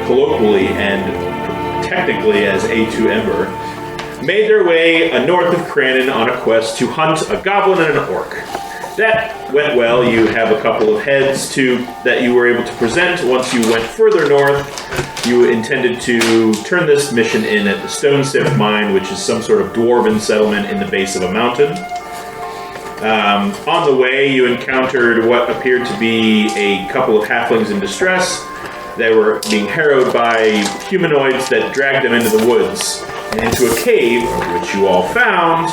colloquially and technically as A2-Ember, made their way north of Cranon on a quest to hunt a goblin and an orc. That went well. You have a couple of heads that you were able to present. Once you went further north, you intended to turn this mission in at the Stonesift Mine, which is some sort of dwarven settlement in the base of a mountain. On the way, you encountered what appeared to be a couple of halflings in distress. They were being harrowed by humanoids that dragged them into the woods and into a cave, which you all found,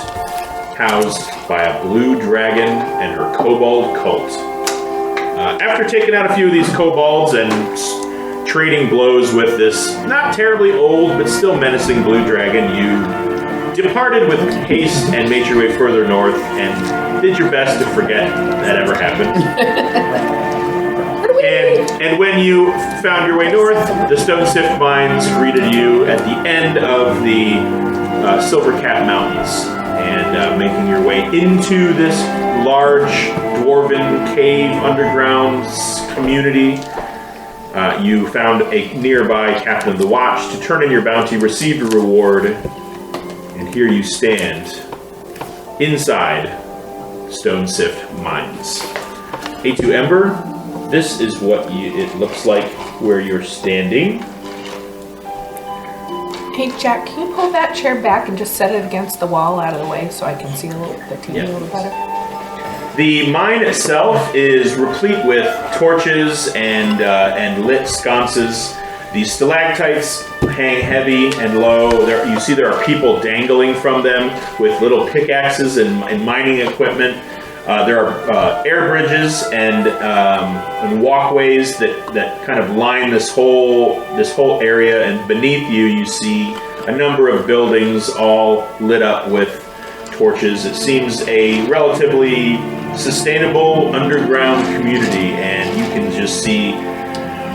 housed by a blue dragon and her kobold cult. After taking out a few of these kobolds and trading blows with this not terribly old but still menacing blue dragon, you departed with haste and made your way further north and did your best to forget that ever happened. And when you found your way north, the Stonesift Mines greeted you at the end of the Silvercap Mountains, and making your way into this large dwarven cave underground community. You found a nearby captain of the watch to turn in your bounty, received a reward, and here you stand inside Stonesift Mines. A2-Ember, this is what it looks like where you're standing. Hey Jack, can you pull that chair back and just set it against the wall out of the way so I can see the TV a little better? The mine itself is replete with torches and lit sconces. The stalactites hang heavy and low. You see there are people dangling from them with little pickaxes and mining equipment. There are air bridges and walkways that kind of line this whole area, and beneath you see a number of buildings all lit up with torches. It seems a relatively sustainable underground community, and you can just see,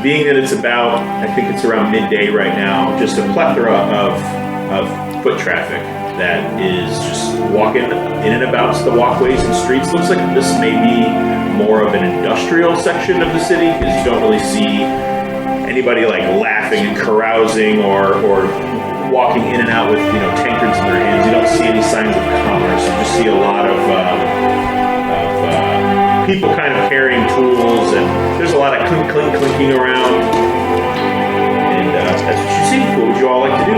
being that it's about, I think it's around midday right now, just a plethora of foot traffic that is just walking in and about the walkways and streets. Looks like this may be more of an industrial section of the city, because you don't really see anybody like laughing and carousing or walking in and out with tankards in their hands. You don't see any signs of commerce. You just see a lot of people kind of carrying tools, and there's a lot of clinking around. And that's what you see. What would you all like to do?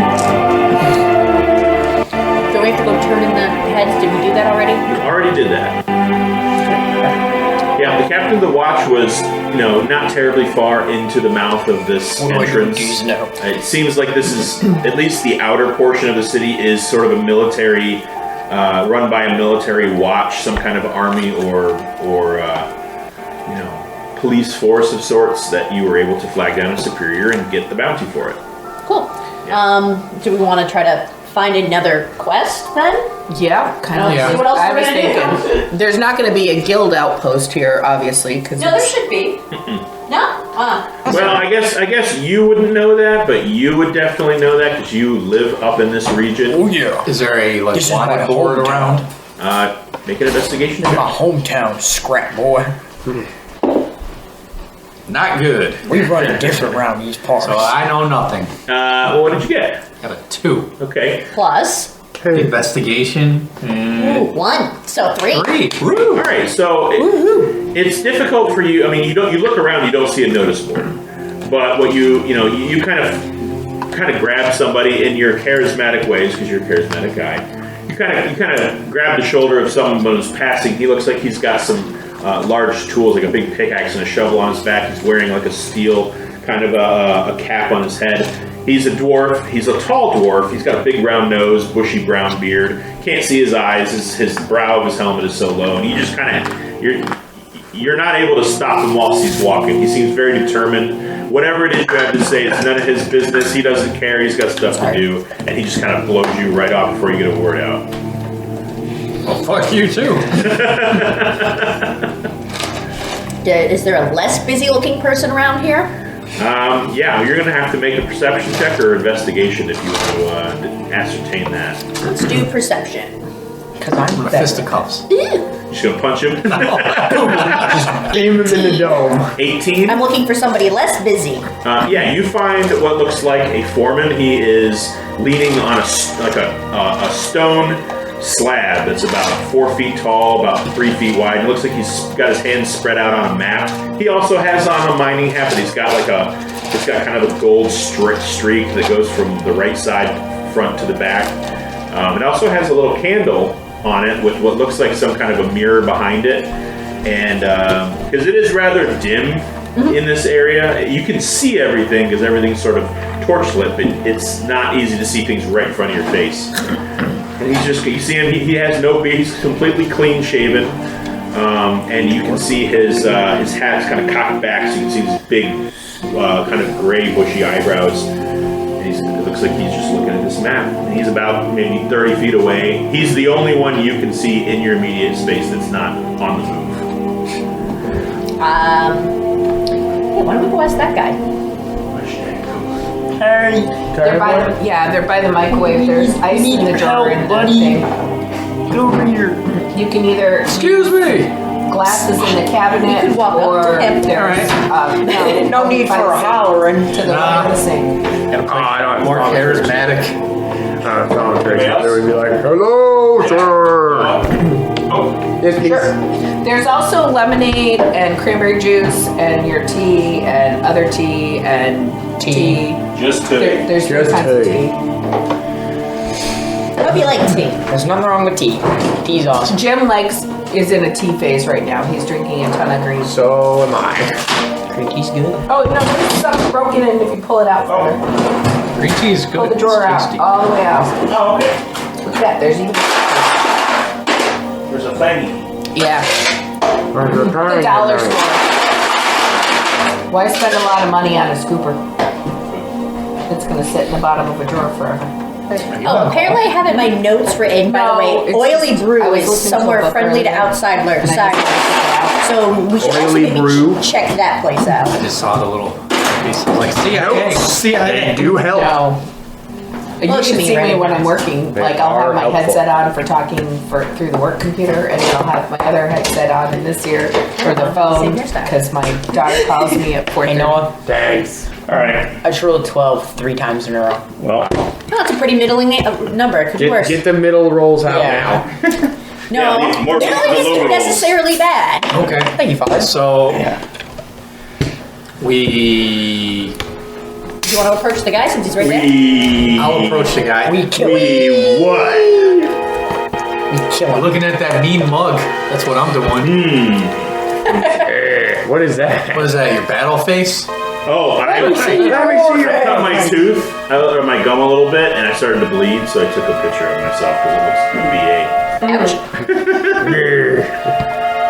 So we have to go turn in the heads. Did we do that already? You already did that. Yeah, the captain of the watch was, not terribly far into the mouth of this entrance. It seems like this is, at least the outer portion of the city is sort of a military, run by a military watch, some kind of army or police force of sorts that you were able to flag down as superior and get the bounty for it. Cool. Yeah. Do we want to try to find another quest then? Yeah, kind of. See what else I we're was gonna thinking. There's not going to be a guild outpost here, obviously, because No, there should be. No? Well, I guess you wouldn't know that, but you would definitely know that because you live up in this region. Oh yeah. Is there a This is wanted my board hometown. around? Make an investigation This is my check. hometown, scrap boy. Not good. We run it different around these parts. So I know nothing. Well, what did you get? Got a 2. Okay. Plus. Investigation. Ooh, 1. So 3. 3. All right, so it's difficult for you. I mean, you look around, you don't see a notice board, but what you kind of grab somebody in your charismatic ways, because you're a charismatic guy. You kind of grab the shoulder of someone who's passing. He looks like he's got some large tools, like a big pickaxe and a shovel on his back. He's wearing like a steel kind of a cap on his head. He's a dwarf. He's a tall dwarf. He's got a big round nose, bushy brown beard. Can't see his eyes. His brow of his helmet is so low, and you just kind of you're not able to stop him whilst he's walking. He seems very determined. Whatever it is you have to say, it's none of his business. He doesn't care. He's got stuff to do, and he just kind of blows you right off before you get a word out. Well, fuck you too. Is there a less busy-looking person around here? Yeah, you're going to have to make a perception check or investigation if you want to ascertain that. Let's do perception. Because I'm With better. fisticuffs. Just gonna punch him. Aim him in the dome. 18. I'm looking for somebody less busy. Yeah, you find what looks like a foreman. He is leaning on a stone slab that's about 4 feet tall, about 3 feet wide. It looks like he's got his hands spread out on a map. He also has on a mining hat, but he's got it's got kind of a gold streak that goes from the right side front to the back. It also has a little candle on it with what looks like some kind of a mirror behind it. And because it is rather dim in this area, you can see everything because everything's sort of torch lit, but it's not easy to see things right in front of your face. And you see him, he has no beard, he's completely clean shaven. And you can see his hat's kind of cocked back, so you can see these big, kind of gray, bushy eyebrows. And it looks like he's just looking at this map. And he's about maybe 30 feet away. He's the only one you can see in your immediate space that's not on the move. Yeah, why don't we go ask that guy? Hey, They're by the microwave. There's ice in the jar and the thing. get over here. You can either Excuse me! glasses in the cabinet You could walk up or to him. there's No need for a hollering. to the right of the sink. I don't More charismatic. They would be like, hello, sir. Yes, please. There's also lemonade and cranberry juice and your tea and other tea and tea. Just There's three Just kinds of tea. tea. I hope you like tea. There's nothing wrong with tea. Tea's awesome. Jim is in a tea phase right now. He's drinking a ton of green. So am I. Green tea's good. Oh no, there's something broken in if you pull it out. Green tea is good. Pull the drawer It's out, tasty. all the way out. Oh, okay. Look at that. There's even There's a thingy. the dollar store. Why spend a lot of money on a scooper? It's gonna sit in the bottom of a drawer forever. Oh, apparently I have in my notes written, by the No, way, it's oily just- brew I was is looking somewhere for a book friendly to earlier. outside And I just side. took it out. So we should also Oily maybe brew? check that place out. I just saw the little piece. Like, CIA. They do help. No. You Look at should me, see me right? when I'm working. They Like I'll are have my helpful. headset on for talking through the work computer, and then I'll have my other headset on in this ear for the phone Same hairstyle. because my daughter calls me at 4:30. Hey, Noah. Thanks. All right. I just rolled 12 3 times in a row. Well, No, it's a pretty middling number. It could be worse. get the middle rolls out Yeah. No, Yeah, more middling below isn't rolls. necessarily bad. Okay. Thank you, Father. So, now. we... Do you want to approach the guy since he's right there? I'll approach the guy. We kill him. What? We kill him. Looking at that mean mug. That's what I'm doing. What is that? What is that, your battle face? Oh, I Let me see your cut my tooth or my gum a little bit, and I started to bleed, so I took a picture of myself because it looks BA. Ouch.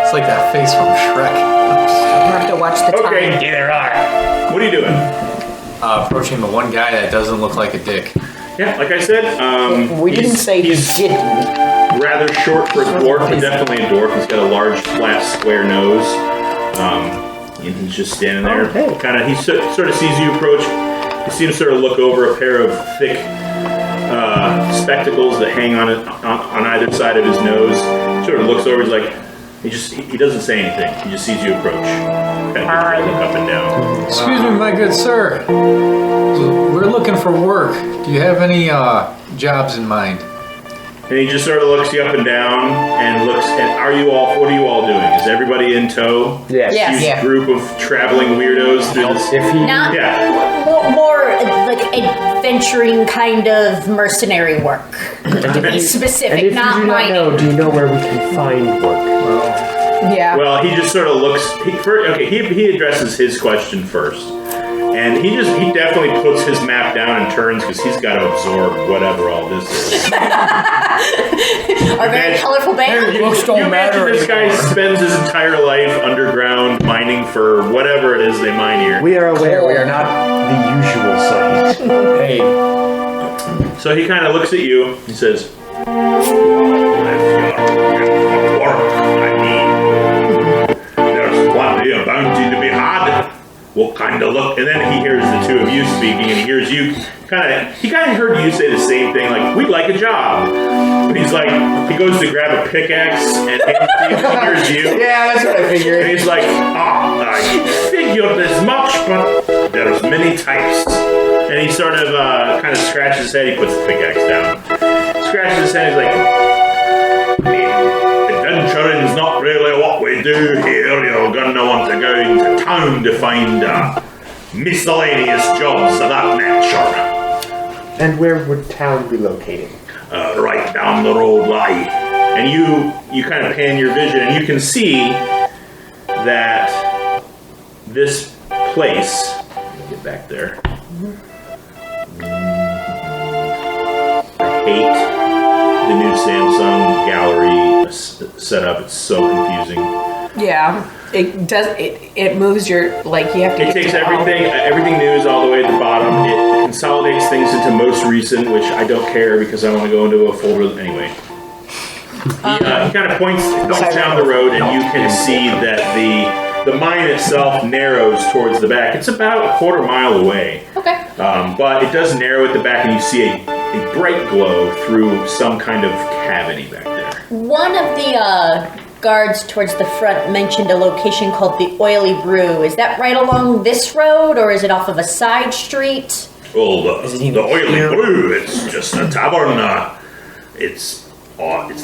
It's like that face from Shrek. You have to watch the time. Okay, what are you doing? Approaching the one guy that doesn't look like a dick. Yeah, like I said, We didn't say he he's didn't. rather short for a dwarf, but definitely a dwarf. He's got a large, flat, square nose, and he's just standing there. Okay. Kind of, he sort of sees you approach. You see him sort of look over a pair of thick spectacles that hang on either side of his nose. Sort of looks over. He's like, he doesn't say anything. He just sees you approach. Kind of look up and down. Excuse me, my good sir. We're looking for work. Do you have any jobs in mind? And he just sort of looks you up and down and looks. And what are you all doing? Is everybody in tow? Yes. Yes. Huge Yeah. group of traveling weirdos through this. If he Not Yeah. more like adventuring kind of mercenary work. To be specific, and if not you do not mining. know, do you know where we can find work? Yeah. Well, he just sort of looks. He addresses his question first, and he definitely puts his map down and turns because he's got to absorb whatever all this is. Our very colorful band. Looks don't You imagine matter this guy anymore. spends his entire life underground mining for whatever it is they mine here. We are aware we are not the usual sight. Hey, So he kind of looks at you. He says, "There's plenty of bounty to be had. What kind of look?" And then he hears the two of you speaking, and he hears you he kind of heard you say the same thing, like, "We'd like a job." He's like, he goes to grab a pickaxe and he hears you. Yeah, that's what I And figured. he's like, I figured as much, but there's many types. And he sort of kind of scratches his head. He puts the pickaxe down. Scratches his head. He's like, adventuring is not really what we do here. You're gonna want to go into town to find miscellaneous jobs of that nature. And where would town be located? Right down the road lie. And you kind of pan your vision and you can see that this place, let me get back there. I hate the new Samsung gallery setup. It's so confusing. Yeah, it does. It moves your like you have to. It takes everything new is all the way at the bottom. It consolidates things into most recent, which I don't care because I want to go into a folder anyway. He kind of points down the road, and you can see that the mine itself narrows towards the back. It's about a quarter mile away. Okay. But it does narrow at the back, and you see a bright glow through some kind of cavity back there. One of the guards towards the front mentioned a location called the Oily Brew. Is that right along this road, or is it off of a side street? Well, Is it the even Oily here? Brew, it's just a tavern. It's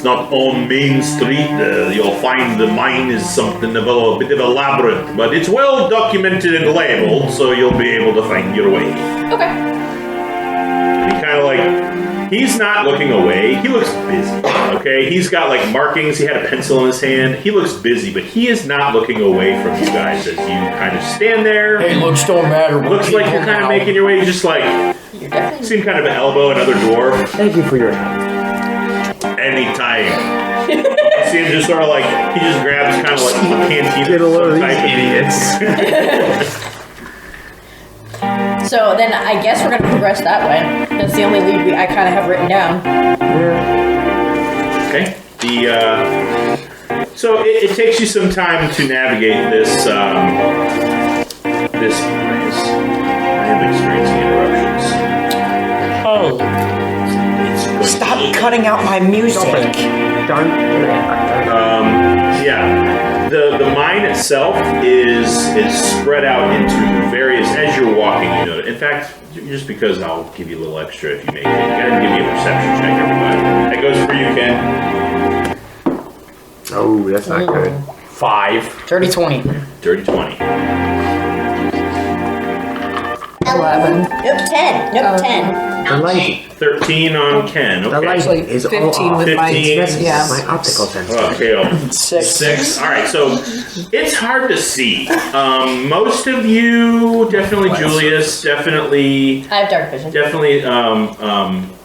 not on Main Street. You'll find the mine is something of a bit of a labyrinth, but it's well documented and labeled, so you'll be able to find your way. Okay. And he kind of like, he's not looking away. He looks busy, okay? He's got like markings. He had a pencil in his hand. He looks busy, but he is not looking away from you guys as you kind of stand there. Hey, looks don't matter. Looks like you're kind of making your way, just like, You're definitely. seem kind of an elbow another dwarf. Thank you for your help. Anytime. You see him just sort of like, he just grabs kind of like a canteen. Get a load of some these type idiots. So then I guess we're gonna progress that way. That's the only lead I kind of have written down. Okay. So it takes you some time to navigate this, this place. I am experiencing interruptions. Oh, stop cutting out my music. Yeah, the mine itself is spread out into various, as you're walking, you know. In fact, just because I'll give you a little extra if you make it. Go ahead and give me a perception check, everybody. That goes for you, Ken. Oh, that's not good. 5. Dirty 20. Dirty 20. 11. Nope, 10. Nope, 10. The lighting. 13 on Ken. The Okay. lighting is all 15 off. with my 15. yeah. My optical sense. Okay, 6. 6. All right, so it's hard to see. Most of you, definitely Julius, definitely I have dark vision.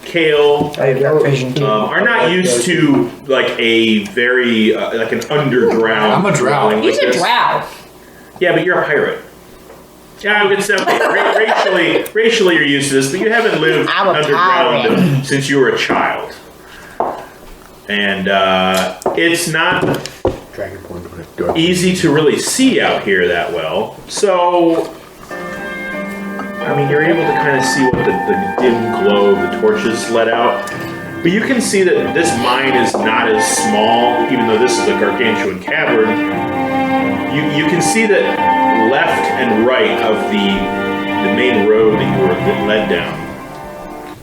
Kale, I have dark vision too. are not used to like a very like an underground. I'm a drow. dwelling He's like a this. drow. Yeah, but you're a pirate. Yeah, it's racially you're used to this, but you haven't lived I'm a underground pirate. since you were a child. And it's not Dragonborn would have done. easy to really see out here that well. So, I mean, you're able to kind of see what the dim glow of the torches let out. But you can see that this mine is not as small, even though this is a gargantuan cavern. You can see that left and right of the main road that led down,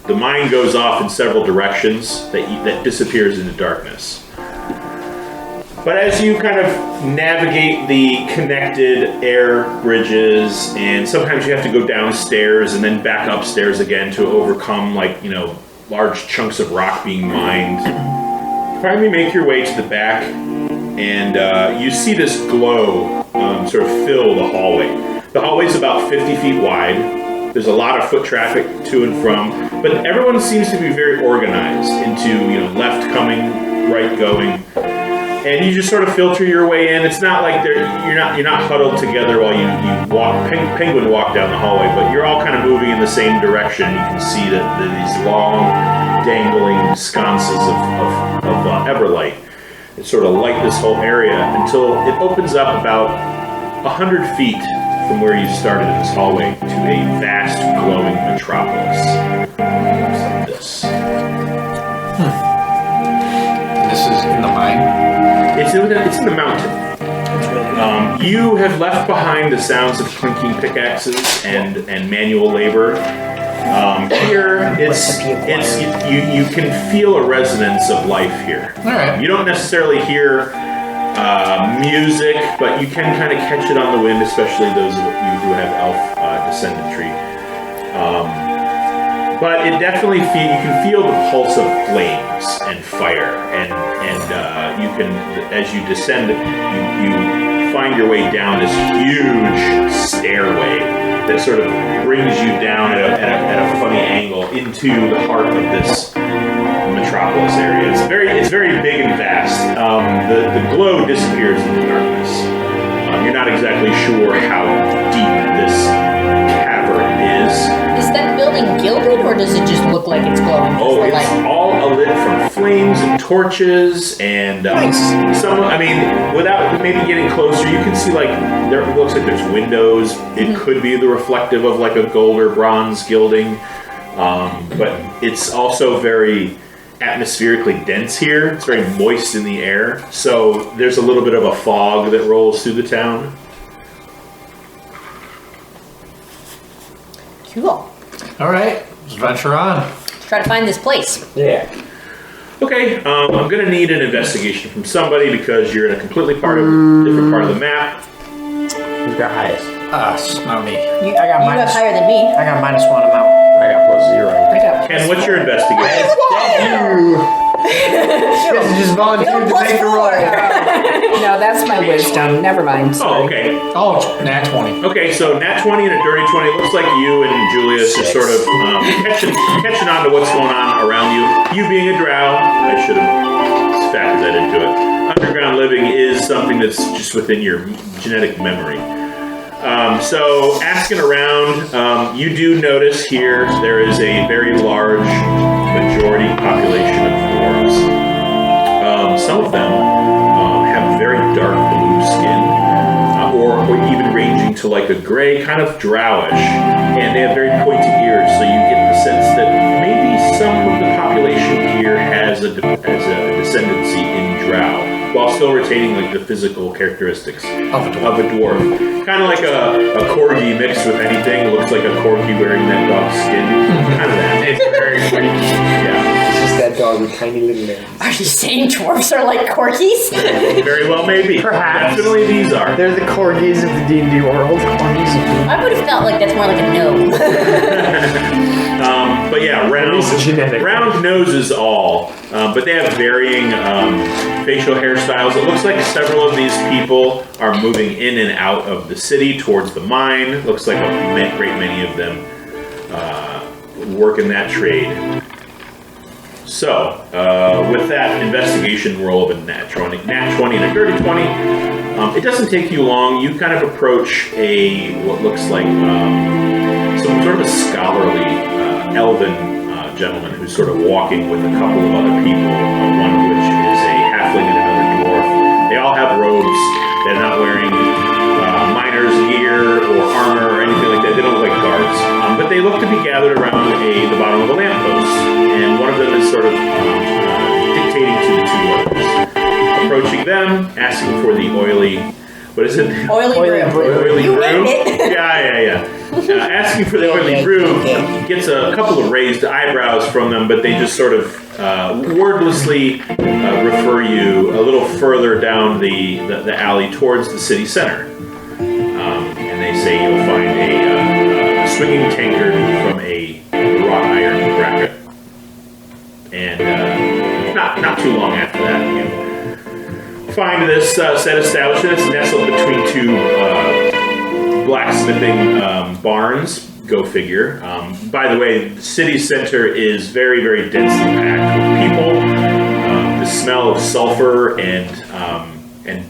the mine goes off in several directions that disappears into darkness. But as you kind of navigate the connected air bridges, and sometimes you have to go downstairs and then back upstairs again to overcome, like, you know, large chunks of rock being mined, finally make your way to the back, and you see this glow sort of fill the hallway. The hallway's about 50 feet wide. There's a lot of foot traffic to and from, but everyone seems to be very organized into, you know, left coming, right going. And you just sort of filter your way in. It's not like you're not huddled together while you walk, penguin walk down the hallway, but you're all kind of moving in the same direction. You can see that these long, dangling sconces of everlight that sort of light this whole area until it opens up about 100 feet from where you started in this hallway to a vast, glowing metropolis. Looks like this. This is in the mine. It's in the mountain. You have left behind the sounds of clinking pickaxes and manual labor. Here, you can feel a resonance of life here. All right. You don't necessarily hear music, but you can kind of catch it on the wind, especially those of you who have elf descendantry. But it definitely you can feel the pulse of flames and fire, and you can, as you descend, you find your way down this huge stairway that sort of brings you down at a funny angle into the heart of this metropolis area. It's very big and vast. The glow disappears in the darkness. You're not exactly sure how deep this cavern is. Is that building gilded, or does it just look like it's glowing? Oh, it's all alit from flames and torches, and without maybe getting closer, you can see it looks like there's windows. It could be the reflective of like a gold or bronze gilding, but it's also very atmospherically dense here. It's very moist in the air, so there's a little bit of a fog that rolls through the town. Cool. All right, let's venture on. Let's try to find this place. Yeah. Okay, I'm gonna need an investigation from somebody because you're in a completely different part of the map. Who's got highest? Not me. I got You have minus. higher than me. I got -1 amount. I got +0. I got. Ken, what's your investigation? Just volunteered to take the roll. No, that's my wisdom. Never mind. Oh, Sorry. okay. Oh, it's nat 20. Okay, so nat 20 and a dirty 20. It looks like you and Julius are sort of catching on to what's going on around you. You being a drow, I should have factored that into it. Underground living is something that's just within your genetic memory. So asking around, you do notice here there is a very large majority population of dwarves. Some of them have very dark blue skin, or even ranging to like a gray, kind of drowish, and they have very pointy ears, so you get the sense that maybe some of the population here has a descendancy in drow, while still retaining like the physical characteristics of a dwarf. Kind of like a corgi mixed with anything. It looks like a corgi wearing that dog's skin. Kind of that. It's very funny. Yeah. It's just that dog with tiny little legs. Are you saying dwarves are like corgis? Very well, maybe. Perhaps. Definitely these are. They're the corgis of the D&D world. I would have felt like that's more like a gnome. But yeah, round noses all. But they have varying facial hairstyles. It looks like several of these people are moving in and out of the city towards the mine. Looks like a great many of them work in that trade. So, with that investigation roll of a nat 20 and a dirty 20, it doesn't take you long. You kind of approach what looks like some sort of a scholarly elven gentleman who's sort of walking with a couple of other people, one of which is a halfling and another dwarf. They all have robes. They're not wearing miner's gear or armor or anything like that. They don't look like guards. But they look to be gathered around the bottom of a lamppost. And one of them is sort of dictating to the two others. Approaching them, asking for the oily... What is it? Oily brew. Oily You brew. named it. Yeah. Asking for the oily brew, gets a couple of raised eyebrows from them, but they just sort of wordlessly refer you a little further down the alley towards the city center. And they say you'll find a swinging tankard from a wrought iron bracket. And not too long after that, you find this set establishment. It's nestled between two blacksmithing barns. Go figure. By the way, the city center is very, very densely packed with people. The smell of sulfur and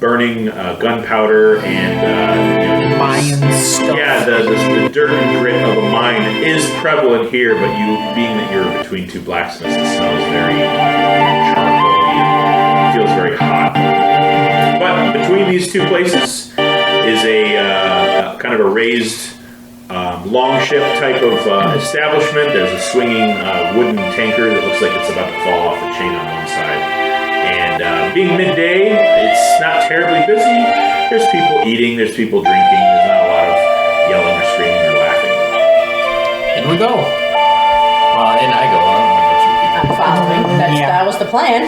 burning gunpowder and Mayan stuff. yeah, the dirt and grit of a mine is prevalent here. But being that you're between two blacksmiths, it smells very charcoaly and feels very hot. But between these two places is a kind of a raised long ship type of establishment. There's a swinging wooden tanker that looks like it's about to fall off the chain on one side. And being midday, it's not terribly busy. There's people eating, there's people drinking, there's not a lot of yelling or screaming or laughing. In we go. Well, in I go. I don't know what you I'm people. following. That was the plan.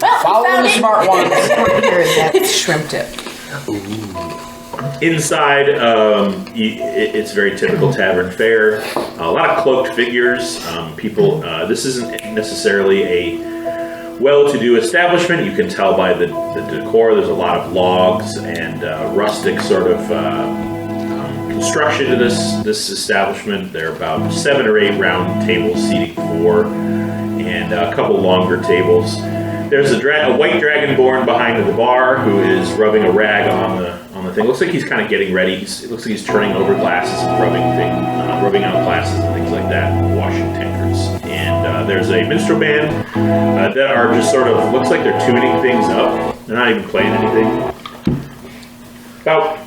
Well, Follow the smart ones. That's shrimp tip. Inside, it's very typical tavern fare. A lot of cloaked figures. People. This isn't necessarily a well-to-do establishment. You can tell by the decor. There's a lot of logs and rustic sort of construction to this establishment. There are about 7 or 8 round tables seating 4, and a couple longer tables. There's a white dragonborn behind the bar who is rubbing a rag on the thing. Looks like he's kind of getting ready. It looks like he's turning over glasses and rubbing out glasses and things like that, washing tankards. And there's a minstrel band that are just sort of, looks like they're tuning things up. They're not even playing anything. About,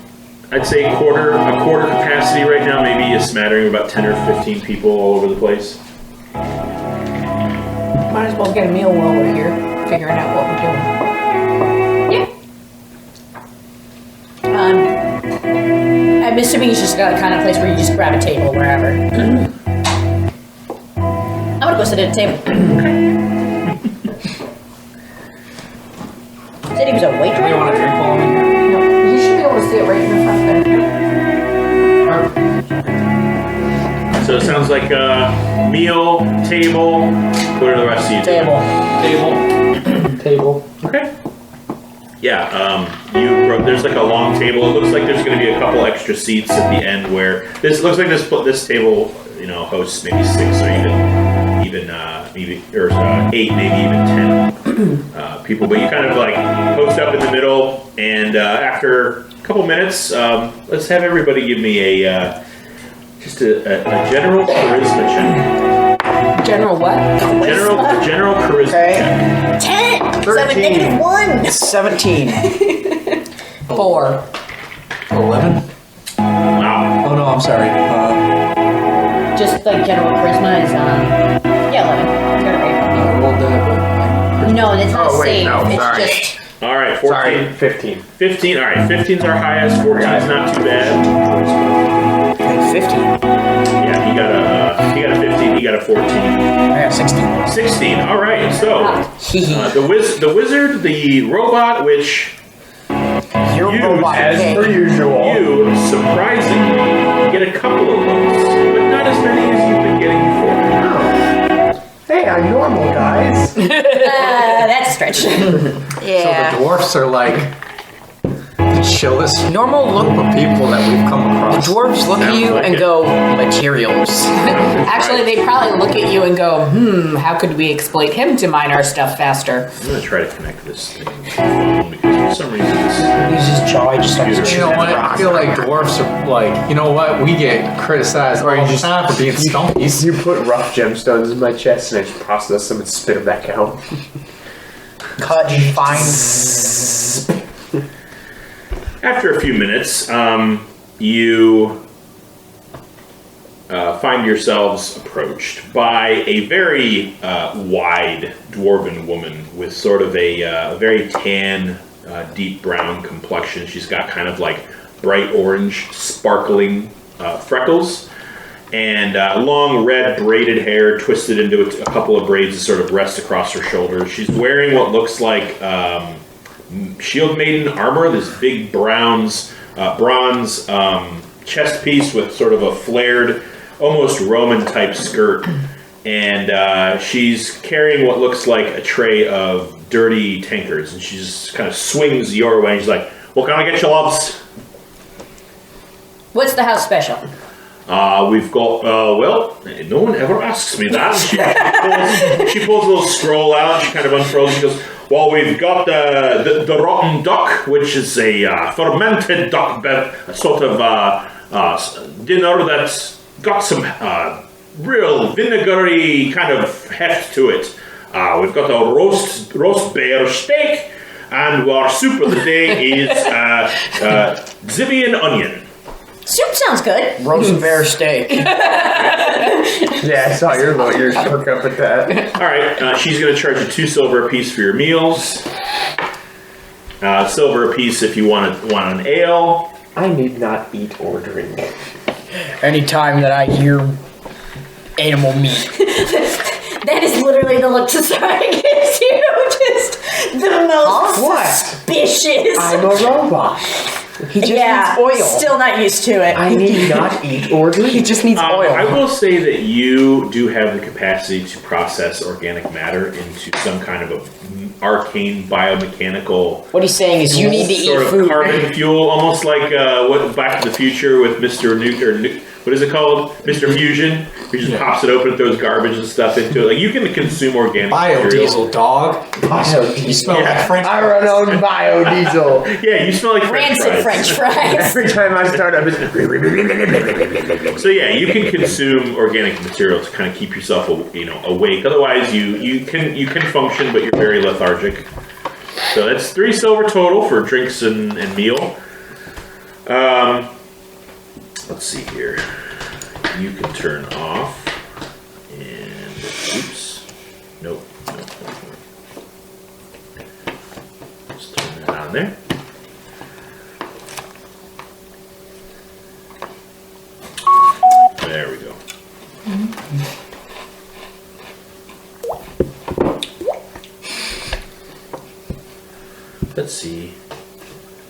I'd say a quarter capacity right now, maybe a smattering of about 10 or 15 people all over the place. Might as well get a meal while we're here, figuring out what we're doing. I'm assuming it's just got a kind of place where you just grab a table wherever. I'm gonna go sit at a table. Said he was a waiter. Do you want to drink while I'm in here? No, you should be able to see it right in the front there. So it sounds like a meal, table. What are the rest of you doing? Table. Okay. Yeah, there's like a long table. It looks like there's going to be a couple extra seats at the end where this looks like this table, hosts maybe 6 or even 8, maybe even 10 people. But you kind of like post up in the middle, and after a couple minutes, let's have everybody give me a general charisma check. General what? General charisma check. 10! 13. 1! 17. 4. 11? Wow. Oh no, I'm sorry. Just like general charisma is, 11. Got it right. I rolled that, but No, it's not Oh, wait, safe. no, It's sorry. just. All right, 14. Sorry, 15. 15. All right, 15's our highest. 14's not too bad. 15. Yeah, he got a 15. He got a 14. I got 16. 16. All right. So the wizard, the robot, which Your you, robot. As king. per usual. you surprisingly get a couple of those, but not as many as you've been getting before. Hey, I'm normal, guys. That's a stretch. So Yeah. the dwarfs are like the chillest Normal look. group of people that we've come The across. dwarves look at you like and it. go, materials. Actually, they probably look at you and go, how could we exploit him to mine our stuff faster? I'm gonna try to connect this thing to the phone because for some reason this. Use his jaw, he just starts You chewing know at what? the I rock. feel like dwarfs are like, you know what? We get criticized all the time for being stonkies. You put rough gemstones in my chest and I just process them and spit them back out. Cut and fine. After a few minutes, you find yourselves approached by a very wide dwarven woman with sort of a very tan, deep brown complexion. She's got kind of like bright orange, sparkling freckles, and long red braided hair twisted into a couple of braids that sort of rest across her shoulders. She's wearing what looks like shield maiden armor, this big bronze chest piece with sort of a flared, almost Roman type skirt, and she's carrying what looks like a tray of dirty tankards, and she just kind of swings your way, and she's like, "What can I get you, loves?" What's the house special? We've got, well, no one ever asks me that. She pulls a little scroll out, and she kind of unfurls, she goes, well, we've got the rotten duck, which is a fermented duck, a sort of dinner that's got some real vinegary kind of heft to it. We've got a roast bear steak, and our soup of the day is zibby and onion. Soup sounds good. Roast bear steak. Yeah, I saw your lawyers hook up with that. All right, she's going to charge you 2 silver apiece for your meals. Silver apiece if you want an ale. I need not eat or drink. Anytime that I hear animal meat. That is literally the look society gives you. Just the most What? suspicious. I'm a robot. He just yeah, needs oil. still not used to it. I need not eat or drink. He just needs oil. I will say that you do have the capacity to process organic matter into some kind of a arcane biomechanical What he's saying is you need to sort eat of food. carbon fuel, almost like what Back to the Future with Mr. what is it called? Mr. Fusion. He just pops it open and throws garbage and stuff into it. Like you can consume organic material. Biodiesel, dog. You Biodiesel. smell like French I run on biodiesel. Yeah, you smell like French Rancid fries. French fries. Every time I start up, it's... So yeah, you can consume organic material to kind of keep yourself, awake. Otherwise, you can function, but you're very lethargic. So that's 3 silver total for drinks and meal. Let's see here. You can turn off and oops, nope. Let's turn that on there. There we go. Let's see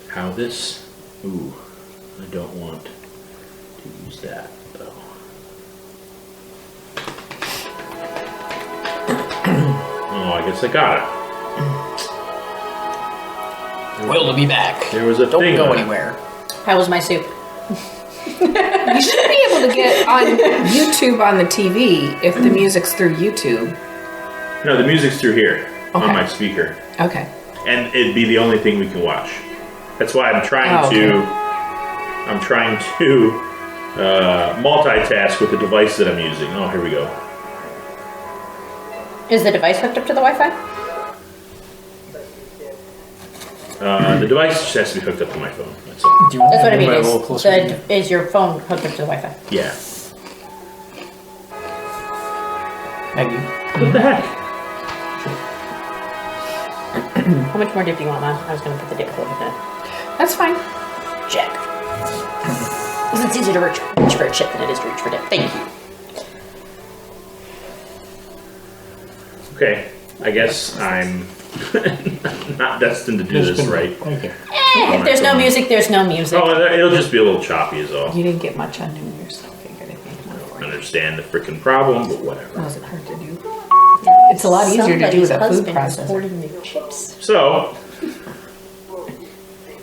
how this. Ooh, I don't want to use that though. Oh, I guess I got it. Will to be back. There was a Don't thing go on it. anywhere. How was my soup? You should be able to get on YouTube on the TV if the music's through YouTube. No, the music's through here on Okay. my speaker, Okay. and it'd be the only thing we can watch. That's why I'm trying Oh, okay. to multitask with the device that I'm using. Oh, here we go. Is the device hooked up to the Wi-Fi? The device just has to be hooked up to my phone. That's all. Do you want That's what I me to mean. move it a little closer to you? Is your phone hooked up to the Wi-Fi? Yeah. Thank you. What the heck? How much more dip do you want, Mom? I was going to put the dip closer in. That's fine. Check. Because it's easier to reach for a chip than it is to reach for dip. Thank you. Okay, I guess I'm not destined to do this right. Thank you. If there's no music, there's no music. Oh, it'll just be a little choppy is all. You didn't get much on New Year's, so I figured I'd make more for you. Understand the freaking problem, but It whatever. wasn't hard to do. It's a lot easier to do with a food Somebody's husband is processor. hoarding their chips. So,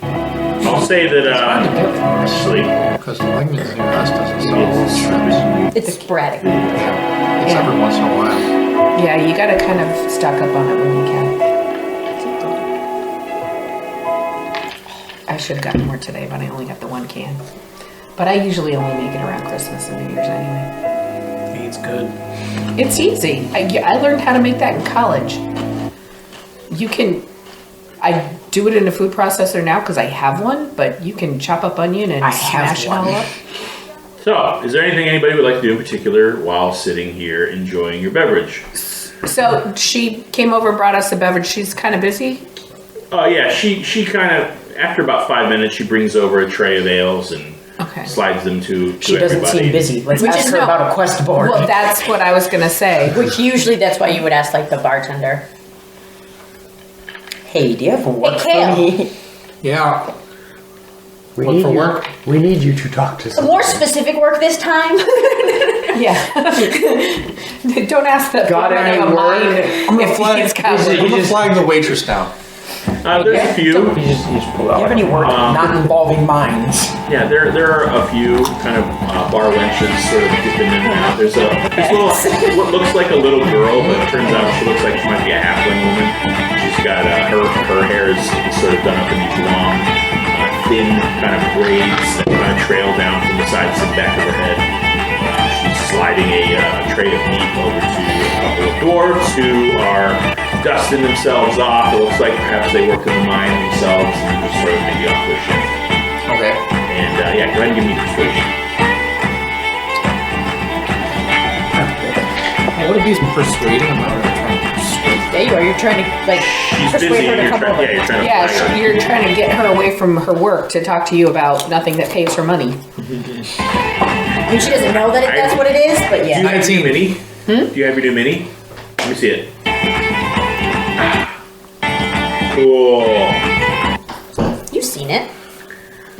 I'll say that actually, Because the lightning in your house doesn't sell. It's sporadic. It's every once in a while. Yeah, you gotta kind of stock up on it when you can. I should have gotten more today, but I only got the 1 can. But I usually only make it around Christmas and New Year's anyway. It's good. It's easy. I learned how to make that in college. I do it in a food processor now because I have one, but you can chop up onion and I have smash it one. all up. so is there anything anybody would like to do in particular while sitting here enjoying your beverage? So she came over, brought us a beverage. She's kind of busy. Oh yeah, she kind of after about 5 minutes she brings over a tray of ales and Okay. slides them to She doesn't everybody. seem busy. Let's Which ask is her no- about a quest board. Well, that's what I was gonna say. Which usually that's why you would ask like the bartender. Hey, do you have work Kale. for me? Yeah. We What, need for you, work? We need you to talk to someone. More specific work this time. Yeah. Don't ask that. Got for any running a word? mine if he's got Is it- one. I'm gonna flag the waitress down. There's a few. You just pull Do out. you have any work not involving mines? Yeah, there are a few kind of bar wenches sort of dipping in and out. There's what looks like a little girl, but it turns out she looks like she might be a halfling woman. She's got her hair is sort of done up in these long, thin kind of braids that kind of trail down from the sides to the back of her head. She's sliding a tray of meat over to a couple of dwarves who are dusting themselves off. It looks like perhaps they work in the mine themselves and just sort of maybe off their shift. Okay. And yeah, go ahead and give me persuasion. What are these persuading about? There you are. You're trying to like She's persuade busy. her And to you're come over. trying, you're trying to Yeah, fly her. you're trying to get her away from her work to talk to you about nothing that pays her money. I mean, she doesn't know that that's what it is, but Do you yeah. have your new mini? Do you have your new mini? Let me see it. Cool. You've seen it.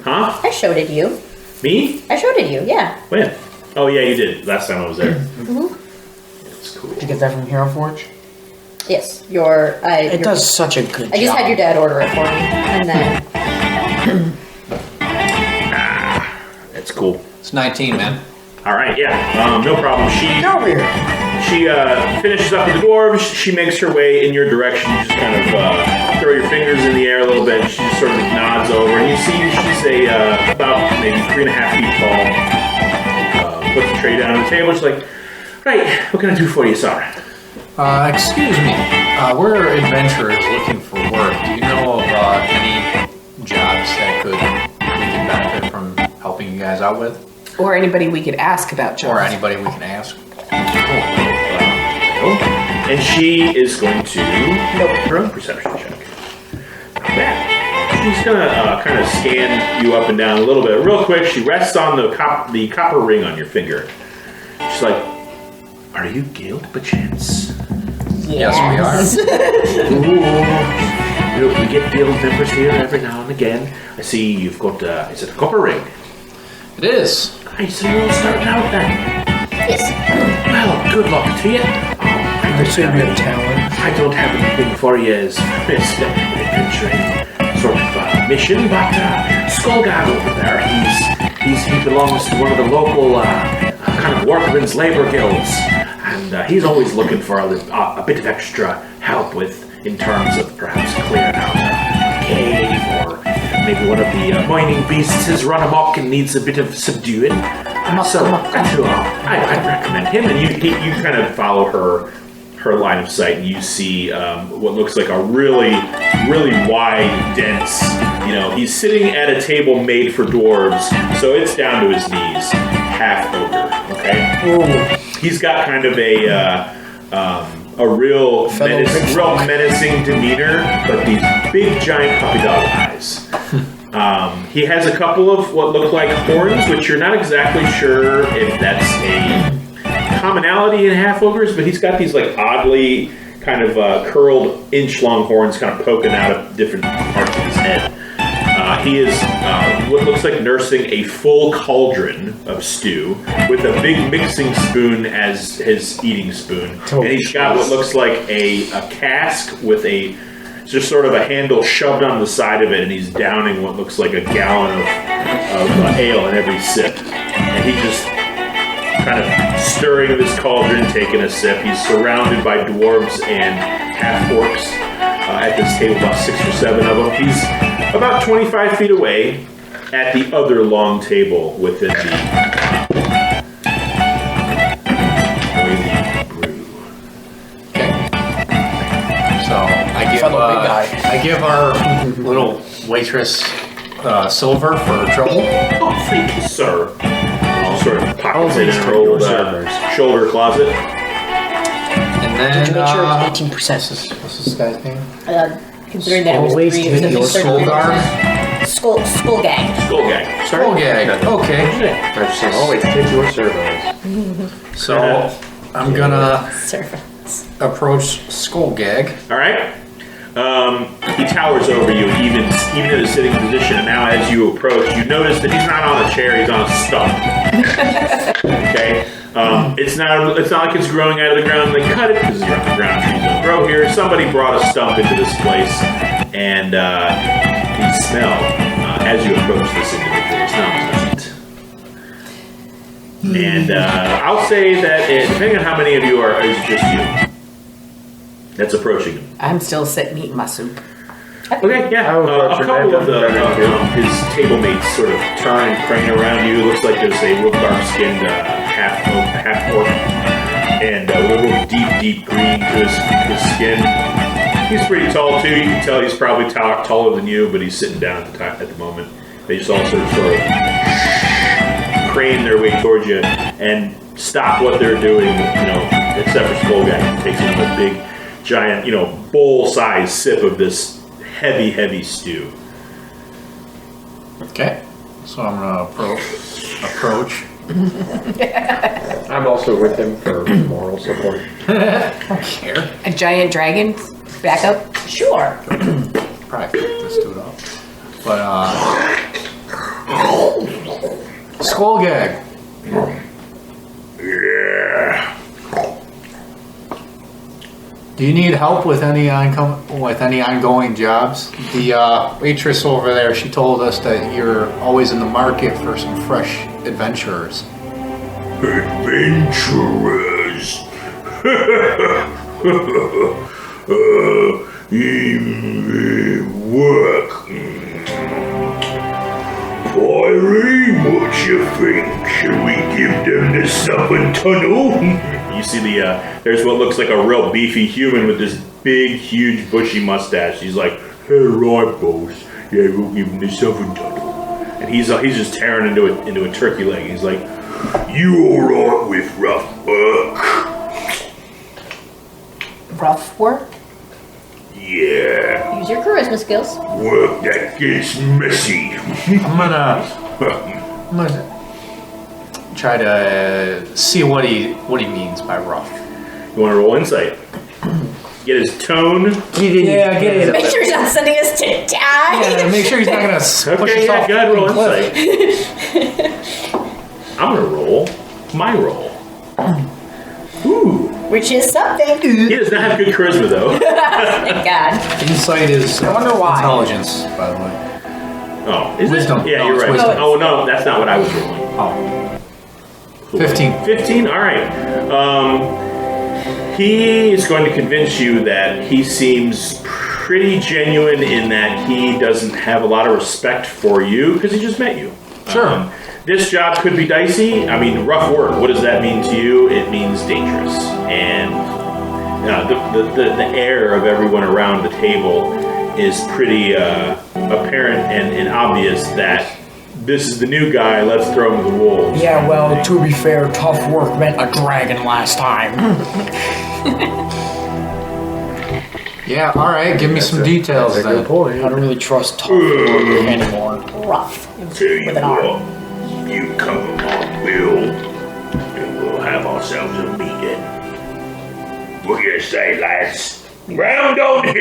Huh? I showed it you. Me? I showed it you. Yeah. When? Oh yeah, you did. Last time I was there. It's cool. Did you get that from Hero Forge? Yes. It does such a good job. I just had your dad order it for me, and then It's cool. It's 19, man. All right, yeah, no problem. Get over here. She finishes up with the dwarves. She makes her way in your direction. You just kind of throw your fingers in the air a little bit. And she just sort of nods over, and you see she's about maybe 3.5 feet tall. Puts the tray down on the table. She's like, "Right, what can I do for you, sir?" Excuse me. We're adventurers looking for work. Do you know of any jobs that we could benefit from helping you guys out with? Or anybody we could ask about jobs. Or anybody we can ask? And she is going to make her own perception check. Not bad. She's gonna kind of scan you up and down a little bit. Real quick, she rests on the copper ring on your finger. She's like, "Are you Guild, perchance?" Yes, we are. Ooh. We get Guild members here every now and again. I see you've got, is it a copper ring? It is. Nice, so you're all starting out then. yes. Well, good luck to you. I assume you have talent. I don't have anything for you as this adventuring sort of mission, but Skullgard over there, he belongs to one of the local kind of workmen's labor guilds, and he's always looking for a bit of extra help in terms of perhaps clearing out a cave, or maybe one of the mining beasts has run amok and needs a bit of subduing. I'd recommend him, and you kind of follow her line of sight, and you see what looks like a really, really wide, dense, he's sitting at a table made for dwarves, so it's down to his knees, half ogre, okay? Ooh. He's got kind of a real menacing demeanor, but these big, giant puppy dog eyes. He has a couple of what look like horns, which you're not exactly sure if that's a commonality in half ogres, but he's got these like oddly kind of curled inch-long horns kind of poking out of different parts of his head. He is what looks like nursing a full cauldron of stew with a big mixing spoon as his eating spoon. And he's got what looks like a cask with just sort of a handle shoved on the side of it, and he's downing what looks like a gallon of ale in every sip. And he just kind of stirring this cauldron, taking a sip. He's surrounded by dwarves and half-orcs at this table, about 6 or 7 of them. He's about 25 feet away at the other long table within the brew. So I give our little waitress silver for trouble. Oh, thank you, sir. Sort of pockets it in her old shoulder closet. And then Did you make sure what's it was 18%? this guy's name? Considering that it was Always 3, it take was your certain soul guard. Skull gang. Skull gang. Skull gag. Okay. I've seen always take your servers. So I'm gonna Servants. approach Skull Gag. All right. He towers over you, even in a sitting position. And now, as you approach, you notice that he's not on a chair; he's on a stump. Okay. It's not like it's growing out of the ground. They cut it because it's underground trees don't grow here. Somebody brought a stump into this place, and the smell as you approach this individual is not pleasant. And I'll say that depending on how many of you are, it's just you that's approaching him. I'm still sitting eating my soup. Okay, yeah. I will approach A him. couple of I've done that too. his table mates sort of turn and crane around you. It looks like there's a real dark-skinned half-orc, and with a little deep green to his skin. He's pretty tall too. You can tell he's probably taller than you, but he's sitting down at the moment. They just all sort of crane their way towards you and stop what they're doing, except for Skullgag, who takes in a big, giant, bowl-sized sip of this heavy, heavy stew. Okay. So I'm gonna approach. I'm also with him for moral support. Here. A giant dragon? Back up? Sure. Probably pick this dude up. But Skullgag. Yeah. Do you need help with any ongoing jobs? The waitress over there, she told us that you're always in the market for some fresh adventurers. Adventurers. Work. Fiery, what you think? Should we give them the southern tunnel? You see there's what looks like a real beefy human with this big, huge, bushy mustache. He's like, hey, right, boss. Yeah, we'll give them the southern tunnel. And he's just tearing into a turkey leg. He's like, you alright with rough work? Rough work? Yeah, Use your charisma skills. work that gets messy. I'm gonna try to see what he means by rough. You want to roll insight? Get his tone. Yeah, get it. Make sure he's not sending us to die. Yeah, make sure he's not gonna push Okay, us yeah, off go ahead, roll the insight. I'm gonna roll my roll. Ooh. Which is something. He does not have good charisma, though. Thank God. Insight is wonder why. intelligence, by the way. Oh, is Wisdom. it? Yeah, No, you're it's right. wisdom. Oh, no, that's not what I was rolling. Oh. 15. 15? All right. He is going to convince you that he seems pretty genuine in that he doesn't have a lot of respect for you because he just met you. Sure. This job could be dicey. I mean, rough work. What does that mean to you? It means dangerous. And the air of everyone around the table is pretty apparent and obvious that this is the new guy. Let's throw him to the wolves. Yeah, well, to be fair, tough work meant a dragon last time. Yeah, alright, give me some details That's a then. good point. I don't really trust tough work anymore. Rough. Tell you With an R. what, you come on Bill, and we'll have ourselves a meeting. What do you say, lads? Round on him!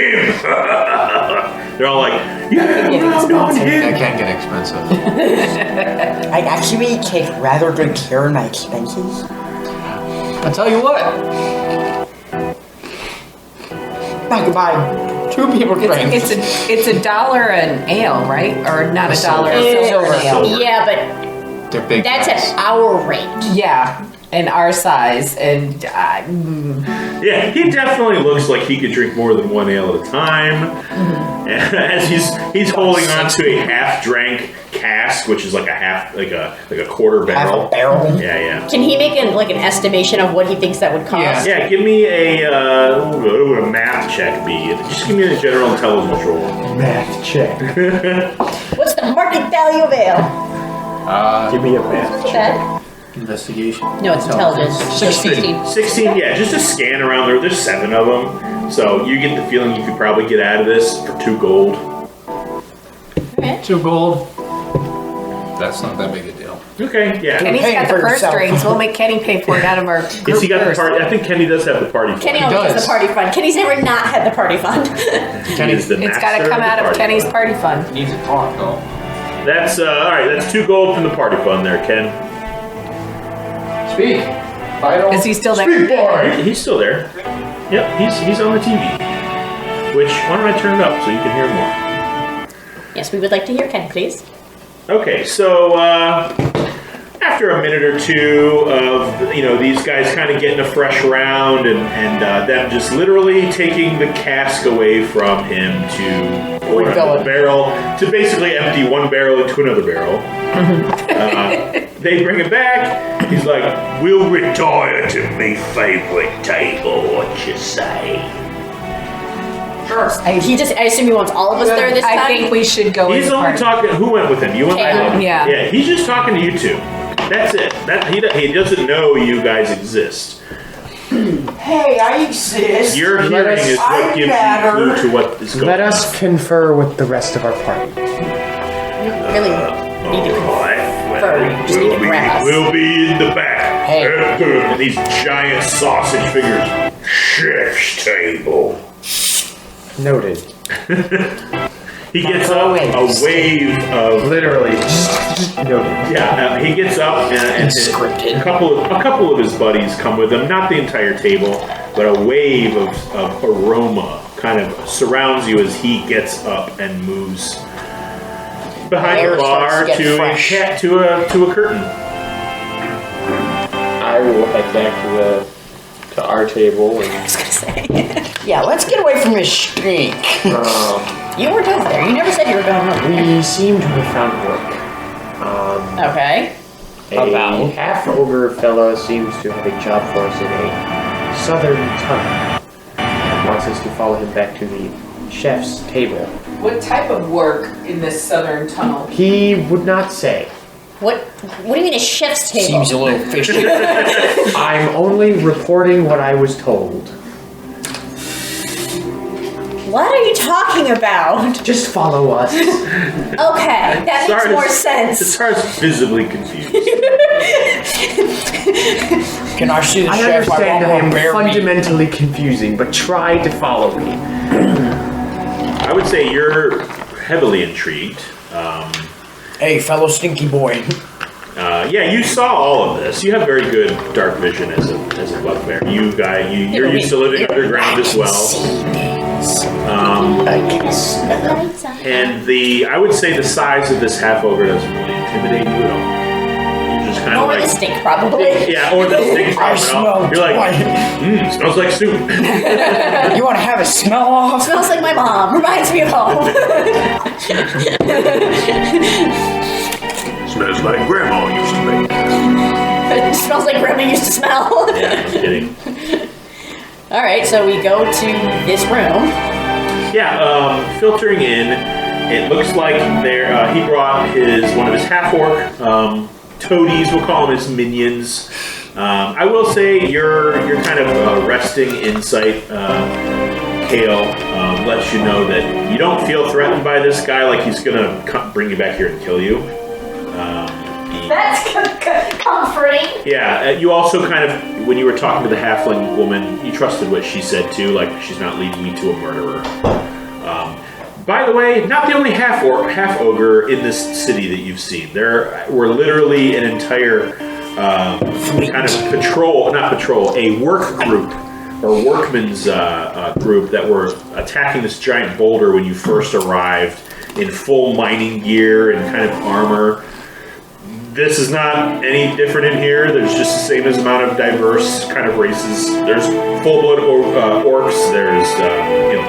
They're all like, yeah, round on him! That can get expensive. I actually take rather good care of my expenses. I tell you what, I could buy 2 people drinks. It's $1 an ale, right? Or not $1, silver ale. Yeah, but they're big that's guys. at our rate. Yeah, and our size, and Yeah, he definitely looks like he could drink more than 1 ale at a time. As he's holding on to a half-drank cask, which is like a quarter barrel. Half a barrel. Yeah. Can he make an estimation of what he thinks that would cost? Yeah, give me a what would a math check be? Just give me a general intelligence roll. Math check. What's the market value of ale? Give me a math check. That? Investigation. No, it's intelligence. So 16. 16, yeah, just a scan around there. There's 7 of them. So you get the feeling you could probably get out of this for 2 gold. Okay. 2 gold. That's not that big a deal. Okay, yeah. Kenny's paying got the for purse yourself. strings. We'll make Kenny pay for it out of our Yes, group he got the purse. party. I think Kenny does have the party fund. Kenny He always has does. the party fund. Kenny's never not had the party fund. Kenny is the It's got master to come the out of party Kenny's fund. party fund. Needs a talk though. That's all right. That's 2 gold from the party fund there, Ken. Speak. Vital. Is he still there? He's still there. Yep, he's on the TV. Which why don't I turn it up so you can hear more? Yes, we would like to hear Ken, please. Okay, so after a minute or 2 of these guys kind of getting a fresh round and them just literally taking the cask away from him to pour it Refill into it. the barrel to basically empty one barrel into another barrel. They bring it back. He's like, "We'll retire to me favourite table. What you say?" Sure. I assume he wants all of us there this time. I think we should go. He's as a only party. talking. Who went with him? You and I Caleb. did. Yeah. Yeah. He's just talking to you two. That's it. He doesn't know you guys exist. Hey, I exist. Your Let hearing us- is what I gives you matter. clue to what is going on. Let us confer with the rest of our party. Really need to Alright, confer. You just need to grab us. we'll be in the back. Hey. And these giant sausage fingers. Chef's table. Noted. He gets up, a wave of Literally. Noted. yeah. He gets up and Scripted. a couple of his buddies come with him. Not the entire table, but a wave of aroma kind of surrounds you as he gets up and moves behind Air the bar starts to get fresh. to a curtain. I will head back to our table and Yeah, let's get away from this stink. You were just there. You never said you were going home. we seem to have found work. Okay. A About? half-ogre fella seems to have a job for us in a southern tunnel. Wants us to follow him back to the chef's table. What type of work in this southern tunnel? He would not say. What do you mean a chef's table? Seems a little fishy. I'm only reporting what I was told. What are you talking about? Just follow us. Okay, that makes more sense. Sarah's visibly confused. Can I see the I chef? understand I want am more bear meat. fundamentally confusing, but try to follow me. I would say you're heavily intrigued. Hey, fellow stinky boy. Yeah, you saw all of this. You have very good dark vision as a bugbear. You're used to living underground as well. And I would say the size of this half ogre doesn't really intimidate you at all. You're just kind of Or like the stink, probably. yeah, or the stink I problem. smell You're like, twine. smells like soup. You want to have a smell off? Smells like my mom. Reminds me of home. Smells like grandma used to make. It smells like grandma used to smell. Yeah, I'm kidding. All right, so we go to this room. Yeah, filtering in, it looks like he brought one of his half-orc toadies, we'll call them his minions. I will say your kind of resting insight, Kale, lets you know that you don't feel threatened by this guy, like he's gonna bring you back here and kill you. That's comforting. Yeah, you also kind of, when you were talking to the halfling woman, you trusted what she said too, like she's not leading me to a murderer. By the way, not the only half ogre in this city that you've seen. There were literally an entire kind of a work group or workman's group that were attacking this giant boulder when you first arrived in full mining gear and kind of armor. This is not any different in here. There's just the same amount of diverse kind of races. There's full-blood orcs. There's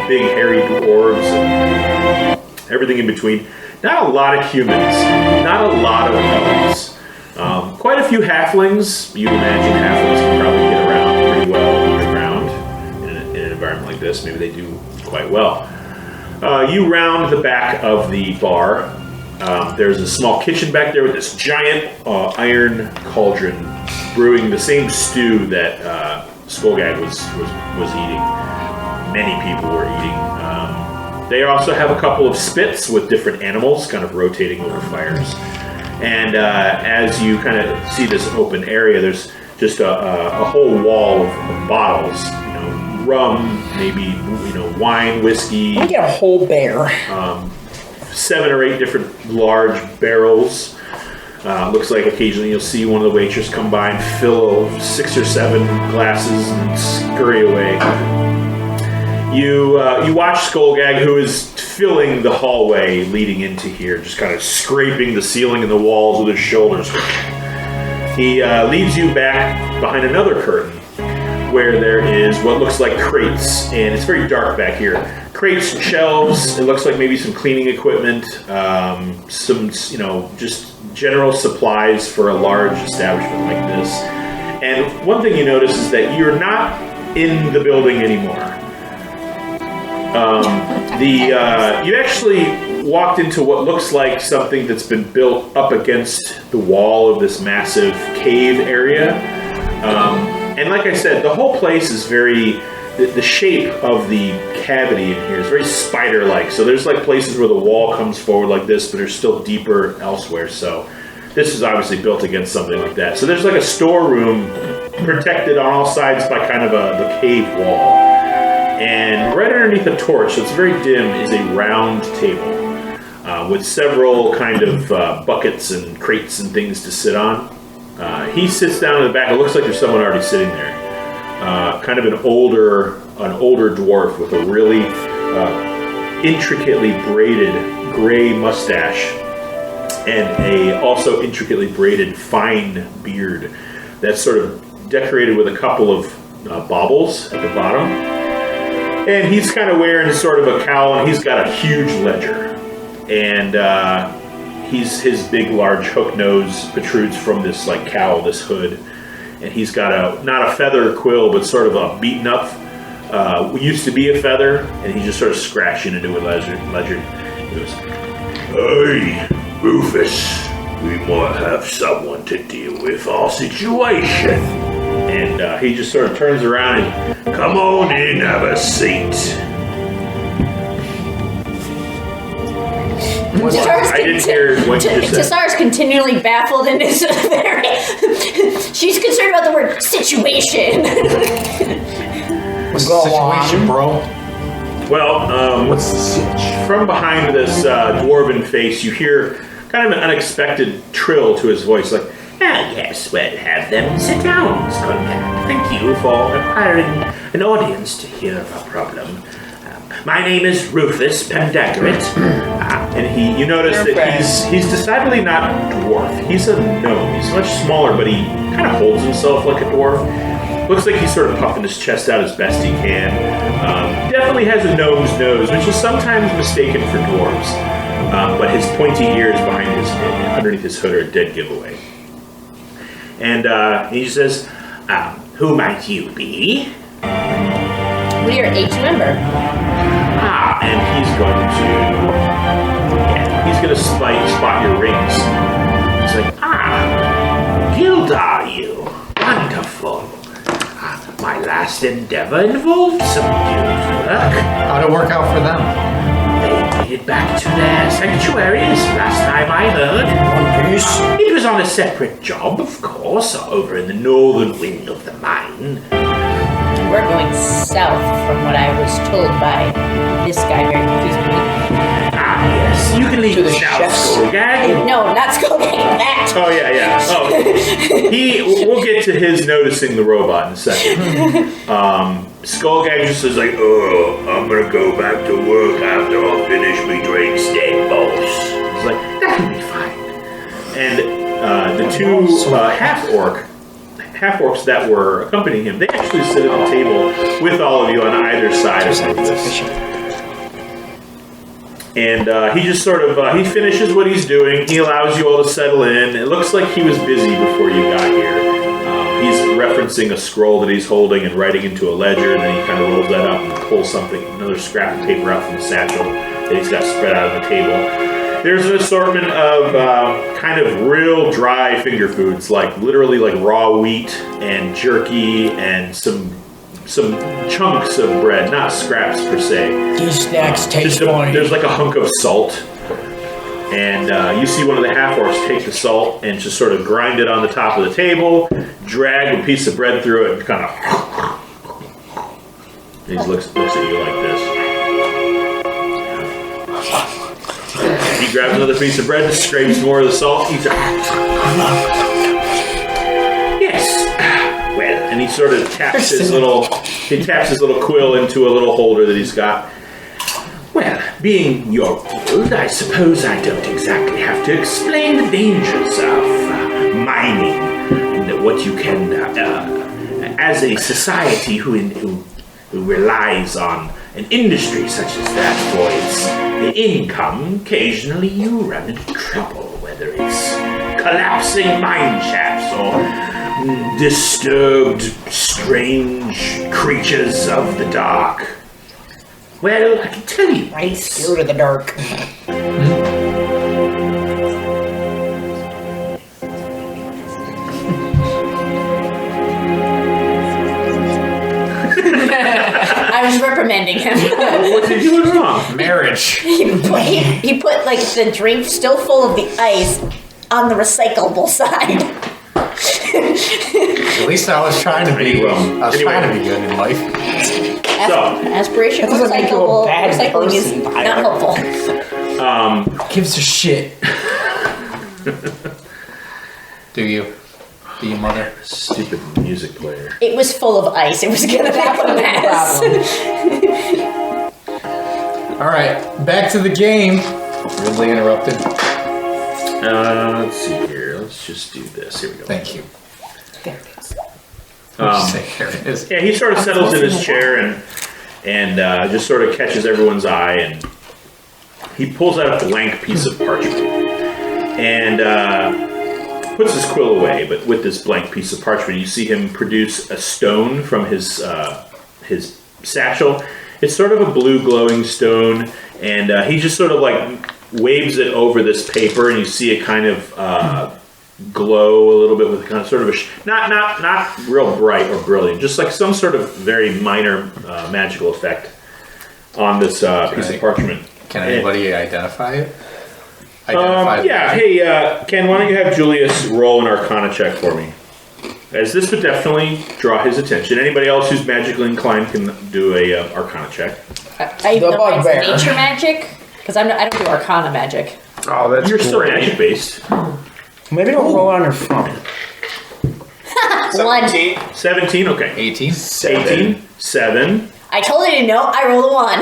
big hairy dwarves and everything in between. Not a lot of humans. Not a lot of elves. Quite a few halflings. You'd imagine halflings can probably get around pretty well underground in an environment like this. Maybe they do quite well. You round the back of the bar. There's a small kitchen back there with this giant iron cauldron brewing the same stew that Skullgag was eating. Many people were eating. They also have a couple of spits with different animals kind of rotating over fires. And as you kind of see this open area, there's just a whole wall of bottles. Rum, maybe wine, whiskey. I get a whole bear. 7 or 8 different large barrels. Looks like occasionally you'll see one of the waiters come by and fill 6 or 7 glasses and scurry away. You watch Skullgag, who is filling the hallway leading into here, just kind of scraping the ceiling and the walls with his shoulders. He leads you back behind another curtain where there is what looks like crates, and it's very dark back here. Crates, shelves, it looks like maybe some cleaning equipment, some, just general supplies for a large establishment like this. And one thing you notice is that you're not in the building anymore. You actually walked into what looks like something that's been built up against the wall of this massive cave area. And like I said, the whole place is the shape of the cavity in here is very spider-like. So there's like places where the wall comes forward like this, but there's still deeper elsewhere. So this is obviously built against something like that. So there's like a storeroom protected on all sides by kind of the cave wall. And right underneath a torch, so it's very dim, is a round table with several kind of buckets and crates and things to sit on. He sits down in the back. It looks like there's someone already sitting there. Kind of an older dwarf with a really intricately braided gray mustache and a also intricately braided fine beard that's sort of decorated with a couple of baubles at the bottom. And he's kind of wearing sort of a cowl, and he's got a huge ledger. And his big, large hook nose protrudes from this like cowl, this hood. And he's got not a feather quill, but sort of a beaten up, used to be a feather, and he's just sort of scratching into a ledger. He goes, "Hey, Rufus, we might have someone to deal with our situation." And he just sort of turns around and, "Come on in, have a seat." I didn't hear what you just said. Tassar's continually baffled and is very... She's concerned about the word situation. What's the situation, bro? Well, What's the sitch? from behind this dwarven face, you hear kind of an unexpected trill to his voice, like, "Ah, yes, well, have them sit down, Stonesift. Thank you for acquiring an audience to hear of our problem. My name is Rufus Pendegaret." And you notice that he's decidedly not dwarf. He's a gnome. He's much smaller, but he kind of holds himself like a dwarf. Looks like he's sort of puffing his chest out as best he can. Definitely has a gnome's nose, which is sometimes mistaken for dwarves. But his pointy ears underneath his hood are a dead giveaway. And he says, "Who might you be?" We are each member. And he's going to spot your rings. He's like, guild are you? Wonderful. My last endeavor involved some guild work. How'd it work out for them? They made it back to their sanctuaries last time I heard. One Piece. It was on a separate job, of course, over in the northern wing of the mine. We're going south from what I was told by this guy very confusingly. Yes, you can leave the south, Skullgag. No, not Skullgag, that! Oh, yeah. Oh, we'll get to his noticing the robot in a second. Skullgag just is like, I'm gonna go back to work after I finish me drinks, dead boss. He's like, that'll be fine. And the two half-orcs that were accompanying him, they actually sit at the table with all of you on either side of this. And he just sort of, he finishes what he's doing. He allows you all to settle in. It looks like he was busy before you got here. He's referencing a scroll that he's holding and writing into a ledger, and then he kind of rolls that up and pulls another scrap of paper out from the satchel that he's got spread out on the table. There's an assortment of kind of real dry finger foods, like literally like raw wheat and jerky and some chunks of bread, not scraps per se. These snacks taste funny. There's like a hunk of salt, and you see one of the half-orcs take the salt and just sort of grind it on the top of the table, drag a piece of bread through it, and kind of. He looks at you like this. He grabs another piece of bread, scrapes more of the salt, eats it. Yes. Well, and he sort of taps his little quill into a little holder that he's got. Well, being your guild, I suppose I don't exactly have to explain the dangers of mining and what you can, as a society who relies on an industry such as that for its income. Occasionally, you run into trouble, whether it's collapsing mine shafts or disturbed, strange creatures of the dark. Well, I can tell you. I'm scared of the dark. I was reprimanding him. What did you do wrong? Marriage. He put like the drink still full of the ice on the recyclable side. At least I was trying to be. I was trying to be good in life. Aspiration That doesn't make you a recyclable. bad Recycling is person, not Tyler. helpful. Gives a shit. Do you, mother? Stupid music player. It was full of ice. It was gonna make a mess. All right, back to the game. Rudely interrupted. Let's see here. Let's just do this. Here we go. Thank you. There it is. There it is. Yeah, he sort of settles in his chair and just sort of catches everyone's eye, and he pulls out a blank piece of parchment and puts his quill away. But with this blank piece of parchment, you see him produce a stone from his satchel. It's sort of a blue glowing stone, and he just sort of like waves it over this paper, and you see it kind of glow a little bit with kind of sort of a not real bright or brilliant, just like some sort of very minor magical effect on this piece of parchment. Can anybody identify it? Yeah. Hey, Ken, why don't you have Julius roll an Arcana check for me? As this would definitely draw his attention. Anybody else who's magically inclined can do a Arcana check. I The know it's bugbear. nature magic because I don't do Arcana magic. Oh, that's You're still great. magic based. Maybe don't roll on your phone. 1. 17. Okay. 18. 18. 7. I told you to know. I rolled a 1.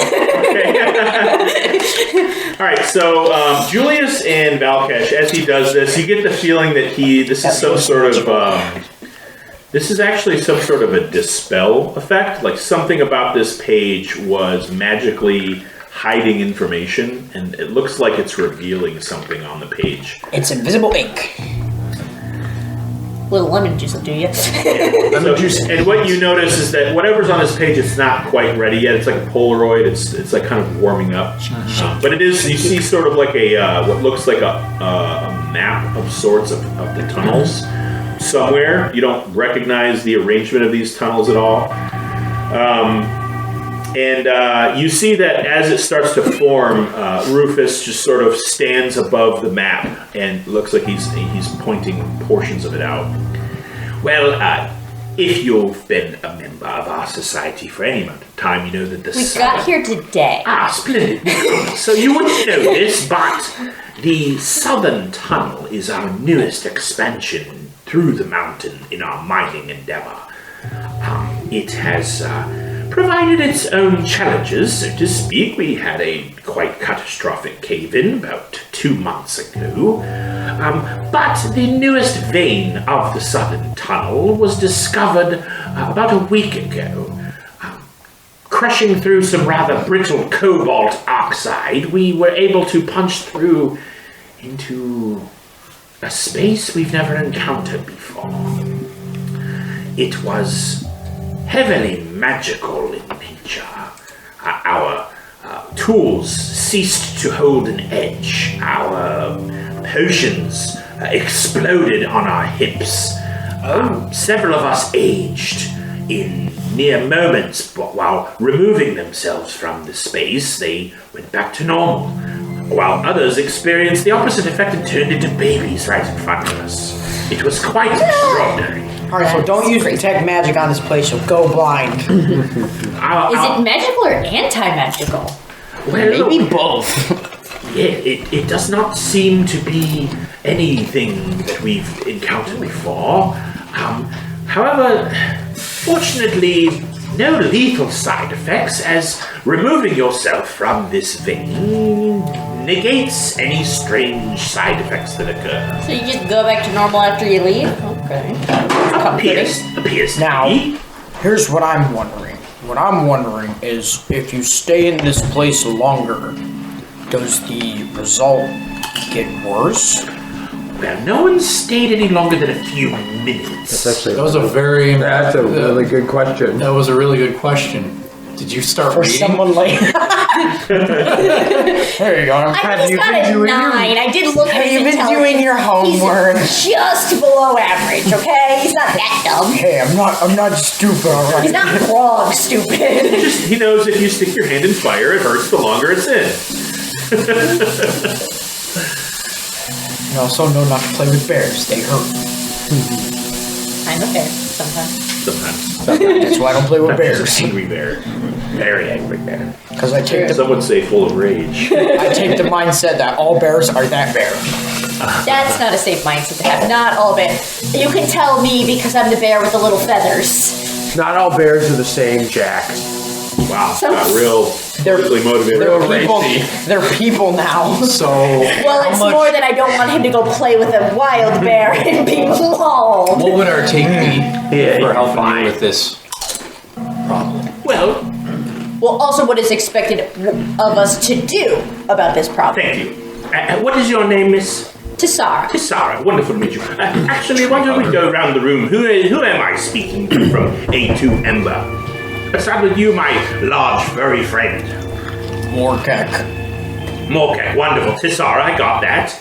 All right, so Julius and Valkesh, as he does this, you get the feeling that this is some sort of this is actually some sort of a dispel effect. Like something about this page was magically hiding information, and it looks like it's revealing something on the page. It's invisible ink. Little lemon juice will do you. And what you notice is that whatever's on this page, it's not quite ready yet. It's like a Polaroid. It's like kind of warming up. But it is. You see sort of like a what looks like a map of sorts of the tunnels somewhere. You don't recognize the arrangement of these tunnels at all. And you see that as it starts to form, Rufus just sort of stands above the map and looks like he's pointing portions of it out. Well, if you've been a member of our society for any amount of time, you know that the We got here today. splendid. So you wouldn't know this, but the southern tunnel is our newest expansion through the mountain in our mining endeavor. It has provided its own challenges, so to speak. We had a quite catastrophic cave-in about 2 months ago. But the newest vein of the southern tunnel was discovered about a week ago. Crushing through some rather brittle cobalt oxide, we were able to punch through into a space we've never encountered before. It was heavily magical in nature. Our tools ceased to hold an edge. Our potions exploded on our hips. Several of us aged in mere moments, but while removing themselves from the space, they went back to normal, while others experienced the opposite effect and turned into babies right in front of us. It was quite extraordinary. Alright, so don't use detect magic on this place, you'll go blind. Is it magical or anti-magical? Well, Maybe both. yeah, it does not seem to be anything that we've encountered before. However, fortunately, no lethal side effects, as removing yourself from this vein negates any strange side effects that occur. So you just go back to normal after you leave? Okay. Appears to Now, be. here's what I'm wondering. What I'm wondering is, if you stay in this place longer, does the result get worse? Well, no one stayed any longer than a few minutes. That's actually That was a very. That's a really good question. That was a really good question. Did you start For reading? someone like. There you go. I'm I glad just you've got been a doing 9. I did look at Have his you been intelligence. doing your homework? He's just below average, okay? He's not that dumb. Hey, I'm not stupid, alright? He's not frog stupid. Just, he knows if you stick your hand in fire, it hurts the longer it's in. You also know not to play with bears. They hurt. I'm a bear sometimes. Sometimes. That's why I don't play with bears. Angry bear. Very angry bear. Because I take Some would say full of rage. the mindset that all bears are that bear. That's not a safe mindset to have. Not all bears. You can tell me because I'm the bear with the little feathers. Not all bears are the same, Jack. Wow, got real politically motivated. They're people now. So, Well, it's more that I don't want him to go play with a wild bear and be mauled. what would our take be Yeah, for you're helping fine. you with this problem? Well, Well, also what is expected of us to do about this problem. thank you. What is your name, Miss? Tisara. Sarah, wonderful to meet you. Actually, why don't we go around the room? Who am I speaking to from A2 Ember? Let's start with you, my large furry friend. Morkek. Morkek, wonderful. Tisara, I got that.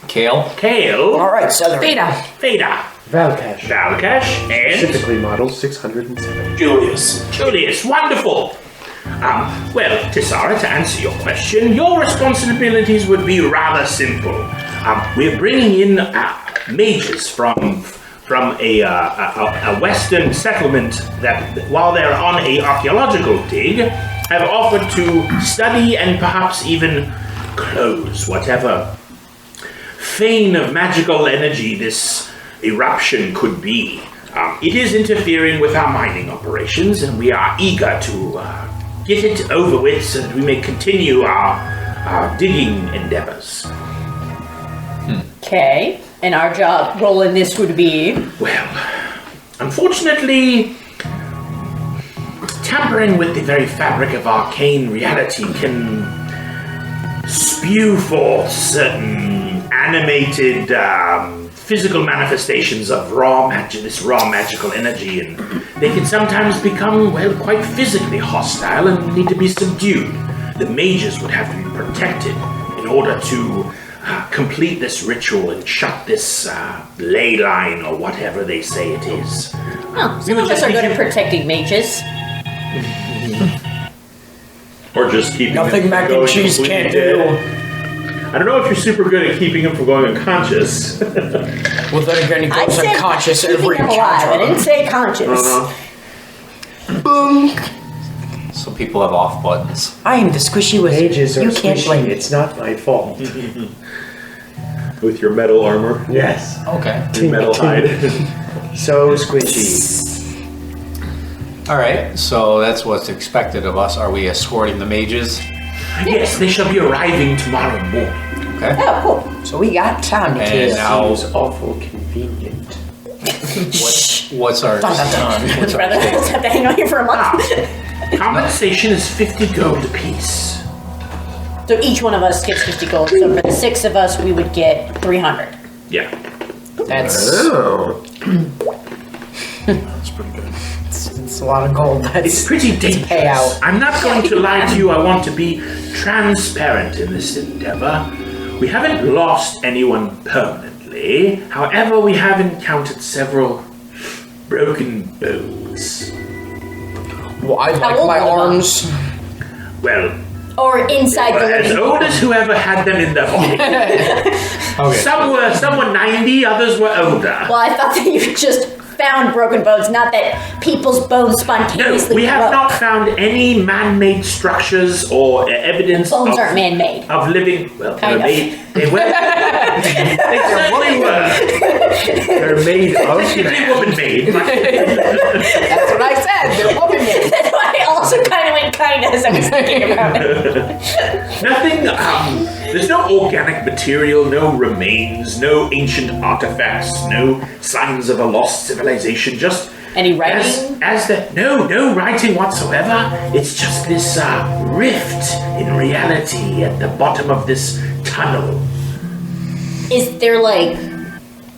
Kale? Kale. Alright, Southern. Beta. Veda. Valcash. Valkash. And Specifically model 607. Julius. Julius, wonderful. Well, Tisara, to answer your question, your responsibilities would be rather simple. We're bringing in mages from a western settlement that, while they're on a archaeological dig, have offered to study and perhaps even close whatever vein of magical energy this eruption could be. It is interfering with our mining operations, and we are eager to get it over with so that we may continue our digging endeavors. Okay. And our role in this would be... Well, unfortunately, tampering with the very fabric of arcane reality can spew forth certain animated physical manifestations of this raw magical energy, and they can sometimes become, well, quite physically hostile and need to be subdued. The mages would have to be protected in order to complete this ritual and shut this ley line or whatever they say it is. Oh, some of us are good at protecting mages. Or just keeping Nothing them mac from and going cheese completely can't dead. do. I don't know if you're super good at keeping them from going unconscious. Well, then again, he I goes said unconscious keeping every them alive. I encounter. didn't say conscious. So people have off buttons. I am the squishy wizard. Mages are You can't squishy. blame me. It's not my fault. With your metal armor, Yes. Okay. your metal hide. So squishy. Alright, so that's what's expected of us. Are we escorting the mages? Yes, they shall be arriving tomorrow morning. Okay. Oh, cool. So we got time to And kill. now, Seems awful convenient. what's our... Dun, dun, dun. what's our Rather than just have to hang out here for a month. Compensation is 50 gold apiece. So each one of us gets 50 gold. So for the 6 of us, we would get 300. Yeah. That's Oh. That's pretty good. it's a lot of gold. It's That's pretty dangerous. payout. I'm not going to lie to you. I want to be transparent in this endeavor. We haven't lost anyone permanently. However, we have encountered several broken bones. well, I How like old my are the arms. Well, Or inside the as living old as whoever had them in their body. Okay. Some were 90, others were older. Well, I thought that you just found broken bones, not that people's bones No, spontaneously we have broke. not found any man-made structures or evidence Bones of, aren't man-made. of living. Well, Kind of. they were. They certainly were. They're made of Technically woman-made. but That's what I said. They're woman made. That's why I also kind of went kind of as I was thinking about it. Nothing. There's no organic material, no remains, no ancient artifacts, no signs of a lost civilization. Just Any writing? no writing whatsoever. It's just this rift in reality at the bottom of this tunnel. Is there like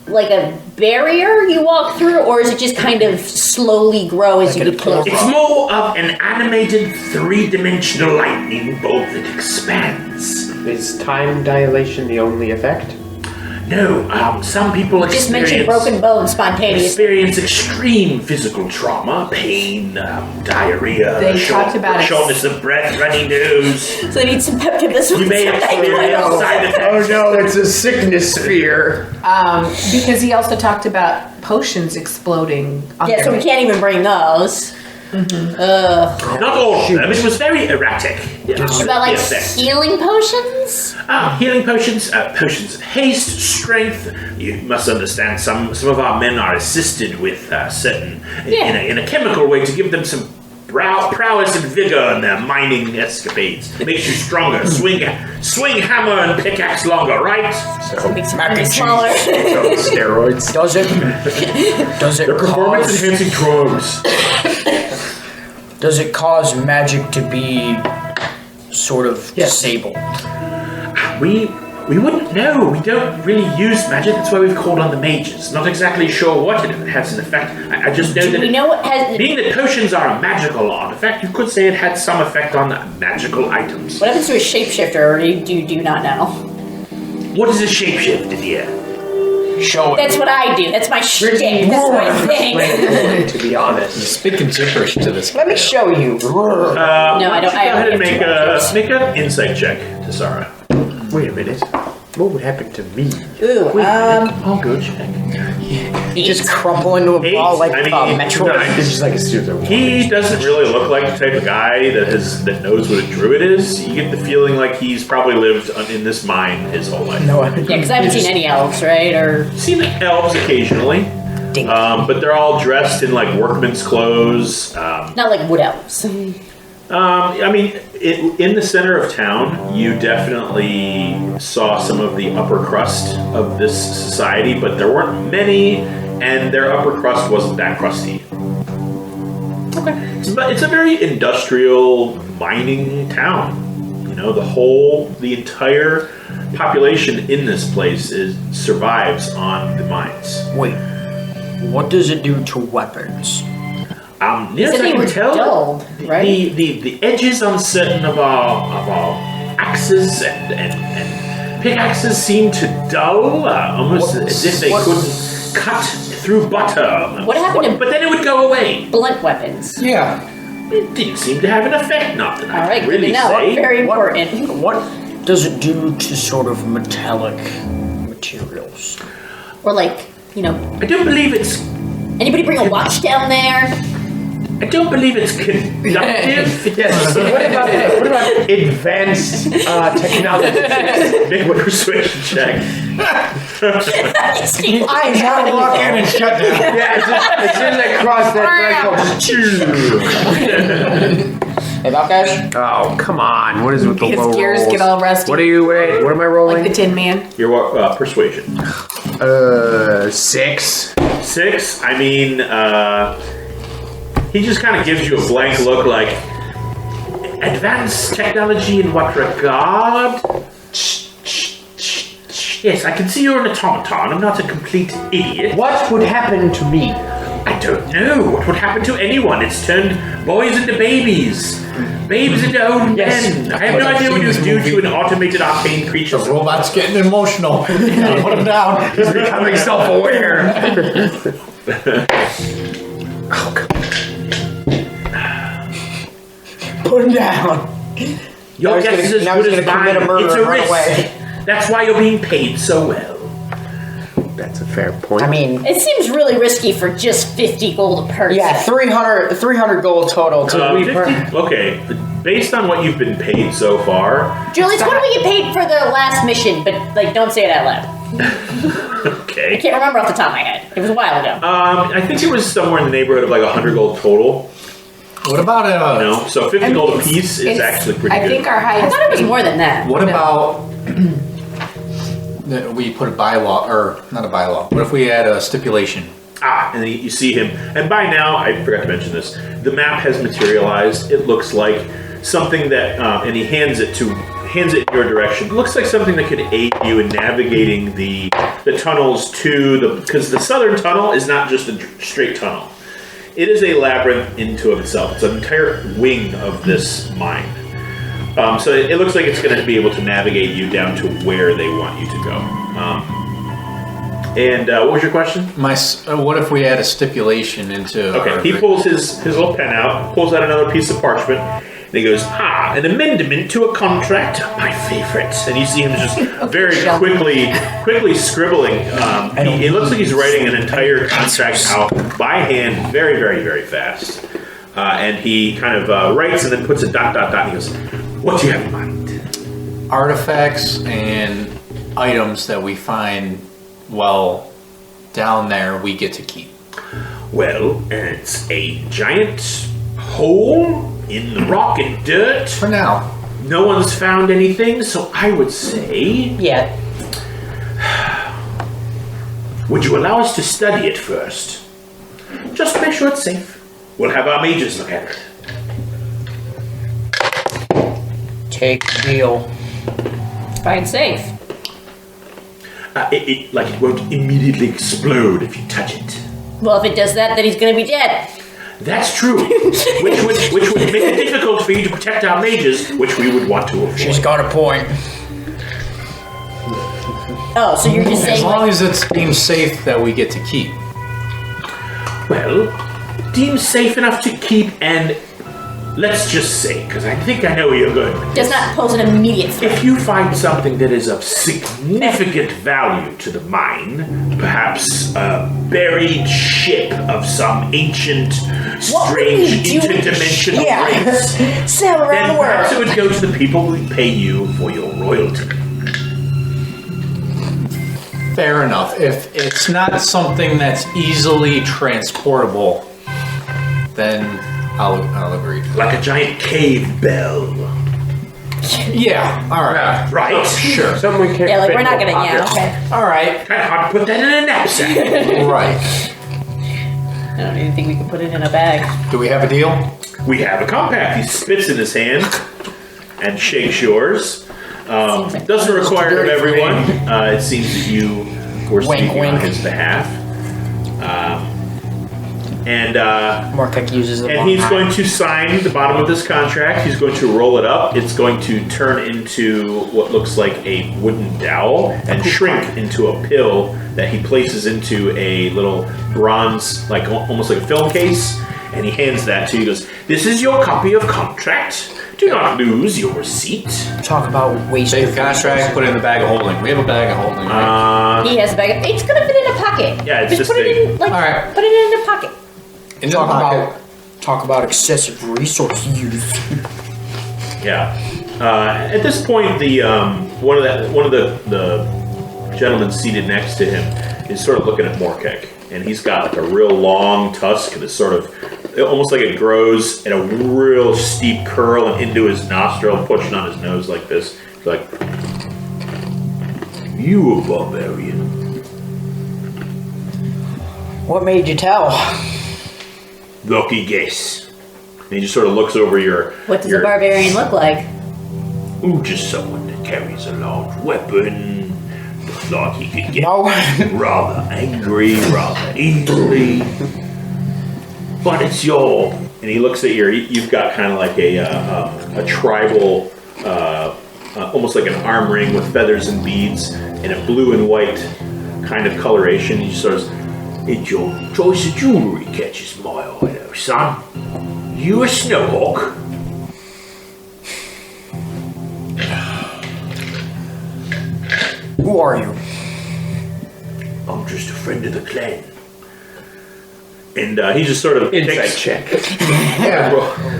like a barrier you walk through, or is it just kind of slowly grow as you get closer? It's more of an animated three-dimensional lightning bolt that expands. Is time dilation the only effect? No, some people Just mentioned broken bones spontaneously. experience extreme physical trauma, pain, diarrhea, They talked about shortness of breath, runny nose. So they need some pep to this one. You may experience side effects. Oh no, it's a sickness sphere. Because he also talked about potions exploding. On Yeah, so we can't even bring those. Not all of them. It was very erratic. About like the effect. healing potions? Healing potions, potions of haste, strength. You must understand, some of our men are assisted with certain in a chemical way to give them some prowess and vigor in their mining escapades. It makes you stronger. Swing hammer and pickaxe longer, right? Makes Mac it and smaller. Steroids. Does it Performance cause enhancing drugs. does it cause magic to be sort of disabled? We wouldn't know. We don't really use magic. That's why we've called on the mages. Not exactly sure what it has an effect. I just know Do that we know what has... being that potions are a magical artifact, you could say it had some effect on magical items. What happens to a shapeshifter, or do you not know? What is a shapeshift, Didier? Show it. That's what I do. That's my shtick. That's my thing. To be honest. Speaking gibberish to this. Let me show you. No, I don't. Go ahead and make have make an insight check to Sarah. Wait a minute. What would happen to me? Ooh, I'll go check. You just crumple into a ball like Metroid. It's just like a pseudo. He doesn't really look like the type of guy that knows what a druid is. You get the feeling like he's probably lived in this mine his whole life. No, yeah, because I haven't seen any elves, right? Or Seen elves occasionally, but they're all dressed in like workman's clothes. not like wood elves. I mean, in the center of town, you definitely saw some of the upper crust of this society, but there weren't many, and their upper crust wasn't that crusty. Okay. But it's a very industrial mining town. You know, the entire population in this place survives on the mines. Wait, what does it do to weapons? Near as said I they can were tell, dulled, right? the edges on certain of our axes and pickaxes seem to dull, almost as if they couldn't cut through butter. What happened to- But then it would go away. Blunt weapons. Yeah. It didn't seem to have an effect. Not that All I right, can good really to know. say. Very important. What does it do to sort of metallic materials? Or like, I don't believe it's. anybody bring a watch down there? I don't believe it's conductive. Yes. What about advanced technology? Make a persuasion check. I Gotta walk in and shut down. Yeah, as soon as I cross that threshold. Hey, that guys? Oh, come on. What is with the His low gears rolls? get all rusty. What are you, wait, what am I rolling? Like the Tin Man. Your persuasion. 6. 6. I mean, he just kind of gives you a blank look, like advanced technology in what regard? Yes, I can see you're an automaton. I'm not a complete idiot. What would happen to me? I don't know what would happen to anyone. It's turned boys into babies, babes into old men. I have no idea what you would do to an automated arcane creature. The robot's getting emotional. Gotta put him down. He's becoming self-aware. Oh, come Put him down. Your guess is as good as mine. It's a risk. That's why you're being paid so well. That's a fair point. I mean, It seems really risky for just 50 gold a person. yeah, 300 gold total. 50, okay, based on what you've been paid so far, Julius, what did we get paid for the last mission? But like, don't say it out loud. I okay. can't remember off the top of my head. It was a while ago. I think it was somewhere in the neighborhood of like 100 gold total. What about No, so 50 gold a piece is It's- actually pretty I good. think our I highest. thought it was more than that. What about that we put a bylaw, or not a bylaw? What if we had a stipulation? And then you see him. And by now, I forgot to mention this, the map has materialized. It looks like something that, and he hands it in your direction. It looks like something that could aid you in navigating the the tunnels to because the southern tunnel is not just a straight tunnel. It is a labyrinth into of itself. It's an entire wing of this mine. So it looks like it's going to be able to navigate you down to where they want you to go. And what was your question? What if we add a stipulation into? Okay, he pulls his little pen out, pulls out another piece of parchment, and he goes, an amendment to a contract, my favorite. And you see him just very quickly scribbling. It looks like he's writing an entire contract out by hand, very, very, very fast. And he kind of writes and then puts a ... And he goes, what do you have in mind? Artifacts and items that we find while down there, we get to keep. Well, it's a giant hole in the rock and dirt. For now. No one's found anything, so I would say... Yeah. Would you allow us to study it first? Just to make sure it's safe. We'll have our mages look at it. Take the deal. Fine, safe. It won't immediately explode if you touch it. Well, if it does that, then he's gonna be dead. That's true. which would make it difficult for you to protect our mages, which we would want to avoid. She's got a point. Oh, so you're just saying As long as it's deemed safe that we get to keep. Well, deemed safe enough to keep, and let's just say, because I think I know where you're going with does this. not pose an immediate threat. If you find something that is of significant value to the mine, perhaps a buried ship of some ancient, strange, interdimensional race, Sail then around the perhaps it world. would go to the people who pay you for your royalty. Fair enough. If it's not something that's easily transportable, then I'll agree. Like a giant cave bell. Yeah, alright. Right? Sure. Something we can't Yeah, like fit we're not in gonna. our Yeah, pockets. okay. Alright. Kind of hard to put that in a knapsack. Right. I don't even think we can put it in a bag. Do we have a deal? We have a compact. He spits in his hand and shakes yours. Doesn't require it of everyone. It seems that you were Wink, speaking on wink. his behalf. Morkek uses the And he's going to sign the bottom of this contract. He's going to roll it up. It's going to turn into what looks like a wooden dowel and shrink into a pill that he places into a little bronze, like almost like a film case. And he hands that to you. He goes, "This is your copy of contract. Do not lose your receipt." Talk about waste. Save contract, put it in the bag of holding. We have a bag of holding, right? He has a bag. It's gonna fit in a pocket. Yeah, it's just put big. it in like. Alright. Put it in a pocket. In the Talk pocket. talk about excessive resource use. Yeah. At this point, the one of the gentlemen seated next to him is sort of looking at Morkek, and he's got like a real long tusk that's sort of almost like it grows in a real steep curl and into his nostril, pushing on his nose like this. He's like, "You a barbarian?" What made you tell? Lucky guess. And he just sort of looks over your. What does your, a barbarian look like? Ooh, just someone that carries a large weapon. Looks like he could get No. rather angry, rather easily. But it's your. And he looks at you've got kind of like a tribal, almost like an arm ring with feathers and beads and a blue and white kind of coloration. He sort of, it's your choice of jewelry catches my eye, though, son. You a snowhawk? Who are you? I'm just a friend of the clan. And he just sort of Insight takes, check.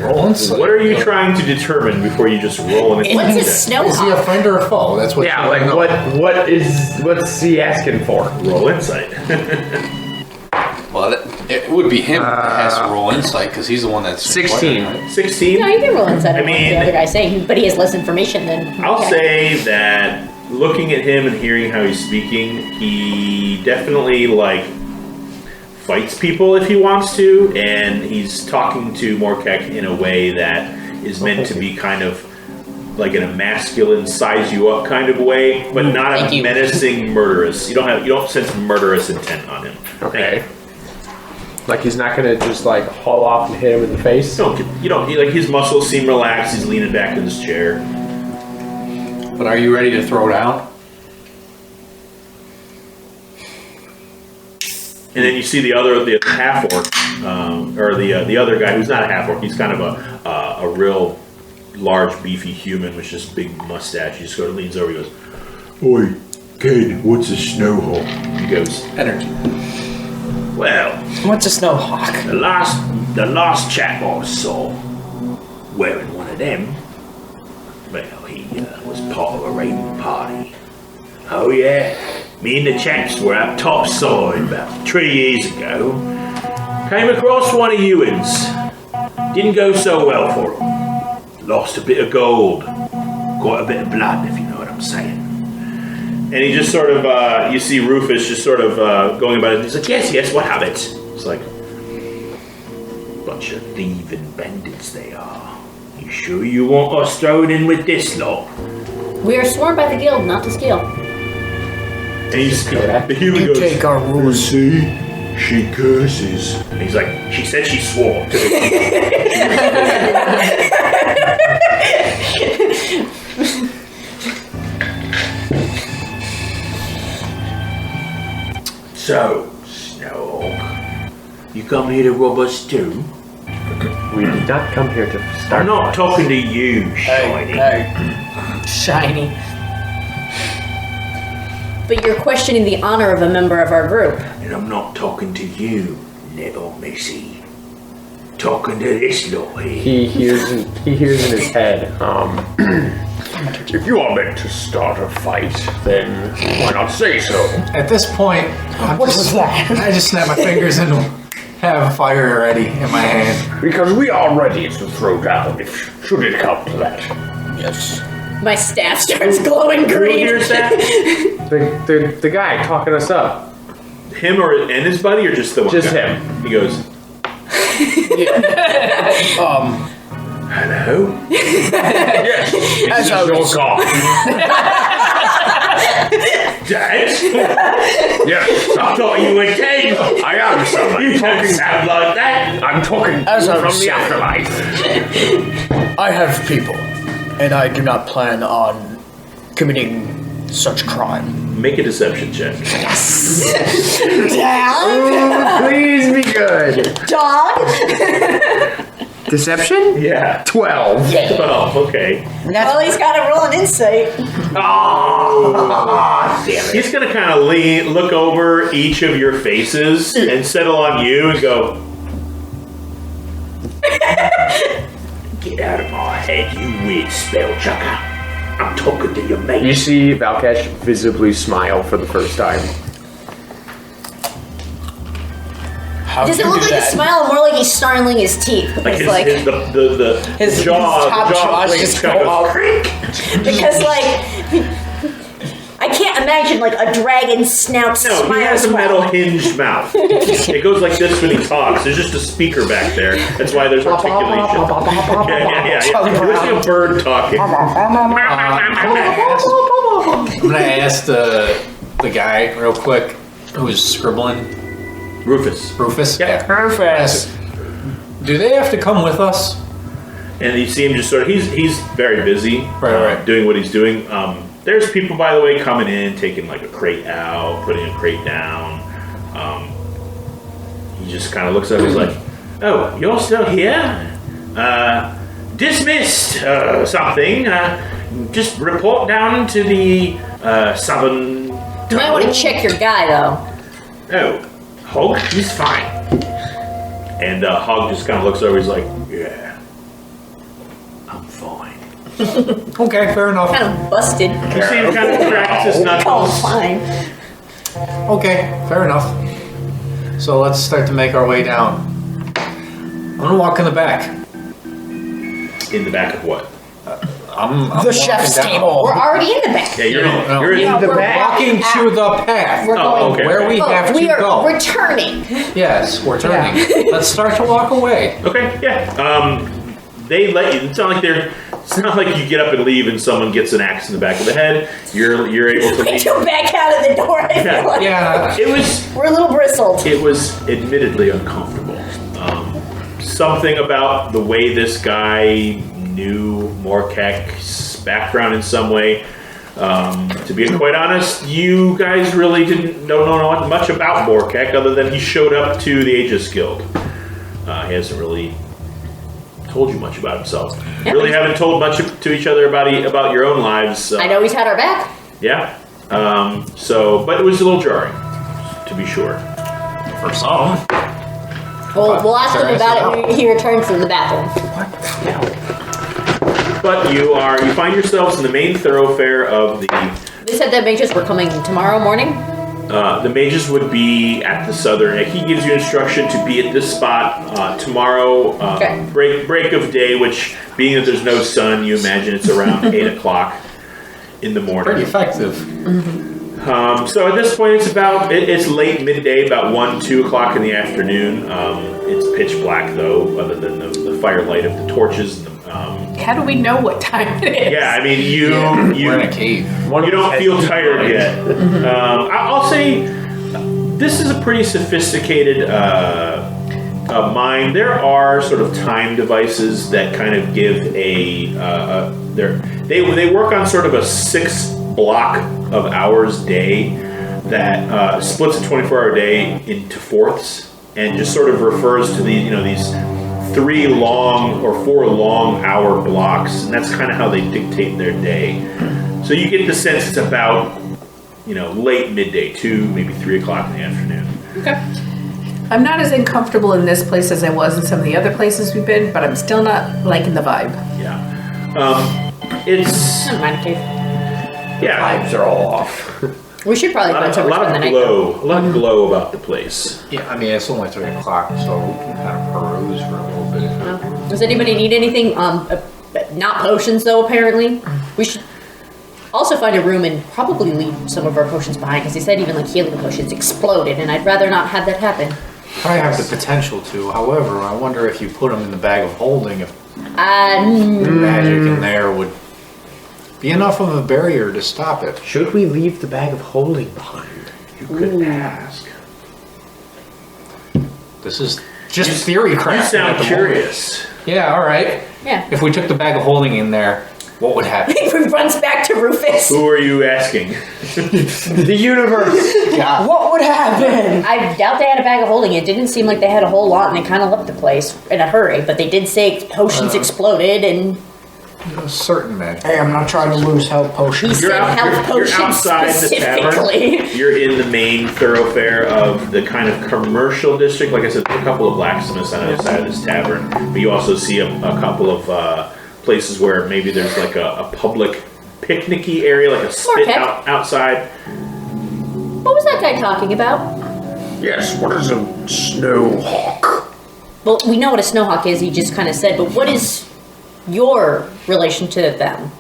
Roll insight. What are you trying to determine before you just roll an What's a insight? Is he a snowhawk? friend or a foe? That's what Yeah, you like wanna know. what's he asking for? Roll insight. Well, it would be him that has to roll insight because he's the one that's 16. right? 16. No, you can roll inside of what mean- the other guy's saying, but he has less information than. I'll okay. say that looking at him and hearing how he's speaking, he definitely like fights people if he wants to, and he's talking to Morkek in a way that is meant to be kind of like in a masculine, size you up kind of way, but not Thank a you. menacing murderous. You don't sense murderous intent on him. Okay. Like he's not gonna just like haul off and hit him in the face. You don't. Like his muscles seem relaxed. He's leaning back in his chair. But are you ready to throw down? And then you see the half orc, or the other guy who's not a half orc. He's kind of a real large, beefy human with just big mustache. He sort of leans over. He goes, Oi, kid, what's a snowhawk? He goes, Energy. well, What's a snowhawk? the last chap I saw wearing one of them. Well, he was part of a raiding party. Oh yeah, me and the chaps were up topside about 3 years ago. Came across one of Ewan's. Didn't go so well for him. Lost a bit of gold, quite a bit of blood, if you know what I'm saying. And he just sort of, you see Rufus just sort of going about it. He's like, yes, what happened? It's like, bunch of thieving bandits they are. You sure you want us thrown in with this lot? We are sworn by the guild not to steal. And the human You goes, take our rules. See? She curses. and he's like, she said she swore. So, Snowhawk, you come here to rob us too? We did not come here to start. I'm not talking to you, Shiny. Shiny. But you're questioning the honor of a member of our group. And I'm not talking to you, little missy. Talking to this lot here. He hears in his head. If you are meant to start a fight, then why not say so? At this point, I just snap my fingers and have fire ready in my hand. Because we are ready to throw down, should it come to that. Yes. My staff starts glowing Who green. hears that? The guy talking us up. Him and his buddy, or just the one Just guy? him. He goes, hello? Yes, this is your call. Dad? Yes, I thought you were dead. I am someone. You don't sound like that. I'm talking As I from was the saying. afterlife. I have people, and I do not plan on committing such crime. Make a deception check. Please be good. Dog. Deception? Yeah. 12. Oh, okay. Well, he's got to roll an insight. Oh, damn it. He's going to kind of look over each of your faces and settle on you and go, get out of my head, you weird spell chucker. I'm talking to your mate. You see Valkesh visibly smile for the first time. How Does do it you look do like that? he's smiling more like he's snarling his teeth? Like It's like, his jaw, top the jaw jaws flings just kind go of out. because like, I can't imagine like a dragon snout No, he smiles. has a metal well. hinged mouth. It goes like this when he talks. There's just a speaker back there. That's why there's articulation. Yeah. You're like a bird talking. I'm gonna ask the guy real quick who's scribbling. Rufus. Rufus? Yeah. Perfect. Do they have to come with us? And you see him just sort of, he's very busy Right. doing what he's doing. There's people, by the way, coming in, taking like a crate out, putting a crate down. He just kind of looks up and he's like, oh, you're still here? Dismissed something. Just report down to the southern... You might want to check your guy though. Oh, Hog, he's fine. And Hog just kind of looks over, he's like, yeah, I'm fine. Okay, fair enough. Kind of busted. You see him kind of cracks his Oh, knuckles. fine. Okay, fair enough. So let's start to make our way down. I'm gonna walk in the back. In the back of what? I'm The walking chef's down. table. We're already in the back. Yeah, you're No, you're no, in the we're back. Walking to the path. We're Oh, going okay. Where we have to we are go. returning. Yes, we're turning. Let's start to walk away. Okay, yeah. they let you. It's not like you get up and leave and someone gets an axe in the back of the head. You're able to. We go back out of the door. I feel like. Yeah. We're a little bristled. It was admittedly uncomfortable. Something about the way this guy knew Morkek's background in some way. To be quite honest, you guys really don't know much about Morkek other than he showed up to the Aegis Guild. He hasn't really told you much about himself. Yeah, really haven't told much to each other about your own lives. I know he's had our back. Yeah. But it was a little jarring, to be sure. For some. We'll ask him about it when he returns from the bathroom. But you find yourselves in the main thoroughfare of the. They said that mages were coming tomorrow morning. The mages would be at the southern. He gives you instruction to be at this spot tomorrow. Okay. Break of day, which being that there's no sun, you imagine it's around 8 o'clock in the morning. Pretty effective. So at this point, it's late midday, about 1-2 o'clock in the afternoon. It's pitch black though, other than the firelight of the torches. And How do we know what time it is? yeah, I mean We're in a cave. you don't feel tired yet. I'll say this is a pretty sophisticated mine. There are sort of time devices that kind of give they work on sort of a 6 block of hours day that splits a 24-hour day into fourths and just sort of refers to these 3 long or 4 long hour blocks, and that's kind of how they dictate their day. So you get the sense it's about late midday, 2 maybe 3 o'clock in the afternoon. Okay. I'm not as uncomfortable in this place as I was in some of the other places we've been, but I'm still not liking the vibe. Yeah. It's Never mind, cave. yeah. Vibes are all off. We should probably find A somewhere to lot spend the of night. though. glow, a lot of glow about the place. Yeah, I mean, it's only 3 o'clock, so we can kind of peruse for a little bit. Does anybody need anything? Not potions, though. Apparently, we should also find a room and probably leave some of our potions behind, because he said even like healing potions exploded, and I'd rather not have that happen. Probably have the potential to. However, I wonder if you put them in the bag of holding, if magic in there would be enough of a barrier to stop it. Should we leave the bag of holding behind? You could ask. This is just theory crap. You at sound the curious. moment. Yeah, all right. Yeah. If we took the bag of holding in there, what would happen? He runs back to Rufus. Who are you asking? The universe! What would happen? I doubt they had a bag of holding. It didn't seem like they had a whole lot, and they kind of left the place in a hurry. But they did say potions exploded, and Certain magic. Hey, I'm not trying to lose health he potions. said health you're potions outside the tavern. specifically. You're in the main thoroughfare of the kind of commercial district. Like I said, there's a couple of blacksmiths on the other side of this tavern, but you also see a couple of places where maybe there's like a public picnicky area, like a spit Okay. outside. What was that guy talking about? Yes, what is a snowhawk? Well, we know what a snowhawk is. He just kind of said, but what is your relation to them?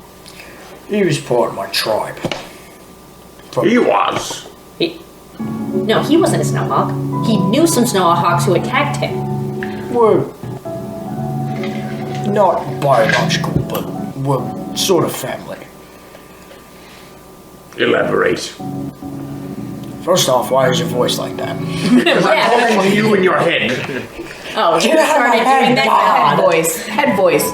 He was part of my tribe. He was. No, he wasn't a snowhawk. He knew some snowhawks who attacked him. We're not biological, but we're sort of family. Elaborate. First off, why is your voice like that? Yeah. You in your head. Oh, you Get out of my started head, doing that. God. Head voice.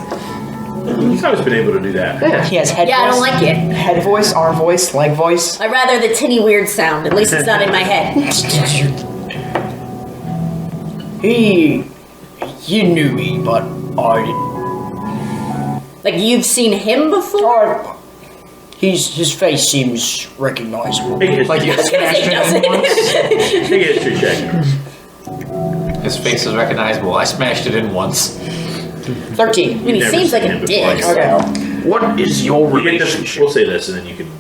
He's always been able to do that. He has head Yeah, I voice. don't like it. Head voice, arm voice, leg voice. I'd rather the tinny weird sound. At least it's not in my head. He knew me, but I Like you've seen him before? didn't. His face seems recognizable. Make a history, Like you smashed it doesn't. in once? make a history check. His face is recognizable. I smashed it in once. 13. I mean, he Never seems like seen a him dick. before. So. What is your We get relationship? we'll say this, and then you can.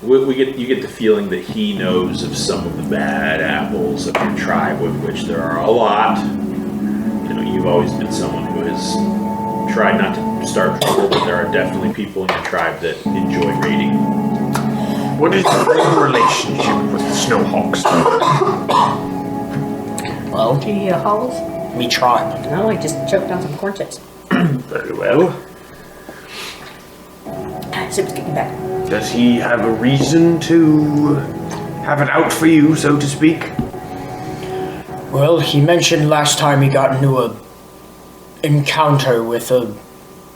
You get the feeling that he knows of some of the bad apples of your tribe, with which there are a lot. You've always been someone who has tried not to start trouble, but there are definitely people in your tribe that enjoy raiding. What is your relationship with the snowhawks? Well, Hollis? me tribe. No, I just choked on some corn chips. Very well. So it's getting back. Does he have a reason to have it out for you, so to speak? Well, he mentioned last time he got into a encounter with a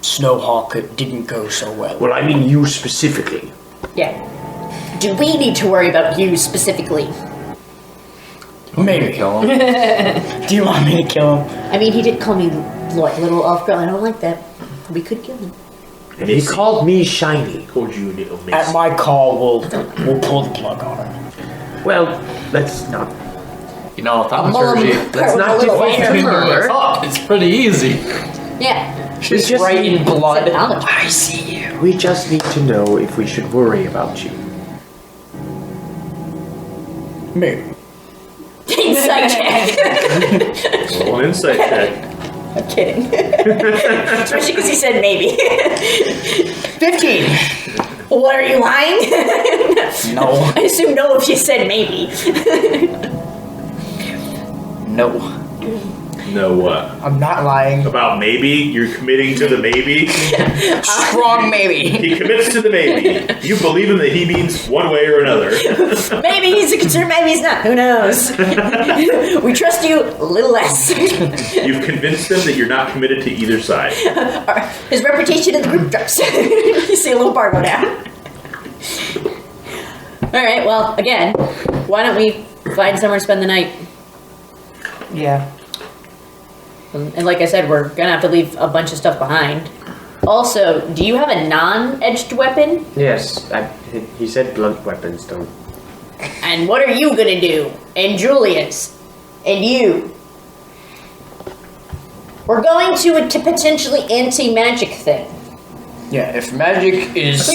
snowhawk. It didn't go so well. Well, I mean you specifically. Yeah. Do we need to worry about you specifically? Maybe. Kill him. Do you want me to kill him? I mean, he did call me little elf girl. I don't like that. We could kill him. And he called me shiny. Called you little miss. At my call, we'll pull the plug on him. Well, let's not. You know, thaumaturgy. Let's not defeat him. It's pretty easy. Yeah. She's just right in blood. Knowledge. I see you. We just need to know if we should worry about you. Maybe. Insight check. Roll an insight check. I'm kidding. Especially because he said maybe. 15. What, are you lying? No. I assume no if you said maybe. No. No what? I'm not lying. About maybe? You're committing to the maybe? Strong maybe. He commits to the maybe. You believe him that he means one way or another. Maybe he's a concern, maybe he's not. Who knows? We trust you a little less. You've convinced him that you're not committed to either side. His reputation in the group drops. You see a little bar go down. Alright, well, again, why don't we find somewhere to spend the night? Yeah. And like I said, we're gonna have to leave a bunch of stuff behind. Also, do you have a non-edged weapon? Yes, he said blunt weapons don't. And what are you gonna do? And Julius? And you? We're going to a potentially anti-magic thing. Yeah, if magic is... I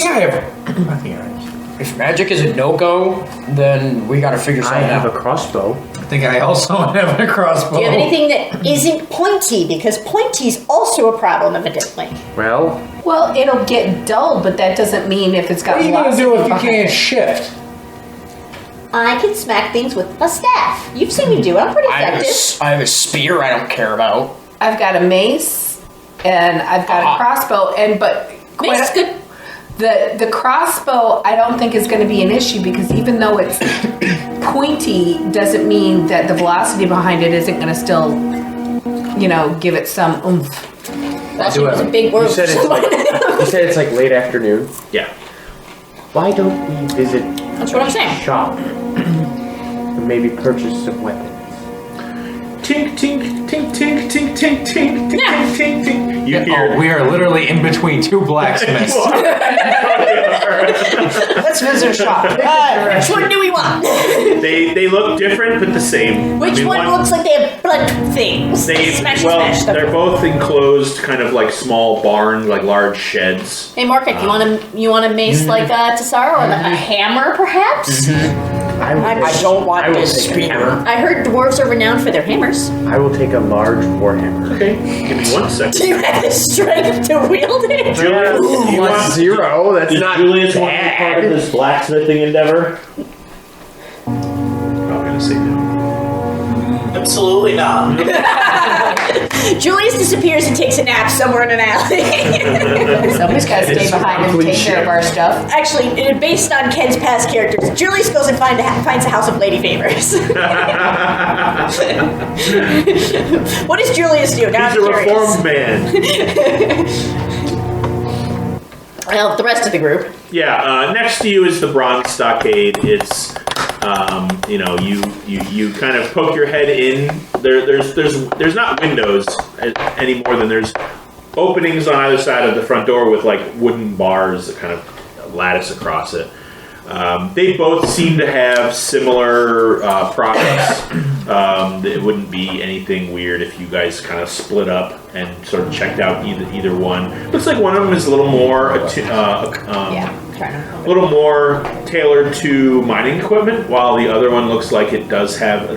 think I If magic is a no-go, then we gotta figure I something have out. a crossbow. think I also have a crossbow. Do you have anything that isn't pointy? Because pointy's also a problem, evidently. Well, Well, it'll get dull, but that doesn't mean if it's got What are you gonna lots do of if you behind can't it. shift? I can smack things with a staff. You've seen me do it. I'm pretty I have, effective. I have a spear I don't care about. I've got a mace and I've got a crossbow, but Mace is good. The crossbow I don't think is going to be an issue because even though it's pointy, doesn't mean that the velocity behind it isn't going to still, give it some oomph. That shit was a big word. you said it's like late afternoon. Yeah. Why don't we visit That's what I'm saying. shop and maybe purchase some weapons? Tink, tink, tink, tink, tink, tink, tink, tink, Yeah. tink, tink, tink. You Oh, hear. we are literally in between two blacksmiths. Let's visit a shop. Which one do we want? They look different but the same. Which I mean, one looks like they have blood things? They Smash, well, smash. they're both enclosed, kind of like small barns, like large sheds. Hey, Market, you want a mace like Tassara or a hammer, perhaps? I don't want I will this take a spear. hammer. I heard dwarves are renowned for their hammers. I will take a large warhammer. Okay, give me 1 second. Do you have the strength to wield it? Julius, you want, 0. That's does not Julius want to be part of bad. this blacksmithing endeavor? Probably gonna say no. Absolutely not. Julius disappears and takes a nap somewhere in an alley. Somebody's got to stay It's behind and take care of our stuff. Actually, based on Ken's past characters, Julius goes and finds a house of lady favors. What does Julius do? Now He's a I'm curious. reformed man. Well, the rest of the group. Yeah, next to you is the bronze stockade. It's, you kind of poke your head in. There's not windows any more than there's openings on either side of the front door with like wooden bars that kind of lattice across it. They both seem to have similar products. It wouldn't be anything weird if you guys kind of split up and sort of checked out either one. Looks like one of them is a little more a little more tailored to mining equipment, while the other one looks like it's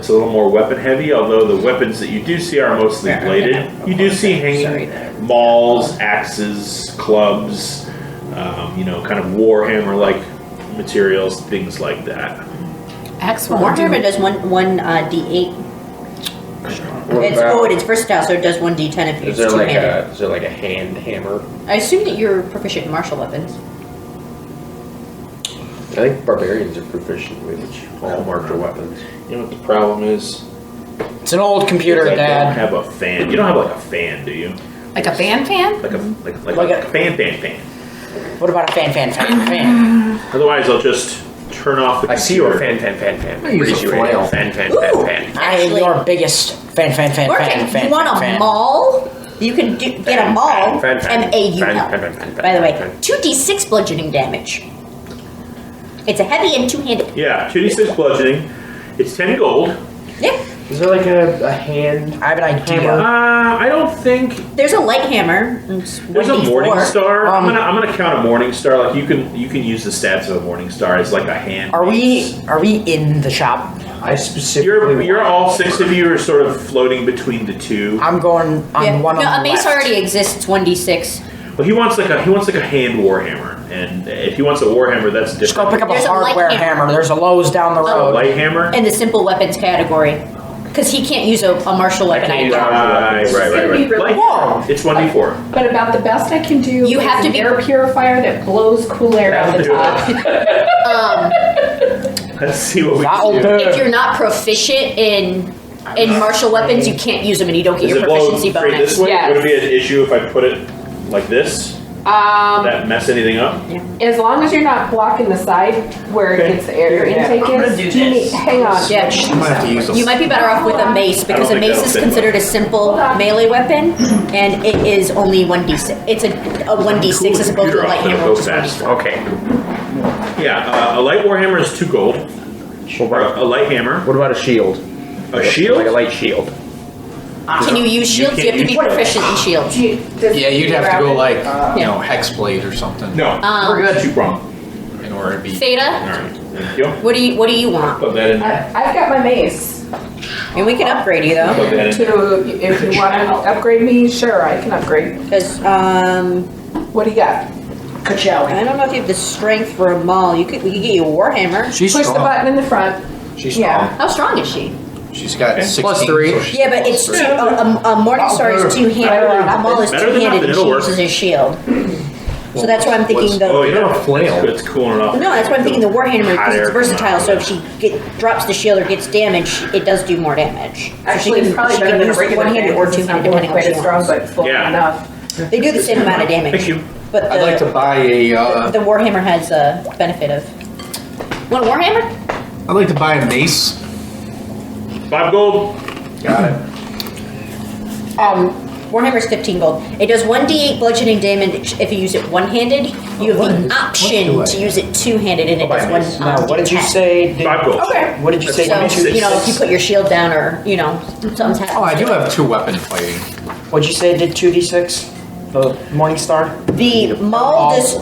a little more weapon heavy, although the weapons that you do see are mostly bladed. You do see hanging mauls, axes, clubs, kind of warhammer-like materials, things like that. Excellent. Warhammer does one d8. It's versatile, so it does 1d10 if you use two-handed. Is there like a hand hammer? I assume that you're proficient in martial weapons. I think barbarians are proficient with all martial weapons. You know what the problem is? It's an old computer, I don't Dad. have a fan. You don't have like a fan, do you? Like a fan? Like a fan. What about a fan? Otherwise, I'll just turn off the I see your computer. fan. I use a flail. Fan. I am your biggest fan. You want a maul? You can get a maul. M-A-U-L. By the way, 2d6 bludgeoning damage. It's a heavy and two-handed. Yeah, 2d6 bludgeoning. It's 10 gold. Yeah. Is there like a hand? I have an idea. I don't think There's a light hammer. It's there's a 1d4. morning star. I'm gonna count a morning star. Like you can use the stats of a morning star as like a hand. Are we in the shop? I specifically. You're all 6 of you are sort of floating between the two. I'm going on Yeah. the one on No, the a mace left. already exists. It's 1d6. Well, he wants like a hand warhammer, and if he wants a warhammer, that's Just go different. pick up There's a a light hardware hammer. hammer. There's a Lowe's down the A road. light hammer. In the simple weapons category. Because he can't use a martial weapon can't either. use Right. Light, Whoa. it's 1d4. But about the best I can do You is have to an be- air purifier that blows cool air out the top. Let's see what we That'll can do. do. If you're not proficient in martial weapons, you can't use them and you don't get Does your it blow proficiency straight bonus. this way? Yes. Would it be an issue if I put it like this? That mess anything up? As long as you're not blocking the side where Okay. it gets the air intake is. do Do you this. need- hang on. Yeah. I'm gonna have to use a You might be better off with a mace because a think mace that'll is fit considered a simple melee weapon and it is only 1d6. It's a 1d6 as opposed to a light Computer hammer, off, which is it'll go fast. 1d4. Okay. Yeah, a light warhammer is 2 gold. A light hammer. What about a shield? A shield? Like a light shield. Can you use shields? You have to be proficient in shields. Yeah, you'd have to go like, hexblade or something. No, we're good. 2-prong. In order to be. Theta, Alright, thank you. what do you want? Put that in there. I've got my mace. And we can upgrade you though. Put that in there. If you want to upgrade me, sure, I can upgrade. Because What do you got? I don't know if you have the strength for a maul. We could get you a warhammer. She's Push the strong. button in the front. She's Yeah. strong. How strong is she? She's got 16. Plus 3. so she's Yeah, but it's plus two, 3. a morning star is two-handed. A maul is Better than two-handed, nothing, and she it'll work. uses a shield. So that's why I'm thinking what's- the. Oh, yeah. have a flail. It's cooling it off. No, that's why I'm thinking the warhammer Hot because air it's coming versatile. out So of if she drops the shield or gets damage, it does do more damage. So Actually, it's probably better than a use regular one-handed fan or because it's not two-handed, going depending on quite what as she strong, wants. but full Yeah. enough. They do the same amount of damage. Thank you. But I'd like to buy a. the warhammer has a benefit of. Want a warhammer? I'd like to buy a mace. 5 gold. Got it. Warhammer is 15 gold. It does 1d8 bludgeoning damage if you use it one-handed. You have the option to use it two-handed, and it does one. Now, what did you say? 5 gold. Okay. What did you say? So Six. you know, if you put your shield down, or something's happening. Oh, I do have 2 weapon fighting. What'd you say? It did 2d6? The Morning Star? The maul does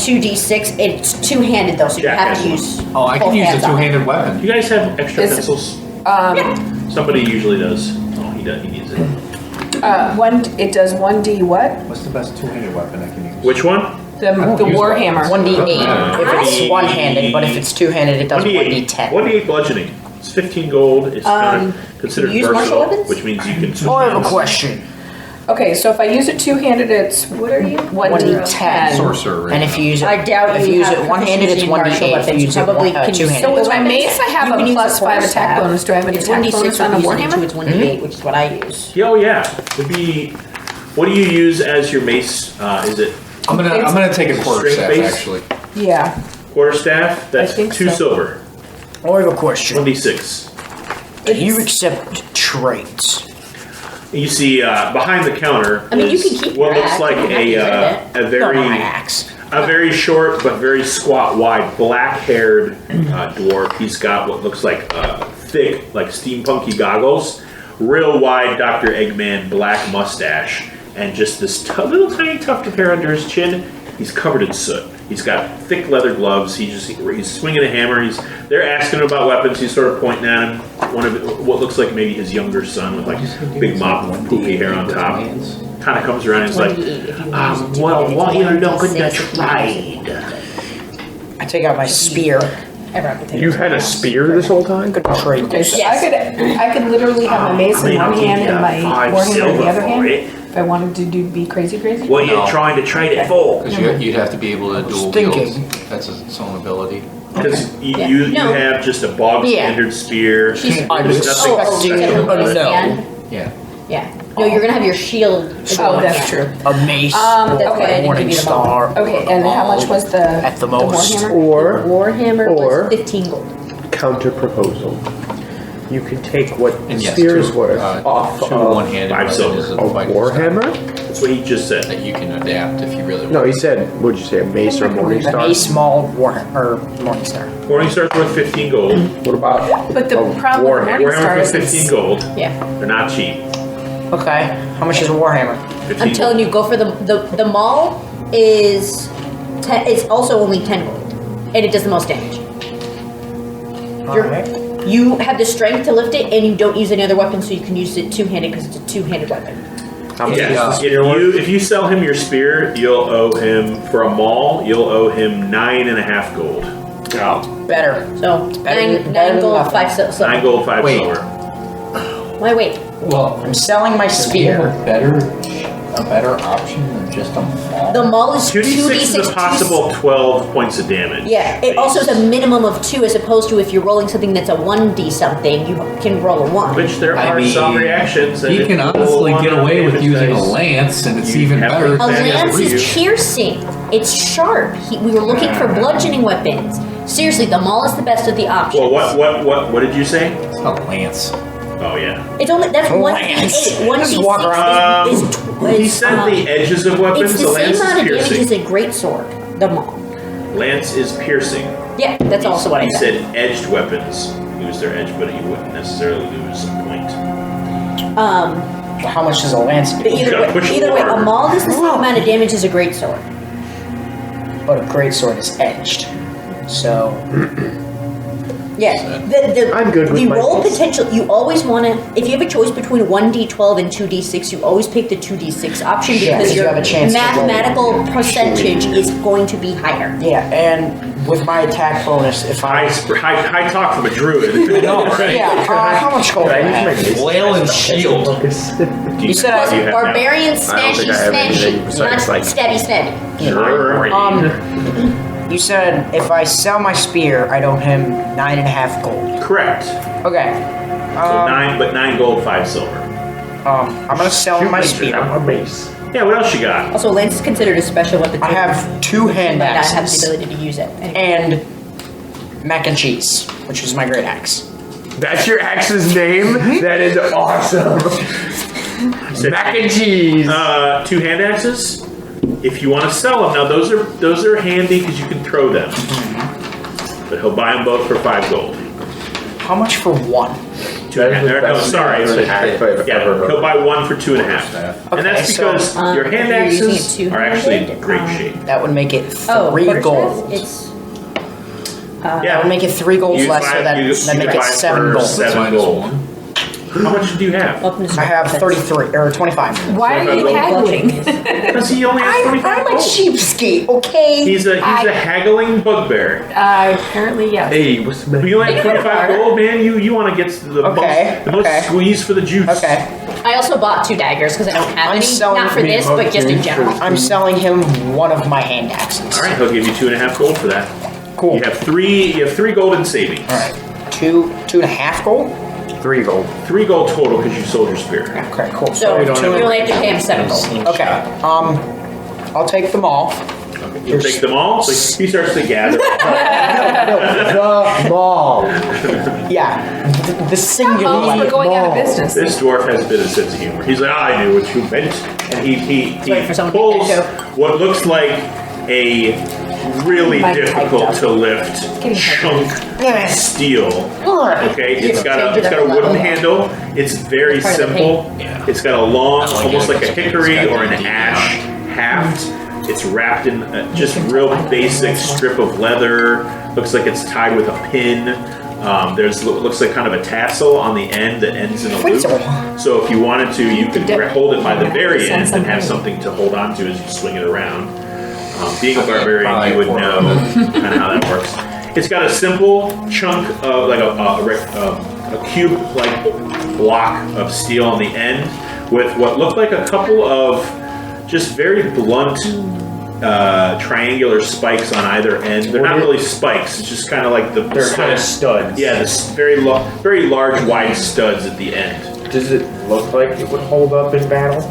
2d6. It's two-handed though, so you Jack have has to one. use. Oh, I can both use the hands on it. two-handed weapon. You guys have extra Is- pencils? Yeah. Somebody usually does. Oh, he does. He needs it. It does 1d what? What's the best two-handed weapon I can use? Which one? The use Warhammer. 1d8 if it's I- one-handed, but if it's two-handed, it does 1d10. 1d8 bludgeoning. It's 15 gold. It's kind of considered you use martial versatile, weapons? which means you can switch I have a hands. question. Okay, so if I use it two-handed, it's, what are you? 1d10. Sorcerer, right? And if you use it, I doubt if you you use have it one-handed, it's proficiency in 1d8. martial If you weapons. use it Probably can use two-handed, So with simple my weapons. mace, I have You a can use plus the 5 force attack staff. bonus. Do I have an It's attack 1d6 bonus on the with using Warhammer? two, it's 1d8, which is what I use. Yeah, oh yeah. It'd be. What do you use as your mace? Is it I'm gonna take a quarter Strength staff base? actually. Yeah. quarterstaff? That's think 2 so. silver. I have a question. 1d6. Do you accept traits? You see behind the counter I mean, you is can keep what your looks axe. like You don't have to use a No, very not my axe. a very short but very squat, wide, black-haired dwarf. He's got what looks like thick, like steampunky goggles, real wide Dr. Eggman black mustache, and just this little tiny tuft of hair under his chin. He's covered in soot. He's got thick leather gloves. He's swinging a hammer. They're asking him about weapons. He's sort of pointing at him. One of what looks like maybe his younger son with like big mop of poofy hair on top. Kind of comes around and he's like, well, what you're looking to try? I take out my spear ever have to take. You've had a spear this whole time? Could trade Okay, so Yes. I could literally have my mace in one hand and my 5 warhammer in silver the other for hand it. if I wanted to be crazy. What are you No. trying to trade it for? Because you'd have to be able to dual thinking. wield. That's its own ability. Because Yeah. you No. have just a bog Yeah. standard spear. I was There's nothing expecting Oh, a no. Yeah. Yeah. No, you're gonna have your shield. Oh, that's true. A mace, That's why I okay. didn't Morning give you the Star. Okay, and how much was the At the most. warhammer? Or Warhammer Or- was 15 gold. counter proposal. You can take what And yes, spear is two, worth uh, off two of one-handed 5 silver. weapons is a fighting warhammer. That's what he just style said. that you can adapt if you really want. No, he said, what'd you say, a mace or a morning A star? mace, small warhammer, or Morning Star. Morningstar's worth 15 gold. What about But the a problem with warhammer? Morning Warhammer Star worth is 15 gold. Yeah. They're not cheap. Okay, how much is a warhammer? 15 I'm telling you, go for the maul is it's also only 10 gold, and it does the most damage. Alright. You have the strength to lift it, and you don't use any other weapon, so you can use it two-handed because it's a two-handed weapon. How much Yeah, is the if spear worth? if you sell him your spear, you'll owe him, for a maul, you'll owe him 9.5 gold. Better. So better nine, than- better nine than gold, nothing. 5 silver. 9 gold, 5 Wait. silver. Wait. Well, I'm selling my spear. a better option than just a maul. The maul is 2d6 is a possible 12 points of damage. Yeah, it also is a minimum of 2 as opposed to if you're rolling something that's a 1d something, you can roll a 1. Which there I are mean, some reactions. that He if can you honestly roll get on away with damage using a dice, lance, and it's you even have better. to A defend lance for you. is piercing. It's sharp. We were looking for bludgeoning weapons. Seriously, the maul is the best of the options. Well, what did you say? It's a lance. Oh, yeah. It's only that's one Lance. d8. One Just walk d6 is He said the edges of weapons, It's the the same lance amount is of damage as piercing. a great sword. The maul. Lance is piercing. Yeah, that's also what I He said. said edged weapons lose their edge, but he wouldn't necessarily lose a point. How much does a lance But do? gotta push either way, a forward. maul does the same amount of damage as a great sword. But a great sword is edged. So, Yeah, I'm good with the my roll piece. potential. You always want to. If you have a choice between 1d12 and 2d6, you always pick the 2d6 option Yeah, because because you your have a chance to roll. mathematical percentage is going to be higher. yeah, and with my attack bonus, if I... High talk from a druid. Yeah, how much gold do I Can I use my have? mace? Flail and shield. Focus. You said What do you have now? Barbarian I don't smashy think I have anything smashy, besides, not like- stabby stabby. Sure. You said if I sell my spear, I'd owe him 9.5 gold. Correct. Okay. So 9 gold, 5 silver. I'm gonna sell my spear. A mace. Yeah, what else you got? Also, lance is considered a special weapon. I too. have 2 You hand might not have the axes ability to use it. and mac and cheese, which is my great axe. That's your axe's name? That is awesome. Mac and cheese. 2 hand axes. If you want to sell them, now those are handy because you can throw them. But he'll buy them both for 5 gold. How much for one? 2 and a half. No, sorry. That's an axe I've Yeah, ever heard. he'll buy 1 for 2.5. And that's Okay, because so, your hand if you're using axes it are actually in two-handed, great shape. That would make it 3 quarter gold. staff? It's That Yeah, would make it 3 golds You less, buy- so that you make buy it 7 for gold. 7 Minus gold. 1. How much do you have? welcome to I have 33 or 25. Why are you haggling? Because he only has 25 I'm a gold. cheapskate, okay? He's a haggling bugbear. Apparently, yes. Hey, what's the If you only have 25 gold, man, you want to get the Okay, most okay. squeeze for the juice. Okay. I also bought 2 daggers because I don't have I'm any. selling Not for me this, but just in general. I'm selling him one of my hand axes. All right, he'll give you 2.5 gold for that. Cool. You have 3 gold in savings. All right. 2.5 gold? 3 gold. 3 gold total because you sold your spear. Okay, cool. So you don't have only have to pay him 7 gold. Okay. I'll take them all. Okay, you take them all. So he starts to gather. The mall. Yeah. The singular. Oh, we're going out of Mall. business. This dwarf has a bit of sense of humor. He's like, I knew what you meant, and he Wait for someone to pulls get that what looks like a really Mike difficult typed up. to lift Getting chunk of steel. Okay, it's got Change it a up a wooden level. handle. It's very Part of the simple. Yeah. It's got a long, I like almost it. like a It's hickory got or an the ash haft. It's wrapped in just real basic strip of leather. Looks like it's tied with a pin. There's looks like kind of a tassel on the end that ends in a loop. So if you wanted to, you could hold it by the very end and have something to hold on to as you swing it around. Being a barbarian, you would know kind of how that works. It's got a simple chunk of like a cube-like block of steel on the end with what look like a couple of just very blunt triangular spikes on either end. They're not really spikes. It's just kind of like They're kind of studs. Yeah, this very large, wide studs at the end. Does it look like it would hold up in battle?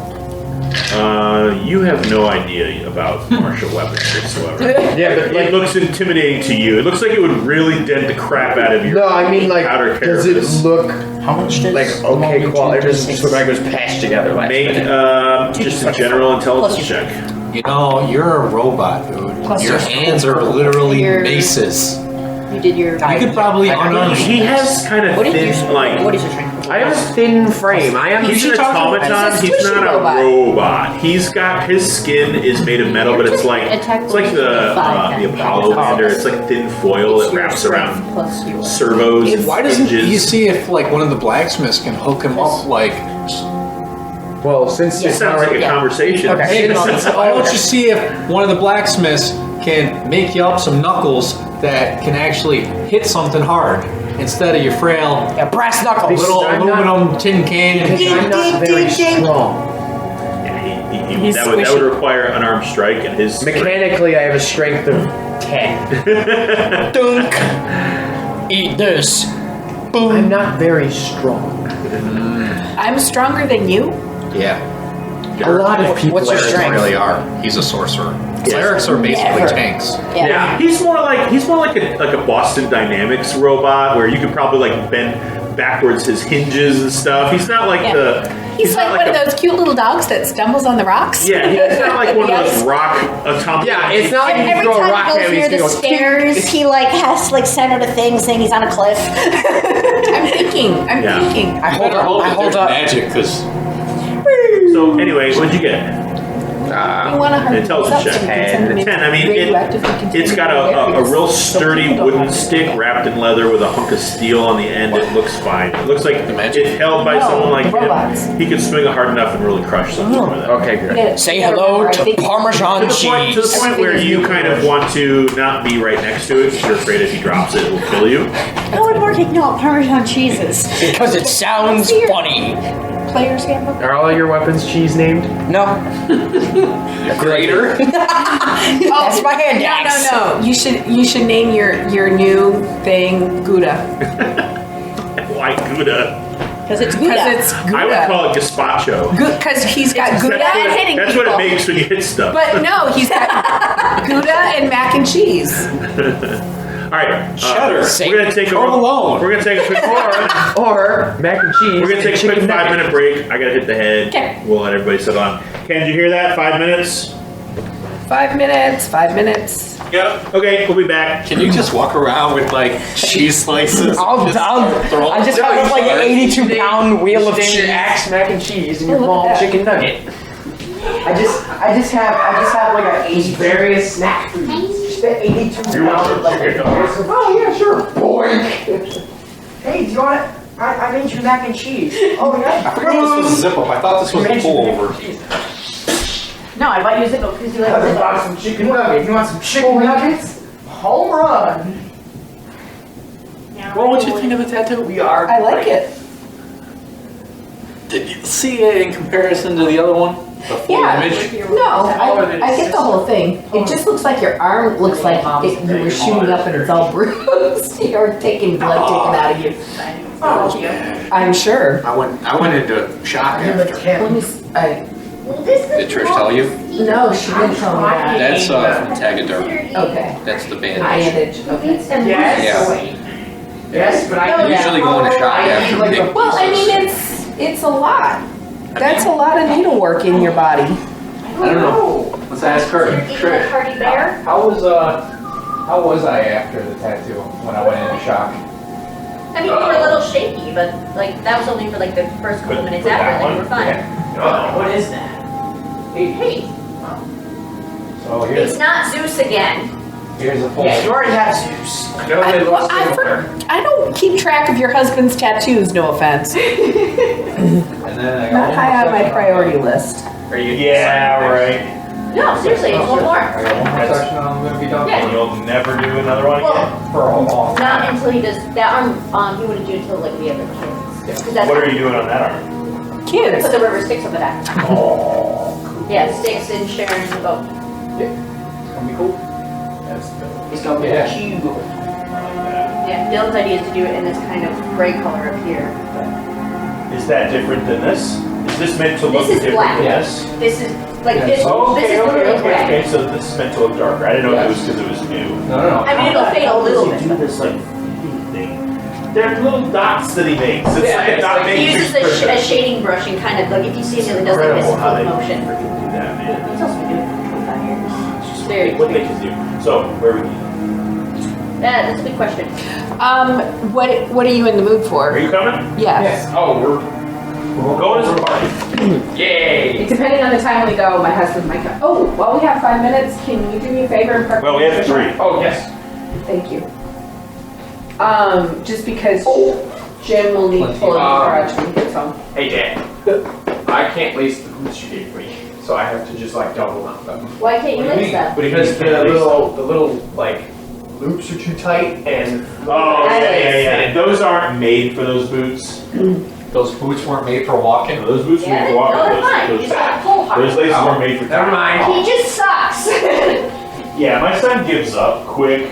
You have no idea about martial weapons whatsoever. Yeah, but It looks intimidating to you. It looks like it would really dent the crap out of your no, I mean like, outer does carapace. it look How much does like okay quality? Or does it just look like it was patched together last Make minute? just a general intelligence check. You know, you're a robot, dude. Plus Your your- hands are literally your- maces. You did your. You could probably unarm He has kind of What is thin, your? like. What is your strength? I have a thin frame. I am. He's an automaton. It's a He's not squishy a robot. robot. He's got his skin is made of metal, but it's like the Apollo lander. It's like thin foil that wraps around Plus your. servos. and Why doesn't hinges. you see if like one of the blacksmiths can hook him up like? Well, since It sounds like a conversation. Okay. Why don't you see if one of the blacksmiths can make you up some knuckles that can actually hit something hard instead of your frail Yeah, brass knuckles. little I'm not- aluminum tin can? I'm not very strong. Yeah, He's that would squishy. require an armed strike, and his Mechanically, I have a strength of 10. Dunk. Eat this. I'm not very strong. I'm stronger than you. Yeah. A lot of people What's your are. strength? Really are. He's a sorcerer. Clerics are basically Never. tanks. Yeah. He's more like a Boston Dynamics robot where you could probably like bend backwards his hinges and stuff. He's not like He's like not one of a- those cute little dogs that stumbles on the rocks. Yeah, he's not like one of those rock atomic. Yeah, it's not like you Every throw a time rock he at goes him, near he's the gonna go. stairs, he like has to like center the thing, saying he's on a cliff. I'm thinking. Yeah. I hold up. I hold up. Magic, because So anyway, what'd you get? You want to hurt Intelligence check. 10. I mean, it's got a real sturdy wooden stick wrapped in leather with a hunk of steel on the end. It looks fine. It looks like it's held by No, someone like the robots. him. He could swing it hard enough and really crush something with it. Okay, good. Say hello to Parmesan To the cheese. point where you kind of want to not be right next to it because you're afraid if he drops it, it will kill you. How would more taking out Parmesan cheeses? Because it sounds funny. Players handbook. Are all your weapons cheese named? No. greater. That's my hand axe. No. You should name your new thing Gouda. Why Gouda? Because it's Because Gouda. it's Gouda. I would call it gazpacho. Because he's got Gouda That's, and what, hitting that's people. what it makes when you hit stuff. But no, he's got Gouda and mac and cheese. All right, Cheddar. we're gonna take Provolone. We're gonna take a quick. Or mac and cheese. We're gonna take a quick and chicken 5-minute break. I gotta hit the head. Okay. We'll let everybody settle on. Ken, did you hear that? 5 minutes. 5 minutes. 5 minutes. Yep. Okay, we'll be back. Can you just walk around with like cheese slices? I just have like an 82-pound wheel of Name cheese. your axe mac and cheese and Oh, your look at ball that. chicken nugget. I just have like a various snack foods. Just an 82-pound like. Oh yeah, sure. Boink. Hey, do you want it? I made you mac and cheese. Oh yeah. I forgot this was a zip up. I thought this was a pullover. No, I bought you a Zippo because you like I Zippo. bought some chicken nuggets. You want some chicken nuggets? Home run. What would you think of the tattoo? We are. I like it. Did you see it in comparison to the other one? The full Yeah. image? No, I get the whole thing. It just looks like your arm looks like you were shooting up and it's all bruised. You're taking blood taken out of you. I'm sure. I went into shock after. Let me. Did Trish tell you? No, she didn't tell me that. That's from Tagadur. Okay. That's the bandage. Bandage. Okay. Yes. Yes, but I Usually go into shock after big. Well, I mean, it's a lot. That's a lot of needlework in your body. I don't know. Let's ask her. Trish, Party bear? how was I after the tattoo when I went into shock? I mean, you were a little shaky, but like that was only for like the first couple minutes after, like you were fine. What is that? Hey, So it's not Zeus again. here's a full. Yeah, you already have Zeus. I don't keep track of your husband's tattoos, no offense. And then I got Not high on my priority list. Are you? Yeah, right. No, seriously, it's one more. I got one more section and I'm gonna be done. Yeah. And you'll never do another one Well, again? For a long time. not until he does that arm. He wouldn't do it until like we have the kids. 'Cause that's What are you doing on that arm? Kids. Put the river sticks over that. Oh, cool. Yeah, sticks and sharing the boat. It's gonna be cool. It's gonna be Yeah. huge. I like that. Yeah, Dylan's idea is to do it in this kind of gray color up here. Is that different than this? Is this meant to look This is different black. than Yeah. this? This is like this. Oh, This okay, is okay, literally gray. okay. So this is meant to look darker. I didn't know if it was because it was new. No. I mean, it'll fade a little How bit. does he do this like thing? They're little dots that he makes. It's Yeah, like a it's dot like- He matrix uses a printer. shading brush and kind of like if you see him, it does like this Incredible how they flip motion. freaking do that, man. He's also been doing it for 25 years. It's just Very what they can do. So, where are we? Yeah, that's a big question. What are you in the mood for? Are you coming? Yes. Oh, we're Going as a party. yay! Depending on the time we go, my husband might come. Oh, while we have 5 minutes, can you do me a favor and park? Well, we have 3. Oh, yes. Thank you. Just because Jim will need to pull in the garage when he gets home. Hey, Dad. I can't lace the boots you gave me, so I have to just like double up them. Why can't you lace that? Because the little like loops are too tight, and Oh, yeah. Those aren't made for those boots. those boots weren't made for walking. Those boots are Yeah, made for walking. no, they're fine. Those, He's got a pull those hard. laces weren't made for Never mind. He just sucks. Yeah, my son gives up quick.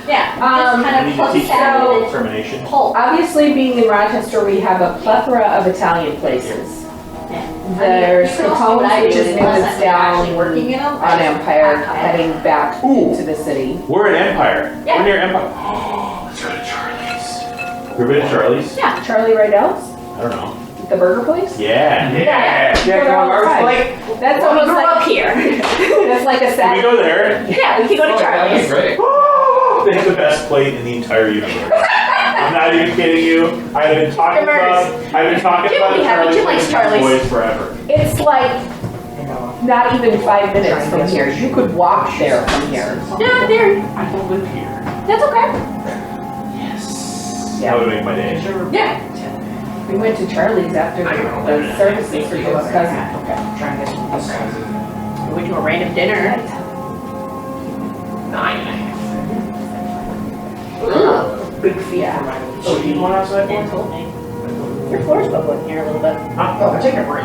Yeah, Um, just I kind need of to pluck teach that them and determination. pull. Obviously, being in Rochester, we have a plethora of Italian places. Yeah. There's I mean, you could also do what Capone's, I which do, is is new unless that's I'm actually down working, you know, on I just Empire, pack up. heading back Ooh. to the city. We're in Empire. Yeah. We're near Empire. Oh, let's go to Charlie's. You ever been to Charlie's? Yeah. Charlie Rydell's, I don't know. the burger place. Yeah. Yeah. Go there all the time. That's almost grew up like here. that's like a Can we Saturday. go there? Yeah, we can go to Charlie's. Great. Oh, they have the best plate in the entire universe. I'm not even kidding you. I've been talking about Jim will be happy. Jim likes Charlie's. boys forever. It's like not even 5 minutes from here. You could walk there from here. Yeah, there. I don't live here. That's okay. Yes. That would make my day. Yeah. We went to Charlie's after the services for Jim's cousin. We went to a random dinner. 9.5. Big feet. Yeah. Oh, do you want outside? Dan told me. Your floor's bubbling here a little bit. Oh, take a break.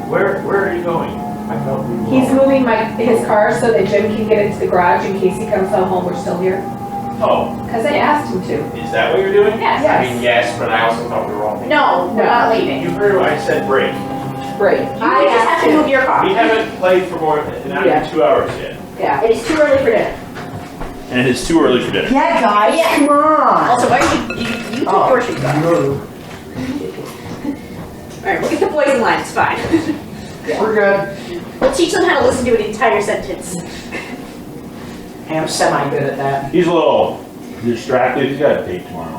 Where are you going? I felt He's moving his car so that Jim can get into the garage in case he comes home while we're still here. Oh, Because I asked him to. is that what you're doing? Yes. I mean, yes, but I also thought we were all. No, we're not leaving. You heard what I said, break. Great. You just have to move your car. We haven't played for not even 2 hours yet. Yeah. It is too early for dinner. And it is too early for dinner. Yeah, guys, Yeah. come on. Also, why are you take your shoes off. Alright, we'll get the boys in line, it's fine. We're good. We'll teach them how to listen to an entire sentence. Hey, I'm semi-good at that. He's a little distracted. He's got a date tomorrow.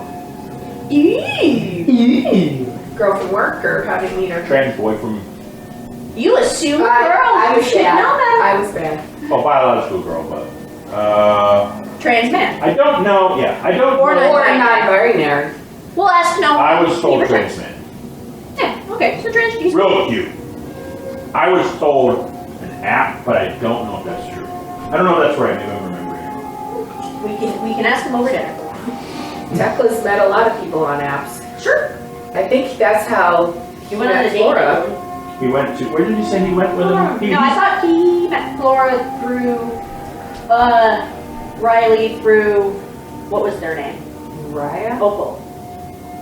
Girl from work, or how did you meet her? Trans boy from, You assume girl, I you was should bad. know that. I was bad. well, biological girl, but, Trans man. I don't know, I don't Or know. Or non-binary. We'll ask no. I was told Neighbor trans man. Yeah, okay, so trans people. Real cute. I was told an app, but I don't know if that's true. I don't know if that's right, maybe I'm remembering it. We can ask them over dinner. Tecla's met a lot of people on apps. Sure. I think that's how You went on a met date. Flora. He went to, where did he say he went with him? No, I thought he met Flora through Riley through what was their name? Raya? Opal.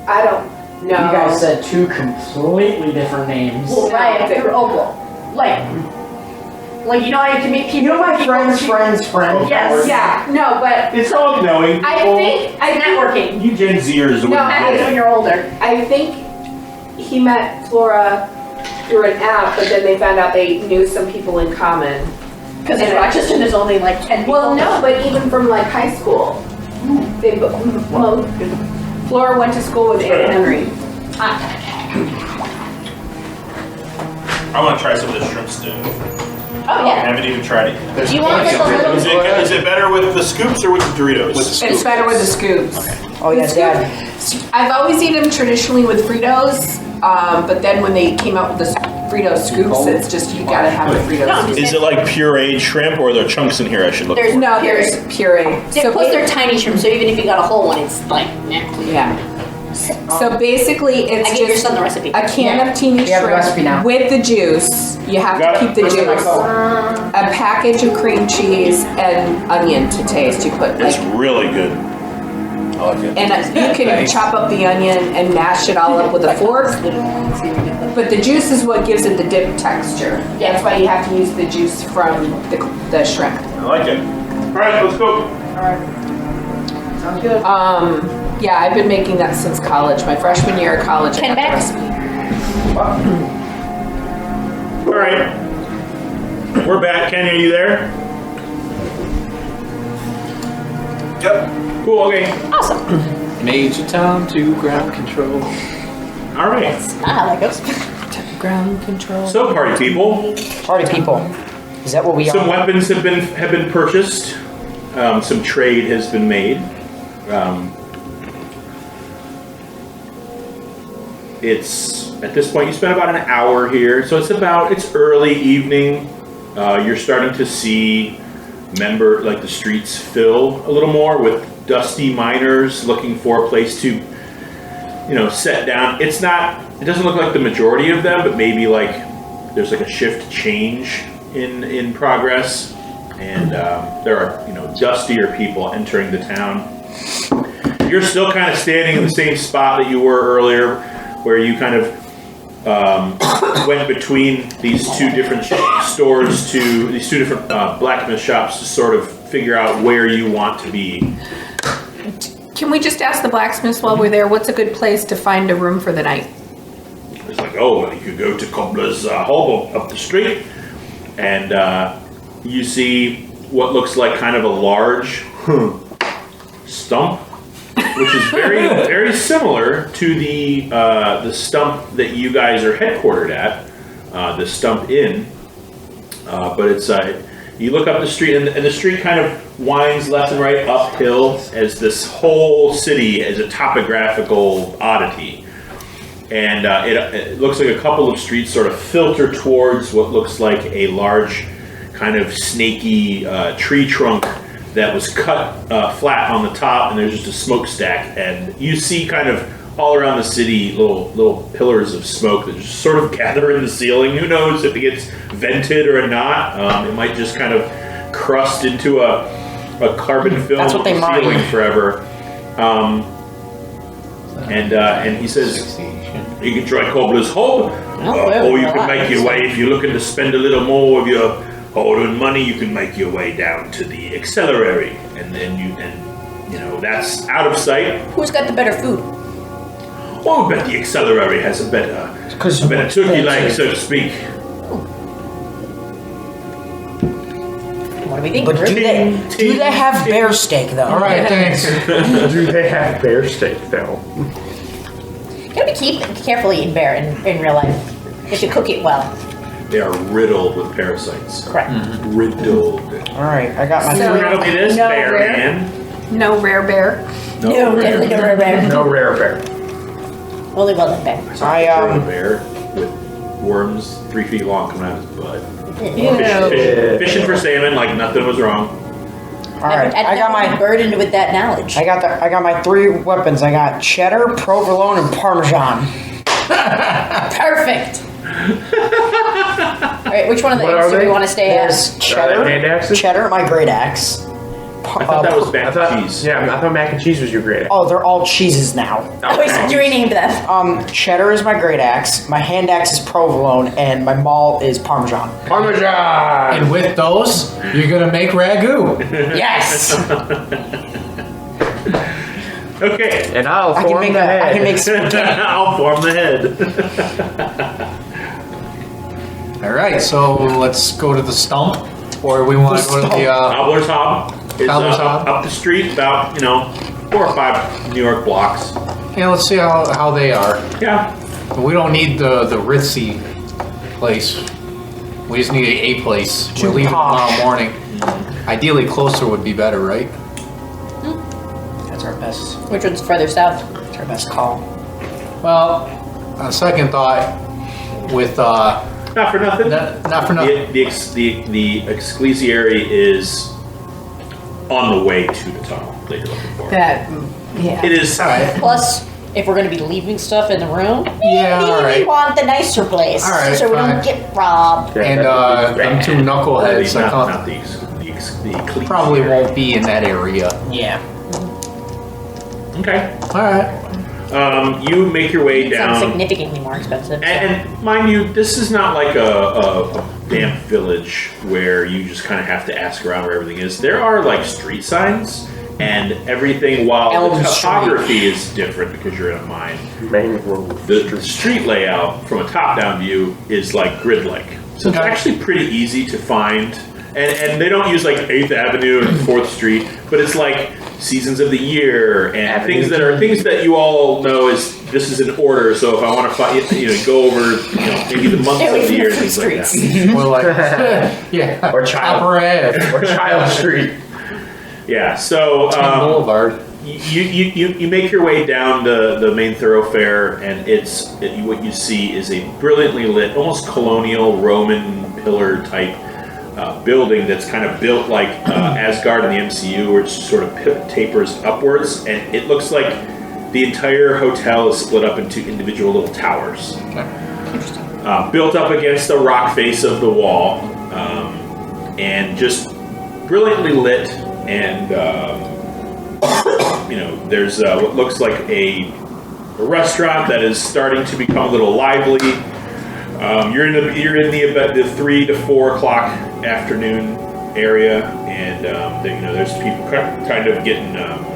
I don't know. You guys said 2 completely different names. Well, Ryan through Opal. Like you know how you can meet people. You know my friend's friend's friend? Yes. Yeah, no, but It's all knowing people. I think Networking. You Gen Zers wouldn't Happens get when it. you're older. I think he met Flora through an app, but then they found out they knew some people in common. Because in Rochester there's only like 10 people. Well, no, but even from like high school. They, well, Flora went to school with Aunt Henry. I want to try some of this shrimp stew. Oh I yeah. haven't even tried it. Do you want like a little? Is it better with the scoops or with the Doritos? It's better with the scoops. Oh, yeah, The Dad. I've always eaten them traditionally with Fritos, but then when they came out with the Frito scoops. It's just you gotta have the Frito scoops. Is it like pureed shrimp, or are there chunks in here I should look There's for? No, there's puree. Plus they're tiny shrimp, so even if you got a whole one, it's like, Yeah. So basically, it's I gave your just son the recipe. a can of teeny We have the recipe now. shrimp with the juice. You have Got to it. keep the Where's my juice. phone? A package of cream cheese and onion to taste. You put It's like, really good. and you can chop up the onion and mash it all up with a fork. But the juice is what gives it the dip texture. That's why you have to use the juice from the shrimp. I like it. All right, let's go. Sounds good. Yeah, I've been making that since college. My freshman year of college. I 10 got the bags. recipe. All right. We're back. Ken, are you there? Yep. Cool, okay. Awesome. Major Tom to ground control. All right. That's not how that goes. Ground control. So, party people, Party people. Is that what we some are? weapons have been purchased. Some trade has been made. It's at this point you spent about an hour here, so it's early evening. You're starting to see the streets fill a little more with dusty miners looking for a place to, set down. It doesn't look like the majority of them, but maybe like there's like a shift change in progress, and there are dustier people entering the town. You're still kind of standing in the same spot that you were earlier, where you kind of went between these two different stores to these two different blacksmith shops to sort of figure out where you want to be. Can we just ask the blacksmiths while we're there, what's a good place to find a room for the night? It's like, well, you could go to Cobbler's Hob up the street, and you see what looks like kind of a large stump, which is very, very similar to the stump that you guys are headquartered at, the Stump Inn. But it's you look up the street, and the street kind of winds left and right uphill, as this whole city is a topographical oddity. And it looks like a couple of streets sort of filter towards what looks like a large kind of snaky tree trunk that was cut flat on the top, and there's just a smokestack. And you see kind of all around the city little pillars of smoke that just sort of gather in the ceiling. Who knows if it gets vented or not? It might just kind of crust into a carbon film That's what they mine. ceiling forever. And he says, you can try Cobbler's Hob, or you can make your way, if you're looking to spend a little more of your hard-earned money, you can make your way down to the Accelerary, and then that's out of sight. Who's got the better food? Oh, I bet the Accelerary has a better turkey leg, so to speak. What do we think? But do they have bear steak though? All right, thanks. Do they have bear steak though? Gotta be careful eating bear in real life. If you cook it well. They are riddled with parasites. Correct. Riddled. All right, I got my. So- Riddle me this, No bear rare? man. No rare bear. No, definitely no rare bear. No rare bear. Only well done bear. I A bear with worms 3 feet long coming out of his butt. Fishing for salmon like nothing was wrong. All right, I got my. burdened with that knowledge. I got my 3 weapons. I got cheddar, provolone, and parmesan. Perfect. All right, which one of What are those do we they? want to stay There's at? cheddar, hand axes? cheddar, my great axe. I thought that was I mac thought, and cheese. yeah, I thought mac and cheese was your great. Oh, they're all cheeses now. Oh, you renamed them. Cheddar is my great axe. My hand axe is provolone, and my maul is parmesan. Parmesan! And with those, you're gonna make ragu. Yes. Okay. And I'll I can form make the head. I can make spaghetti. I'll form the head. All right, so let's go to the stump, or we want to go to the. Cobbler's Hob is Cobbler's Hob. up the street, about 4 or 5 New York blocks. Yeah, let's see how they are. Yeah. We don't need the ritzy place. We just need a place. Too We're leaving posh. tomorrow morning. Ideally, closer would be better, right? That's our best. Which one's further south? That's our best call. Well, on second thought, with Not for nothing. Not for nothing. The ecclesiary is on the way to the tunnel that you're looking for. Yeah. It is. Plus, if we're going to be leaving stuff in the room, Yeah, maybe all right. we want the nicer place, All right, so we fine. don't get robbed. And them two knuckleheads, I Not can't- the ecclesiary. probably won't be in that area. Yeah. Okay. All right. You make your way It sounds down. significantly more expensive. And mind you, this is not like a damp village where you just kind of have to ask around where everything is. There are like street signs and everything, while Elm the Street. topography is different because you're in a mine. Main road. The street layout from a top-down view is like grid-like. So it's Okay. actually pretty easy to find. And they don't use like 8th Avenue and 4th Street, but it's like seasons of the year and things that you all know is this is in order. So if I want to find, go over, maybe the months of the year, and things like that. Or like, yeah. Or Child. Upper Ave. Or Child Street. Yeah. So Boulevard. you make your way down the main thoroughfare, and what you see is a brilliantly lit, almost colonial Roman pillar type building that's kind of built like Asgard in the MCU, where it sort of tapers upwards, and it looks like the entire hotel is split up into individual little towers. Built up against the rock face of the wall, and just brilliantly lit, and there's what looks like a restaurant that is starting to become a little lively. You're in the 3 to 4 o'clock afternoon area, and there's people kind of getting a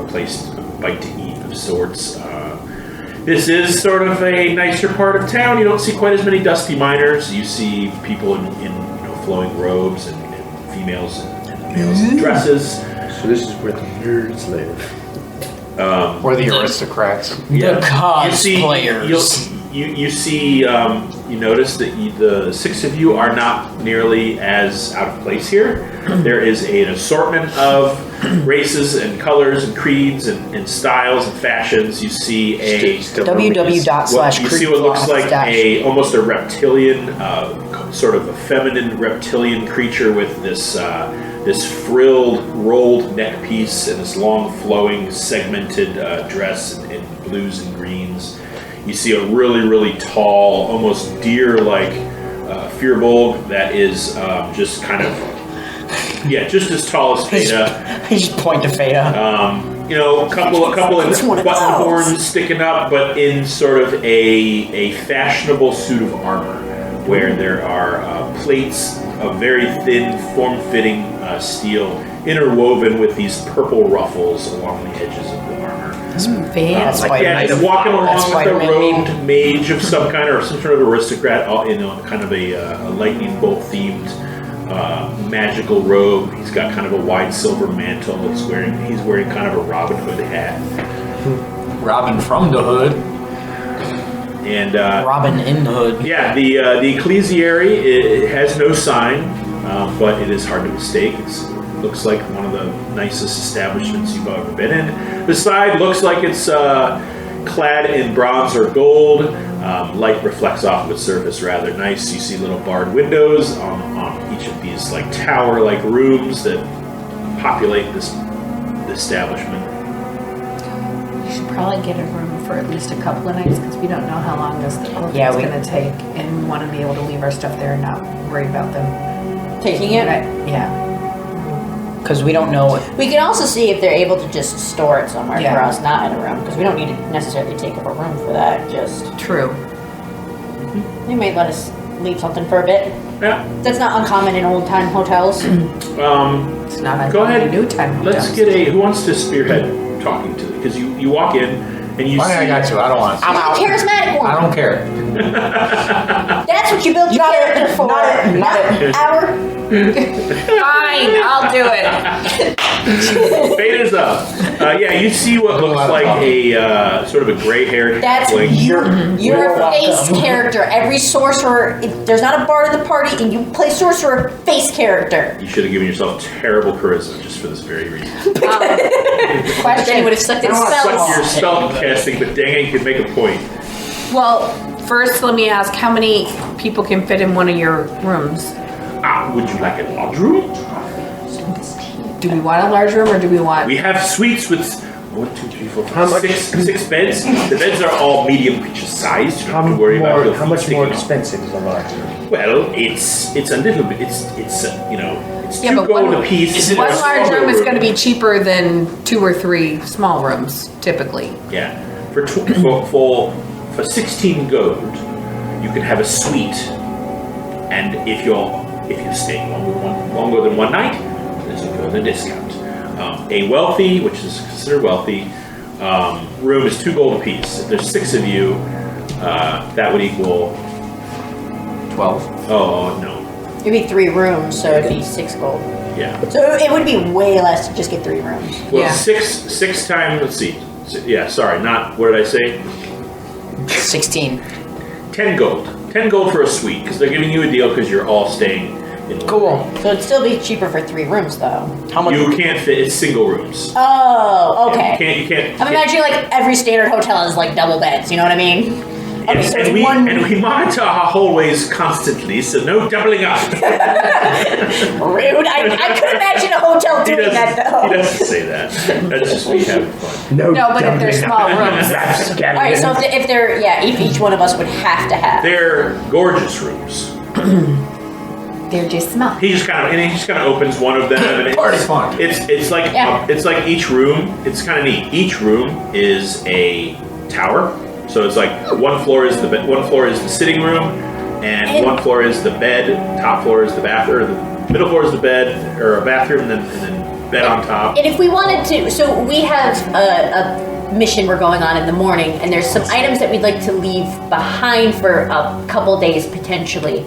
place, a bite to eat of sorts. This is sort of a nicer part of town. You don't see quite as many dusty miners. You see people in flowing robes and females and males in dresses. So this is where the nerds live. Or the aristocrats. The cosplayers. You notice that the 6 of you are not nearly as out of place here. There is an assortment of races and colors and creeds and styles and fashions. You see what looks like almost a reptilian, sort of a feminine reptilian creature with this frilled, rolled neck piece and this long, flowing, segmented dress in blues and greens. You see a really, really tall, almost deer-like Firbolg that is just kind of, just as tall as Feta. I just point to Feta. A couple of button horns sticking up, but in sort of a fashionable suit of armor, where there are plates of very thin, form-fitting steel interwoven with these purple ruffles along the edges of the armor. He's walking along with a robed mage of some kind, or some sort of aristocrat, kind of a lightning bolt themed magical robe. He's got kind of a wide silver mantle. He's wearing kind of a Robin Hood hat. Robin from the Hood. And Robin in the Hood. Yeah, the ecclesiary, it has no sign, but it is hard to mistake. It looks like one of the nicest establishments you've ever been in. The side looks like it's clad in bronze or gold. Light reflects off of its surface rather nice. You see little barred windows on each of these like tower-like rooms that populate this establishment. We should probably get a room for at least a couple of nights because we don't know how long this whole Yeah, thing's going to take, and we want to be able to leave our stuff there and not worry about them Taking it? Yeah. Because we don't know. We can also see if they're able to just store it somewhere Yeah. for us, not in a room, because we don't need to necessarily take up a room for that. Just True. they may let us leave something for a bit. Yeah. That's not uncommon in old time hotels. It's not Go ahead. new time. Let's get who wants to spearhead talking to because you walk in and you Why see. I got you. I don't want to. I'm a charismatic one. I don't care. That's what you built your character for. Not our. Fine, I'll do it. Fada's up. You see what looks like a sort of a gray-haired That's halfling. you're a face character. Every sorcerer, if there's not a bard in the party, and you play sorcerer, face character. You should have given yourself terrible charisma just for this very reason. Question: would have sucked I in don't want to suck your spells. spell casting, but dang it, you could make a point. Well, First, let me ask, how many people can fit in one of your rooms? Would you like a large room? Do we want a large room, or do we want... We have suites with 1, 2, 3, 4, 5, 6 beds. The beds are all medium pitch sized. You don't have to worry about your How feet much sticking more out. expensive is a large room? Well, it's a little bit. It's you know, it's Yeah, 2 but gold one- a piece. One large room is going to be cheaper than 2 or 3 small rooms, typically. Yeah, for 16 gold, you can have a suite, and if you're staying longer than one night, there's a discount. A wealthy, which is considered wealthy, room is 2 gold apiece. If there's 6 of you, that would equal 12. Oh no, It'd be 3 rooms, so it'd be 6 gold. yeah. So it would be way less to just get 3 rooms. Well, Yeah. 6 times. Let's see. Yeah, sorry, not. What did I say? 16. 10 gold. 10 gold for a suite, because they're giving you a deal because you're all staying in. Cool. So it'd still be cheaper for 3 rooms, though. How much? You can't fit. It's single rooms. Oh, okay. You can't. I'm imagining like every standard hotel is like double beds. You know what I mean? Okay, so and it's we one. and we monitor our hallways constantly, so no doubling up. Rude. I could imagine a hotel He doing that though. doesn't say that. That's just me having fun. No, but if they're small rooms. All right, so if they're if each one of us would have to have. They're gorgeous rooms. They're just small. He just kind of opens one of them, and Party fun. It's like Yeah. it's like each room. It's kind of neat. Each room is a tower, so it's like one floor is the sitting room, and one floor is the bed. Top floor is the bathroom. The middle floor is the bed or a bathroom, and then bed on top. And if we wanted to, so we have a mission we're going on in the morning, and there's some items that we'd like to leave behind for a couple days potentially.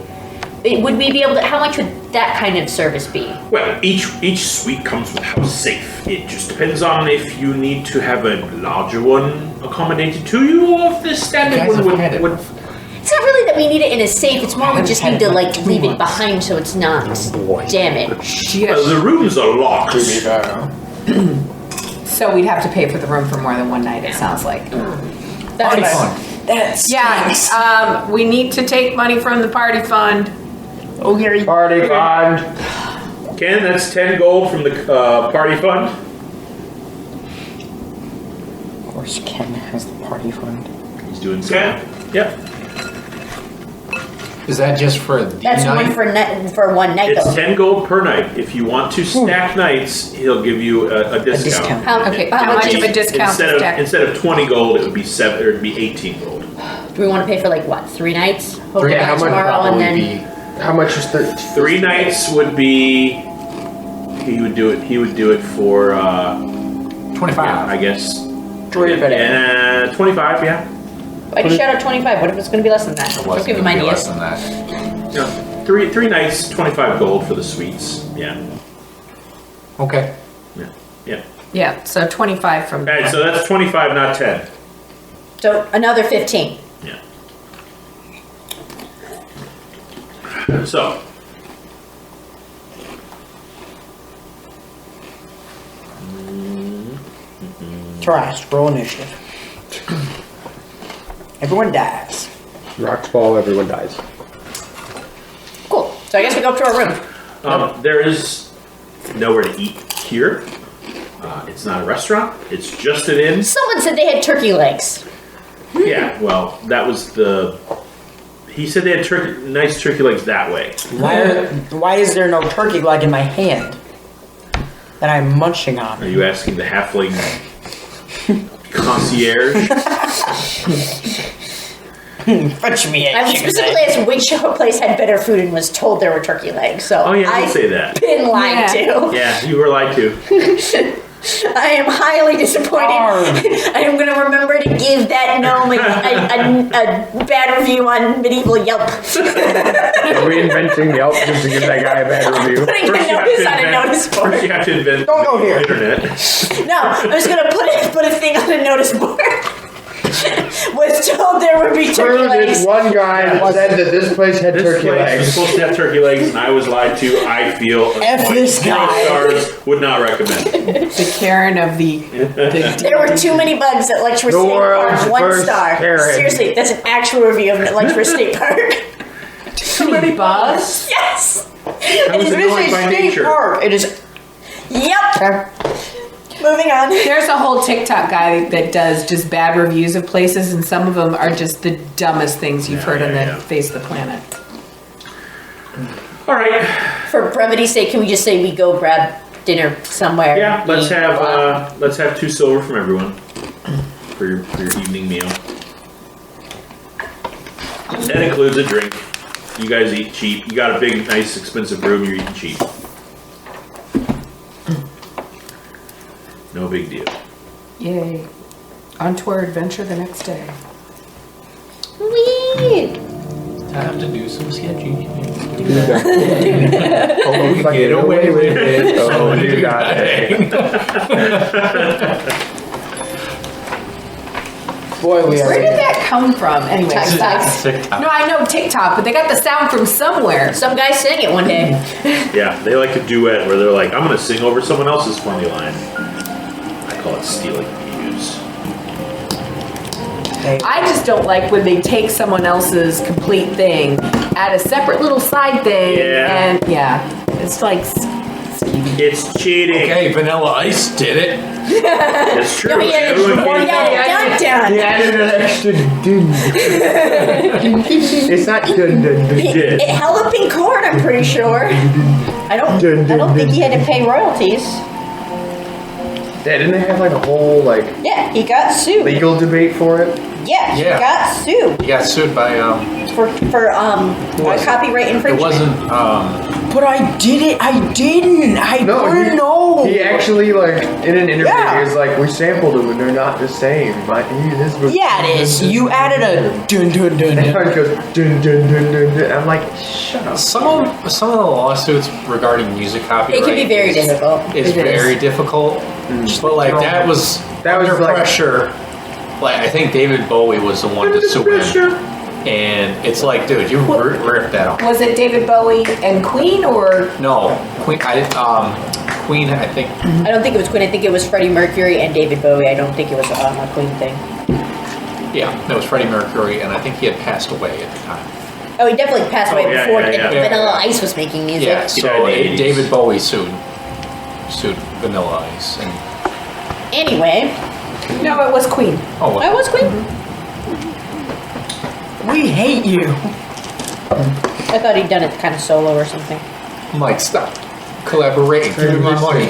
Would we be able to? How much would that kind of service be? Well, each suite comes with house safe. It just depends on if you need to have a larger one accommodated to you, or if the standard one would. It's not really that we need it in a safe. It's more we just need to like leave it behind so it's not damaged. Well, the rooms are locked. So we'd have to pay for the room for more than one night, it sounds like. Party fun. Yeah, we need to take money from the party fund. Okay. Party fund. Ken, that's 10 gold from the party fund. Of course, Ken has the party fund. He's doing so. Yep. Is that just for the That's night? one for one night It's though. 10 gold per night. If you want to stack nights, he'll give you a discount. Okay, how much of a discount is that? Instead of 20 gold, it would be 18 gold. Do we want to pay for like what? 3 nights? Hope Three to nights would tomorrow and probably then. be. How much is the 3 nights would be. He would do it for. 25. I guess. 25. 25. Yeah. I just shout out 25. What if it's going to be less than that? It Don't wasn't give him gonna be ideas. less than that. No, three nights, 25 gold for the suites. Yeah. Okay. Yeah. Yeah, so 25 from. All right, so that's 25, not 10. So another 15. Yeah. So. Trust, roll initiative. Everyone dies. rocks fall, everyone dies. Cool. So I guess we go up to our room. There is nowhere to eat here. It's not a restaurant. It's just an inn. Someone said they had turkey legs. Yeah, well, that was the. He said they had nice turkey legs that way. Why is there no turkey leg in my hand that I'm munching Are on? you asking the halfling concierge? Fetch me a I was chicken specifically leg. asked which place had better food and was told there were turkey legs. So Oh yeah, you I've did say that. been lied to. Yeah, you were lied to. I am highly disappointed. I am going to remember to give that gnome a bad review on medieval Yelp. Reinventing Yelp just to give that guy a bad review. Putting a notice on a notice First board. you have to invent Don't go the here. internet. No, I'm just going to put a thing on a notice board. was told there would be turkey legs. This one guy that said that this place had This turkey place was legs. supposed to have turkey legs, and I was lied to. I feel F this guy. stars would not recommend. The Karen of the There were too many bugs at Lexington State world's Park. 1 first star. Karen. Seriously, that's an actual review of Lexington State Park. too many bugs. Yes. I was annoyed by nature. It is. Yep. Moving on. There's a whole TikTok guy that does just bad reviews of places, and some of them are just the dumbest things you've heard on the face of the planet. All right. For brevity's sake, can we just say we go grab dinner somewhere? Yeah, let's have 2 silver from everyone for your evening meal. That includes a drink. You guys eat cheap. You got a big, nice, expensive room. You're eating cheap. No big deal. Yay. On to our adventure the next day. Whee! Time to do some sketchy. Oh, Get away with it. Oh, you got it. Boy, we Where are. did that come from? Anyway, TikTok. no, I know TikTok, but they got the sound from somewhere. Some guy sang it one day. Yeah, they like a duet where they're like, I'm going to sing over someone else's funny line. I call it stealing views. I just don't like when they take someone else's complete thing, add a separate little side thing, Yeah. and it's like It's cheating. Okay, Vanilla Ice did it. It's true. Yeah, Everyone yeah, can- dun, He dun. added an extra dun. It's not dun dun dun. It held up in court, I'm pretty sure. I don't think he had to pay royalties. Yeah, didn't they have like a whole like Yeah, he got sued. legal debate for it? Yeah, he Yeah. got sued He got sued by for copyright infringement. it wasn't But I did it. I didn't. I don't know. He actually like in an interview Yeah. he was like, we sampled them and they're not the same. His was Yeah, it is. You added a dun dun dun And dun. he goes dun dun dun dun dun. I'm like, shut up. some of the lawsuits regarding music copyright. It can be very difficult. It's It is. very difficult. But like that was under like- pressure. Like I think David Bowie was the one to sue him. And it's like, dude, you ripped that off. Was it David Bowie and Queen, or No, Queen. Queen. I think. I don't think it was Queen. I think it was Freddie Mercury and David Bowie. I don't think it was a Queen thing. Yeah, it was Freddie Mercury, and I think he had passed away at the time. Oh, he definitely passed away yeah, before yeah. Vanilla Ice was making music. Yeah, so died in the 80s. David Bowie sued Vanilla Ice, and Anyway, no? It was Queen. oh, I was Queen. We hate you. I thought he'd done it kind of solo or something. I'm like, stop collaborating, give me my money.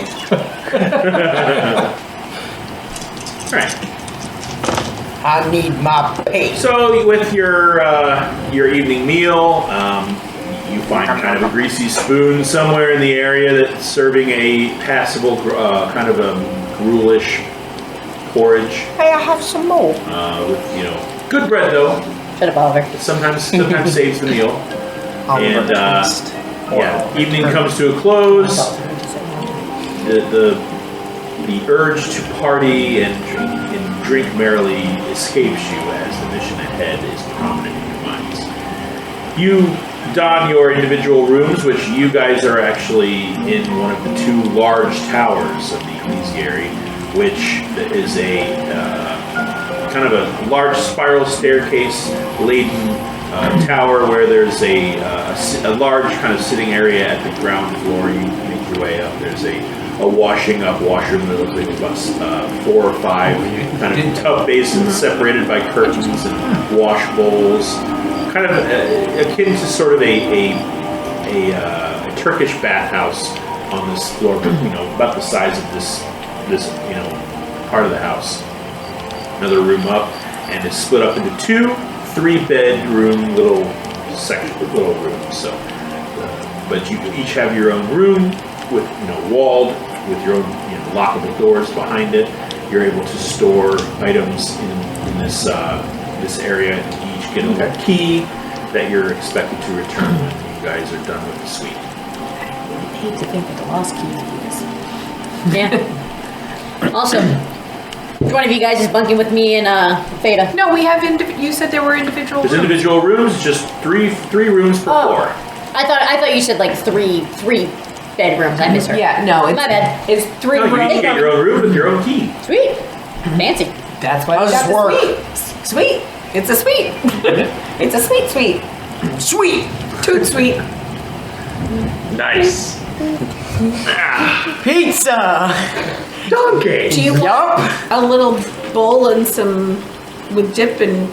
All right. I need my pay. So with your evening meal, you find kind of a greasy spoon somewhere in the area that's serving a passable kind of a gruelish porridge Hey, I have some more. with good bread though. Shut up, Oliver. It sometimes saves the meal. And evening comes to a close. The urge to party and drink merrily escapes you as the mission ahead is prominent in your minds. You don your individual rooms, which you guys are actually in one of the 2 large towers of the ecclesiary, which is a kind of a large spiral staircase laden tower where there's a large kind of sitting area at the ground floor. You make your way up. There's a washing up washroom that looks like about 4 or 5 kind of tub basins separated by curtains and wash bowls, kind of akin to sort of a Turkish bathhouse on this floor, but about the size of this part of the house. Another room up, and it's split up into 2 3-bedroom little rooms. So, but you each have your own room with walled with your own lockable doors behind it. You're able to store items in this area. You each get a little key that you're expected to return when you guys are done with the suite. I hate to think that the lost key is. Yeah. Also, Which one of you guys is bunking with me and Feta? No, we have. You said there were individual. There's rooms. individual rooms, just three rooms per floor. I thought you said like three bedrooms. I misheard. Yeah, no, it's My bad. It's 3 No, you rooms. each get your own room with your own key. Sweet. Fancy. That's why How we does got this work? the suite. Sweet. It's a suite. It's a sweet. Sweet. Toot sweet. Nice. Pizza. Donkey. Do you want a little bowl and some with dip and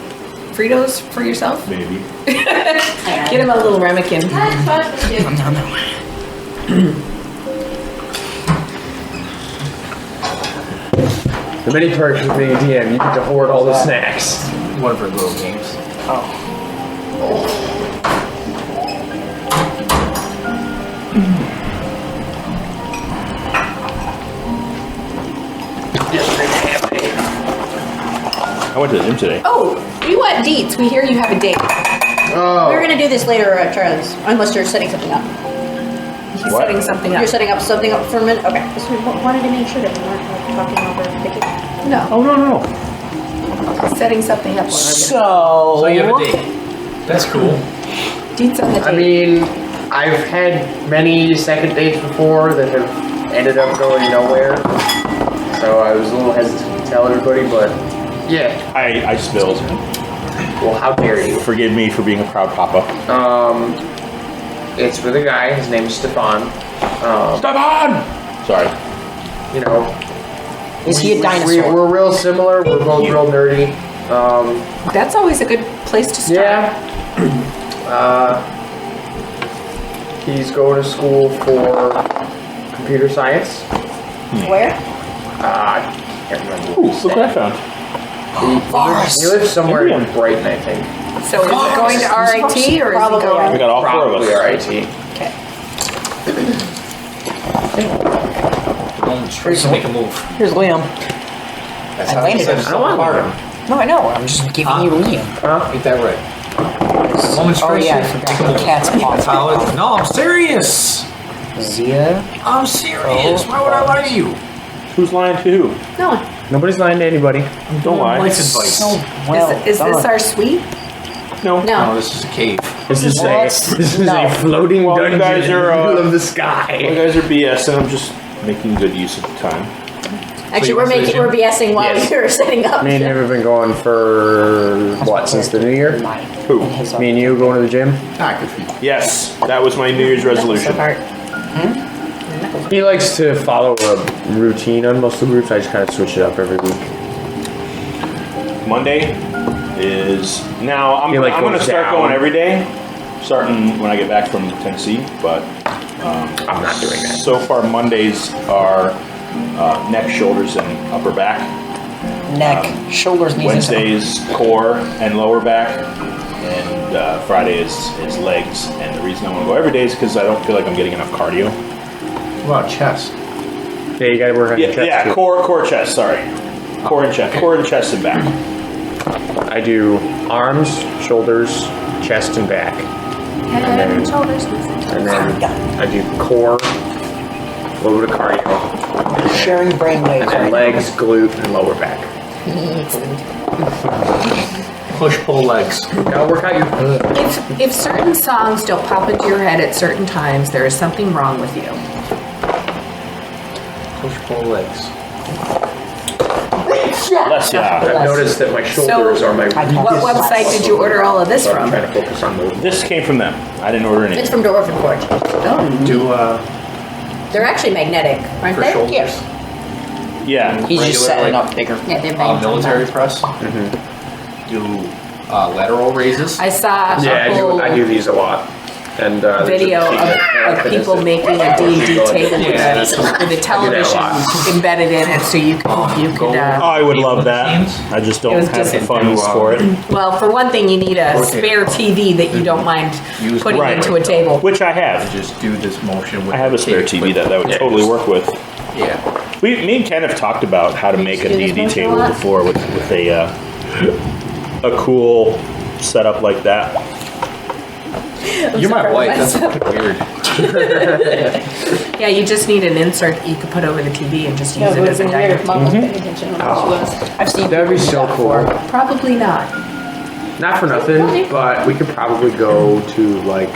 Fritos for yourself? Maybe. Get him a little ramekin. The many perks of being a DM, you get to hoard all the snacks. One of our little games. I went to the gym today. Oh, we want deets. We hear you have a date. We're gonna do this later, Charlie's. Unless you're setting something up. He's setting something up. You're setting up something up for a minute? Okay. Just wanted to make sure that we weren't like, talking over thinking. No, Oh, no. setting something up. So you have a date. That's cool. Deets on the date. I mean, I've had many second dates before that have ended up going nowhere. So I was a little hesitant to tell everybody, but yeah. I spilled. Well, how dare you? Forgive me for being a proud papa. It's with a guy. His name is Stefan. Stefan! Sorry. You know, Is he a dinosaur? we're real similar. We're both real nerdy. That's always a good place to start. Yeah. He's going to school for computer science. Where? I can't remember. Ooh, look what I found. He lives somewhere in Brighton, I think. So is it going to RIT or is he Probably going? We got all four of Probably us. RIT. Don't straight to make a move. Here's Liam. That's I how landed said him. so hard. No, I know. I'm just giving you Liam. Ain't that right? Moment's Oh yeah, I friendship. forgot. The cat's paw. Solid. No, I'm serious. Zia. I'm serious. Why would I lie to you? Who's lying to who? No. Nobody's lying to anybody. Don't lie. Life advice. Oh, well Is this done. our suite? No. No. No, this is a cave. This is What? No. a floating Well, you dungeon guys in the are, middle of the You sky. guys are BSing. I'm just making good use of the time. Actually, you we're want to we're BSing while Yes. you're setting up. Me and you have been going for what, since the new year? Who? Me and you going to the gym? Ah, good for you. Yes, that was my New Year's resolution. He likes to follow a routine on most of the groups. I just kind of switch it up every week. Monday is now. I'm You like going to goes start down. going every day, starting when I get back from Tennessee. But I'm not doing that. so far, Mondays are neck, shoulders, and upper back. Neck, shoulders, knees, and Wednesdays, core and lower back, and Friday is legs. And the reason I want to go every day is because I don't feel like I'm getting enough cardio. What about chest? Yeah, you gotta work on your chest Yeah, too. core, chest. Sorry, core and chest, core and chest and back. I do arms, shoulders, chest, and back. Head and shoulders. And then I do core, a little bit of cardio, sharing brain waves. and then right? legs, glute, and lower back. Push, pull legs. Now work out your. If certain songs don't pop into your head at certain times, there is something wrong with you. Push, pull legs. Less, yeah. I've noticed that my shoulders are my weakest. What website did you order all of this So I'm from? trying to focus on movement. This came from them. I didn't order anything. It's from Dwarven Forge. Do They're actually magnetic, aren't for they? shoulders. Yeah. He's just regular, setting like, up bigger. Yeah, they're magnetic. Military press. Do lateral raises. I saw a Yeah, whole I do these a lot. And there's a video machine that of finishes people it. making a D&D table Yeah, with a television embedded in it so you could Oh, I would love that. I just It don't was have just- the funds for it. well, for one thing, you need a spare TV that you don't mind Use putting right. into a table. Which I have. Just do this motion with I have a spare TV that would Yeah, totally just- work with. Yeah. Me and Ken have talked about how to make a do this D&D motion a table lot? before with a cool setup like that. You're my wife. That's fucking weird. Yeah, you just need an insert you could put over the TV and just use No, it it would as have a been weird dining if Mom was paying attention when she was. I've seen that'd be so cool. Probably not. Not for nothing, but we could probably go to like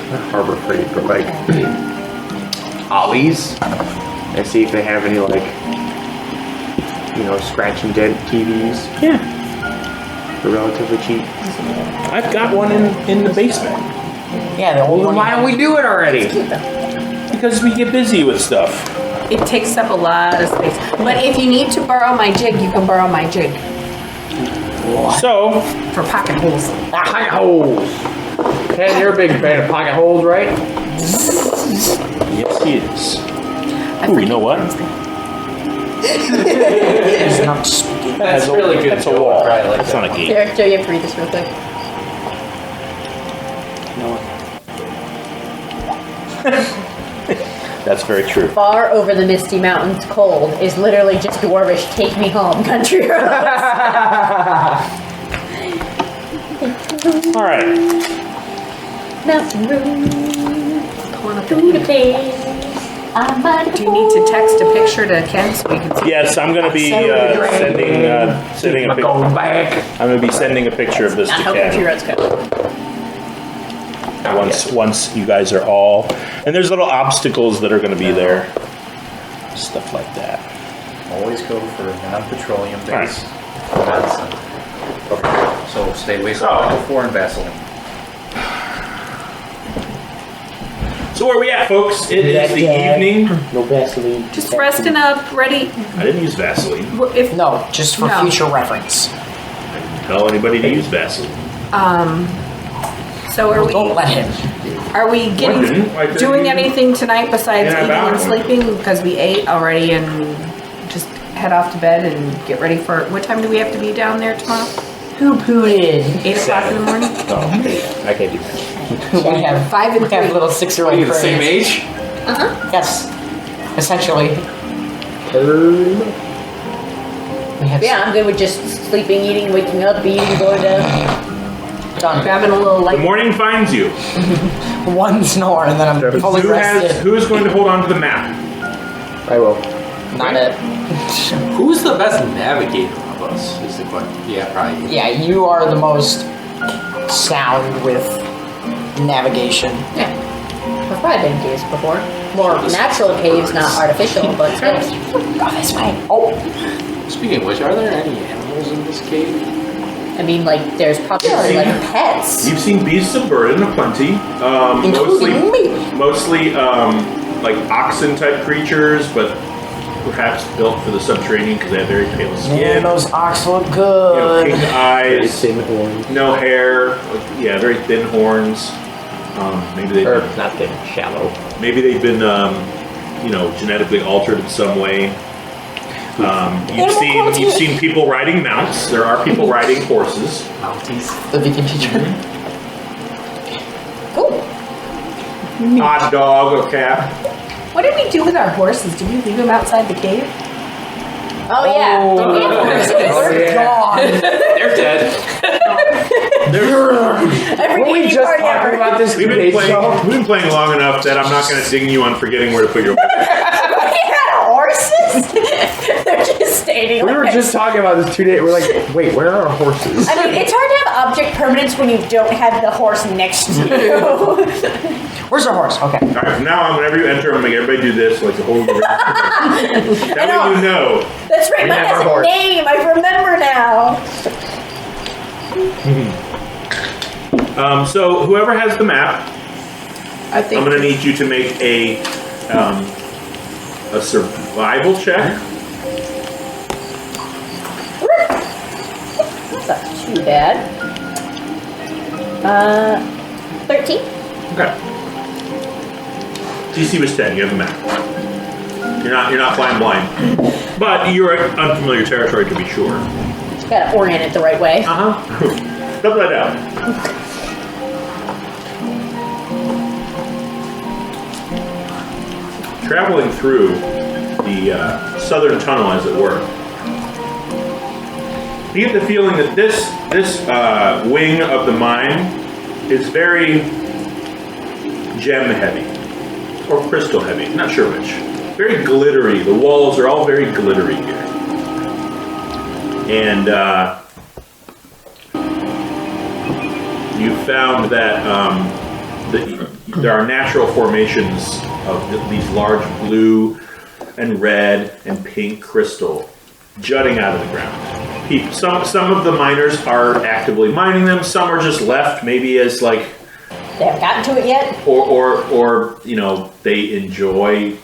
not Harbor Freight, but like Ollie's and see if they have any like scratch and dent TVs. Yeah. For relatively cheap. I've got one in the basement. Yeah, the old Well, one. why don't we do it already? Because we get busy with stuff. It takes up a lot of space. But if you need to borrow my jig, you can borrow my jig So, for pocket holes. Pocket holes. Ken, you're a big fan of pocket holes, right? yes, he is. Ooh, you know what? He's not speaking. That's really good. It's a wall. Right, like It's not a gate. Here, Joe, you have to read this real quick. That's very true. Far over the misty mountains cold is literally just dwarvish take me home country roads. All right. Mountain road Pulling up to the the place. I'm by the Do you need to text a picture to Ken so we can see? Yes, I'm going to be sending a picture. Going back. I'm going to be sending a picture of this Not to how country Ken roads go. once you guys are all. And there's little obstacles that are going to be there, stuff like that. Always go for non-petroleum All right. based medicine. Okay. So stay away from Alpha-4 and Vaseline. So where are we at, folks? It is the evening. No Vaseline. Just resting up, ready. I didn't use Vaseline. If No, just for No. future reference. Tell anybody to use Vaseline. so are we? Don't let him. Are we doing anything tonight besides Yeah, eating about and one. sleeping? Because we ate already and just head off to bed and get ready for. What time do we have to be down there tomorrow? Who pooted? 8 o'clock in the morning. Oh, I can't do that. We have 5 and we have 3. little 6-year-old Are you the same brains. age? Yes, essentially. We have Yeah, I'm good with just sleeping, eating, waking up, eating, going to. done. Grabbing a little The light. morning finds you. One snore and then I'm fully rested. Who is going to hold on to the map? I will. Not it. Who's the best navigator of us? Is the question. Yeah, probably. Yeah, you are the most sound with navigation. Yeah. I've probably been in caves before. More natural caves, not artificial, but still. Oh, that's fine. Oh, Speaking of which, are there any animals in this cave? I mean, like, there's probably like pets. You've seen beasts of burden aplenty. including me. Mostly like oxen type creatures, but perhaps built for the subterranean because they have very pale Yeah, skin. those ox look You know, good. pink eyes, Thin horn. no hair. Yeah, very thin horns. Maybe Or they not thin, shallow. maybe they've been genetically altered in some way. You've seen people riding mounts. There are people riding horses. Mounties. The vegan teacher. Cool. Odd dog, a cat. What did we do with our horses? Did we leave them outside the cave? Oh, yeah. They're gone. They're dead. Every Were we eating just party talking ever. about this We've today's been show? playing long enough that I'm not going to ding you on forgetting where to put your. We had horses? They're just standing We were there. just talking about this 2 days. We're like, wait, where are our horses? I mean, it's hard to have object permanence when you don't have the horse next to you. Where's our horse? Okay. All right, from now on, whenever you enter, I'm going to make everybody do this like the whole. That way you know. That's right, We mine have has our a horse. name. I remember now. So whoever has the map, I think. I'm going to need you to make a survival check. That's not too bad. 13. Okay. DC was 10. You have the map. You're not flying blind, but you're in unfamiliar territory to be sure. Gotta orient it the right way. Upside down. Traveling through the southern tunnel, as it were, You get the feeling that this wing of the mine is very gem heavy or crystal heavy. Not sure which. Very glittery. The walls are all very glittery here. And you found that there are natural formations of these large blue and red and pink crystal jutting out of the ground. Some of the miners are actively mining them. Some are just left, maybe as like They haven't gotten to it yet. or you know, they enjoy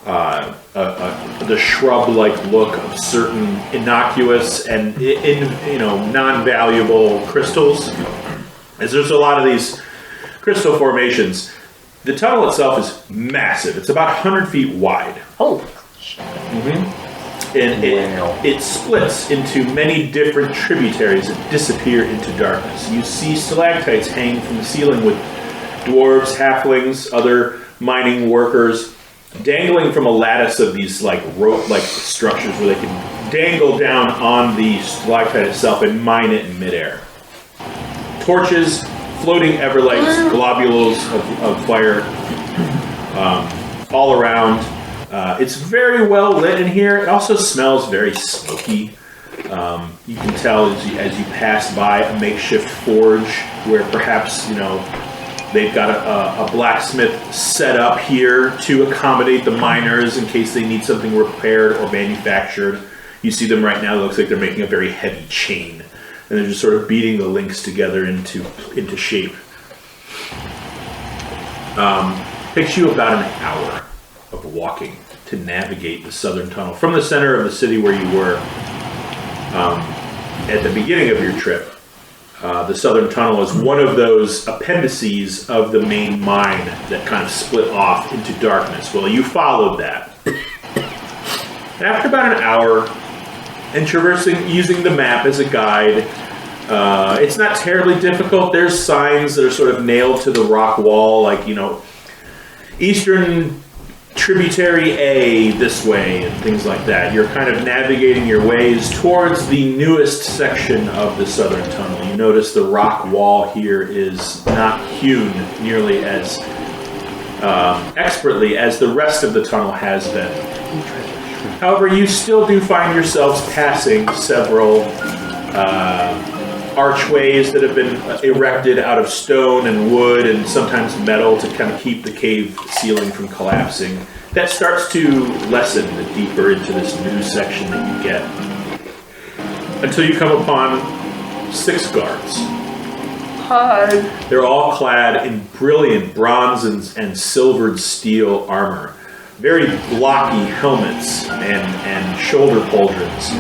the shrub-like look of certain innocuous and non-valuable crystals. As there's a lot of these crystal formations. The tunnel itself is massive. It's about 100 feet wide. Oh. And it splits into many different tributaries that disappear into darkness. You see stalactites hanging from the ceiling with dwarves, halflings, other mining workers, dangling from a lattice of these like rope-like structures where they can dangle down on the stalactite itself and mine it in midair. Torches, floating everlights, globules of fire all around. It's very well lit in here. It also smells very smoky. You can tell as you pass by a makeshift forge where perhaps, they've got a blacksmith set up here to accommodate the miners in case they need something repaired or manufactured. You see them right now. It looks like they're making a very heavy chain. And they're just sort of beating the links together into shape. Takes you about an hour of walking to navigate the southern tunnel from the center of the city where you were at the beginning of your trip. The southern tunnel is one of those appendices of the main mine that kind of split off into darkness. Well, you followed that. After about an hour and traversing, using the map as a guide, it's not terribly difficult. There's signs that are sort of nailed to the rock wall, like, Eastern Tributary A this way and things like that. You're kind of navigating your ways towards the newest section of the southern tunnel. You notice the rock wall here is not hewn nearly as expertly as the rest of the tunnel has been. However, you still do find yourselves passing several archways that have been erected out of stone and wood and sometimes metal to kind of keep the cave ceiling from collapsing. That starts to lessen the deeper into this new section that you get. Until you come upon 6 guards. Hi. They're all clad in brilliant bronze and silvered steel armor. Very blocky helmets and shoulder pauldrons.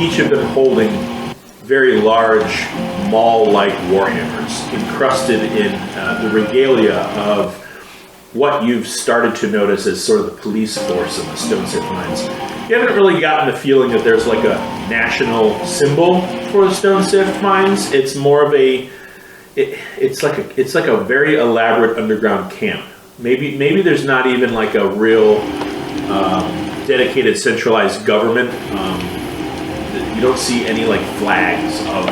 Each of them holding very large maul-like warhammers encrusted in the regalia of what you've started to notice as sort of the police force of the Stonesift Mines. You haven't really gotten the feeling that there's like a national symbol for the Stonesift Mines. It's more of it's like a very elaborate underground camp. Maybe there's not even like a real dedicated centralized government. You don't see any like flags of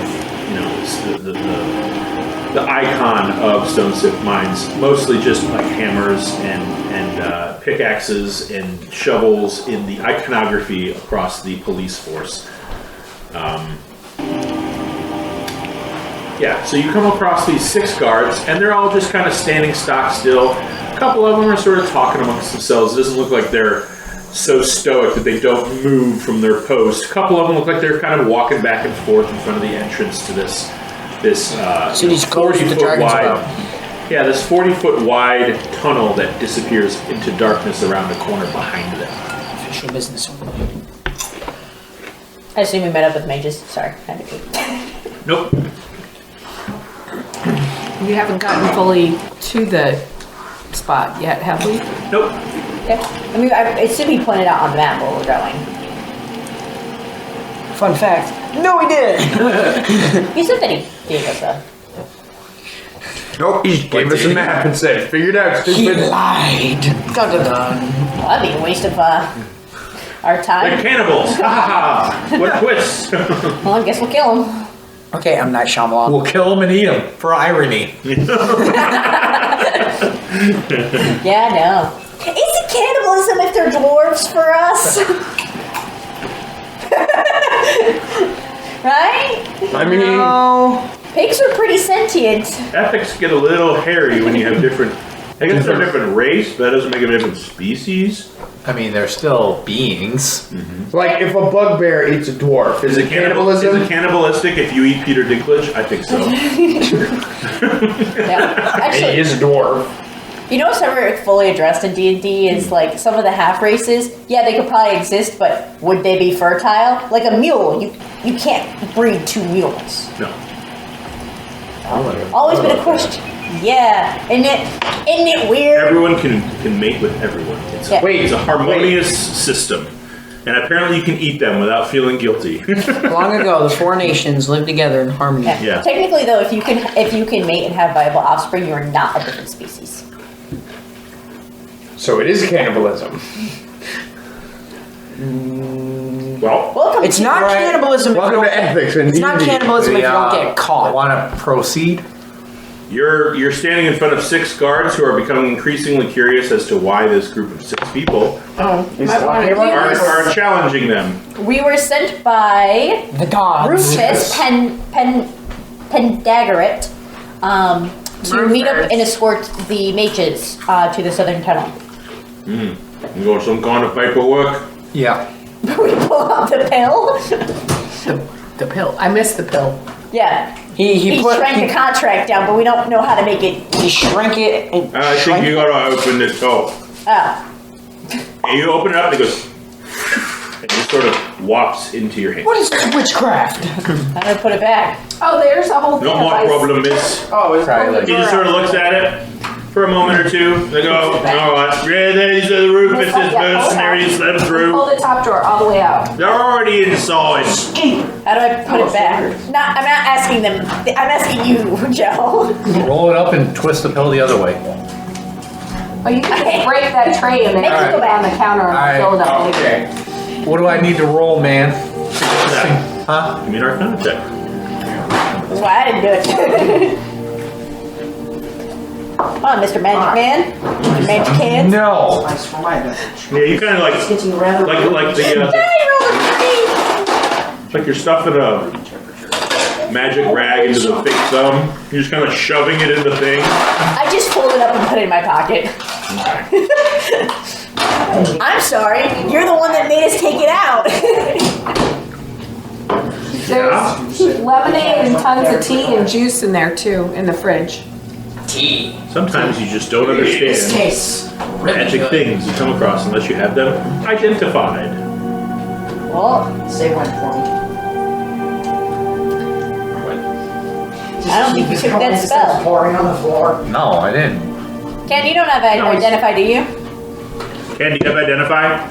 the icon of Stonesift Mines. Mostly just like hammers and pickaxes and shovels in the iconography across the police force. So you come across these 6 guards, and they're all just kind of standing stock still. A couple of them are sort of talking amongst themselves. It doesn't look like they're so stoic that they don't move from their post. A couple of them look like they're kind of walking back and forth in front of the entrance to this 40-foot wide. Yeah, this 40-foot wide tunnel that disappears into darkness around the corner behind them. Official business. I assume we met up with mages. Sorry, I had to keep. Nope. We haven't gotten fully to the spot yet, have we? Nope. Okay. I mean, I assume he pointed out on the map where we're going. Fun fact. No, he didn't. He said that he gave us a. Nope, he gave us a map and said, figure it out, He stupid. lied. Dun, dun, dun. Well, that'd be a waste of our They're time. cannibals! Ha ha ha! What a twist! Well, I guess we'll kill him. Okay, I'm not Shyamalan. We'll kill them and eat them for irony. Yeah, no. Is it cannibalism if they're dwarves for us? Right? I mean, No. Pigs are pretty sentient. Ethics get a little hairy when you have different. I guess they're a different race, but that doesn't make them a different species. I mean, they're still beings. like if a bugbear eats a dwarf, is it cannibalism? Is it cannibalistic if you eat Peter Dinklage? I think so. Yeah. He Actually, is a dwarf. you know what's never fully addressed in D&D is like some of the half races. Yeah, they could probably exist, but would they be fertile? Like a mule, you can't breed two mules. No. Always been a question. Yeah, isn't it weird? Everyone can mate with everyone. It's, Yeah. it's a harmonious system. And apparently you can eat them without feeling guilty. Long ago, the four nations lived together in harmony. Yeah. Technically, though, if you can mate and have viable offspring, you are not a different species. So it is cannibalism. Well, Welcome. It's to not cannibalism. If you Welcome don't to get, ethics and it's not D&D. cannibalism if you don't get caught. Want to proceed? you're standing in front of 6 guards who are becoming increasingly curious as to why this group of 6 people Oh, He's might want talking about to are challenging them. We were sent by The gods. Rufus Pendagarret to meet up and escort the mages to the southern tunnel. You got some kind of paperwork? Yeah. We pull out the pill. the pill. I missed the pill. Yeah. He shrank the contract down, but we don't know how to make it. He shrank it. And I think you gotta open the top. Oh. And you open it up and it goes, and it sort of wafts into your hand. What is this witchcraft? I'm gonna put it back. Oh, there's a whole thing. No of more ice. problem, miss. Oh, it's Probably He just sort of looks at it for a moment or two. They go, all right, yeah, these are the Rufus's mercenaries, let them Pull through. the top drawer all the way out. They're already inside. How do I put it back? I'm not asking them. I'm asking you, Joe. Roll it up and twist the pill the other way. Oh, you can just break that tray and then Make it put go it on the back. counter and Alright, fill it up later. okay. What do I need to roll, man? Huh? Give me an arcana check. That's why I didn't do it. Come on, Mr. Magic Man. Mr. Magic Hands. No. Nice for my message. Yeah, you kind of like Getting rather the like you're stuffing a magic rag into the fake thumb. You're just kind of shoving it in the thing. I just fold it up and put it in my pocket. I'm sorry. You're the one that made us take it out. There's lemonade and tons of tea and juice in there too, in the fridge. Tea. Sometimes you just don't This understand tastes really magic good. things you come across unless you have them identified. Well, Say one for me. I don't think you took that spell. Pouring on the floor. No, I didn't. Ken, you don't have that identify, do you? Ken, do you have identify?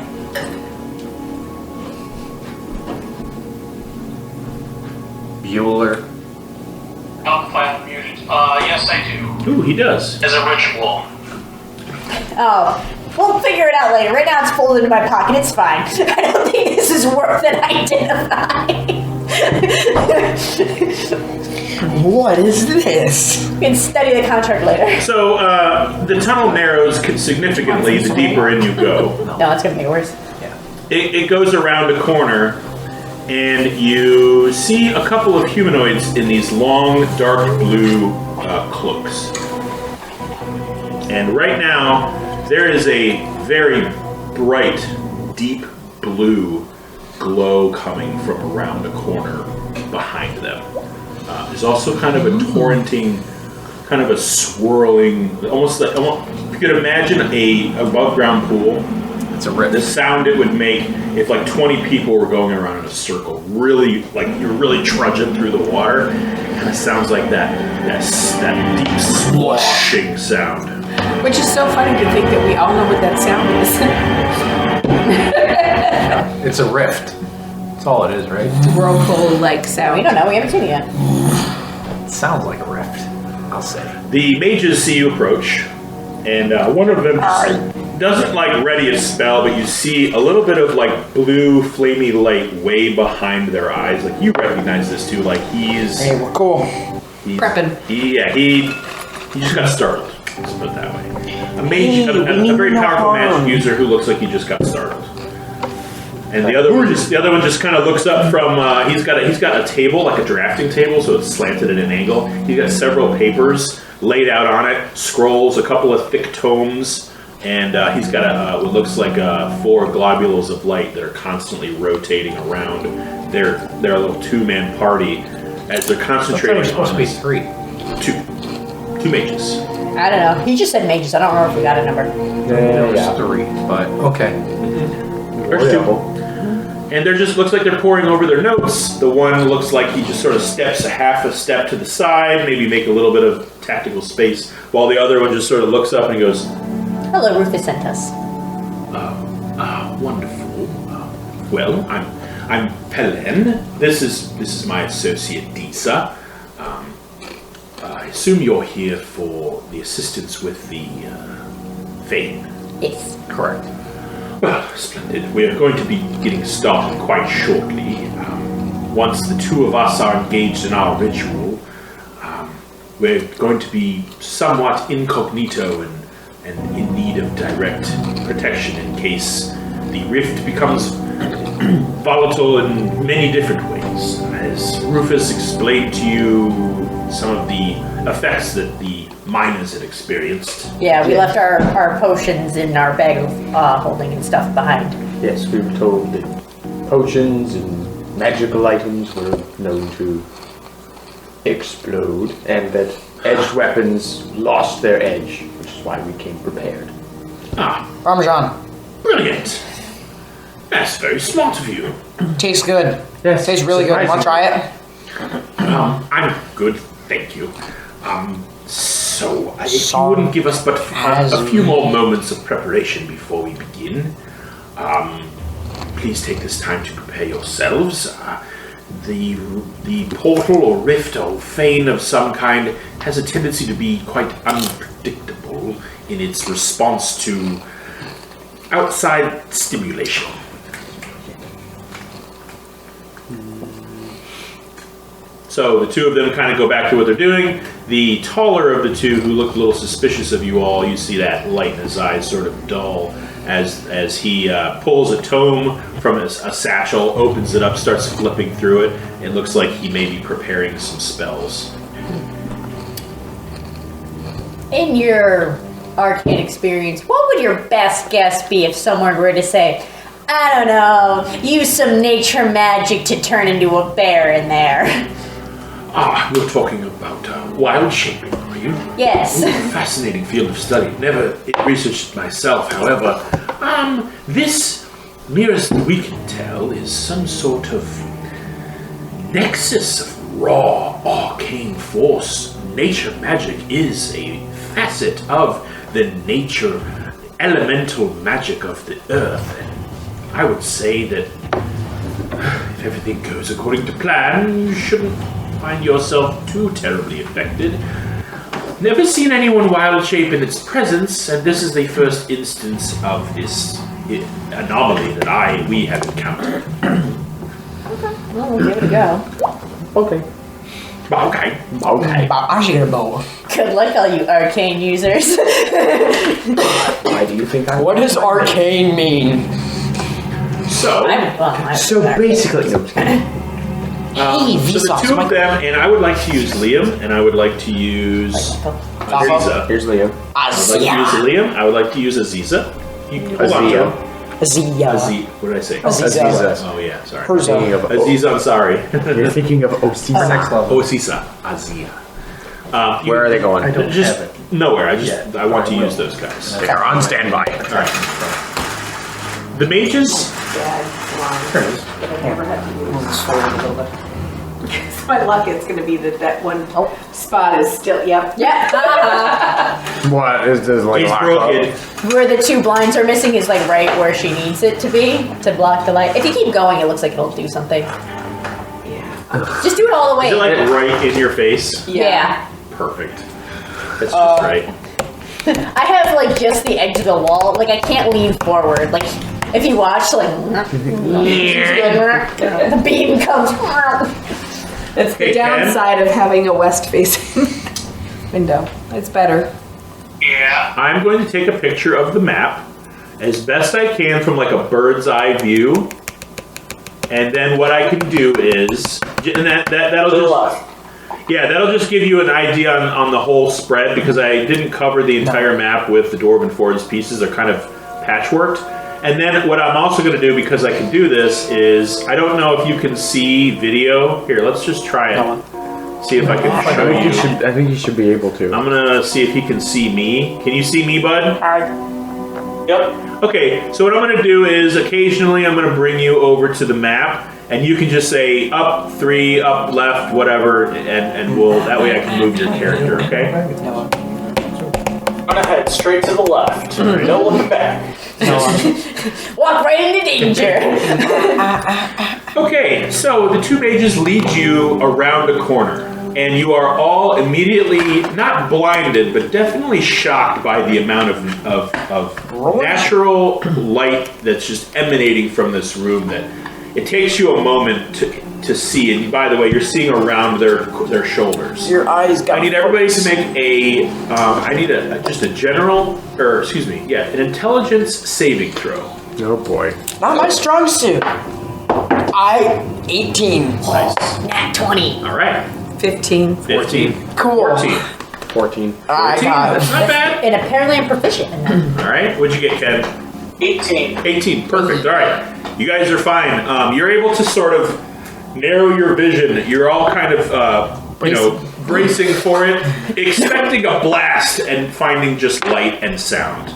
Bueller. Not file muted. Yes, I do. Ooh, he does. As a ritual. Oh, we'll figure it out later. Right now it's folded in my pocket. It's fine. I don't think this is worth an identify. What is this? We can study the contract later. So the tunnel narrows significantly the deeper in you go. No, it's gonna make it worse. It goes around a corner, and you see a couple of humanoids in these long, dark blue cloaks. And right now, there is a very bright, deep blue glow coming from around a corner behind them. There's also kind of a torrenting, kind of a swirling, almost like if you could imagine a above ground pool. It's a rip. The sound it would make if like 20 people were going around in a circle, really like you're really trudging through the water. It kind of sounds like that deep sloshing sound. Which is so funny to think that we all know what that sound is. It's a rift. That's all it is, right? Whirlpool-like We sound. don't know. We haven't seen it yet. It sounds like a rift, I'll say. The mages see you approach, and one of them doesn't like ready a spell, but you see a little bit of like blue flamey light way behind their eyes. Like you recognize this too. Like he's Hey, we're cool. Prepping. He just got startled. Let's put it that way. A mage, a very powerful magic user who looks like he just got startled. And the other one just kind of looks up from. He's got a table, like a drafting table, so it's slanted at an angle. He's got several papers laid out on it, scrolls, a couple of thick tomes, and he's got what looks like 4 globules of light that are constantly rotating around their little 2-man party as they're concentrating. Supposed to be 3. 2 mages. I don't know. He just said mages. I don't remember if we got a number. There was 3, but okay. There's 2. And they're just looks like they're poring over their notes. The one looks like he just sort of steps half a step to the side, maybe make a little bit of tactical space, while the other one just sort of looks up and he goes, Hello, Rufus sent us. wonderful. Well, I'm Pelen. This is my associate Disa. I assume you're here for the assistance with the Fane. Yes. Correct. Well, splendid. We are going to be getting started quite shortly. Once the 2 of us are engaged in our ritual, we're going to be somewhat incognito and in need of direct protection in case the rift becomes volatile in many different ways. As Rufus explained to you some of the effects that the miners had experienced. Yeah, we left our potions in our bag of holding and stuff behind. Yes, we were told that potions and magical items were known to explode, and that edged weapons lost their edge, which is why we came prepared. Parmesan. Brilliant. That's very smart of you. Tastes good. Yes, Tastes really good. Want to try it? I'm good, thank you. So, if you wouldn't give us but a few more moments of preparation before we begin, please take this time to prepare yourselves. The portal or rift or fane of some kind has a tendency to be quite unpredictable in its response to outside stimulation. So the 2 of them kind of go back to what they're doing. The taller of the 2, who look a little suspicious of you all, you see that light in his eyes sort of dull as he pulls a tome from a satchel, opens it up, starts flipping through it. It looks like he may be preparing some spells. In your arcane experience, what would your best guess be if someone were to say, I don't know, use some nature magic to turn into a bear in there? You're talking about wild shaping, are you? Yes. Fascinating field of study. Never researched myself, however. This, nearest we can tell, is some sort of nexus of raw, arcane force. Nature magic is a facet of the nature, elemental magic of the earth. And I would say that if everything goes according to plan, you shouldn't find yourself too terribly affected. Never seen anyone wild shape in its presence, and this is the first instance of this anomaly that we have encountered. Well, we'll give it a go. Okay. Okay. I'm actually gonna bow. Good luck, all you arcane users. Why do you think I... What does arcane mean? So, So basically... Hey, so the 2 of them, and I would like to use Liam, and I would like to use Aziza. Here's Liam. I would like to use Liam. I would like to use Aziza. Azia. What did I say? Aziza. Oh yeah, sorry. Aziza, I'm sorry. You're thinking of Osisa. Next level. Osisa. Azia. Where are they going? I don't Just have it. nowhere. I want to use those guys. They are on standby. All right. The mages. It's my luck. It's going to be that one spot is still. Yep. Yeah. What? Is this like He's locked broken. up? Where the 2 blinds are missing is like right where she needs it to be to block the light. If you keep going, it looks like it'll do something. Yeah. Just do it all the way. Is it like right in your face? Yeah. Perfect. That's just right. I have like just the edge of the wall. Like I can't lean forward. Like if you watch, like the beam comes. It's the Hey, Ken? downside of having a west-facing window. It's better. Yeah. I'm going to take a picture of the map as best I can from like a bird's eye view. And then what I can do is, and that'll just, yeah, that'll just give you an idea on the whole spread because I didn't cover the entire map with the Dwarven Forest pieces. They're kind of patchworked. And then what I'm also going to do, because I can do this, is I don't know if you can see video. Here, let's just try it. See if I can show you. I think you should be able to. I'm going to see if he can see me. Can you see me, bud? Yep. Okay, so what I'm going to do is occasionally I'm going to bring you over to the map, and you can just say up 3, up left, whatever, and we'll that way I can move your character. Okay. Run ahead, straight to the left. No looking back. Walk right into danger. Okay, so the two mages lead you around a corner, and you are all immediately not blinded, but definitely shocked by the amount of natural light that's just emanating from this room. That it takes you a moment to see. And by the way, you're seeing around their shoulders. Your eyes got. I need everybody to make just a general, or excuse me, an intelligence saving throw. Oh boy. Not my strong suit. 18. Nice. Nat 20. All right. 15. 15. Cool. 14. 14. I got That's it. not bad. And apparently I'm proficient in that. All right. What'd you get, Ken? 18. 18. Perfect. All right. You guys are fine. You're able to sort of narrow your vision. You're all kind of, bracing for it, expecting a blast and finding just light and sound.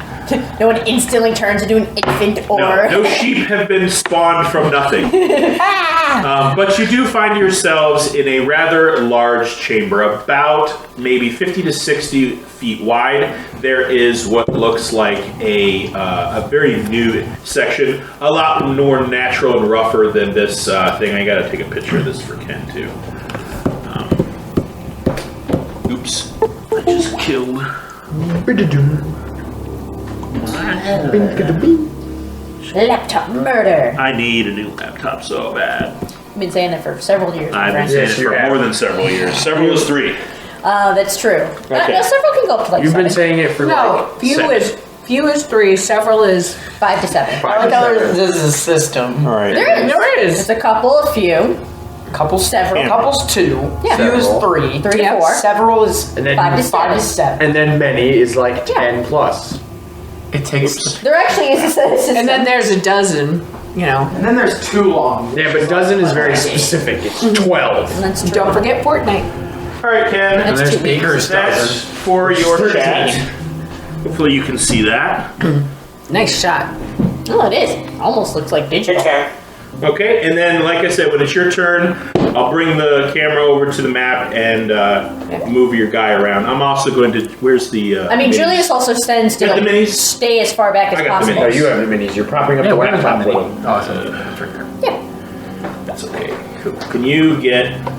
No one instantly turns into an infant or... No sheep have been spawned from nothing. But you do find yourselves in a rather large chamber, about maybe 50 to 60 feet wide. There is what looks like a very new section, a lot more natural and rougher than this thing. I gotta take a picture of this for Ken too. Oops, I just killed. Laptop murder. I need a new laptop so bad. I've been saying that for several years. my I've been friend. saying it Yes, you for have. more than several years. Several is 3. That's true. Okay. No, several can go up to like You've 7. been saying it for No, few is 3, several is... 5 to 7. like I like how there's a system. All right. There is. There is. There's a couple, a few, Couples, Several. Couples 2. Yeah. Few is Several. 3. 3 to Yep. 4. Several is and then 5 to 5 to 7. 7. and then many is like 10 plus. It takes. There actually is a system. And then there's a dozen, And then there's 2 long. Yeah, but dozen is very specific. It's 12. And that's true. Don't forget Fortnite. All right, Ken. And That's there's 2 weeks. Baker's That's dozen. for your chat. Hopefully you can see that. Nice shot. Oh, it is. Almost looks like digital. Okay, and then like I said, when it's your turn, I'll bring the camera over to the map and move your guy around. I'm also going to. Where's the? I mean, minis? Julius also tends to Got the like, minis? stay as far back as I got the possible. Oh, you have the minis. You're propping up Yeah, the where's my laptop mini? with them. Oh, it's right there. Yeah. That's okay. Cool. Can you get? Do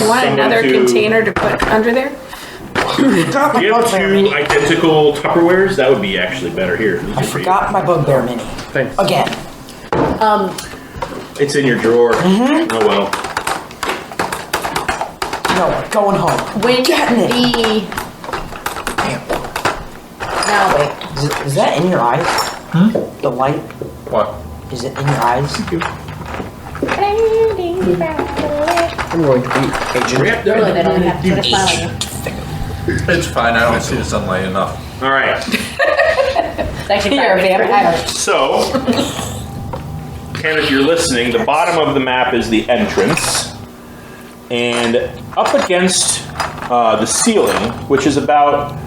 you want another container to put under there? Do you have 2 identical Tupperwares? That would be actually better. Here. I forgot my bugbear mini. Thanks. Again. It's in your drawer. Oh well. No, going home. When Getting it. the... Now, wait. Is that in your eyes? The light? What? Is it in your eyes? I'm going to be agent. Really, they don't have to put a smile on you. It's fine. I don't see the sunlight enough. All right. It's actually You're a fire. vampire. So, Ken, if you're listening, the bottom of the map is the entrance, and up against the ceiling, which is about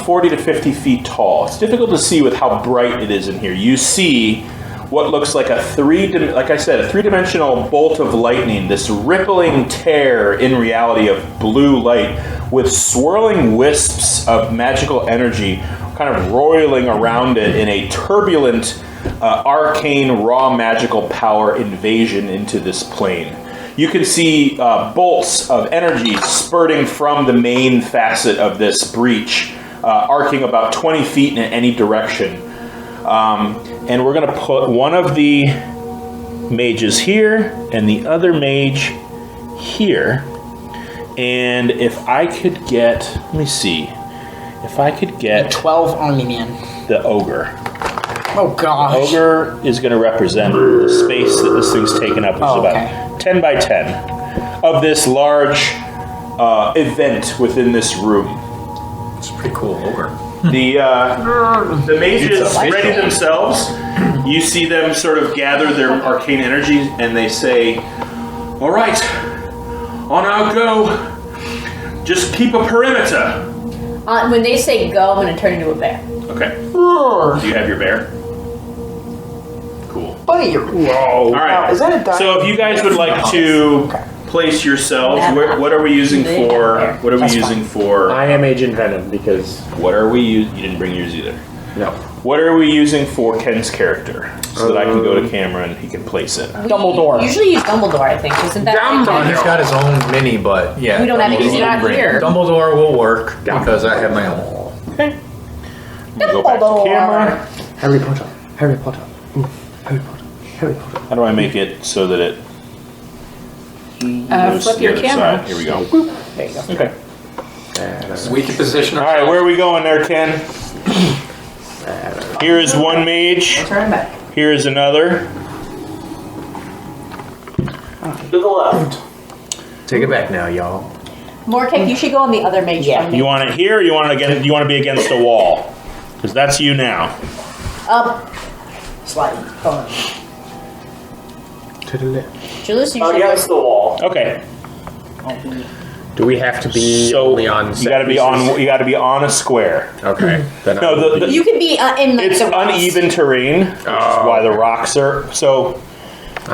40 to 50 feet tall. It's difficult to see with how bright it is in here. You see what looks like a three-dimensional bolt of lightning, this rippling tear in reality of blue light with swirling wisps of magical energy kind of roiling around it in a turbulent, arcane, raw magical power invasion into this plane. you can see bolts of energy spurting from the main facet of this breach, arcing about 20 feet in any direction. And we're going to put one of the mages here and the other mage here. And if I could get, let me see, if I could get 12 army men. the ogre. Oh gosh. Ogre is going to represent the space that this thing's taken up, which is about 10 by 10 of this large event within this room. It's a pretty cool ogre. The mages ready themselves. You see them sort of gather their arcane energy, and they say, "All right, on our go. Just keep a perimeter." When they say go, I'm going to turn into a bear. Okay. Do you have your bear? Cool. Buddy, you're. All right. Is that a die? So if you guys would like to place yourselves, what are we using for? What are we using for? I am Agent Venom because What are we using? You didn't bring yours either. no. What are we using for Ken's character? So that I can go to camera and he can place it. Dumbledore. Usually use Dumbledore, I think. Isn't that right? He's got his own mini, but yeah. We don't have it. He's Dumbledore not will bring- here. Dumbledore will work because I have my own. Okay. Go back to camera. Harry Potter. Harry Potter. Ooh, Harry Potter. Harry Potter. How do I make it so that it moves flip to the your other camera. side? Here we go. There you go. Okay. We can position All right, ourselves. where are we going there, Ken? Here is one mage. Turn back. Here is another. To the left. Take it back now, y'all. Morkek, you should go on the other mage. Yeah. from me. You want it here, or you want it against? You want to be against a wall? Because that's you now. Slide. Hold on. To the left. Julius, you should Against the wall. Okay. Do we have to be So only on? you set got to be pieces? on. You got to be on a square. Okay. Then No, the You could be in like it's the rocks. uneven terrain, which is why the rocks are. So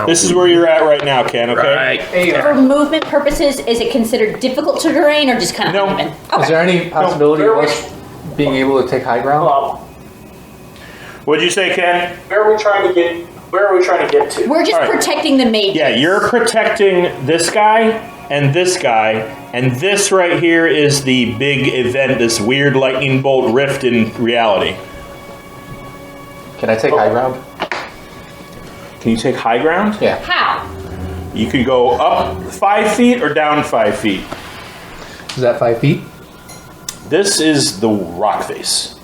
this is where you're at right now, Ken. Okay. Right. For movement purposes, is it considered difficult to terrain or just kind of No. uneven? Is there any possibility of us being able to take high ground? What'd you say, Ken? Where are we trying to get? Where are we trying to get to? We're just All right. protecting the mages. Yeah, you're protecting this guy and this guy, and this right here is the big event, this weird lightning bolt rift in reality. Can I take high ground? Can you take high ground? Yeah. How? You can go up 5 feet or down 5 feet. Is that 5 feet? This is the rock face.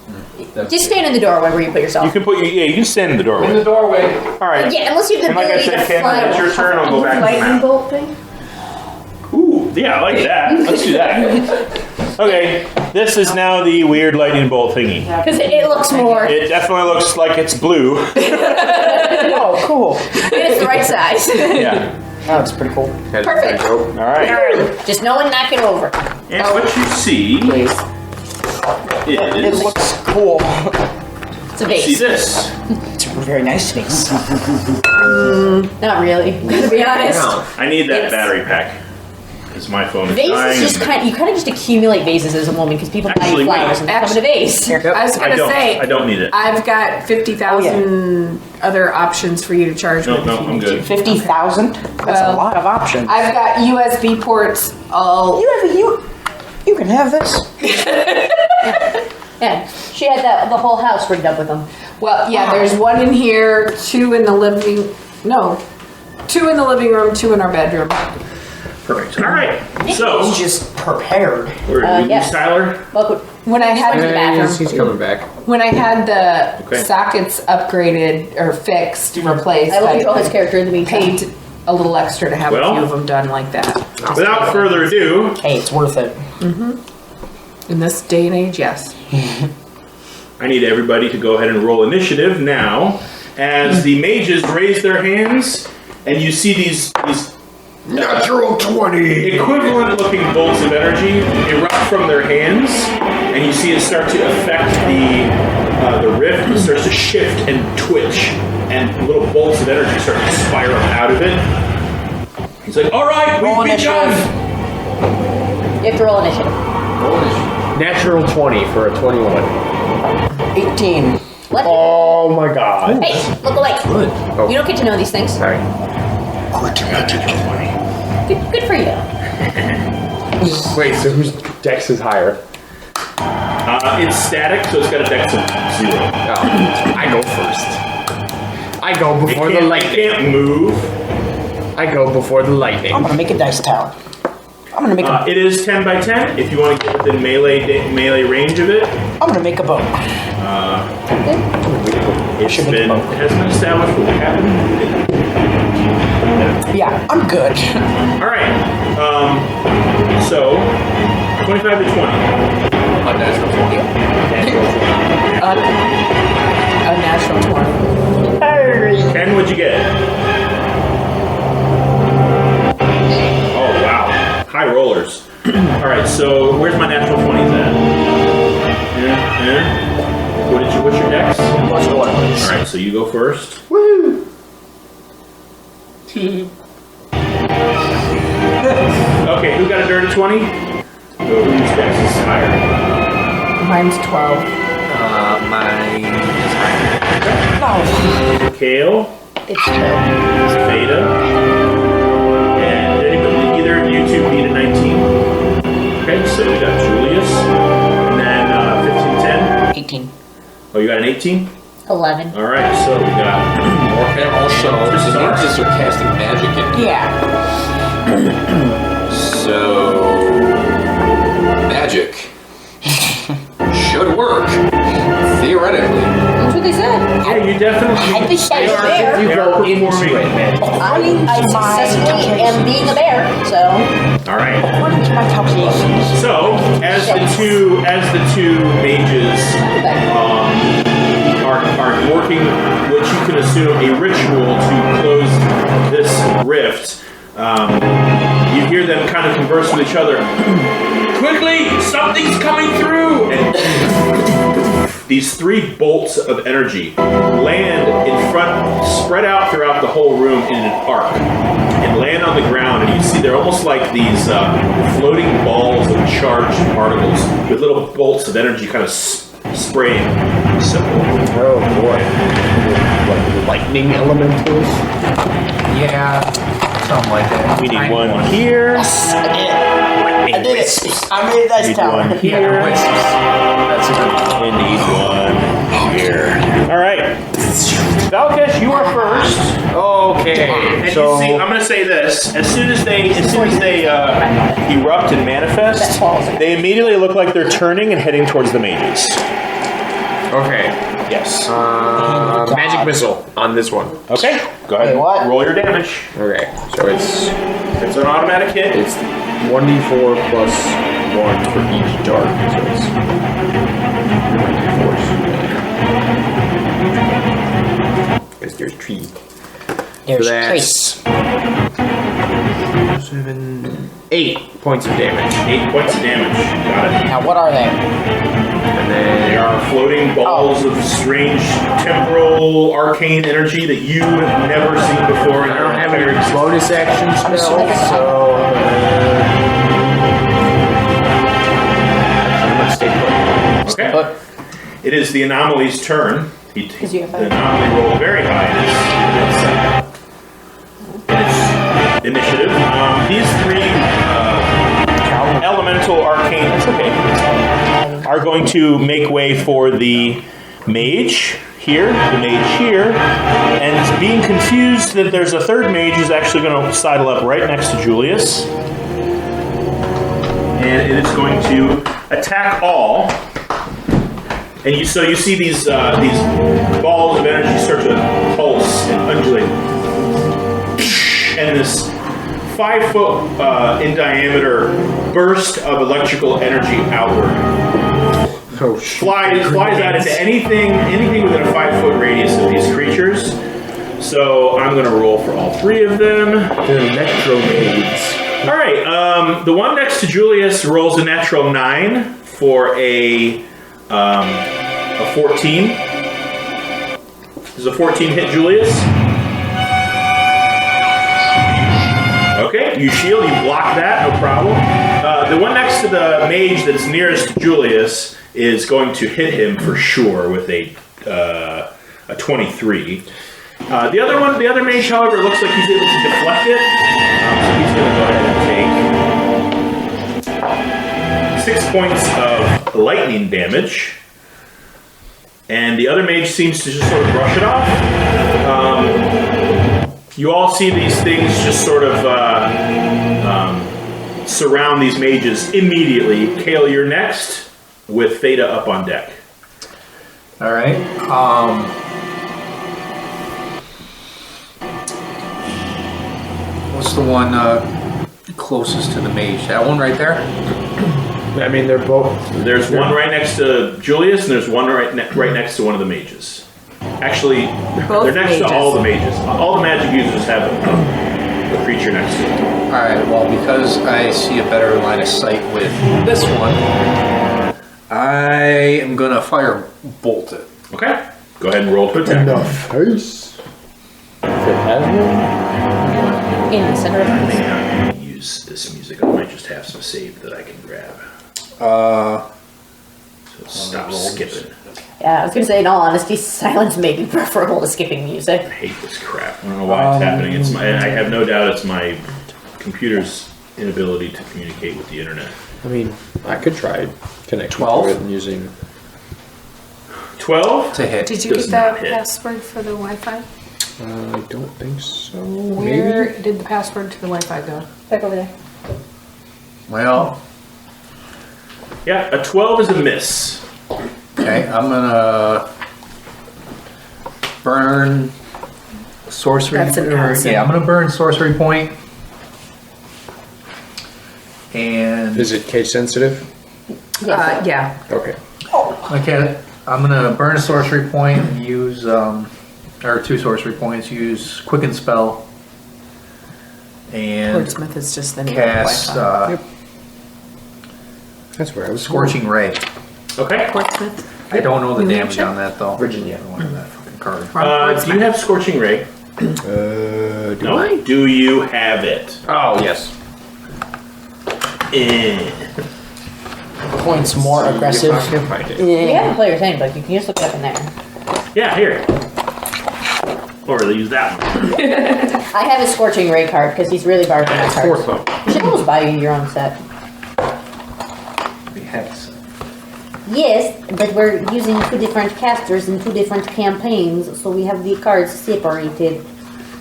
Just stand in the doorway where you put yourself. You can put you can stand in the doorway. In the doorway. All right. Yeah, unless you have the And like I ability said, to Ken, fly. when it's your turn, I'll go back to the Lightning map. bolt thing? Ooh, yeah, I like that. Let's do that. Okay, this is now the weird lightning bolt thingy. Because it looks more. It definitely looks like it's blue. Oh, cool. It's the right size. Yeah. That's pretty cool. Perfect. All right. Just no one knock it over. And what you see Please. It is looks cool. It's a see vase. this. It's a very nice face. Not really. To be honest. I need that It's- battery pack because my phone is dying. Vases just kind of, you kind of just accumulate vases as a woman because people buy Actually, you flowers and they come in a vase. I was I gonna don't. say I don't need it. I've got 50,000 other options for you to charge No, with. no, if you I'm need good. to. 50,000? That's Well, a lot of options. I've got USB ports all. You can have this. Yeah, she had the whole house rigged up with them. Well, yeah, there's one in here, two in the living. No, two in the living room, two in our bedroom. Perfect. All right. So, He's just prepared. where is yes. Tyler? Well, When I had to the bathroom. He's coming back. when I had the Okay. sockets upgraded or fixed, replaced, I will control his character in the meantime. paid a little extra to have Well- a few of them done like that. Without further ado, Hey, it's worth it. In this day and age, yes. I need everybody to go ahead and roll initiative now, as the mages raise their hands, and you see these Natural 20. equivalent-looking bolts of energy erupt from their hands, and you see it start to affect the rift. It starts to shift and twitch, and little bolts of energy start to spiral out of it. He's like, "All right, Roll we've begun." You have to roll initiative. Natural 20 for a 21. 18. What? Oh my god. Hey, look away. Good. Oh, You don't get to know these things. sorry. Good for you. Wait, so whose dex is higher? It's static, so it's got a dex of 0. Oh, I go first. I go before the It lightning. can't move. I go before the lightning. I'm gonna make a dice tower. I'm gonna make a. It is 10 by 10. If you want to get within melee range of it, I'm gonna make a boat. it has been established what will happen. Yeah, I'm good. All right. So 25 to 20. Unnatural 20. A natural 20. Ken, what'd you get? Oh wow, high rollers. All right, so where's my natural 20s at? Yeah. What's your dex? Plus 1. All right, so you go first. Woo! Okay, who got a dirty 20? Whose dex is higher? Mine's 12. Mine is higher. No. Kale, It's true. Veda, and either of you two need a 19. Okay, so we got Julius, and then 15, 10. 18. Oh, you got an 18? 11. All right, so we got more. And also, the ninjas are casting magic in. Yeah. So, magic should work, theoretically. That's what they said. Yeah, you definitely. I think they that's are, fair. they are performing. I successfully am being a bear, so. All right. According to my calculations. So as the two mages are working, what you can assume a ritual to close this rift, you hear them kind of converse with each other. Quickly, something's coming through! And these 3 bolts of energy land in front, spread out throughout the whole room in an arc, and land on the ground. And you see they're almost like these floating balls of charged particles with little bolts of energy kind of spraying. So, Oh boy. Like lightning elementals? Yeah, something like that. we need one here. I did it. I made a dice Need tower. one here. That's a good one. We need one here. All right. Valkesh, you are first. Okay, And so you see, I'm going to say this: as soon as they erupt and manifest, they immediately look like they're turning and heading towards the mages. okay. Yes. Magic missile on this one. Okay. Go ahead. Wait, what? Roll your damage. Okay, so it's It's an automatic hit. 1d4 plus 1 for each dart. So it's 1d4. Because there's 3. There's So that's trace. 7, 8 points of damage. 8 points of damage. Got it. Now, what are they? And They then are floating balls of strange temporal arcane energy that you have never seen before. I don't have any bonus action spells, so I'm gonna stay put. Okay. It is the anomaly's turn. The you have anomaly rolled very high in its initiative. These 3 elemental arcane, that's okay, are going to make way for the mage here, and being confused that there's a 3rd mage who's actually going to sidle up right next to Julius. And it is going to attack all. And you see these balls of energy start to pulse and undulate, and this 5-foot in diameter burst of electrical energy outward flies out into anything within a 5-foot radius of these creatures. So I'm going to roll for all 3 of them. The electromades. All right. The one next to Julius rolls a natural 9 for a 14. Does a 14 hit Julius? Okay, you shield, you block that, no problem. The one next to the mage that's nearest Julius is going to hit him for sure with a 23. The other mage, however, looks like he's able to deflect it. So he's going to go ahead 6 points of lightning damage. And the other mage seems to just sort of brush it off. You all see these things just sort of surround these mages immediately. Kale, you're next, with Theta up on deck. All right. What's the one closest to the mage? That one right there? I mean, they're both. There's one right next to Julius, and there's one right next to one of the mages. Actually, Both they're next mages. to all the mages. All the magic users have a creature next to them. All right. Well, because I see a better line of sight with this one, I am gonna fire bolt it. Okay. Go ahead and roll to In attack. the face. If it has one. In the center of I the may not use this music. I might just have some save that I can grab. So stop skipping. Yeah, I was gonna say, in all honesty, silence may be preferable to skipping music. I hate this crap. I don't know why it's happening. It's I have no doubt it's my computer's inability to communicate with the internet. I mean, I could try connecting 12? to it and using. 12 To hit. Did you Does get the not hit. password for the Wi-Fi? I don't think so. Where Maybe. did the password to the Wi-Fi go? Back over there. Well, Yeah, a 12 is a miss. okay. I'm gonna burn sorcery. That's an acid. Yeah, I'm gonna burn sorcery point. And Is it case sensitive? Yeah. Okay. okay, I'm gonna burn a sorcery point and use or 2 sorcery points. Use quicken spell and Portsmouth is just the name of the cast Wi-Fi. That's where I was. scorching ray. Okay. Portsmouth. I don't know the New damage Hampshire? on that though. Virginia. I don't want that fucking card. Do you have Scorching Ray? Do No. I? Do you have it? Oh yes. Points more aggressive. I can find it. We have a player's handbook. You can just look it up in there. Yeah, here. Or they use that one. I have his Scorching Ray card because he's really barking my Fourth cards. level. You should almost buy you your own set. We have some. Yes, but we're using 2 different casters in 2 different campaigns, so we have the cards separated.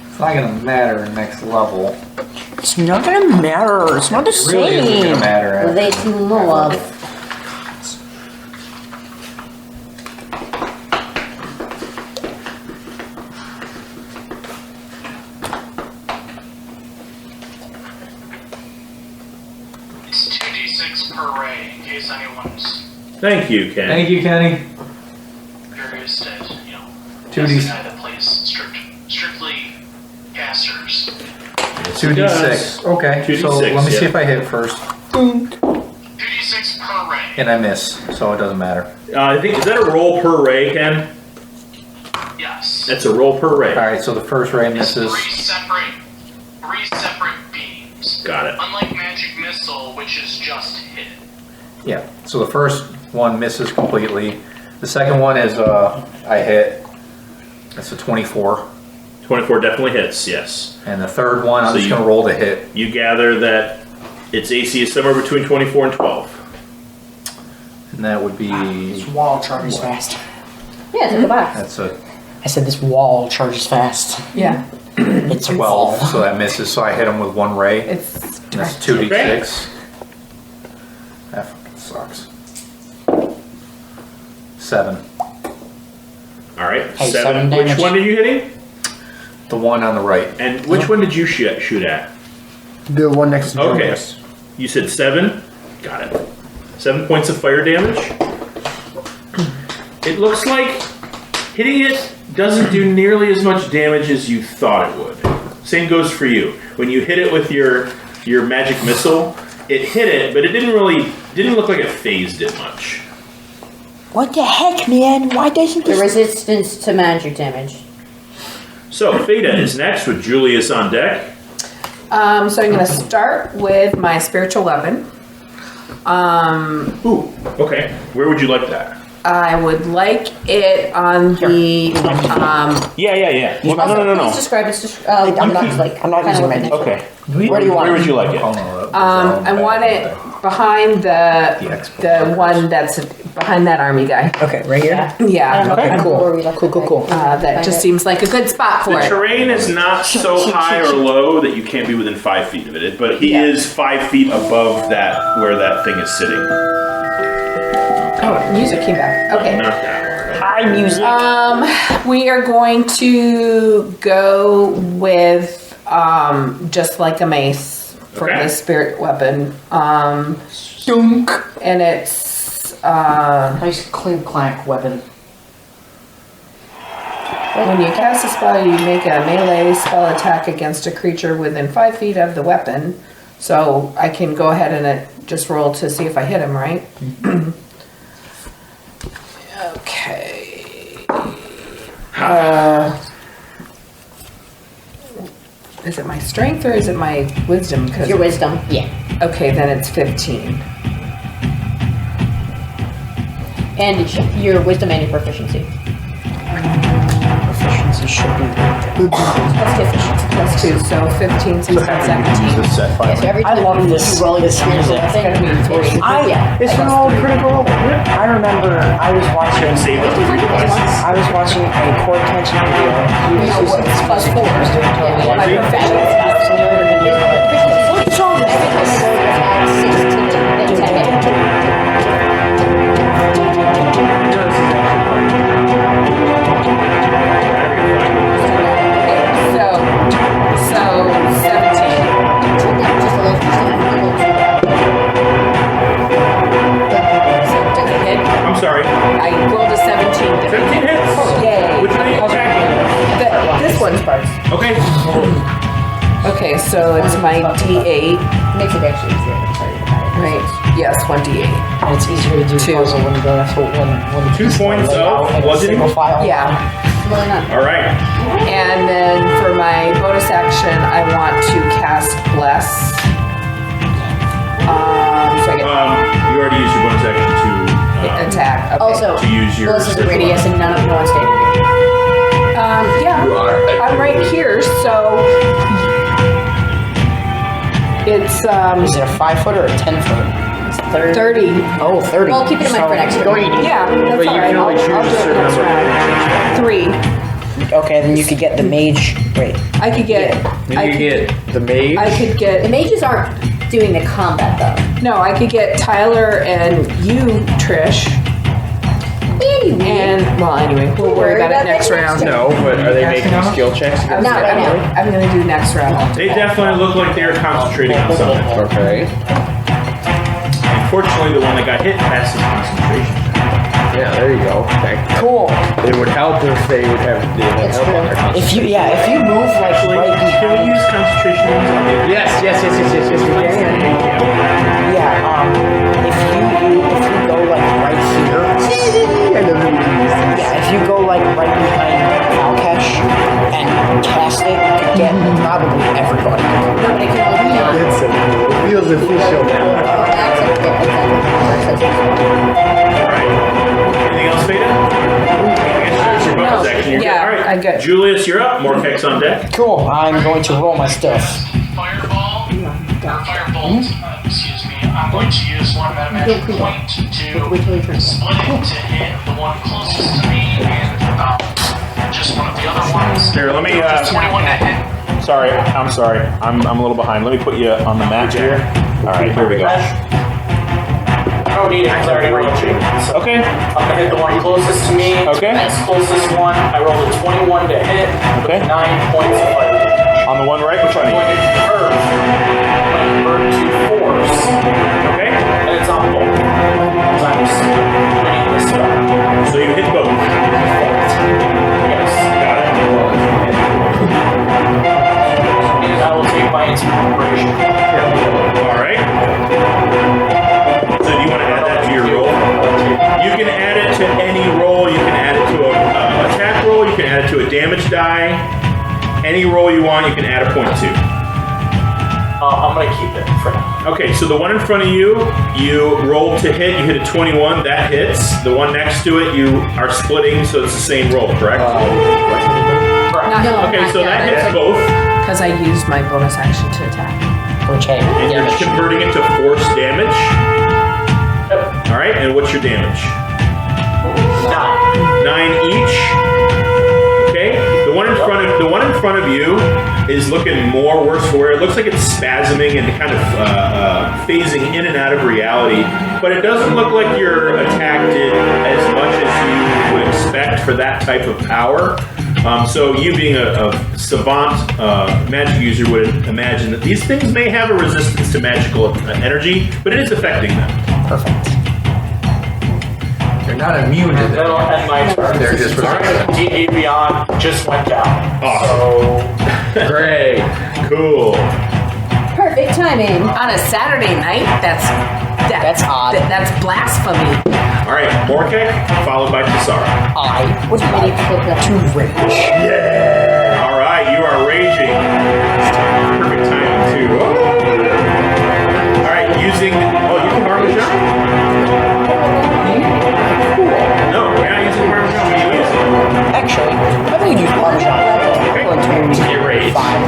It's not gonna matter in next level. It's not gonna matter. It's not the It really isn't gonna same. matter. That you know of. It's 2d6 per ray, in case anyone's Thank you, Ken. Thank you, Kenny. curious that, you know, 2d6. as a guy that plays strictly casters. 2d6. Okay, 2d6, so let me see yeah. if I hit first. 2d6 per ray. And I miss, so it doesn't matter. I think, is that a roll per ray, Ken? Yes. That's a roll per ray. Alright, so the first ray It's misses. three separate beams. Got it. Unlike magic missile, which is just hit. Yeah, so the first one misses completely. The second one is, I hit. That's a 24. 24 definitely hits, yes. And the third one, I'm So just you- gonna roll to hit. You gather that its AC is somewhere between 24 and 12. And that would be, This wall charges fast. Yeah, it's in the box. that's a I said this wall charges fast. Yeah. It's 12, so that misses, so I hit him with 1 ray. It's And that's 2d6. That fucking sucks. 7. Alright, Hey, 7. seven Which damage. one are you hitting? The one on the right. And which one did you shoot at? The one next to Okay. Julius. You said 7? Got it. 7 points of fire damage. It looks like hitting it doesn't do nearly as much damage as you thought it would. Same goes for you. When you hit it with your magic missile, it hit it, but it didn't look like it phased it much. What the heck, man? Why doesn't The this... resistance to magic damage. So Theta is next with Julius on deck. so I'm gonna start with my spiritual weapon. Ooh, okay. Where would you like that? I would like it on the Yeah. No. Please describe it. I'm not like I'm not kinda using looking magic. at it. Okay. Where do you want Where it? would you like it? Hold on. I want it behind the one that's behind that army guy. Okay, right here? Yeah. Okay, cool. That just seems like a good spot for The it. terrain is not so high or low that you can't be within 5 feet of it, but he is 5 feet above that where that thing is sitting. Oh, music came back. Okay. Not that one. Hi, music. We are going to go with just like a mace for Okay. the spirit weapon. Dunk. And it's Nice clink clank weapon. when you cast a spell, you make a melee spell attack against a creature within 5 feet of the weapon. So I can go ahead and just roll to see if I hit him, right? Okay. Is it my strength or is it my wisdom? 'Cause Your wisdom. Yeah. okay, then it's 15. And your wisdom and your proficiency. Proficiency should be. Plus 2, so 15, 16, 17. Yeah, so every I time love you this roll a spiritual music. weapon, It's gonna be 3. It's an old critical role. I remember I was watching a core tension video. It's plus 4. My proficiency. What's wrong with So 17. I'm sorry. I rolled a 17. 15 hits? Yay. Which one are you attacking? This one's first. Okay. Okay, so it's my D8, Makes it actually easier to tell you about it. right? Yes, 1D8. It's easier to do Two. puzzle when you don't have to when 2 points of bludgeoning. single file. Yeah. Really not. All right. And then for my bonus action, I want to cast Bless. So I You already used your bonus action to get attack. Okay. Also, to use your Bless is a radius and none of no one's standing here. Yeah, I'm right here, so it's Is it a 5 foot or a 10 foot? It's 30. 30. Oh, 30. Well, keep it in mind for next year. Yeah, that's But all you right. can only I'll do choose a it certain next number. round. 3. Okay, then you could get the mage. Wait. I could get. Then you get the mage. I could The get. mages aren't doing the combat though. No, I could get Tyler and you, Trish. Anyway. And well, anyway, we'll worry about it next round. No, but are they making skill checks against Not right now. I'm gonna do next round. They definitely look like they are concentrating on something. Okay. Unfortunately, the one that got hit passes concentration. Yeah, there you go. Okay. Cool. It would help if they would have That's help on true. their If you move like Actually, right can we behind. use concentration on something? Yes, we can. Yeah. If you go like right here. Yeah. If you go like right behind Valkesh and cast it, you could get probably everybody. Nobody can only be on. It's it feels official now. Alright. Anything else, Veda? I guess your bonus action. You're Yeah, good. Alright. I got- Julius, you're up. Morkex on deck. Cool. I'm going to roll my stuff. Fireball, or firebolt, excuse me. I'm going to use one magic point to split it to hit the one closest to me and just one of the other ones. Here, let me, 21 to hit. sorry. I'm a little behind. Let me put you on the map here. Alright, here we go. I don't need it because I already rolled two. So Okay. I'm gonna hit the one closest to me. Okay. Next closest one, I rolled a 21 to hit. Okay. 9 points of fire. On the one right, which one? Going to convert. I'm gonna convert to force. Okay. And it's on both. Because I'm just winning this spell. So you hit both. Yes. Got it. And I will take my inspiration. Alright. So do you want to add that to your roll? You can add it to any roll. You can add it to a attack roll. You can add it to a damage die. Any roll you want, you can add a point to. I'm gonna keep it for now. Okay, so the one in front of you, you rolled to hit. You hit a 21. That hits. The one next to it, you are splitting, so it's the same roll, correct? Correct. No, Okay, so that hits both. because I used my bonus action to attack. Okay. And you're converting it to force damage. All right, and what's your damage? 9 each. Okay. The one in front of you is looking more worse for wear. It looks like it's spasming and kind of phasing in and out of reality, but it doesn't look like you're attacked it as much as you would expect for that type of power. So you being a savant magic user would imagine that these things may have a resistance to magical energy, but it is affecting them. Perfect. They're not immune to That'll them. end my turn. They're just resistant. D&D Beyond just went down. Awesome. So, Great. Cool. Perfect timing. On a Saturday night, that's odd. That's blasphemy. All right, Morkek, followed by Kisara. I would like to rage. Yeah! All right, you are raging. Perfect timing, too. Oh. All right, using... Oh, you can Parmesan? No, we're not using Parmesan. What are you using? Actually, I'm going to use Parmesan. Okay. I'm going to Your rage. 5.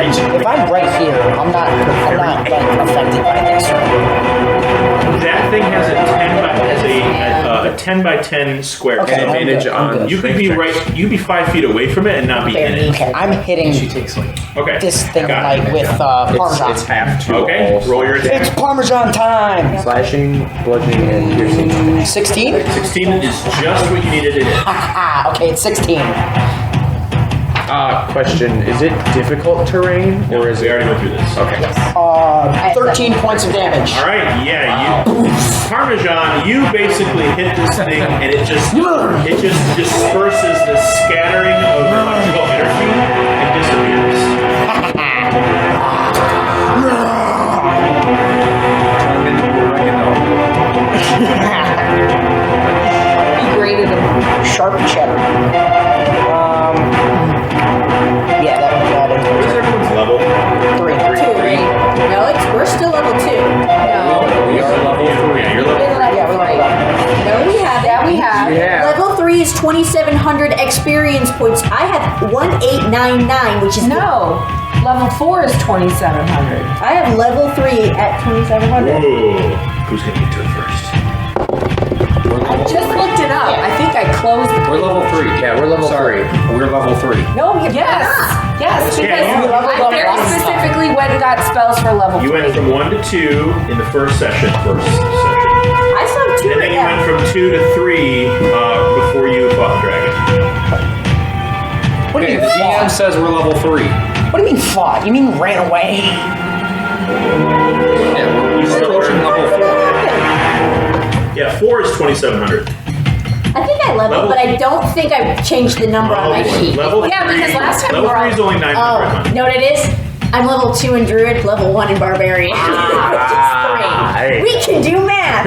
If I'm right here, I'm not like affected by this, right? That thing has a 10 by 10 square. Okay, I'm advantage good, I'm on- good. You could be right. You'd be 5 feet away from it and not be in it. Okay, I'm hitting She takes like Okay. this thing Got like it. with Parmesan. It's half to Okay. all. Roll your It's attack. Parmesan time! Slashing, bludgeoning, and piercing. 16? 16 is just what you needed to hit. Ah, okay, it's 16. Question: is it difficult terrain, or is We it? already went through this. Okay. 13 points of damage. All right, yeah, you Parmesan, you basically hit this thing and it just disperses the scattering of electrical energy and disappears. He graded him. Sharp cheddar. Yeah, that What is everyone's level? 3. No, we're still level 2. No. we are level 3. Yeah, you're level. Yeah, we're like No, we have. Yeah, we have. Yeah. Level 3 is 2,700 experience points. I have 1,899, which is No. Level 4 is 2,700. I have level 3 at 2,700. Ooh, who's gonna get to it first? I just looked it up. I think I closed the. We're level 3. Yeah, we're level Sorry, we're level 3. No, you're Yes. not. Yes, because Yeah, you leveled I up very last time. specifically went and got spells for level You 3. went from 1 to 2 in the first session. I still have 2 And then right you now. went from 2 to 3 before you fought the dragon. What do Okay, you the mean DM fought? says we're level 3. What do you mean fought? You mean ran away? Yeah, we're approaching level 4. Yeah, 4 is 2,700. I think I leveled, but I don't think I changed the number on my sheet. Level Yeah, because last time level you were 3 is only 900. Oh, huh? know what it is? I'm level 2 in Druid, level 1 in Barbarian. Which is 3. We can do math.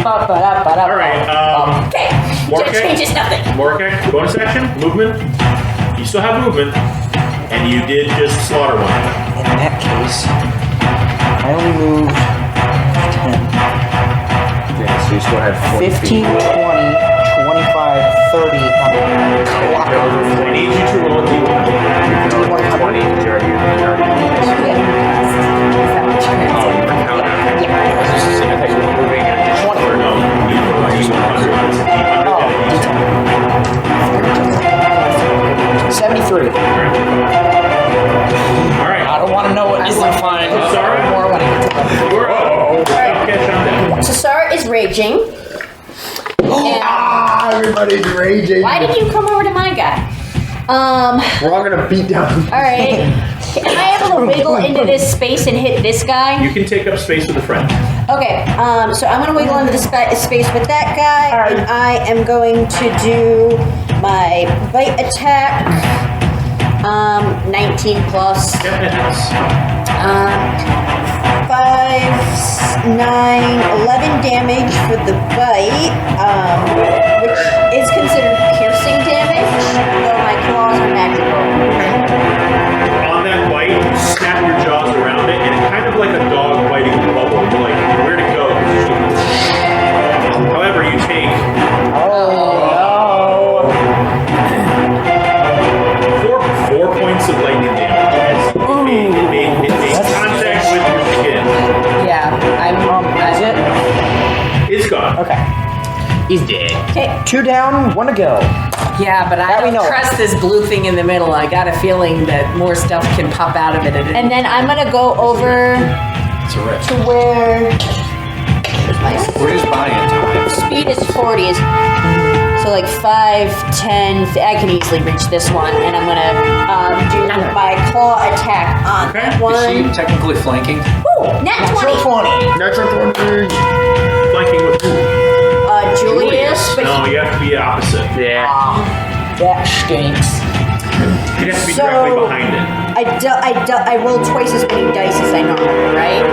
All right, Okay, More that okay? changes nothing. Morkek, bonus action, movement. You still have movement, and you did just slaughter one. In that case, I only move 10, Yeah, so you still have 15, 20, 25, 30. I need you to roll a d1. 20. You already moving and 20. Or no, you roll a d100. It's a d100 Oh, and a d10. 73. All right. I don't want to know what isn't fine. Sorry. More when I get to level. You're up. Catch on deck. So Sarah is raging. And everybody's raging. why did you come over to my guy? We're all gonna beat down. All right. Am I able to wiggle into this space and hit this guy? You can take up space with a friend. Okay, so I'm gonna wiggle into the space with that guy, and I am going to do my bite attack. 19 plus. Yep, it hits. 5, 9, 11 damage for the bite, which is considered piercing damage, though my claws are magical. On that bite, you snap your jaws around it, and it's kind of like a dog biting a bubble. You're like, where to go? However, you take four points of lightning damage. It made contact with your skin. Yeah, Is it? It's gone. Okay. He's dead. Okay. 2 down, 1 to go. yeah, but I That we don't know. trust this blue thing in the middle. I got a feeling that more stuff can pop out of it. And then I'm gonna go over It's a risk. to where my We're just buying time. speed is 40s. So like 5, 10, I can easily reach this one, and I'm gonna do my claw attack on that Is one. she technically flanking? Woo! Nat 20! 20. Natural 20. Flanking with who? Julius, but No, he, you have to be opposite. Yeah. That stinks. You have to be So- directly behind it. I roll twice as many dice as I normally, right?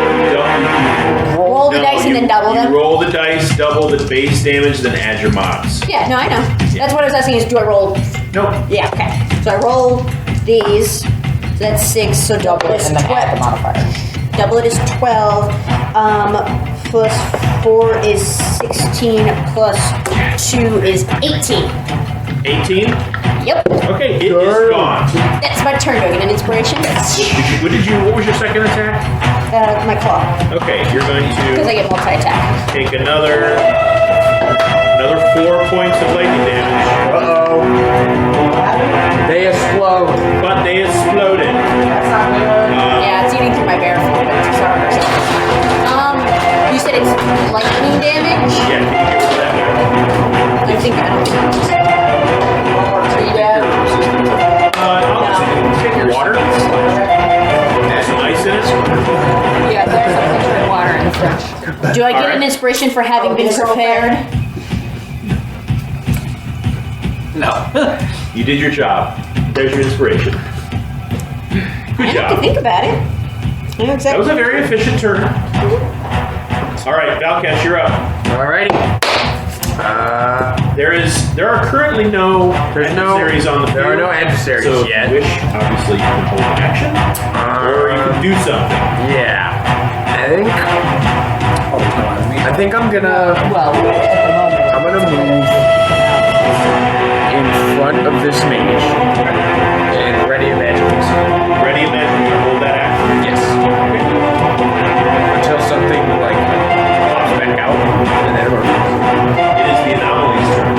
Roll the No, dice and then double them? You roll the dice, double the base damage, then add your mods. Yeah, no, I know. That's what I was asking is, do I roll? Nope. Yeah, okay. So I roll these. So that's 6, so double Double it is and then add the 12. modifier. Double it is 12. Plus 4 is 16. Plus 2 is 18. 18? Yep. Okay, it is gone. That's my turn. Do I get an inspiration? What was your second attack? My claw. Okay, you're going Because I to get multi-attack. take another 4 points of lightning damage. Uh-oh. They explode. But they exploded. Yeah, it's eating through my bare foot. You said it's lightning damage? Yeah, can you get rid of that now? I don't think Take water. Add some ice in it. yeah, there's a pitcher of water in the fridge. Do I get Alright. an inspiration for having been prepared? No. You did your job. There's your inspiration. Good I have to job. think about it. I know That exactly. was a very efficient turn. All right, Valkash, you're up. Alrighty. There are currently no There's no- adversaries on the field. there are no adversaries so yet. If you wish, obviously, you can hold action, or you can do something. Yeah. I think I'm gonna Well, at the moment. move in front of this mage and ready evangelist. Ready, imagine you hold that action. Yes. Until something like pops back out and then It is the anomaly's turn.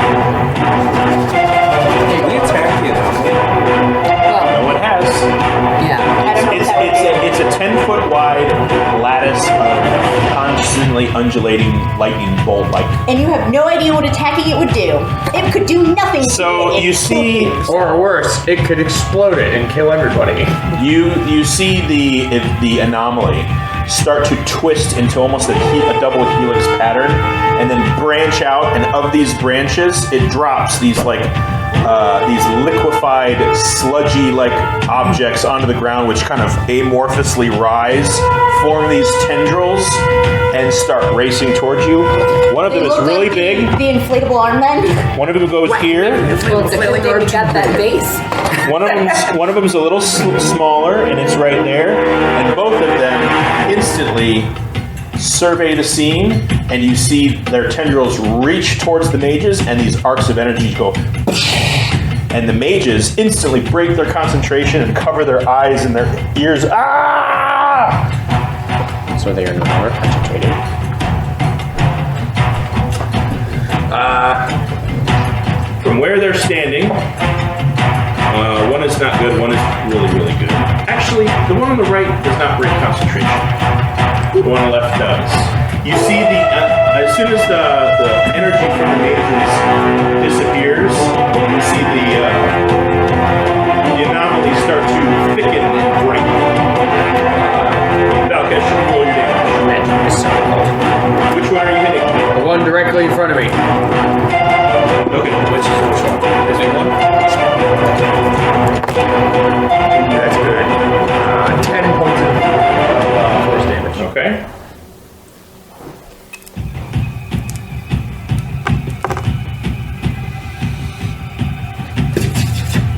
Hey, we attacked the anomaly. No one has. Yeah. I don't know if that would be- It's a 10-foot wide lattice of constantly undulating lightning bolt-like. And you have no idea what attacking it would do. It could do nothing. So to you see, or worse, it could explode it and kill everybody. you see the anomaly start to twist into almost a double helix pattern, and then branch out. And of these branches, it drops these these liquefied, sludgy-like objects onto the ground, which kind of amorphously rise, form these tendrils, and start racing towards you. One of They them is look really like big. The inflatable arm men. One of them goes here. Well, it's a good thing we got that base. One of them's a little smaller, and it's right there. And both of them instantly survey the scene, and you see their tendrils reach towards the mages, and these arcs of energy go. And the mages instantly break their concentration and cover their eyes and their ears. Ah! So they are no longer concentrated. From where they're standing, one is not good, one is really, really good. Actually, the one on the right does not break concentration. The one on the left does. You see as soon as the energy from the mages disappears, you see the anomalies start to thicken and break. Valkesh, roll your damage. Which one are you hitting? The one directly in front of me. Okay, which one? Is it one? That's good. 10 points of force damage. Okay.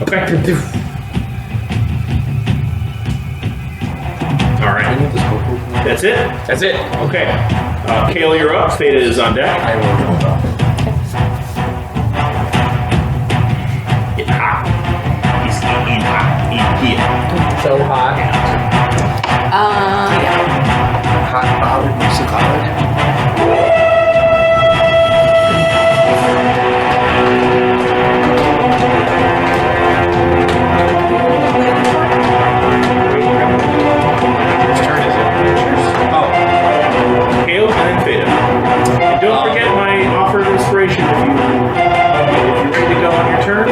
Okay. All right. That's it? That's it. Okay. Kale, you're up. Theta is on deck. I will jump up. Get hot. He's eating hot. Eat here. So hot. Yeah. How did you survive? Whose turn is it? Oh, Hail and then Feta. And don't forget my offer of inspiration if you're ready to go on your turn.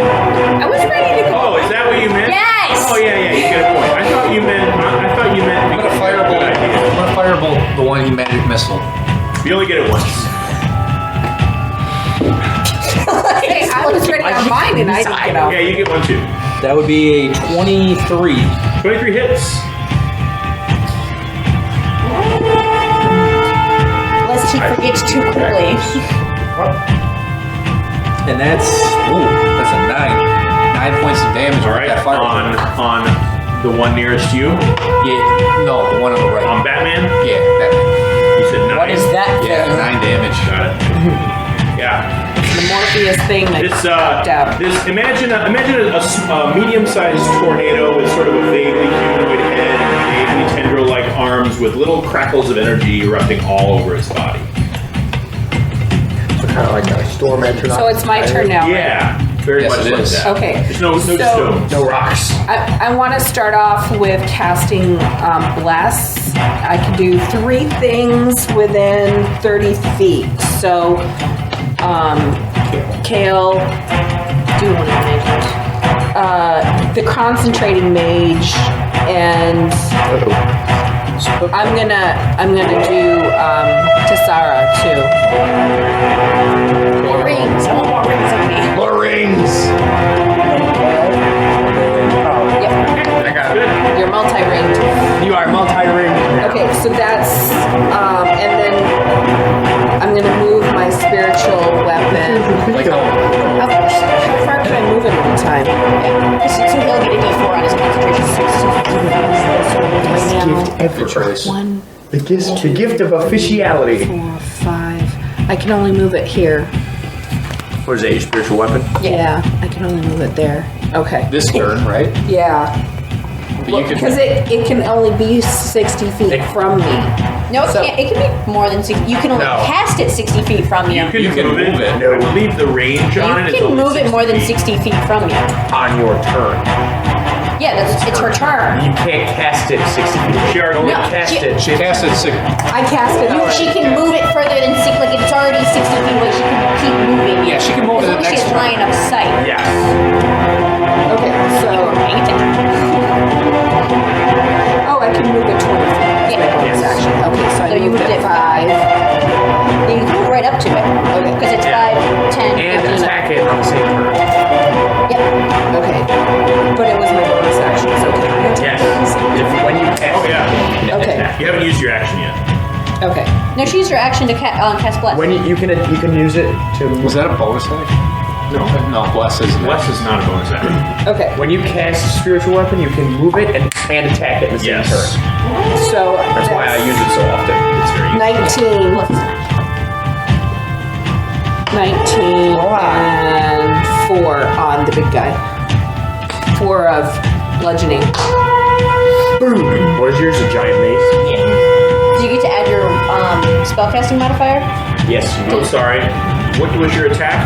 I was ready to go. Oh, is that what you meant? Yes! Oh yeah, you get a point. I thought you meant. I'm gonna firebolt. I'm gonna firebolt the one magic missile. You only get it once. Hey, I was ready on mine and I didn't get off. Yeah, you get one too. That would be a 23. 23 hits. Lest he forgets too quickly. And that's a 9. 9 points of damage. All right. That firebolt. On the one nearest you. Yeah. No, the one on the right. On Batman. Yeah, Batman. You said 9. What is that Yeah, thing? 9 damage. Got it. Yeah. The Morpheus thing that popped out. Imagine a medium-sized tornado with sort of a vaguely humanoid head and vaguely tendril-like arms with little crackles of energy erupting all over its body. So kind of like a storm engine. So it's my turn now, right? Yeah, very Yes, much it like is. that. Okay. There's no So- stones. No rocks. I want to start off with casting Bless. I can do 3 things within 30 feet. So, Kale, Do one of the mages. the concentrating mage, and I'm gonna do Tessara too. More rings. I want more rings on me. More rings. Yep, I got it. you're multi-ringed. You are multi-ring. Okay, so that's, and then I'm gonna move my spiritual weapon. Like how? How far can I move it at a time? So he'll get a D4 on his concentration. Right now, Good choice. 1, The gift of officiality. 4, 5. I can only move it here. What is that, your spiritual weapon? Yeah, I can only move it there. Okay. This turn, right? Yeah, But you could. because it can only be 60 feet from me. No, it So- can't. It can be more than 60. You can only No. cast it 60 feet from you. You can, You can move move it. I believe the range on it You is can only move it more than 60 60 feet from you. On your turn. Yeah, it's her turn. You can't cast it 60 feet. She already Only No, cast she- it. She casted 6. I cast it already. She can move it further than 6. Like it's already 60 feet away. She can keep moving. Yeah, she can move as it long the as she next has turn. line of sight. Yes. Okay, so, Paying attention. oh, I can move it 20 feet. That's my bonus Yes. action. Okay, so I So you moved moved it it 5. Then you can move right up to it. Okay. Because it's Yeah. 5, 10, And 15. attack it on the same turn. Yep. Okay, but it was my bonus action, so okay. Yes. If when you cast Oh yeah. Okay, You haven't used your action yet. okay. No, she used her action to cast Bless. when you can use it to Was that a bonus action? No, Bless isn't. Bless is not a bonus action. Okay, when you cast a spiritual weapon, you can move it and attack it in the same Yes. turn. so That's why I use it so often. It's very useful. 19. 19 and 4 on the big guy. 4 of bludgeoning. Boom. What is yours? A giant mace? Do you get to add your spellcasting modifier? Yes. I'm sorry. What was your attack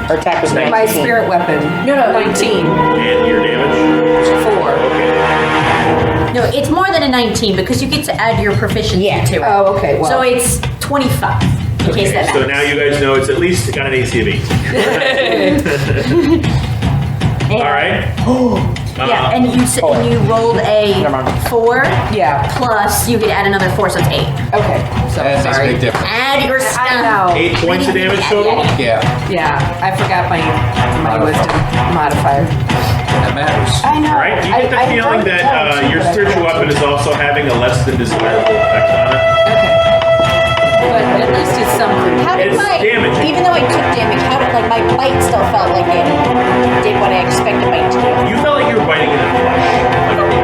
Her attack was My 19. spirit weapon. No, 19. and your damage? 4. Okay. No, it's more than a 19 because you get to add your proficiency to it. Oh, okay. Well, So it's 25 in case that So matters. now you guys know it's at least got an AC of 18. All right. Yeah, and you rolled a 4 yeah. plus you could add another 4, so it's 8. Okay. So That makes a sorry. big difference. Add your I stuff. know. 8 points of damage total? Yeah, Yeah, I forgot my wisdom modifier. that matters. I know. All right. Do you get the I feeling wrote that it down, your but I spiritual forgot weapon to. is also having a less than desirable effect on it? Okay. But at least it's something. How did It's my damaging. even though I took damage, how did like my bite still felt like it did what I expected bite to do? You felt like you were biting into flesh.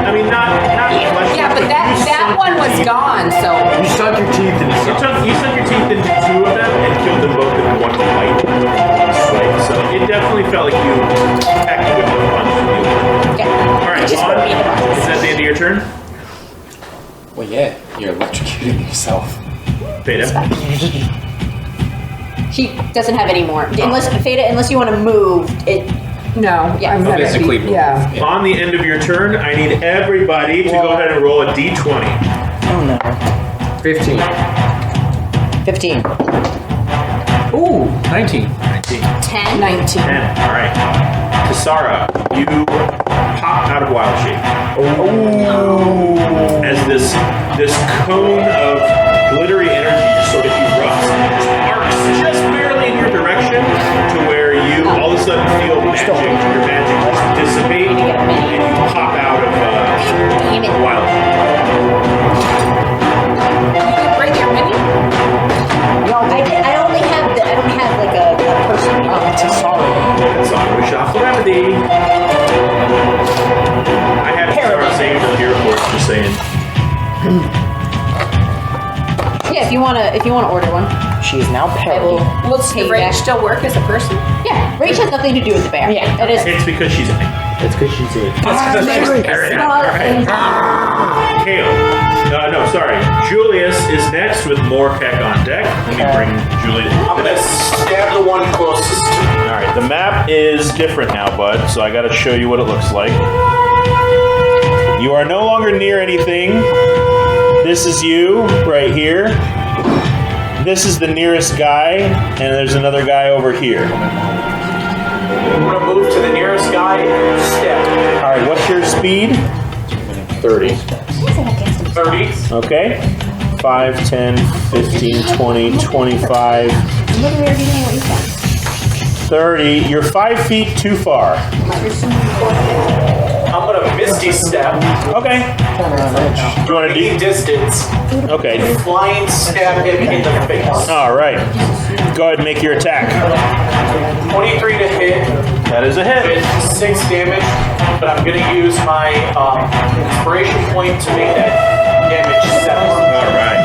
I mean, not flesh. Yeah, but that one was gone, so. You sunk your teeth into something. You sunk your teeth into 2 of them and killed them both in one bite, one swipe. So it definitely felt like you attacked with a punch. Yeah. All right, It just on. put me in the box. Is that the end of your turn? Well, yeah, you're electrocuting yourself. Beta. She doesn't have any more. Unless Feta, unless you want to move it. No. Yeah. I'm gonna Physically move. Yeah. On the end of your turn, I need everybody to go ahead and roll a d20. Oh no. 15. 15. Ooh. 19. 10. 19. 10. All right. Tasara, you pop out of wild shape. As this cone of glittery energy just sort of erupts and just arcs just barely in your direction to where you all of a sudden feel magic. Your magic just dissipate and you pop out of wild shape. You break your mini? I only have I don't have like a person. That's on we shuffle remedy. I have Tasara saved here, of course, just saying. Yeah, if you wanna order one, She is now I pale. will. Will the Take range that. still work as a person? Yeah, range has nothing to do with the bear. Yeah. It is. It's because she's That's because she's in. Kale. No, sorry. Julius is next with Morkek on deck. Let me bring Julius. I'm gonna stab the one closest to me. All right, the map is different now, bud, so I got to show you what it looks like. You are no longer near anything. This is you right here. This is the nearest guy, and there's another guy over here. I'm gonna move to the nearest guy and step. All right, what's your speed? 30. 30. Okay. 5, 10, 15, 20, 25, 30. You're 5 feet too far. I'm gonna misty step. Okay. You want to Any do? distance. Okay. Flying stab him in the face. All right. Go ahead and make your attack. 23 to hit. That is a hit. With 6 damage, but I'm gonna use my inspiration point to make that damage 7. All right.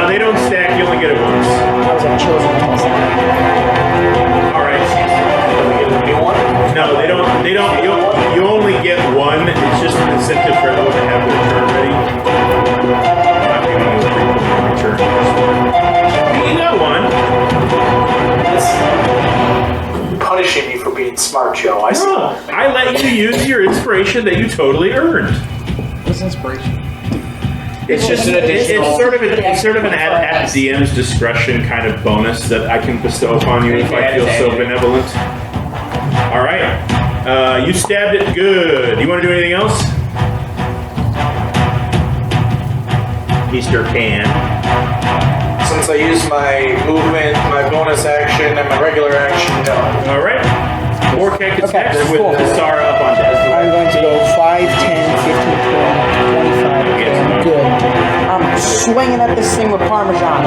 They don't stack. You only get it once. All right. No, they don't. You only get one. It's just an incentive for everyone to have their turn ready. I'm not giving you a free turn. You got one. Punishing me for being smart, Joe. I see. No, I let you use your inspiration that you totally earned. What's inspiration? It's just an additional- it's sort of an at DM's discretion kind of bonus that I can bestow upon you if I feel so benevolent. All right, you stabbed it good. You want to do anything else? Easter can. Since I used my movement, my bonus action, and my regular action, no. All right. Morkek is Okay, next with cool. Tasara up on deck. I'm going to go 5, 10, 15, 20, 25. Okay, good. I'm swinging at this thing with Parmesan.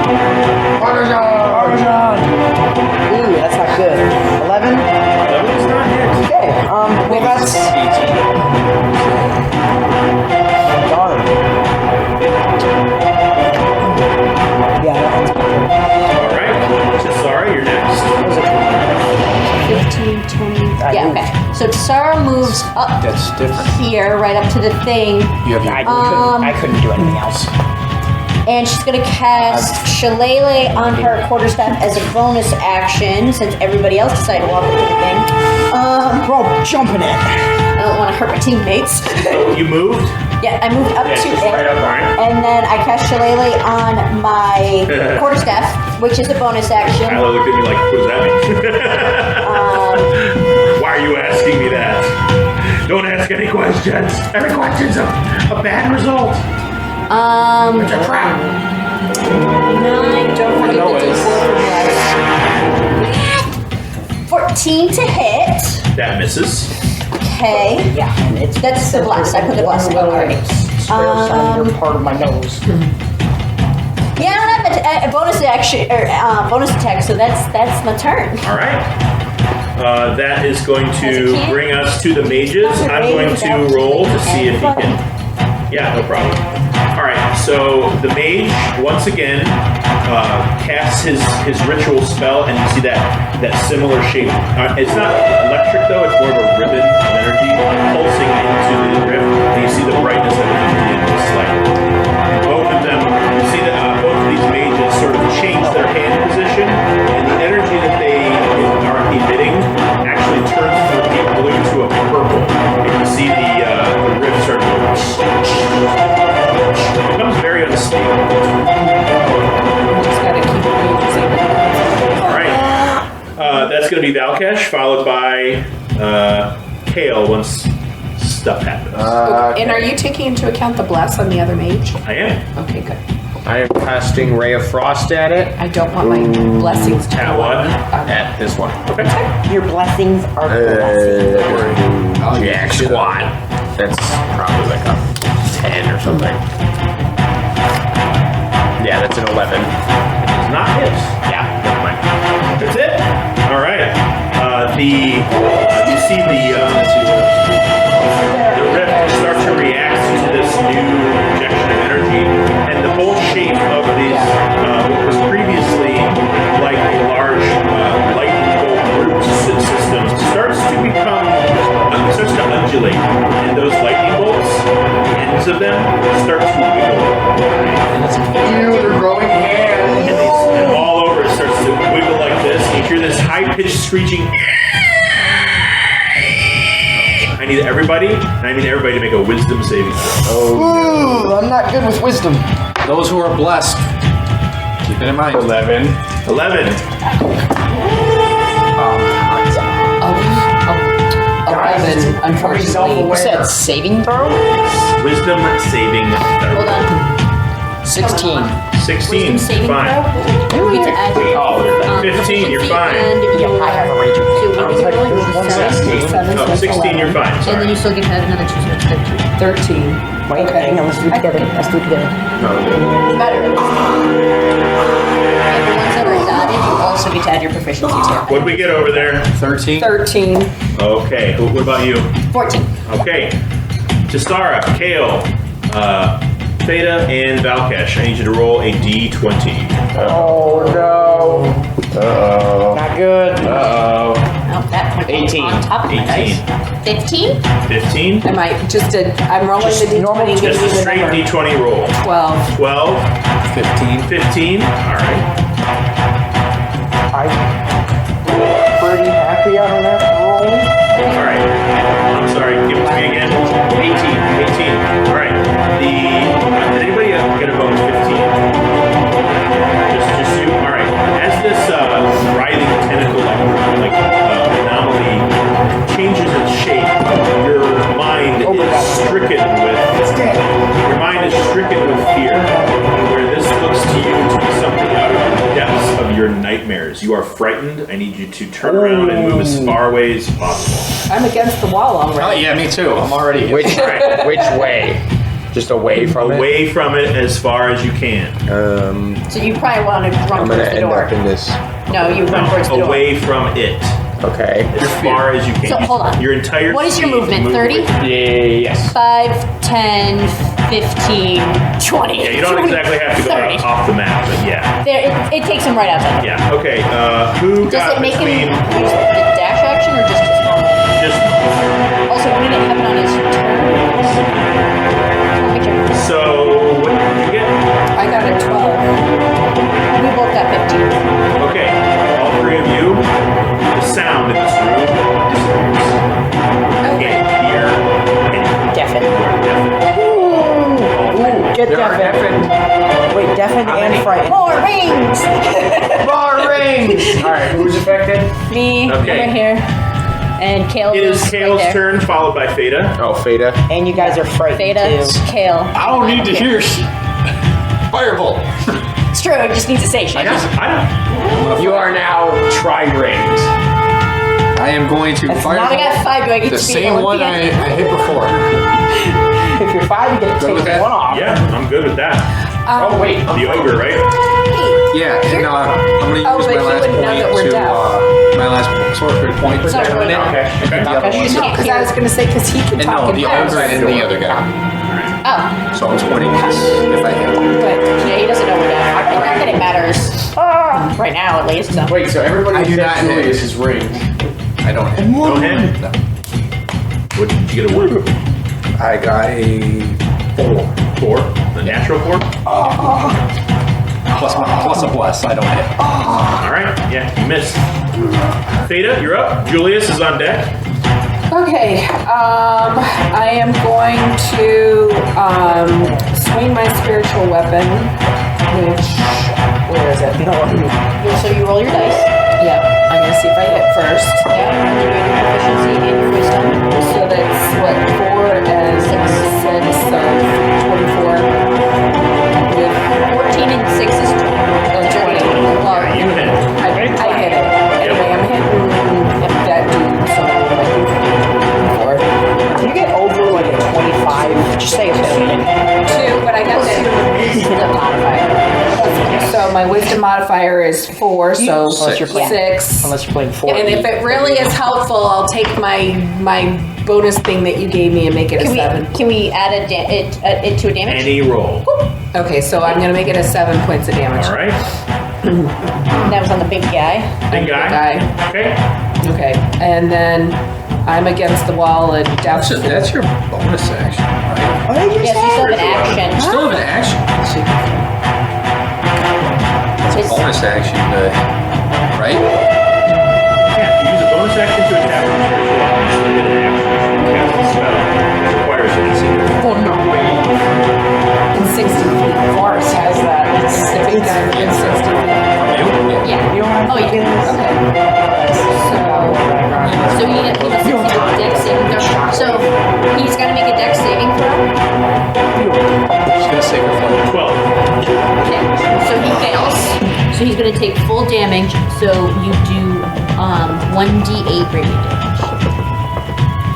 Parmesan! Ooh, that's not good. 11? That was not hit. Okay, well that's... Darn. Yeah, that one's good. All right. Tasara, you're next. 15, 20. Yeah, okay. So Tsara moves up That's different. here, right up to the thing, You have your I couldn't do anything else. and she's gonna cast Shillelagh on her quarterstaff as a bonus action, since everybody else decided to walk up to the thing. We're all jumping it. I don't want to hurt my teammates. You moved? Yeah, I moved up Yeah, to just it, right up, all right. and then I cast Shillelagh on my quarterstaff, which is a bonus action. Kylo looked at me like, what does that mean? Why are you asking me that? Don't ask any questions. Every question's a bad result. It's a trap. 9, don't forget No, the D4 for 14 to hit. That misses. Okay. Yeah, and it's... That's the bless. I put the bless in already. You're part of my nose. Yeah, I don't have a bonus action or bonus attack, so that's my turn. All right. That is going to bring us to the mages. I'm going to roll to see if he can Yeah, no problem. Alright, so the mage, once again, casts his ritual spell, and you see that similar shape. It's not electric, though, it's more of a ribbon of energy pulsing into the rift, and you see the brightness of it in the slide. Both of them, you see that both of these mages sort of change their hand position, and the energy that they are emitting actually turns from a deep blue to a purple. And you see the rift start to it becomes very unstable. Just gotta keep it. Alright. That's going to be Valkesh, followed by Kale once stuff happens. And are you taking into account the bless on the other mage? I am. Okay, good. I am casting Ray of Frost at it. I don't want my blessings to At go what? on. At this one. Your blessings are blessings. Jack squat. That's probably like a 10 or something. Yeah, that's an 11. It's not his. Yeah, never mind. That's it. All right. You see the rift start to react to this new injection of energy, and the whole shape of these what was previously like a large lightning bolt root system starts to undulate, and those lightning bolts, the ends of them, start to wiggle. They're growing hands. And all over it starts to wiggle like this, and you hear this high-pitched screeching. I need everybody to make a wisdom saving throw. Ooh, I'm not good with wisdom. Those who are blessed, keep it in mind. 11. 11. 11, unfortunately. You said saving throw? Wisdom saving throw. Hold on. 16. 16, Wisdom saving fine. throw? You need to add your 15, you're fine. And your, I have a ranger. so what are you rolling? 7, Oh, 16, you're fine. And then Sorry. you still get to add another 2, so it's 13. 13. Wait, hang on, let's do it together. Let's do it together. Better. And the ones that are dotted, you also get to add your proficiency to. What'd we get over there? 13. 13. Okay, what about you? 14. Okay. Chisara, Kale, Theta, and Valkesh. I need you to roll a d20. Oh no. Uh-oh. Not good. Uh-oh. Oh, that point 18. on top of my 18. dice. 15? 15? Am I just I'm rolling Just the normal, d20 and Just giving a you the straight number. d20 roll. 12. 12, 15. 15. All right. I'm pretty happy out of that roll. All right. I'm sorry. Give it to me again. 18. All right. Did anybody get a bonus 15? Just you. All right. As this writhing tentacle anomaly changes its shape, your mind is stricken with fear. Where this looks to you to be something out of the depths of your nightmares. You are frightened. I need you to turn around and move as far away as possible. I'm against the wall Oh, already. yeah, me too. I'm already. Which way? Just away from it? Away from it as far as you can. So you probably want to run I'm towards gonna the end door. up in this. No, you run towards the door. Away from it. Okay. As far as you can. So, hold on. Your entire What is your speed movement? move 30? away. Yes. 5, 10, 15, 20. Yeah, you don't exactly have to go 30. off the map, but yeah. There, it takes him right outside. Yeah, okay. Who Does got it make him between... use the dash action or just his normal? Just, Also, wouldn't it happen on his turn? Let me check. so, what did you get? I got a 12. We both got 15. Okay, all three of you, the sound in this room disappears. You can't hear anything. Deafen. Get There are deafen. Wait, deafen and frightened. More rings! More rings! Alright, who's affected? Me, Okay. right here. And Kale It is was Kale's right there. turn, followed by Theta. Oh, Feta. And you guys are frightened Theta, too. Kale. I don't need to hear Firebolt. It's true, it just needs a station. You are now tri-ringed. I am going to That's fire not I got 5, do I get the to be same able one to I hit before. If you're 5, you get to Good with take that? one off. Yeah, I'm good with that. Oh, wait. The ogre, right? Yeah, and I'm going to Oh, use but my he last wouldn't know that we're point to deaf. my last sorcery point to Sorry, turn it. no. Okay. And the other one. You can't Because I was going to say, because he can And talk no, in the voice. ogre and the other guy. Oh, So I was winning this if I hit. but yeah, he doesn't know where that. Not that it matters. Right now, at least. So. Wait, so everybody I do not hit. Julius's ring. I don't hit. Don't hit. No. What did you get a word? I got a 4. 4. The natural 4. Plus a bless. I don't hit. All right. Yeah, you missed. Theta, you're up. Julius is on deck. Okay, I am going to swing my spiritual weapon, which, where is it? So you roll your dice. Yeah, I'm gonna see if I hit first. Yeah, and you get your proficiency and your wisdom. So that's what, 4 and 6, so 24 with 14 and 6 is 20. 20. Well, You hit. I hit it. Anyway, I'm hitting that dude, so I do 4. Can you get over like a 25? Just say it's 2, but I got the modifier. So my wisdom modifier is 4, so Unless you're playing- 6. Unless you're playing 4. And if it really is helpful, I'll take my bonus thing that you gave me and make it a 7. Can we add it to a damage? Any roll. Okay, so I'm gonna make it a 7 points of damage. All right. That was on the big guy. Big guy. Okay. Okay, and then I'm against the wall and down. So that's your bonus action, right? Yes, you still have an action. You still have an action. Let's see. That's a bonus action, right? Yeah, you use a bonus action to attack with your spiritual weapon. You still get an action to cast a spell. It requires an AC. Oh, no way. In 60 feet. Forrest has that. It's The big guy in 60 feet. Yeah. You don't have Oh, you can. So he needs to make a dex saving throw. So he's got to make a dex saving throw. Just gonna save your phone. 12. Okay. So he fails. So he's going to take full damage. So you do 1d8 radiant damage.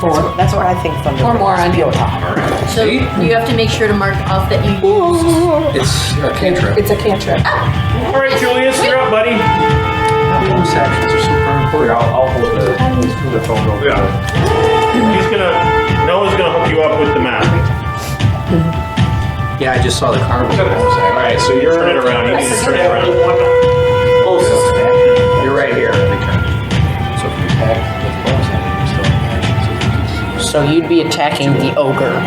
4. That's what I think Thunder. Or more on your top. So See? you have to make sure to mark off that you used. It's a cantrip. It's a cantrip. All right, Julius, you're up, buddy. Bonus actions are super important. I'll hold the phone over. Noah's gonna hook you up with the map. Yeah, I just saw the carnival bonus All right, so you're Turn it around. You need to turn it around. Closest. You're right here. So if you attack with the bonus action, you're still in action. So you'd be attacking the ogre.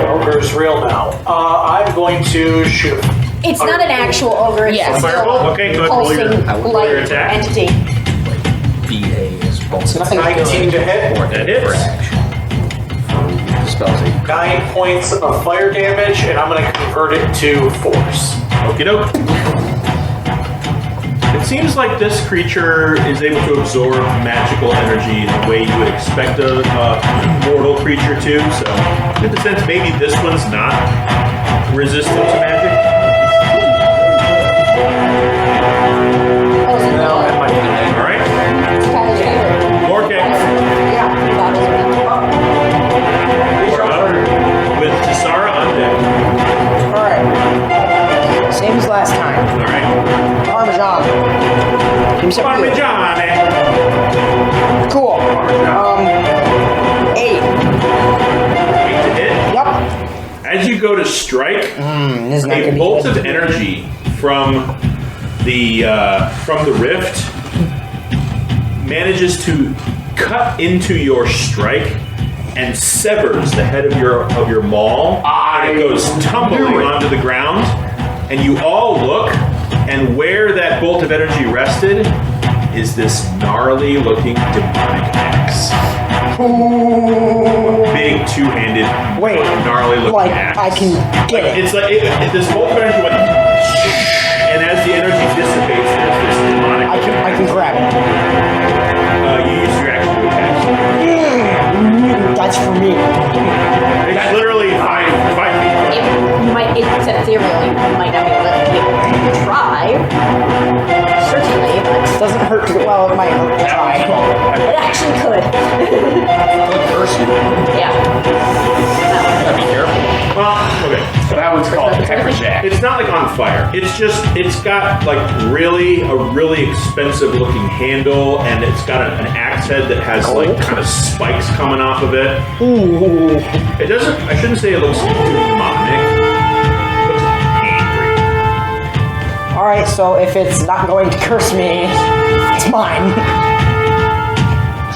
Ogre's real now. I'm going to shoot. It's not an actual ogre. It's Yeah. still Fireball? Okay, good. Roll your light attack. entity. BA is bonus. 19 to hit. For That hits. for action. For spells that you 9 points of fire damage, and I'm going to convert it to force. Okie doke. It seems like this creature is able to absorb magical energy the way you would expect a mortal creature to. So, I get the sense maybe this one's not resistant to magic. Oh, so No, that might be All right. it's Kyle's favorite. Vortex. Bottles of it. We're up with Tisara on deck. Alright. Same as last time. All right. Parmesan. Give me some good. Parmigiane. Cool. 8. 8 to hit. Yep. As you go to strike, This is not a gonna be bolt good. of energy from the rift manages to cut into your strike and severs the head of your maul, and it goes tumbling onto the ground. And you all look, and where that bolt of energy rested is this gnarly-looking demonic axe. Big two-handed, Wait, gnarly-looking like, axe. I can get it. It's like this bolt of energy went, and as the energy dissipates, there's this demonic. I can grab it. You use your action to attack. That's for me. It's literally 5 feet. You might, except theoretically, you might not be able to try. Certainly, but Doesn't hurt to, well, it might hurt to try. it actually could. could curse you. Yeah. Gotta be careful. Well, okay. That one's called Pepper Jack. It's not like on fire. It's got like a really expensive looking handle, and it's got an axe head that has like kind of spikes coming off of it. Ooh. It doesn't, I shouldn't say it looks too demonic. It looks angry. Alright, so if it's not going to curse me, it's mine.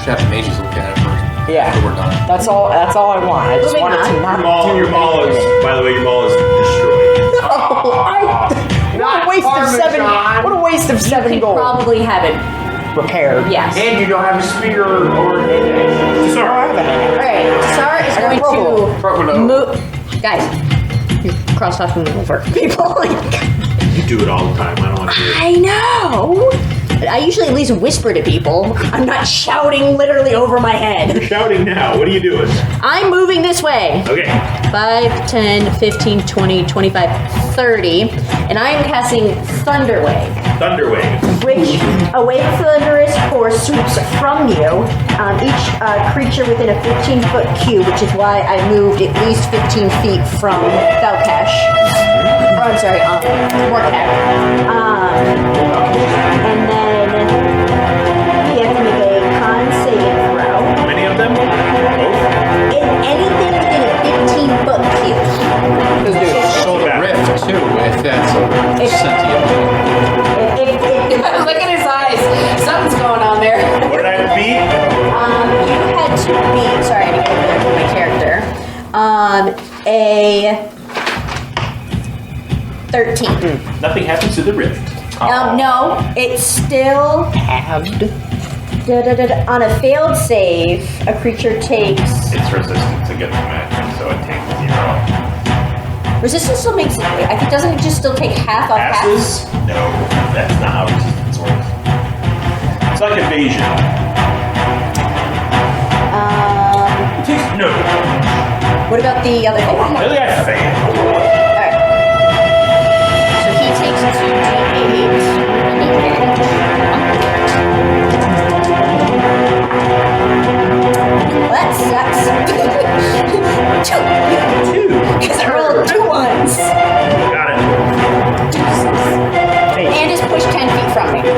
Should have the mages look at it first. Yeah. After we're done. That's all I just Moving wanted on. to not Your do mall is, anything. by the way, your mall is destroyed. What a waste of seven. What a waste of 7 You gold. probably have it. Repaired. Yes. And you don't have a spear or an Sorry. Alright, Sarah is I got going Provolone. to move. Guys, you're cross talking over people. You do it all the time. I don't want to do it. I know. I usually at least whisper to people. I'm not shouting literally over my head. You're shouting now. What are you doing? I'm moving this way. Okay. 5, 10, 15, 20, 25, 30. And I am casting Thunder Wave, Thunderwave. which a wave of thunderous force sweeps from you. Each creature within a 15-foot cube, which is why I moved at least 15 feet from Valkash. Oh, I'm sorry, Morkak. And then you have to make a con saving throw. How many of them? Both? In anything within a 15-foot cube. So the rift too, if that's a If- sentient. Look at his eyes. Something's going on there. What did I have to beat? You had to beat, sorry, I need to get my character. A 13. Nothing happens to the rift. No, it's still halved. On a failed save, a creature takes. It's resistant to get the magic, so it takes 0. Resistance still makes. I think doesn't it just still take half of half? Passes? No, that's not how resistance works. It's like evasion. It takes no. What about the other thing? Really, I failed. Alright. So he takes 2d8. Well, that sucks. 2. Because I rolled 2 ones. Got it. And just push 10 feet from me. Put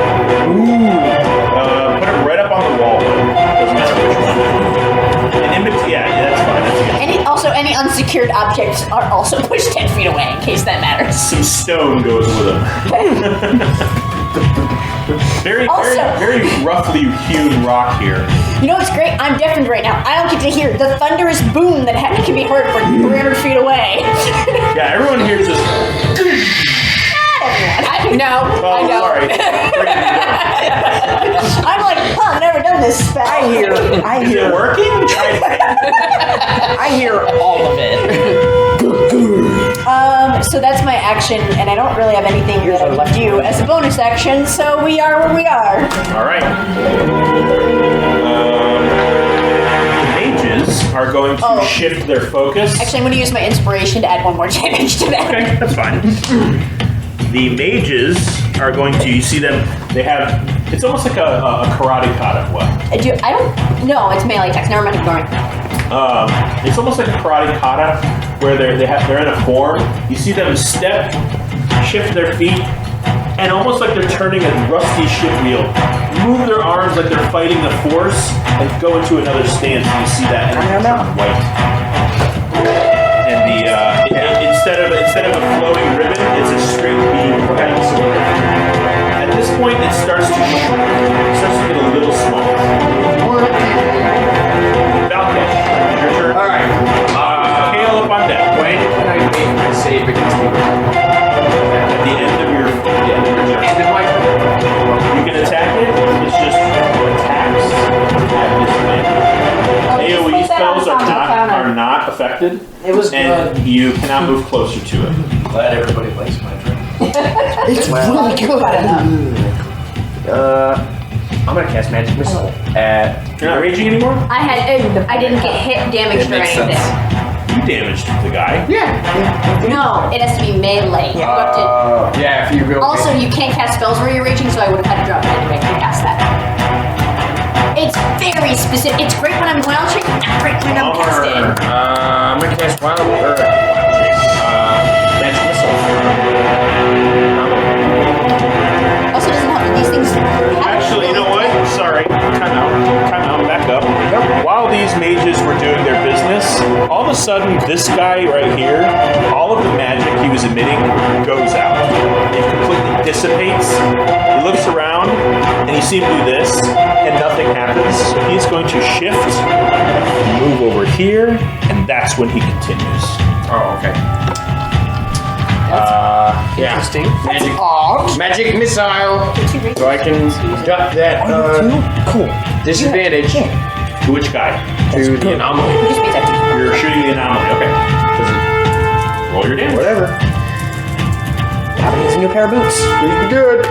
it right up on the wall. Doesn't matter which one. Yeah, that's fine. That's good. Any unsecured objects are also pushed 10 feet away in case that matters. Some stone goes with them. very roughly hewn rock here. You know what's great? I'm deafened right now. I don't get to hear the thunderous boom that can be heard from 300 feet away. Yeah, everyone hears this. I know. Oh, sorry. I'm like, I've never done this spell. I hear. Is it working? I hear all of it. So that's my action, and I don't really have anything that I can do as a bonus action, so we are where we are. All right. The mages are going to shift their focus. Actually, I'm going to use my inspiration to add 1 more damage to that. Okay, that's fine. The mages are going to, you see them, they have, it's almost like a karate kata. What? No, it's melee attacks. Never mind, ignoring. It's almost like a karate kata where they're in a form. You see them step, shift their feet, and almost like they're turning a rusty ship wheel. Move their arms like they're fighting the force and go into another stance. And you see that energy turn white. And instead of a flowing ribbon, it's a straight beam pencil. At this point, it starts to shrink. It starts to get a little smaller. Valkash, your turn. All right. Hail up on deck. When can I make my save against the At the end of your turn. end of my You can attack it. It's just attacks at disadvantage. AoE spells are not affected. It was and good. you cannot move closer to it. Glad everybody likes my drink. It's really good. I'm gonna cast Magic Missile at. You're not raging anymore? I didn't get hit, damaged, or anything. You damaged the guy. No, it has to be melee. You have to. Yeah, if you go. Also, you can't cast spells where you're raging, so I would have had to drop it anyway to cast that. It's very specific. It's great when I'm wild shape, not great when I'm casting. I'm gonna cast Wild. these mages were doing their business, all of a sudden, this guy right here, all of the magic he was emitting goes out. It completely dissipates. He looks around, and you see him do this, and nothing happens. So he's going to shift, move over here, and that's when he continues. Oh, okay. Yeah. Interesting. Magic, Odd. magic missile. So I can duck that Cool. disadvantage To which guy? to the anomaly. You're shooting the anomaly. Okay. Roll your damage. Whatever. I'm using a pair of boots. Please be good.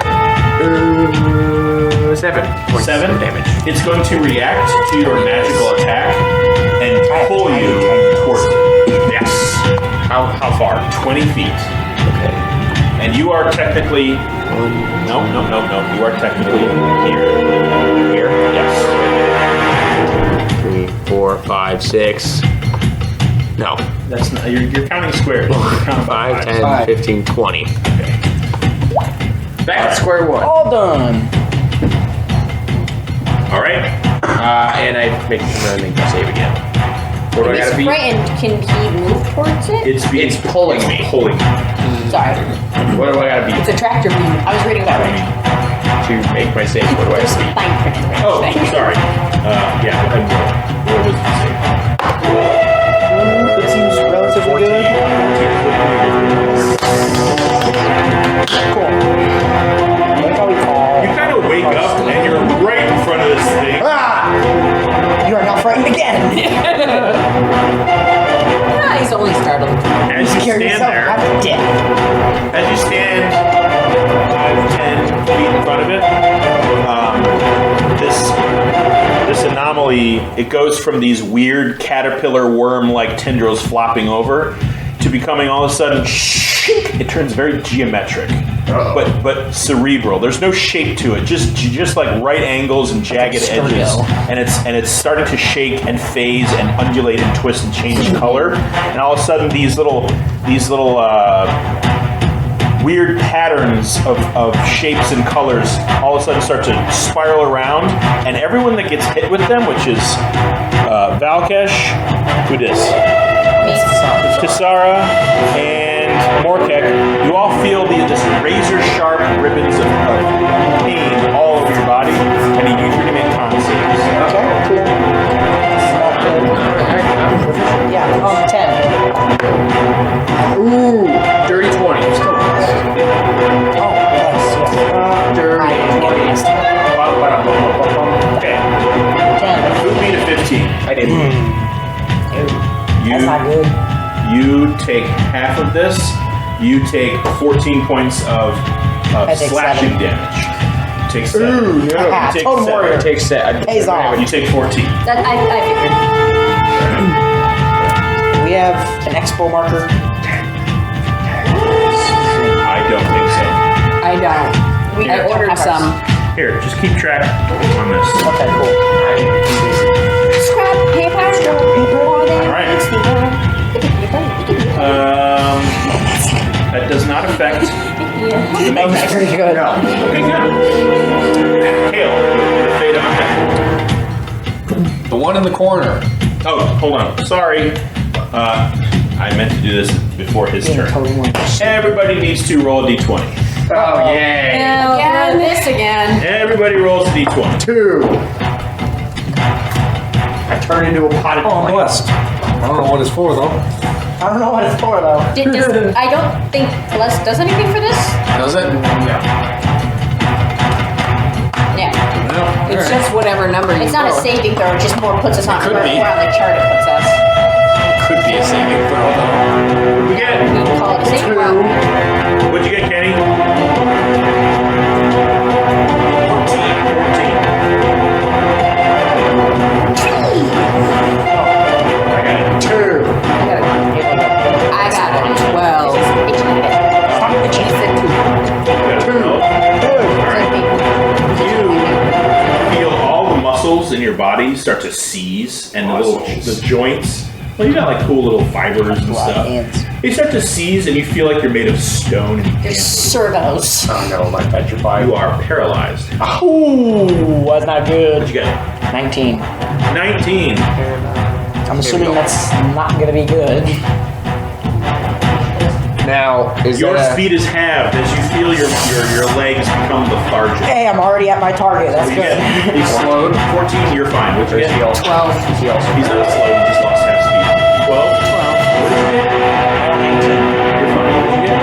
7 points 7 of damage. It's going to react to your magical attack and pull you towards it. Yes. How far? 20 feet. Okay. And you are technically. No. You are technically here. Here? Yes. 3, 4, 5, 6. No. That's not. You're counting squares. You're counting 5, 10, Five. 15, 20. Back to square one. All done. All right. And I make a save again. What do I If gotta he's be? frightened, can he move towards it? It's pulling me. Pulling. Sorry. What do I gotta be It's a tractor beam. I was reading about it. to make my save? What do I There's have to be? fine print. Oh, sorry. Yeah. Go ahead and roll. What was the save? It seems relatively good. Like how we call. You kind of wake up and you're right in front of this thing. Ah! You are now frightened again. Ah, he's only startled. As you Carry stand yourself there, out of death. as you stand 5, 10 feet in front of it, this anomaly, it goes from these weird caterpillar worm-like tendrils flopping over to becoming all of a sudden, it turns very geometric, but cerebral. There's no shape to it, just like right angles and jagged edges, and it's starting to shake and phase and undulate and twist and change color, and all of a sudden these little weird patterns of shapes and colors all of a sudden start to spiral around, and everyone that gets hit with them, which is Valkesh, Kudis, Tisara, and Morkek, you all feel this razor-sharp ribbons of pain all over your body, and you usually make con saves. Okay, cool. Yeah, 10. Ooh, dirty 20. Still Oh, nice. Yeah. dirty 20. Okay, 10. move me to 15. I didn't. That's not good. You take half of this. You take 14 points of I take slashing 7. damage. Take 7. Ooh, no. Ah, You take Totem 7. Warrior. Take set. Pays off. You take 14. That I figured. We have an expo marker. I don't think so. I don't. I ordered some. Here, just keep track on this. Okay, cool. Scrap paper. All right. That does not affect the That was pretty good. Okay, good. Hail, the fate of effect. The one in the corner. Oh, hold on. Sorry. I meant to do this before his turn. Everybody needs to roll a d20. Oh, yay. Again, this again. Everybody rolls a d20. 2. I turn into a potted plant. Blessed. I don't know what it's for though. I don't know what it's for though. I don't think Bless does anything for this. Does it? Yeah. No. It's just whatever number you It's not a roll. saving throw. It just more puts us on Could where be. on the chart it puts us. Could be a saving throw though. What'd you get? We can call it a saving throw. What'd you get, Kenny? 2. I got it. Well, You feel all the muscles in your body start to seize, and the joints. Well, you got like cool little fibers and stuff. They start to seize, and you feel like you're made of stone. And Your servos. Oh no, my petrified. you are paralyzed. Ooh, that's not good. What'd you get? 19. 19. I'm assuming that's not gonna be good. Now, is Your that speed is halved as you feel your legs become lethargic. Hey, I'm already at my target. That's You good. get he's slowed? 14, you're fine. What'd you Or is he get? also? 12. Is he also? He's not slow, he just lost half speed. 12? 12. What did you get? 18. You're fine. What did you get?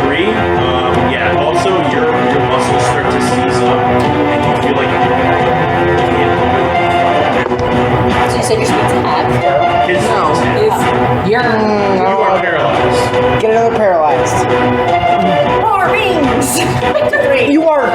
3? Yeah, also your muscles start to seize up and you feel like So you said your speed's half? his No, it's, you are paralyzed. Get another paralyzed. More rings! Victory! You are.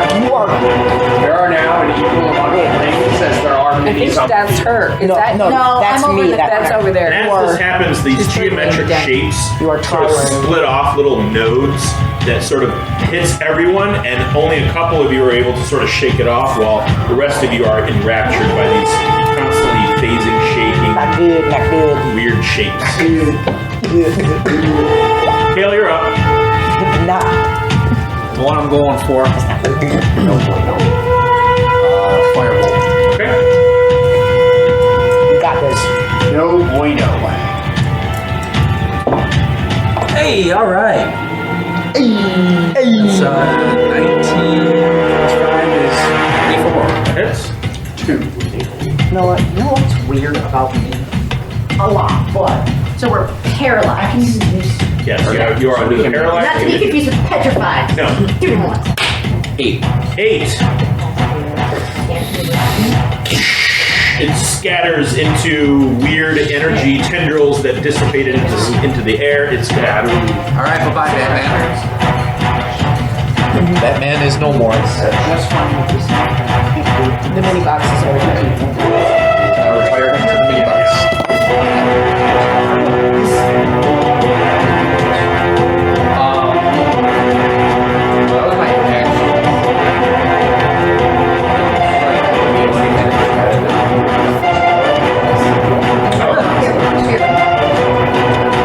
There are now an equal amount of rings as there are I think minis on that's her. Is No, that no, that's I'm over me. the- That's over And there. as this happens, these She's bringing geometric it down. shapes You are sort of towering. split off little nodes that sort of hits everyone, and only a couple of you are able to sort of shake it off, while the rest of you are enraptured by these constantly phasing, shaking, Not good. Not good. weird shapes. Kale, you're up. Not. The one I'm going for. Firebolt. Okay. You got this. No bueno. Hey, all right. It's 19 is 24. Hits. You know what? You know what's weird about me? A lot, but So we're paralyzed. I can use this. Yes, you are under the paralyzed. Not to be confused with petrified. No. Give me one. 8. 8. It scatters into weird energy tendrils that dissipate into the air. It's bad. All right, bye-bye, Batman. Batman is no more. The mini box is over there. Retire him to the mini box. That was my action. I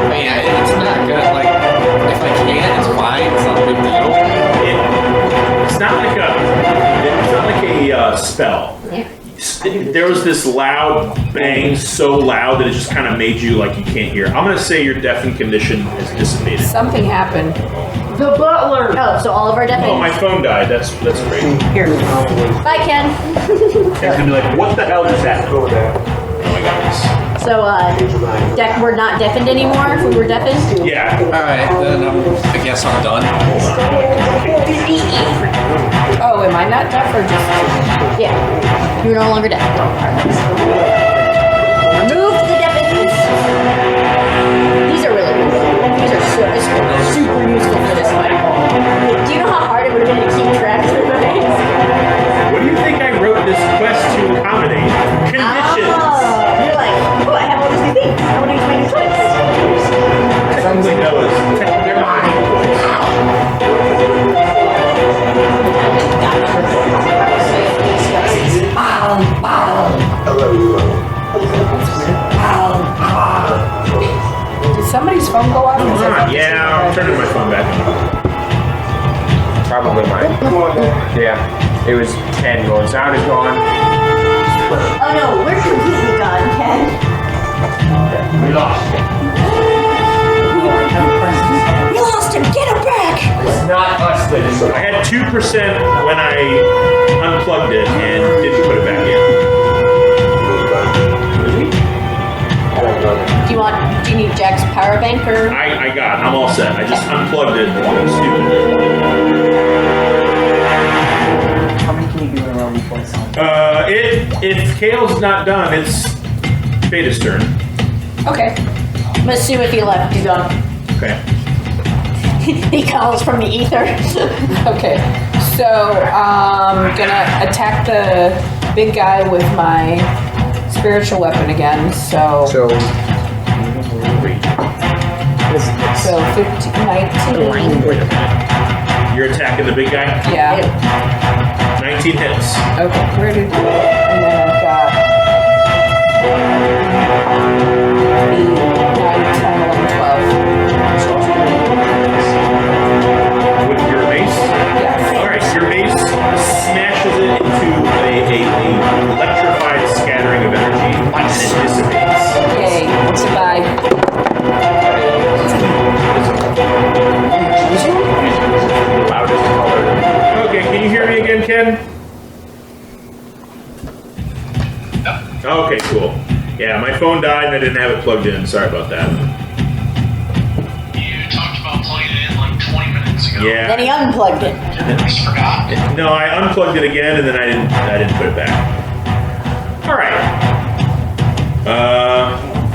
mean, it's not good. Like, if I can, it's fine. It's not a big deal. It's not like a spell. There was this loud bang, so loud that it just kind of made you like you can't hear. I'm gonna say your deafened condition has dissipated. Something happened. The butler. Oh, so all of our Oh, my definitions. phone died. That's great. Here. Bye, Ken. Ken's gonna be like, what the hell just happened? Oh my god. So, we're not deafened anymore if we were deafened? Yeah. All right, then I guess I'm done. Oh, am I not deaf or just? Yeah. You're no longer deaf. Remove the deafened. These are really useful. These are super useful for this fight. Do you know how hard it would have been to keep track of everybody? What do you think I wrote this quest to accommodate? Conditions. Oh, you're like, oh, I have all these new things. I want to use my new choice. Technically, no. They're mine. Did somebody's phone go off? Come on. Yeah, I'm turning my phone back on. Probably mine. Yeah. It was 10 going. Sound is gone. Oh no, we're completely gone, Ken. We lost it. You lost him. Get him back. It's not us that is. I had 2% when I unplugged it and didn't put it back in. Do you need Jack's power bank or? I got it. I'm all set. I just unplugged it. Stupid. How many can you do in a row before it's on? If Kale's not done, it's Beta's turn. Okay. I'm gonna assume if he left, he's gone. Okay. He calls from the ether. Okay. So, gonna attack the big guy with my spiritual weapon again. So So, 15, 19. You're attacking the big guy? Yeah. 19 hits. Okay. Where did? And then I've got 8, 9, 10, 11, 12. With your mace? Yes. Alright, your mace smashes it into a electrified Okay, cool. Yeah, my phone died and I didn't have it plugged in. Sorry about that. You talked about plugging it in like 20 minutes ago. Yeah. Then he unplugged it. I just forgot. No, I unplugged it again and then I didn't put it back. All right.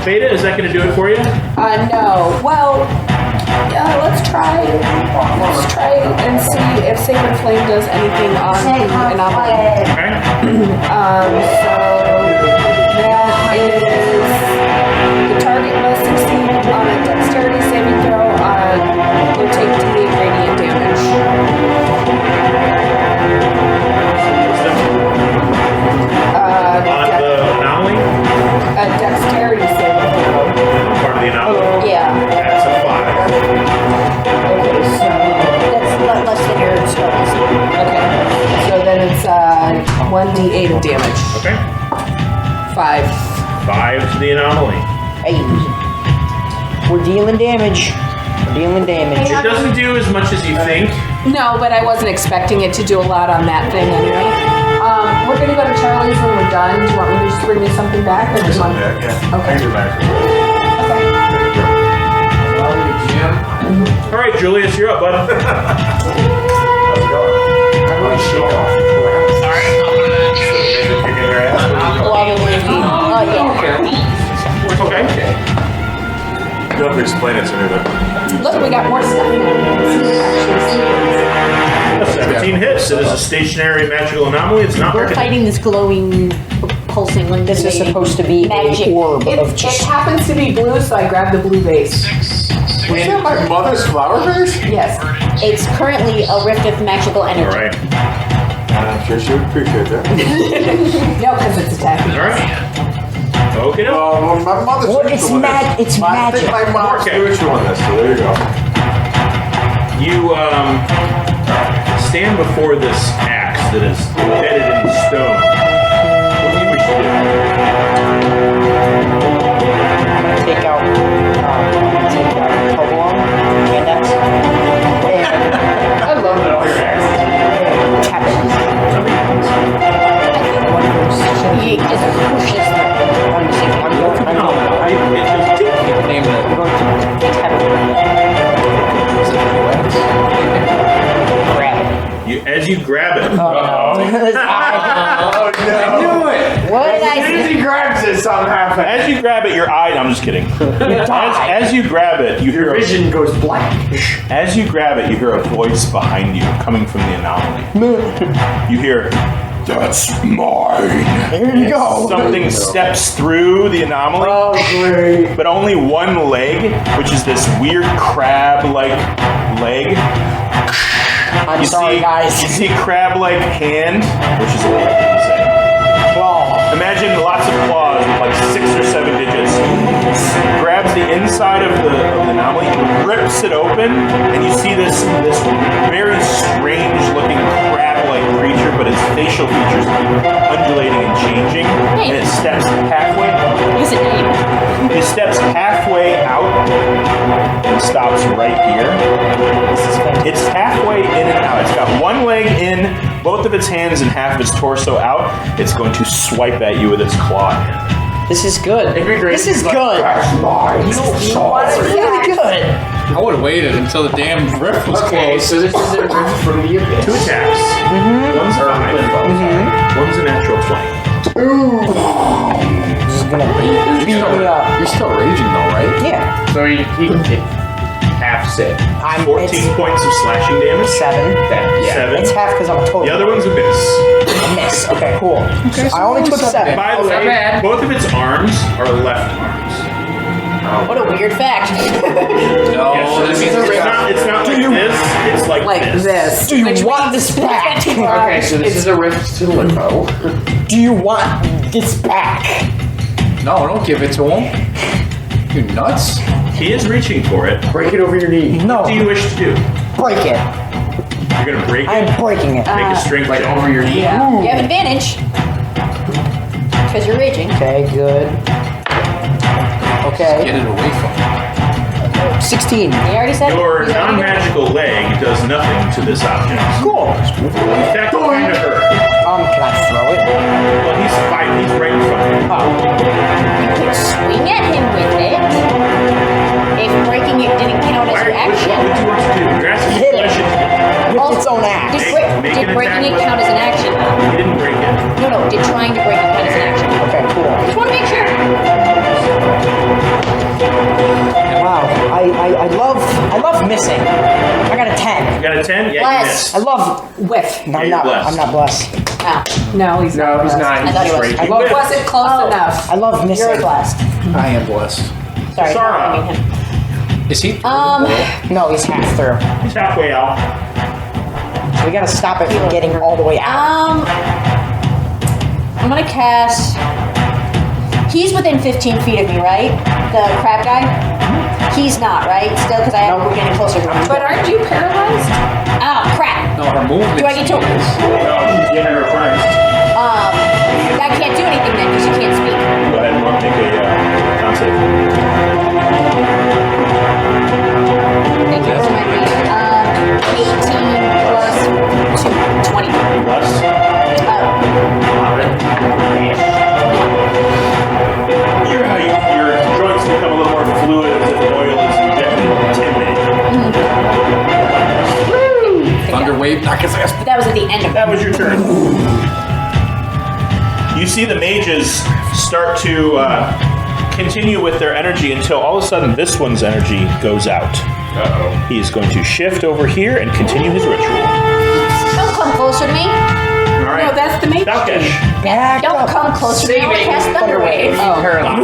Beta, is that going to do it for you? No. Well, let's try and see if Sacred Flame does anything on the anomaly. Okay. So that is the target must succeed on a dexterity saving throw or take D8 radiant damage. On the anomaly? A dexterity saving throw. Part of the anomaly? Yeah. That's a 5. Okay, so That's less than your spells. okay, so then it's 1d8 of damage. Okay. 5. 5 to the anomaly. Hey. We're dealing damage. It doesn't do as much as you think. No, but I wasn't expecting it to do a lot on that thing anyway. We're gonna go to Charlie's when we're done. Do you want me to just bring me something back, or do you want? Yeah. Okay. All right, Julius, you're up, bud. Alright, I'm gonna do Okay. You don't have to explain it to me, though. Look, we got more stuff now. 17 hits. It is a stationary magical anomaly. It's not We're reckoned. fighting this glowing, pulsing, This is illuminating supposed to be magic. an orb of It just. happens to be blue, so I grabbed the blue base. Is that my mother's flower base? Yes. It's currently a rift of magical All energy. right. I'm sure she would appreciate that. No, because it's attacking. All right. Okay, no. Well, my mother's Well, it's spiritual in this. it's I think magic. my mom's Okay. spiritual on this, so there you go. You stand before this axe that is embedded in the stone. What do you wish to Take out kobold and that's I love it. tap it. He just pushes them. I'm do? Name it. going to tap it. Grab it. As you grab it, Oh, no. What did I As soon as he grabs it, something happens. as you grab it, your eye. I'm just kidding. As you grab it, you hear Vision goes black. As you grab it, you hear a voice behind you coming from the anomaly. You hear, "That's mine." Here you go. Something steps through the anomaly, Oh, great. but only one leg, which is this weird crab-like leg. I'm sorry, guys. You see crab-like hand, which is what I can say. Claw. Imagine lots of claws with like 6 or 7 digits. Grabs the inside of the anomaly, rips it open, and you see this very strange looking crab-like creature, but its facial features undulating and changing. And it steps halfway. Use it name. It steps halfway out and stops right here. It's halfway in and out. It's got one leg in, both of its hands and half of its torso out. It's going to swipe at you with its claw hand. This is good. This is good. That's mine. It's really good. I would have waited until the damn rift was Okay, closed. so this is a rift from the abyss. 2 attacks. One's a 5. One's a natural 20. This is gonna beat me up. You're still raging though, right? Yeah. So he half sit. I'm 14 points of slashing damage. 7. Yeah. 7. It's half because I'm a total. The other one's a miss. miss. Okay, cool. I only took 7. By the way, both of its arms are left arms. What a weird fact. No, Yeah, so that means it's not like this. It's like this. Do you want this back? Okay, so this is a rift to limbo. Do you want this back? no, don't give it to him. You nuts? He is reaching for it. Break it over your knee. No. What do you wish to do? Break it. You're gonna break it. I'm breaking it. Make a strength Like check. over your knee. Yeah. You have advantage. Because you're raging. Okay, good. Okay, Get it away from him. 16. You already said Your you already non-magical leg does nothing to this object. Cool. In fact, it kind of hurt. Can I throw it? Well, he's right in front of you. Oh, love. Whiff. No, Yeah, you're blessed. I'm not blessed. Oh, No, he's not. No, he's blessed. not. I thought he was. He's I just love. It wasn't close enough. I love missing. You're blessed. I am blessed. Sorry, Sarah. I mean him. Is he? No, he's half through. He's halfway out. So we gotta stop it from getting all the way out. I'm gonna cast. He's within 15 feet of me, right? The crab guy? He's not, right? Still, because we're getting closer to him. But aren't you paralyzed? Oh, crap. No, her movement. Do I get to? No, she's getting her prize. I can't do anything then because you can't speak. Go ahead and make a con save. Thank you for reminding me. 18 plus 2, 20. Plus. Your joints become a little more fluid as if oil is injected into Thunder wave, knock his ass. But that was at the end of That was your turn. You see the mages start to continue with their energy until all of a sudden this one's energy goes out. Uh-oh. He is going to shift over here and continue his ritual. Don't come closer to me. All right. No, that's the mage. Falkesh. Don't come closer to me. I want to cast Thunder Wave. Paralyzed.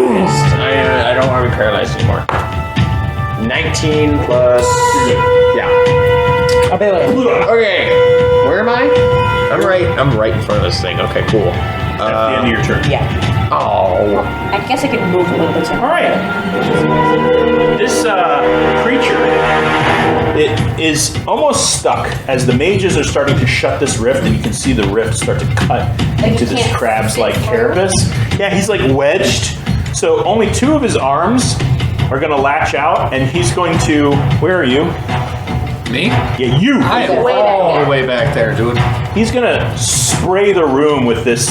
I don't want to be paralyzed anymore. 19 plus. Yeah. Ability. Okay. Where am I? I'm right in front of this thing. Okay, cool. At the end of your turn. Yeah. Oh. I guess I can move a little bit. So. All right. This creature, it is almost stuck as the mages are starting to shut this rift, and you can see the rift start to cut Like into he this can't crab's-like fit through? carapace. Yeah, he's like wedged. So only 2 of his arms are going to latch out, and he's going to. Where are you? Me? Yeah, you. I am Way back all there. the way back there, dude. He's gonna spray the room with this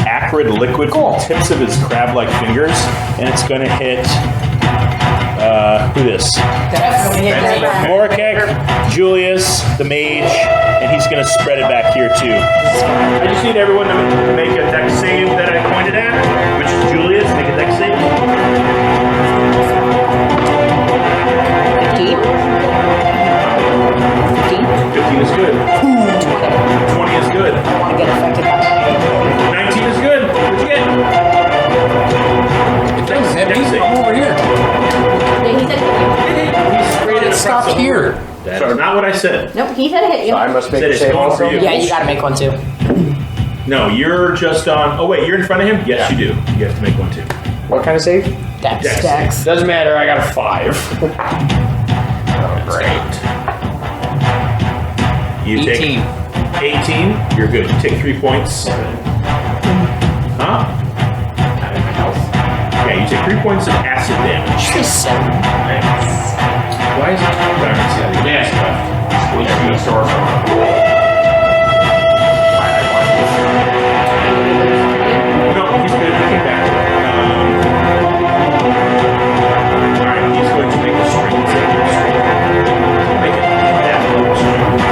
acrid liquid from the tips of his crab-like fingers, and it's gonna hit. Who this? Definitely hit that. Morakek, Julius, the mage, and he's gonna spread it back here too. I just need everyone to make a dex save that I pointed at, which is Julius. Make a dex save. 15 is good. 20 is good. I want to get affected by that. 19 is good. What'd you get? It doesn't hit me. Dex save. I'm over here. Yeah, he said hit He sprayed it Stop across the- here. That's not what I said. you. Nope, he said hit you. So I must make Said a it's save going also? for you. Yeah, you gotta make one too. No, you're just on. Oh wait, you're in front of him. Yes, you do. You have to make one too. What kind of save? Dex. Dex. Dex. Doesn't matter, I got a 5. Oh, great. You 18. take 18. You're good. You take 3 points. Huh? Yeah, you take 3 points of acid damage. She's 7. Why is it? Yeah. We should be a store from. No, he's good. He came back. Alright, he's going to make a strength save. Make it that little strength.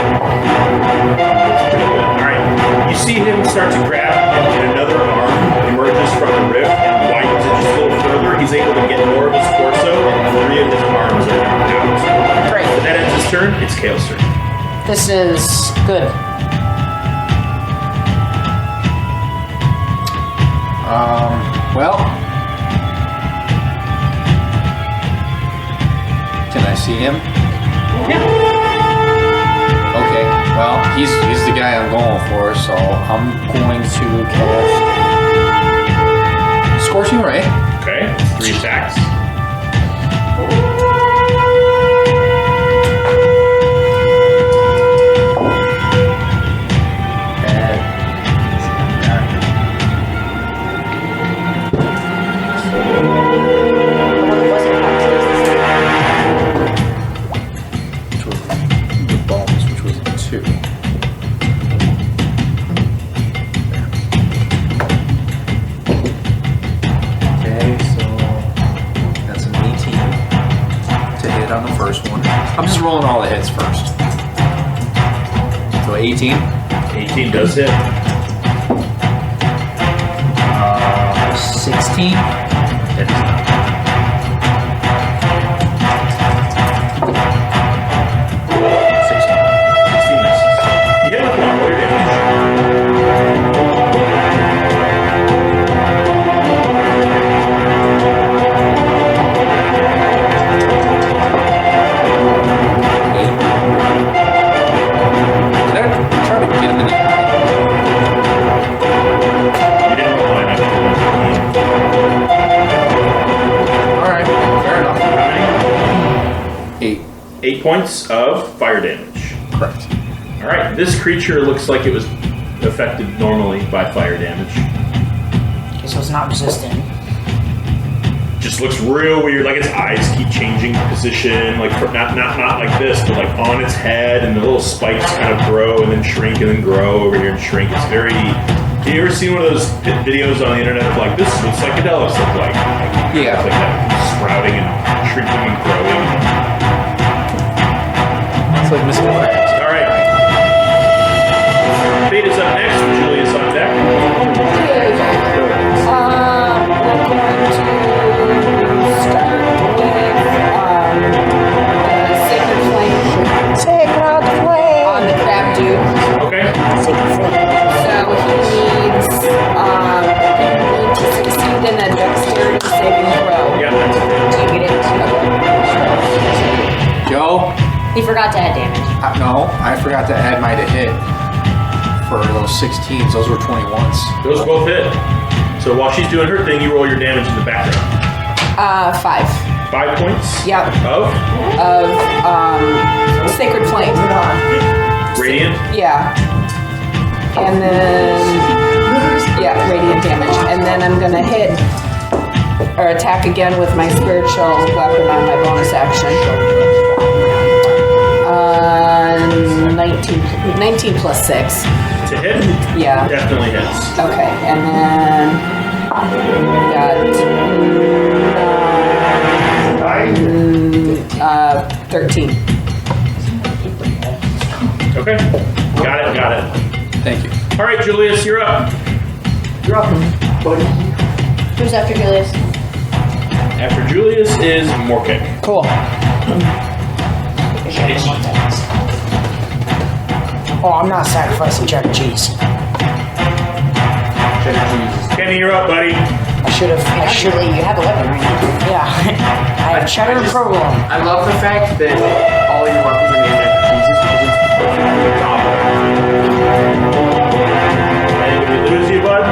That's pretty good. Alright, you see him start to grab, and another arm emerges from the rift and widens it just a little further. He's able to get more of his torso, and 3 of his arms are now out. Great. But that ends his turn. It's Kale's turn. This is good. Well. Can I see him? Yeah. Okay, well, he's the guy I'm going for, so I'm going to cast Scorching Ray. Okay, 3 attacks. The bones, which was a 2. Okay, so that's an 18 to hit on the first one. I'm just rolling all the hits first. So 18. 18 does hit. 16. That does not. 16 misses. 8 points of fire damage. Correct. All right, this creature looks like it was affected normally by fire damage. Okay, so it's not resistant. Just looks real weird, like its eyes keep changing position, like not like this, but like on its head, and the little spikes kind of grow and then shrink and then grow over here and shrink. It's very. Have you ever seen one of those videos on the internet of like, this is what psychedelics look like? Yeah. It's like that, sprouting and shrinking and growing. It's like Mr. Krabs. All right. Fate is up next. Julia's on deck. We're going to start with Sacred Flame. Sacred flame. On the crab dude. Okay. So he needs to succeed in a dexterity saving throw. Yeah, that's it. Do you get it? Yo, He forgot to add damage. no, I forgot to add my to hit for those 16s. Those were 21s. Those both hit. So while she's doing her thing, you roll your damage in the background. 5. 5 points. Yep. Of Of Sacred Flame. radiant. Yeah. And then, yeah, radiant damage. And then I'm gonna hit or attack again with my spiritual weapon on my bonus action. 19 plus 6. To hit. Yeah. Definitely hits. Okay. And then we got 13. Okay. Got it. Thank you. All right, Julius, you're up. Who's after Julius? After Julius is Morkick. Cool. Oh, I'm not sacrificing cheddar cheese. Kenny, you're up, buddy. I should have. Actually, you have a weapon right now. Yeah. I have cheddar and provolone. I love the fact that all your weapons are named after Jesus because it's perfectly novel. And did we lose you, bud?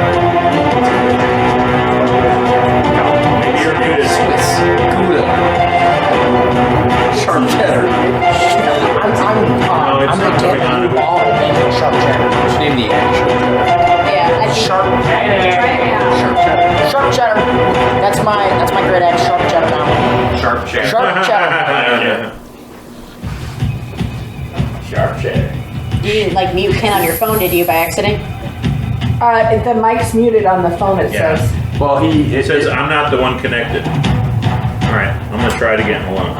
Maybe you're muted. Sharp cheddar. I'm gonna get a ball and make it sharp cheddar. Just name the egg sharp cheddar. Yeah, I think. Sharp Sharp cheddar. Sharp cheddar. That's my great egg. Sharp cheddar now. Sharp cheddar. Sharp cheddar. Sharp cheddar. You didn't like mute Ken on your phone, did you, by accident? The mic's muted on the phone, it Yeah. says. Well, It says I'm not the one connected. All right, I'm gonna try it again. Hold on.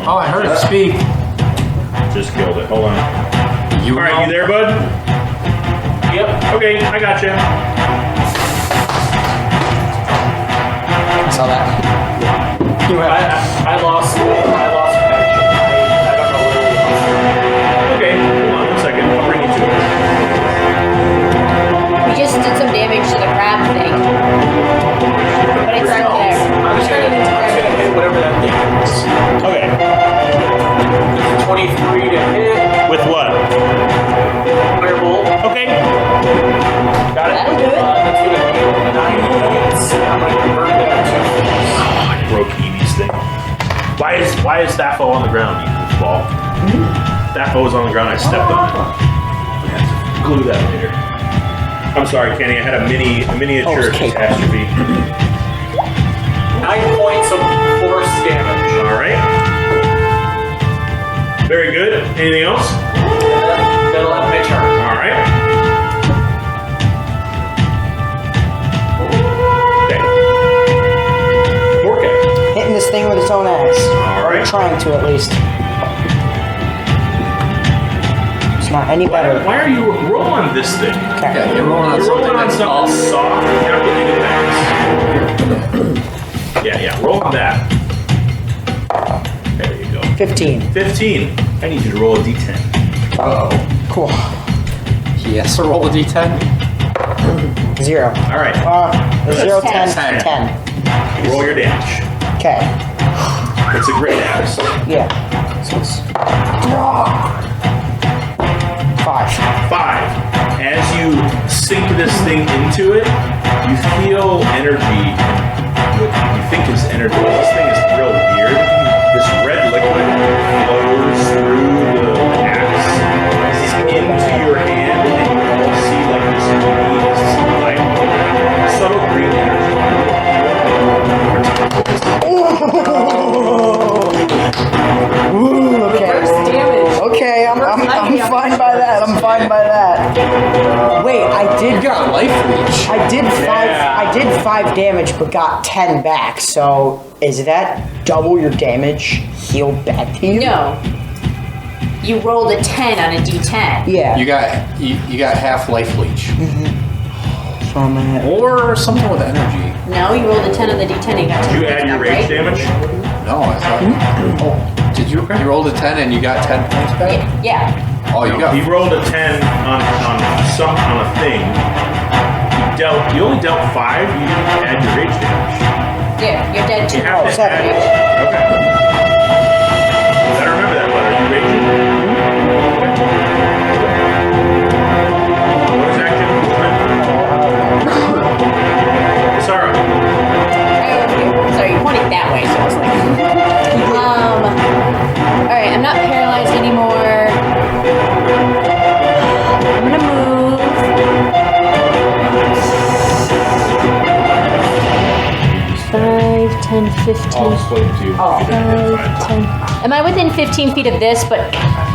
Oh, I heard it speak. Just killed it. Hold on. You All right, you there, bud? Yep. Okay, I got you. Saw that. I lost connection. I don't know where Okay, hold on 1 second. I'll bring you to it. We just did some damage to the crab thing. But it's still there. I'm just gonna hit whatever that thing is. Okay. 23 to hit. With what? Firebolt. Okay. Got it. That'll do it. That's gonna be 9 points. I'm gonna convert that to. Oh, I broke Evie's thing. Why is Thapo on the ground, you goofball? Thapo was on the ground. I stepped on it. I have to glue that later. I'm sorry, Kenny. I had a miniature catastrophe. 9 points of force damage. All right. Very good. Anything else? That'll have my turn. All right. Okay. Morkick. Hitting this thing with its own axe. All right. Trying to at least. It's not any better. Why are you rolling this thing? Okay. Yeah, you're rolling on You're rolling on something something soft. You're not looking at that. Yeah, roll on that. There you go. 15. 15. I need you to roll a d10. Cool. He has to roll a d10. 0. All right. 0, 10, 10. 10. Roll your damage. Okay. It's a great axe. Yeah. So it's 5. 5. As you sink this thing into it, you feel energy. What you think is energy. This thing is real weird. This did 5 damage, but got 10 back. So is that double your damage healed back to you? No. You rolled a 10 on a d10. Yeah. You got half life leech. So I'm at. Or something with energy. No, you rolled a 10 on the d10 and you got 10. Did you add your rage damage? No, I thought. Oh, did you? You rolled a 10 and you got 10 points back? Yeah. Oh, you got. He rolled a 10 on a thing. You only dealt 5. You didn't add your rage damage. Yeah, you're dead too. You have to seven. add- Okay. I remember that letter. You raging? What is action? Sarah. Sorry, you pointed that way, so I was like. Alright, I'm not paralyzed anymore. I'm gonna move. 5, 10, 15. I'll explain to you. 5, 10. Am I within 15 feet of this, but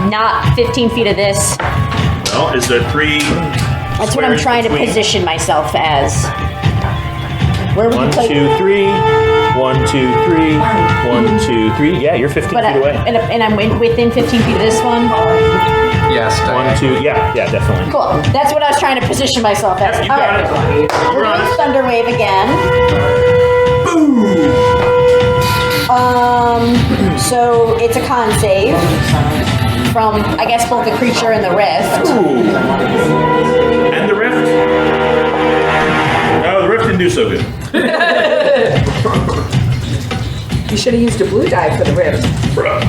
not 15 feet of this? Well, is there 3? That's what I'm trying to position myself as. Where would you 1, play? 2, 3. 1, 2, 3. 1, 2, 3. Yeah, you're 15 But feet away. and I'm within 15 feet of this one? Yes. 1, 2. Yeah, definitely. Cool. That's what I was trying to position myself as. Yep, you got it. We're You're on doing it. Thunder Wave again. So it's a con save from, I guess, both the creature and the rift. Ooh. And the rift? No, the rift didn't do so good. You should have used a blue die for the rift. Oh,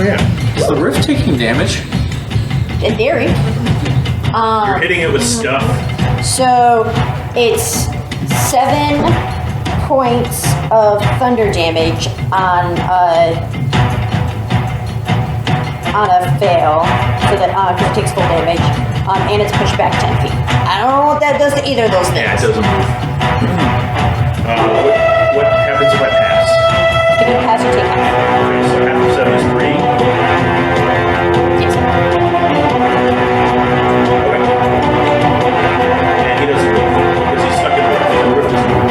yeah. Is the rift taking damage? In theory. You're hitting it with stuff. So it's 7 points of thunder damage on a fail, so that because it takes full damage, and it's pushed back 10 feet. I don't know what that does to either of those things. Yeah, it doesn't move. What happens if I pass? If you pass, you take half. Okay, so half of 7 is 3. Yes. Okay. And he doesn't move because he's stuck in the rift. The rift doesn't move.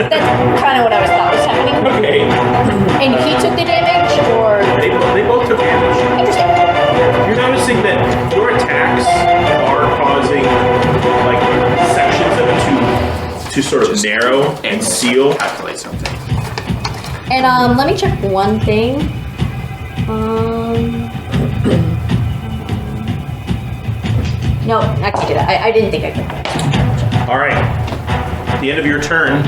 That's kind of what I thought was happening. Okay. And he took the damage, or They both took damage. interesting. You're noticing that your attacks are causing like sections of it to sort of narrow and seal. Calculate something. And let me check one thing. No, I can't do that. I didn't think I could. All right. At the end of your turn,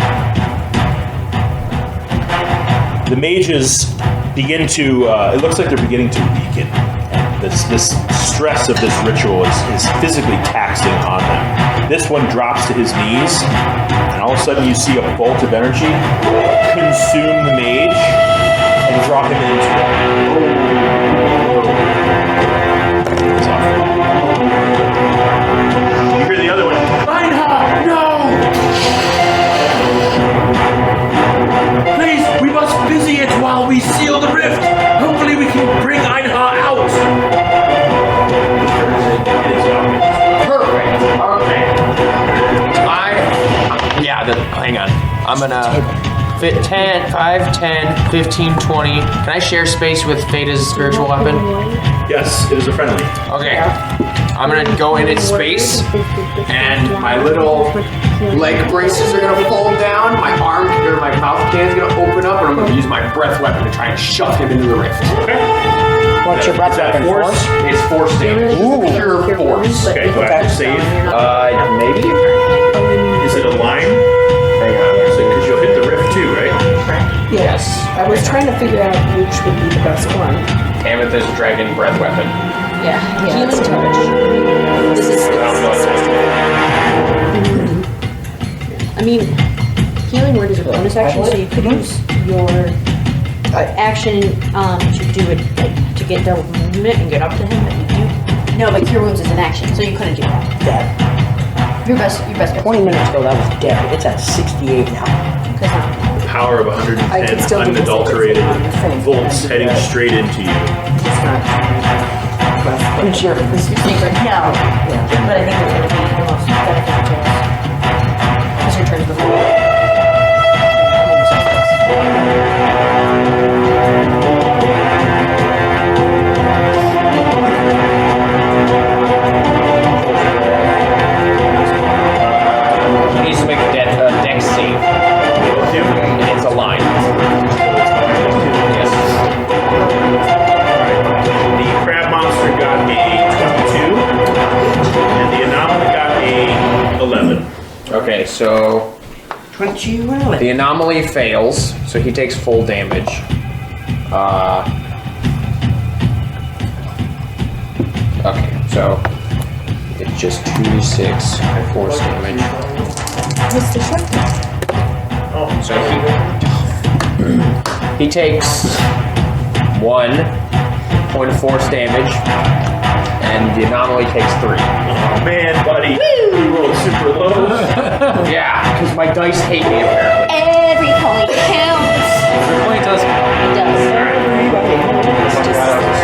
the mages begin to. It looks like they're beginning to weaken. And this stress of this ritual is physically taxing on them. This one drops to his knees, and all of a sudden you see a bolt of energy consume the mage and draw him into it. It's awful. You hear the other one. Einha, no! Please, we must busy it while we seal the rift. Hopefully we can bring Einha out. Perfect. Okay. Hang on. I'm gonna fit 10, 5, 10, 15, 20. Can I share space with Theta's spiritual weapon? Yes, it is a friendly. Okay. I'm gonna go in its space, and my little leg braces are gonna fold down. My arm or my mouth can's gonna open up, and I'm gonna use my breath weapon to try and shove him into the rift. Okay. What's your breath Is that weapon? force? It's force damage. Ooh. Pure force. Okay, do I have to save? Maybe. Is it a line? Hang on. Because you'll hit the rift too, right? Yes. I was trying to figure out which would be the best one. Amethyst dragon breath weapon. Yeah. Healing it's touch. This is. I don't know. I mean, healing word is a bonus action, so you could use your action to do it, like, to get double movement and get up to him. But you do. No, but cure wounds is an action, so you couldn't do that. Dead. Your best. 20 minutes ago, that was dead. It's at 68 now. The power of I could 110 still do this unadulterated on the thing. volts heading straight into you. It's not. What's your? No, but I think it's going to be the most beneficial to us. 21. The anomaly fails, so he takes full damage. Okay, so it's just 2d6 force damage. So he takes 1 point of force damage, and the anomaly takes 3. Oh man, buddy. You rolled super low. Yeah, because my dice hate me apparently. Every point counts. Every point does count. It does.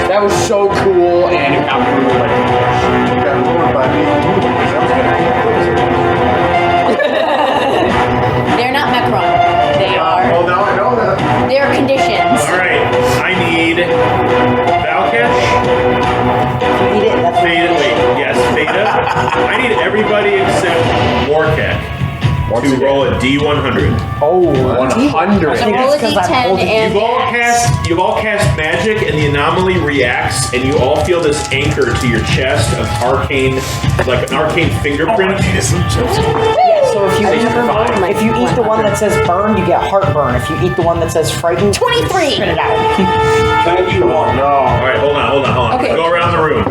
That was so cool, and it got ruined by They're not Macron. They are. Oh, now I know that. They're conditions. Alright, I need Valkesh. Eat it. That's Feta, wait, yes, Feta. I need everybody except Warkek to roll a D100. Oh, 100. So roll a d10 and You've all cast magic, and the anomaly reacts, and you all feel this anchor to your chest of arcane, like an arcane fingerprint. Yeah, so if you eat the one that says burned, you get heartburn. If you eat the one that says frightened, 23. spit it out. Thank you. Oh, no. Alright, hold on. Okay. Go around the room.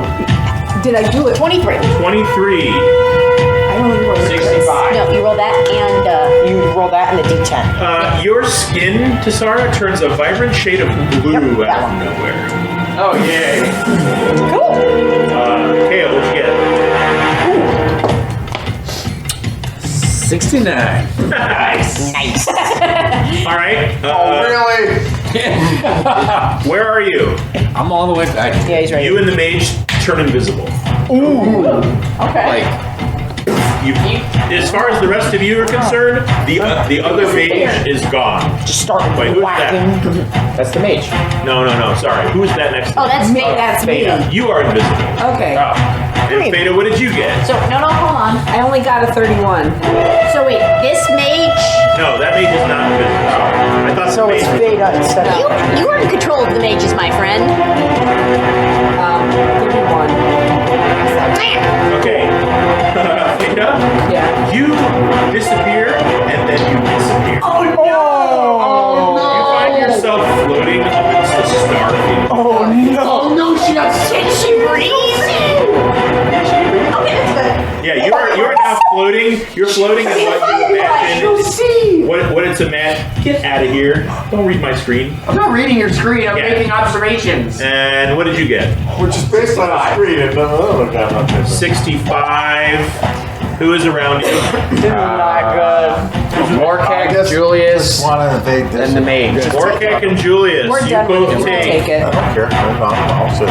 Did I do it? 23. 23. I only rolled 65. No, you roll that and You roll that in a d10. Your skin, Tisara, turns a vibrant shade of blue Yep, that out of one. nowhere. Oh, yay. Cool. Kale, what'd you get? 69. Nice. Alright. Really? Where are you? I'm all the way back. Yeah, he's right. You and the mage turn invisible. Okay. Like, As far as the rest of you are concerned, the other mage is gone. Just start Wait, who's whacking. That's the mage. No, sorry. Who's that next to oh, that's me. That's me. You are invisible. Okay. Oh. And Beta, what did you get? So no, hold on. I only got a 31. So wait, this mage. No, that mage is not invisible. I thought So the it's mage beta instead of. You are in control of the mages, my friend. 31. Okay. Beta, Yeah. you disappear and then you disappear. Oh no! You find yourself floating amidst the star field. Oh no! Oh, no, she got sick. Can she breathe? Yeah, you're now floating. You're floating in what you imagine. What it's Get out of here. Don't read my screen. I'm not reading your screen. I'm Yeah. making observations. And what did you get? Which is based on a screen. It doesn't look that much different. 65. Who is around you? Not good. Morkek, Julius, Want to invade this? and the mage. Orkek and Julius. We're You done with both it. We'll take it. I don't care. I'll sit.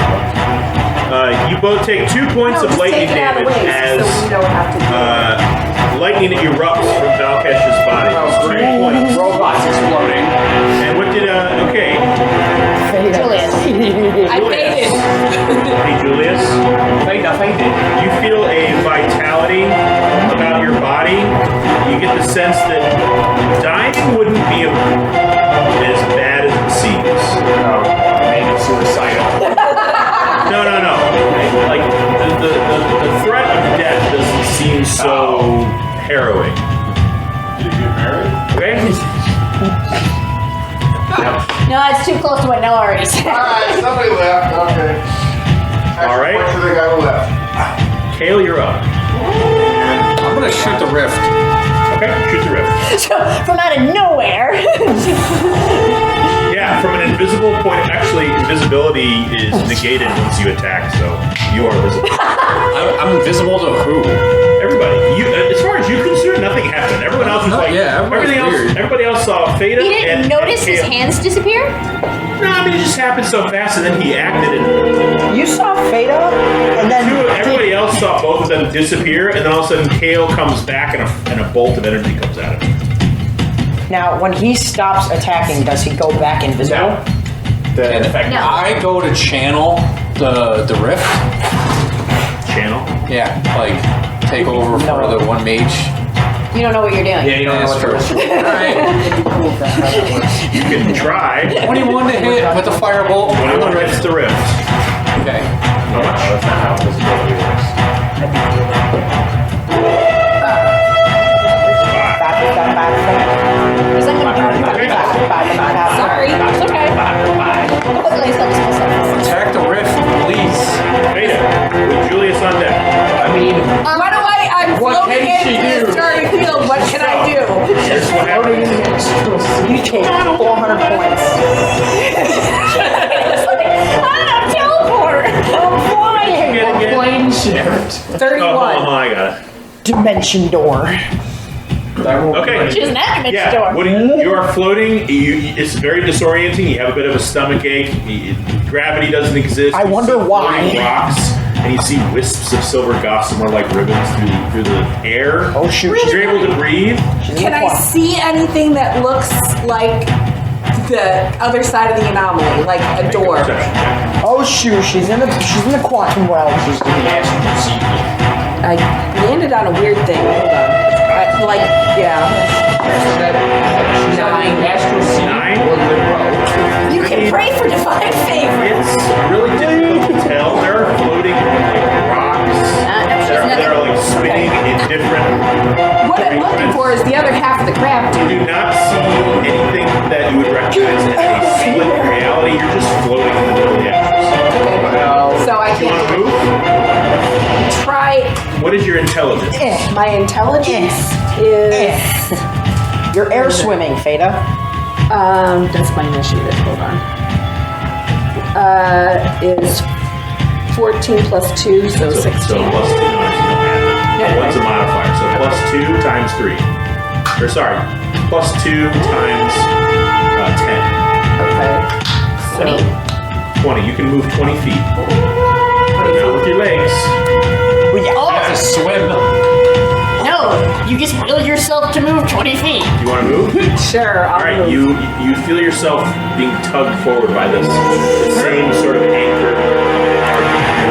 You both take 2 points No, of just lightning take it out of damage the way as so we don't have to do it. lightning erupts from Valkesh's body. Oh, It's 3 points. Robots exploding. And what did okay? Julius. I faded. Hey Julius, you feel a vitality about your body. You get the sense that dying wouldn't be as bad as it seems. Oh, made it suicidal. No. Like the threat of death doesn't seem so harrowing. Did you get married? Okay. No, it's too close to what Nori's. Alright, somebody left. Okay. All right. Wait for the guy who left. Kale, you're up. I'm gonna shoot the rift. Okay, shoot the rift. So, from out of nowhere. Yeah, from an invisible point. Actually, invisibility is negated once you attack, so you are visible. I'm invisible to who? Everybody, as far as you're concerned, nothing happened. Everyone else was No, like, yeah, everybody's weird. Everybody else saw Feta. He didn't and notice his Kale. hands disappear? No, I mean it just happened so fast, and then he acted it. You saw Feta, and then Everybody else saw both of them disappear, and then all of a sudden Kale comes back, and a bolt of energy comes out of him. now when he stops attacking, does he go back invisible? No. And No. I go to channel the rift. Channel. Yeah, like take over for the one mage. You don't know what you're doing. Yeah, you don't know what That's to true. Alright. You can try. 21 to hit with the firebolt. 21 hits the rift. Okay. No, that's not how visibility works. Back. on deck? I mean, What do I'm What floating can she into do? the starting field. What can I do? Here's what happens. You take 400 points. Teleport. plane shift. 31. Oh, I got it. Dimension door. Okay. She doesn't have to mention Yeah, door. what you are floating. It's very disorienting. You have a bit of a stomach ache. Gravity doesn't exist. I You wonder see why. floating rocks, and you see wisps of silver gossamer like ribbons through the air. Oh shoot. You're able to breathe. Can I see anything that looks like the other side of the anomaly, like a door? Perception check. Oh shoot, she's in the quantum realm. She's in the astral perceiving. I landed on a weird thing. Hold on. Yeah. Astral seeing 9? or liberal. You can pray for divine favor. It's really difficult to tell. There are floating like rocks. They're like spinning in different. What I'm looking for is the other half of the crab, You dude. do not see anything that you would recognize as a split reality. You're just floating in the middle of the atmosphere. So I Do you want to can't move? try. What is your intelligence? My intelligence is. You're air swimming, Feta. That's my initiative. Hold on. Is 14 plus 2, so 16. So plus 2. No, you don't have it. One's a modifier. So plus 2 times 3. Or sorry, plus 2 times 10. Okay. So 20. You can move 20 feet. Now with your legs. That's a swim. No, you just will yourself to move 20 feet. You want to move? sure, I'll All right. move. You feel yourself being tugged forward by this same sort of anchor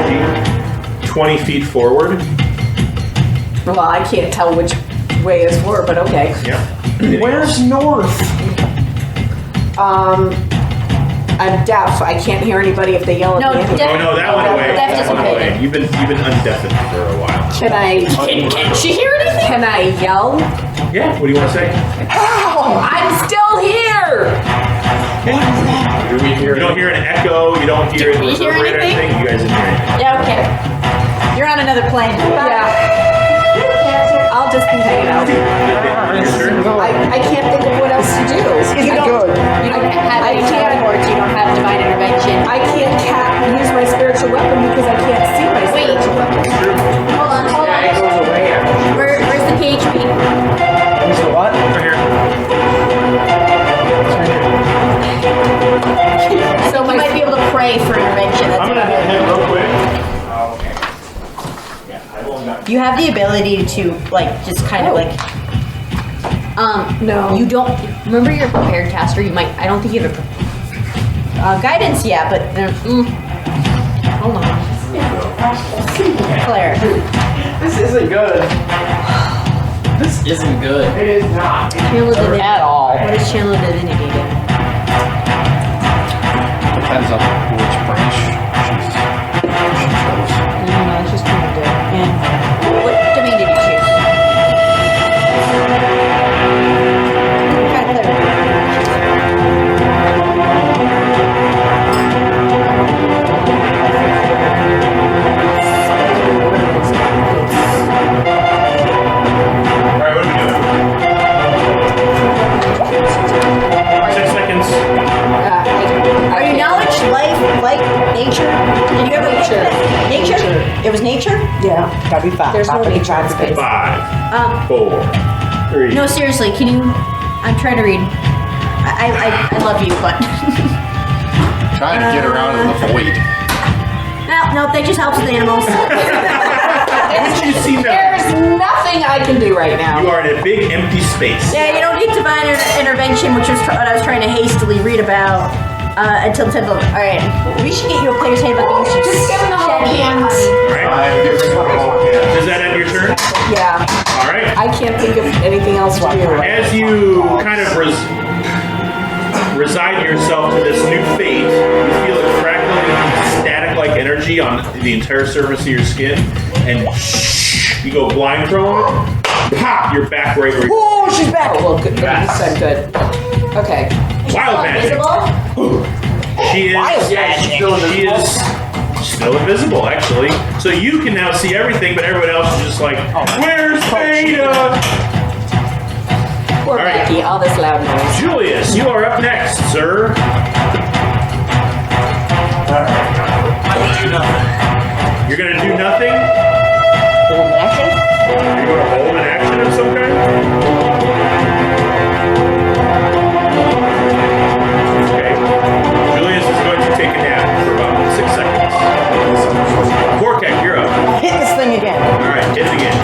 energy. 20 feet forward. Well, I can't tell which way is forward, but okay. Yep. Where's north? I'm deaf. I can't hear anybody if they yell at No, me. deaf- Oh no, that went away. Deaf That went away. dissipated. You've been undeafened for a while. Can She hear anything? I yell? Yeah. What do you want to say? I'm still here! Do we hear You don't hear an echo. You don't hear it we hear reverberate or anything? anything. You guys didn't hear anything. Yeah, okay. You're on another plane. Yeah. I'll just be hanging out. Your turn. I can't think of what else to do. Isn't good. You don't have any teleports, you don't have divine intervention. I can't use my spiritual weapon because I can't see my Wait. spiritual weapon. Hold on. Yeah, it goes away after. Where's the PHP? Is it what? Over here. So You might be able to pray for intervention. That's I'm what gonna I'm head real quick. You have the ability to just kind of No. you don't remember your prepared caster. You might. I don't think you have a guidance yet, but hold on. Claire. This isn't good. This isn't good. It is not. Channel divinity. At all. What is channel divinity do? Depends on which branch she chose. No, it's just trying to do. Yeah. What domain did you choose? What kind of cleric? Alright, what are we doing? 6 seconds. Are you knowledge, life, nature? Did you ever nature? It was nature? Yeah. Gotta be fast. There's no nature in space. 5, 4, 3. No, seriously, can you? I'm trying to read. I love you, but Trying to get around in the void. no, that just helps with animals. What you see now? There's nothing I can do right now. You are in a big empty space. Yeah, you don't need divine intervention, which was what I was trying to hastily read about until 10th level. All right, we should get you a player's handbook. And you should Just give them the whole hand. Alright. Does that end your turn? Yeah. Alright. I can't think of anything else to do. As you kind of resign yourself to this new fate, you feel a crackling, static-like energy on the entire surface of your skin, and you go blind for a moment. Pop! You're back right where you Oh, she's back. Oh, well, good. You said good. Okay. Wild magic. Invisible? She is. Wild Yeah, magic. she is Still invisible, actually. So you can now see everything, but everyone else is just like, where's Beta? Poor All right. Becky, all this loud noise. Julius, you are up next, sir. You're gonna do nothing? Hold an action? Are you gonna hold an action of some kind? Okay. Julius is going to take a nap for about 6 seconds. Korkek, you're up. Hit this thing again. Alright, hit it again.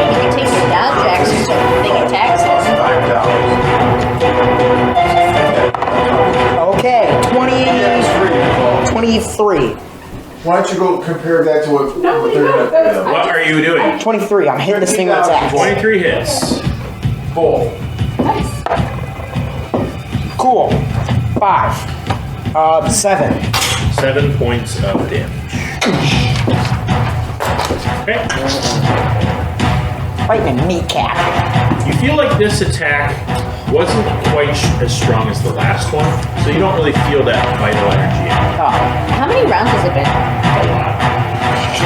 You can take your down jacks so the thing attacks us. Okay, 23. Why don't you go compare that to what they're gonna What are you doing? 23. I'm hitting this thing with axe. 23 hits. Both. Cool. 5. 7. 7 points of damage. Okay. Right in the kneecap. You feel like this attack wasn't quite as strong as the last one, so you don't really feel that vital energy. Oh. How many rounds has it been?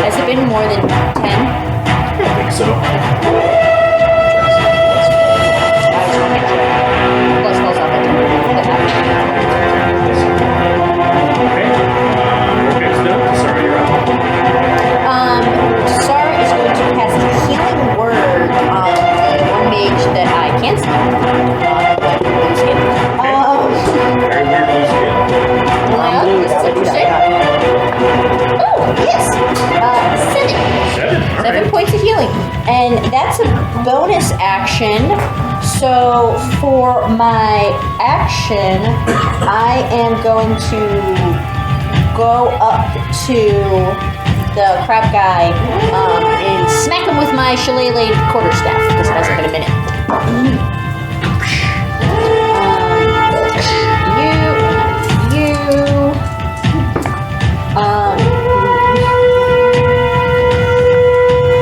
Has it been more than 10? I don't think so. Plus falls off it. Okay. Korkek's done. Sorry, you're up. Sarah is going to cast a healing word on the one mage that I can see. Very weird blue skin. This is interesting. Oh, yes! 7. 7? All 7 right. points of healing. And that's a bonus action. So for my action, I am going to go up to the crab guy and smack him with my shillelagh quarterstaff. This hasn't been a minute. Um,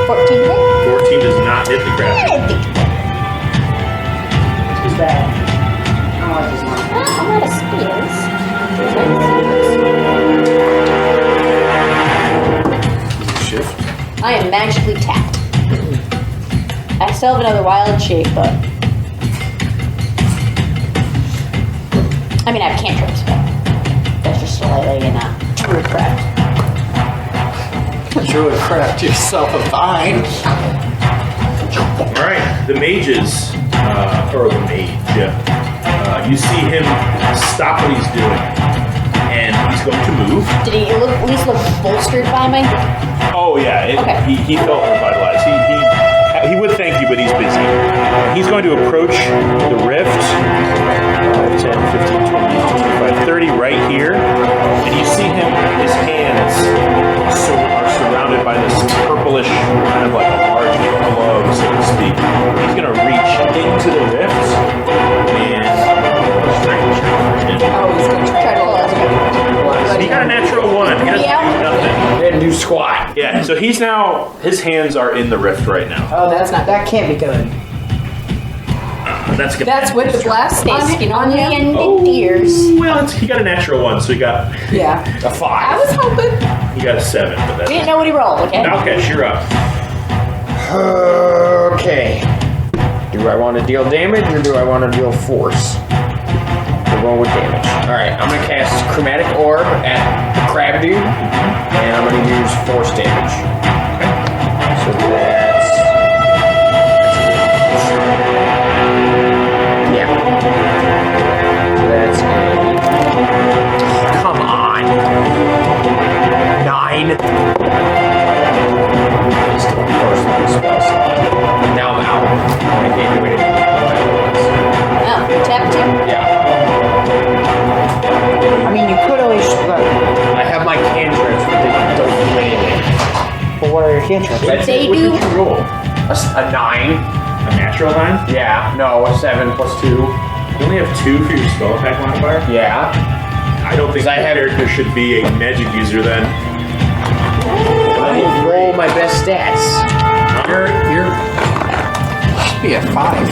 14 hit? 14 does not hit the crab. Too bad. I don't like this one. I'm out of spears. Shift. I am magically tapped. I still have another wild shape, but I mean I have cantrips, but that's just slightly and druidcraft. Druidcraft yourself a vine. All right, the mages, or the mage, you see him stop what he's doing, and he's going to move. Did he at least look bolstered by me? Oh yeah, Okay. he felt revitalized. He would thank you, but he's busy. He's going to approach the rift, 5, 10, 15, 20, 25, 30, right here, and you see him, his hands are surrounded by this purplish, kind of like a large glove, so to speak. He's going to reach into the rift, and Oh, he's gonna try to pull us. he got a natural 1. He doesn't do nothing. Didn't do squat. Yeah, so he's now, his hands are in the rift right now. Oh, that's not. That can't be good. That's good. That's with the blast Stay skin on the him? end of ears. Well, he got a natural 1, so he got Yeah. a 5. I was hoping. He got a 7, but We that's didn't know what he rolled, okay? okay. You're up. Okay. Do I want to deal damage or do I want to deal force? We're going with damage. Alright, I'm going to cast Chromatic Orb at the crab dude, and I'm going to use force damage. So that's... Yeah. So that's a... Come on. 9. Still, of course, not a spell slot. Now I'm out. I can't do anything. Oh, tap 2. Yeah. I mean, you could always. I have my cantrips, but they don't do anything. But what are your cantrips? They What do. did you roll? A 9? A natural 9? Yeah. No, a 7 plus 2. You only have 2 for your spell attack modifier? Yeah. I don't think I your have- character should be a magic user then. I will roll my best stats. You're should be at 5.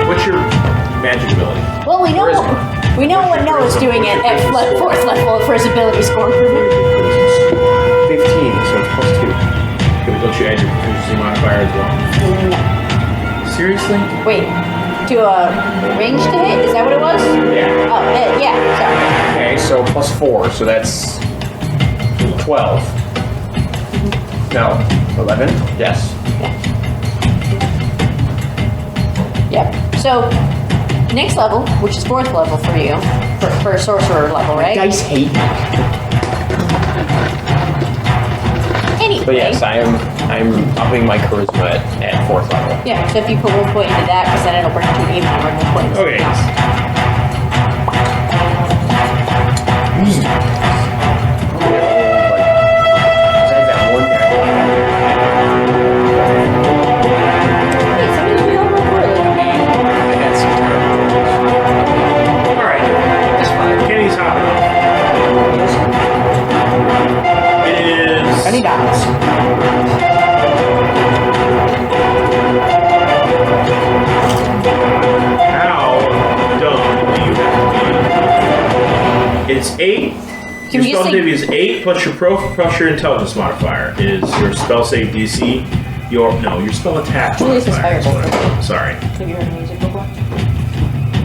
What's your magic ability? Well, we know Charisma. what Noah's doing at at fourth level for his ability score improvement. 15, so it's plus 2. Okay, don't you add your proficiency modifier as well? Seriously? Wait, to a range to hit? Is that what it was? Yeah. Oh, yeah. Sorry. Okay, so plus 4, so that's 12. No, 11? Yes. Yep. So next level, which is fourth level for you, for sorcerer level, right? Dice hate me. Anyway. But yes, I'm upping my charisma at 4th level. Yeah, so if you put 1 point into that, because then it'll bring it to an even number of 1 point. into Okay. something else. Besides that one guy. Hey, sometimes we all roll poorly. I had some terrible. Alright. That's fine. Kenny's hopping off. It is. Any dots? How dumb do you have to be? It's 8. Can Your we just spell save is 8 plus your intelligence modifier is your spell save DC. Your spell attack Julius is modifier. fireball. Sorry. Have you heard the music before?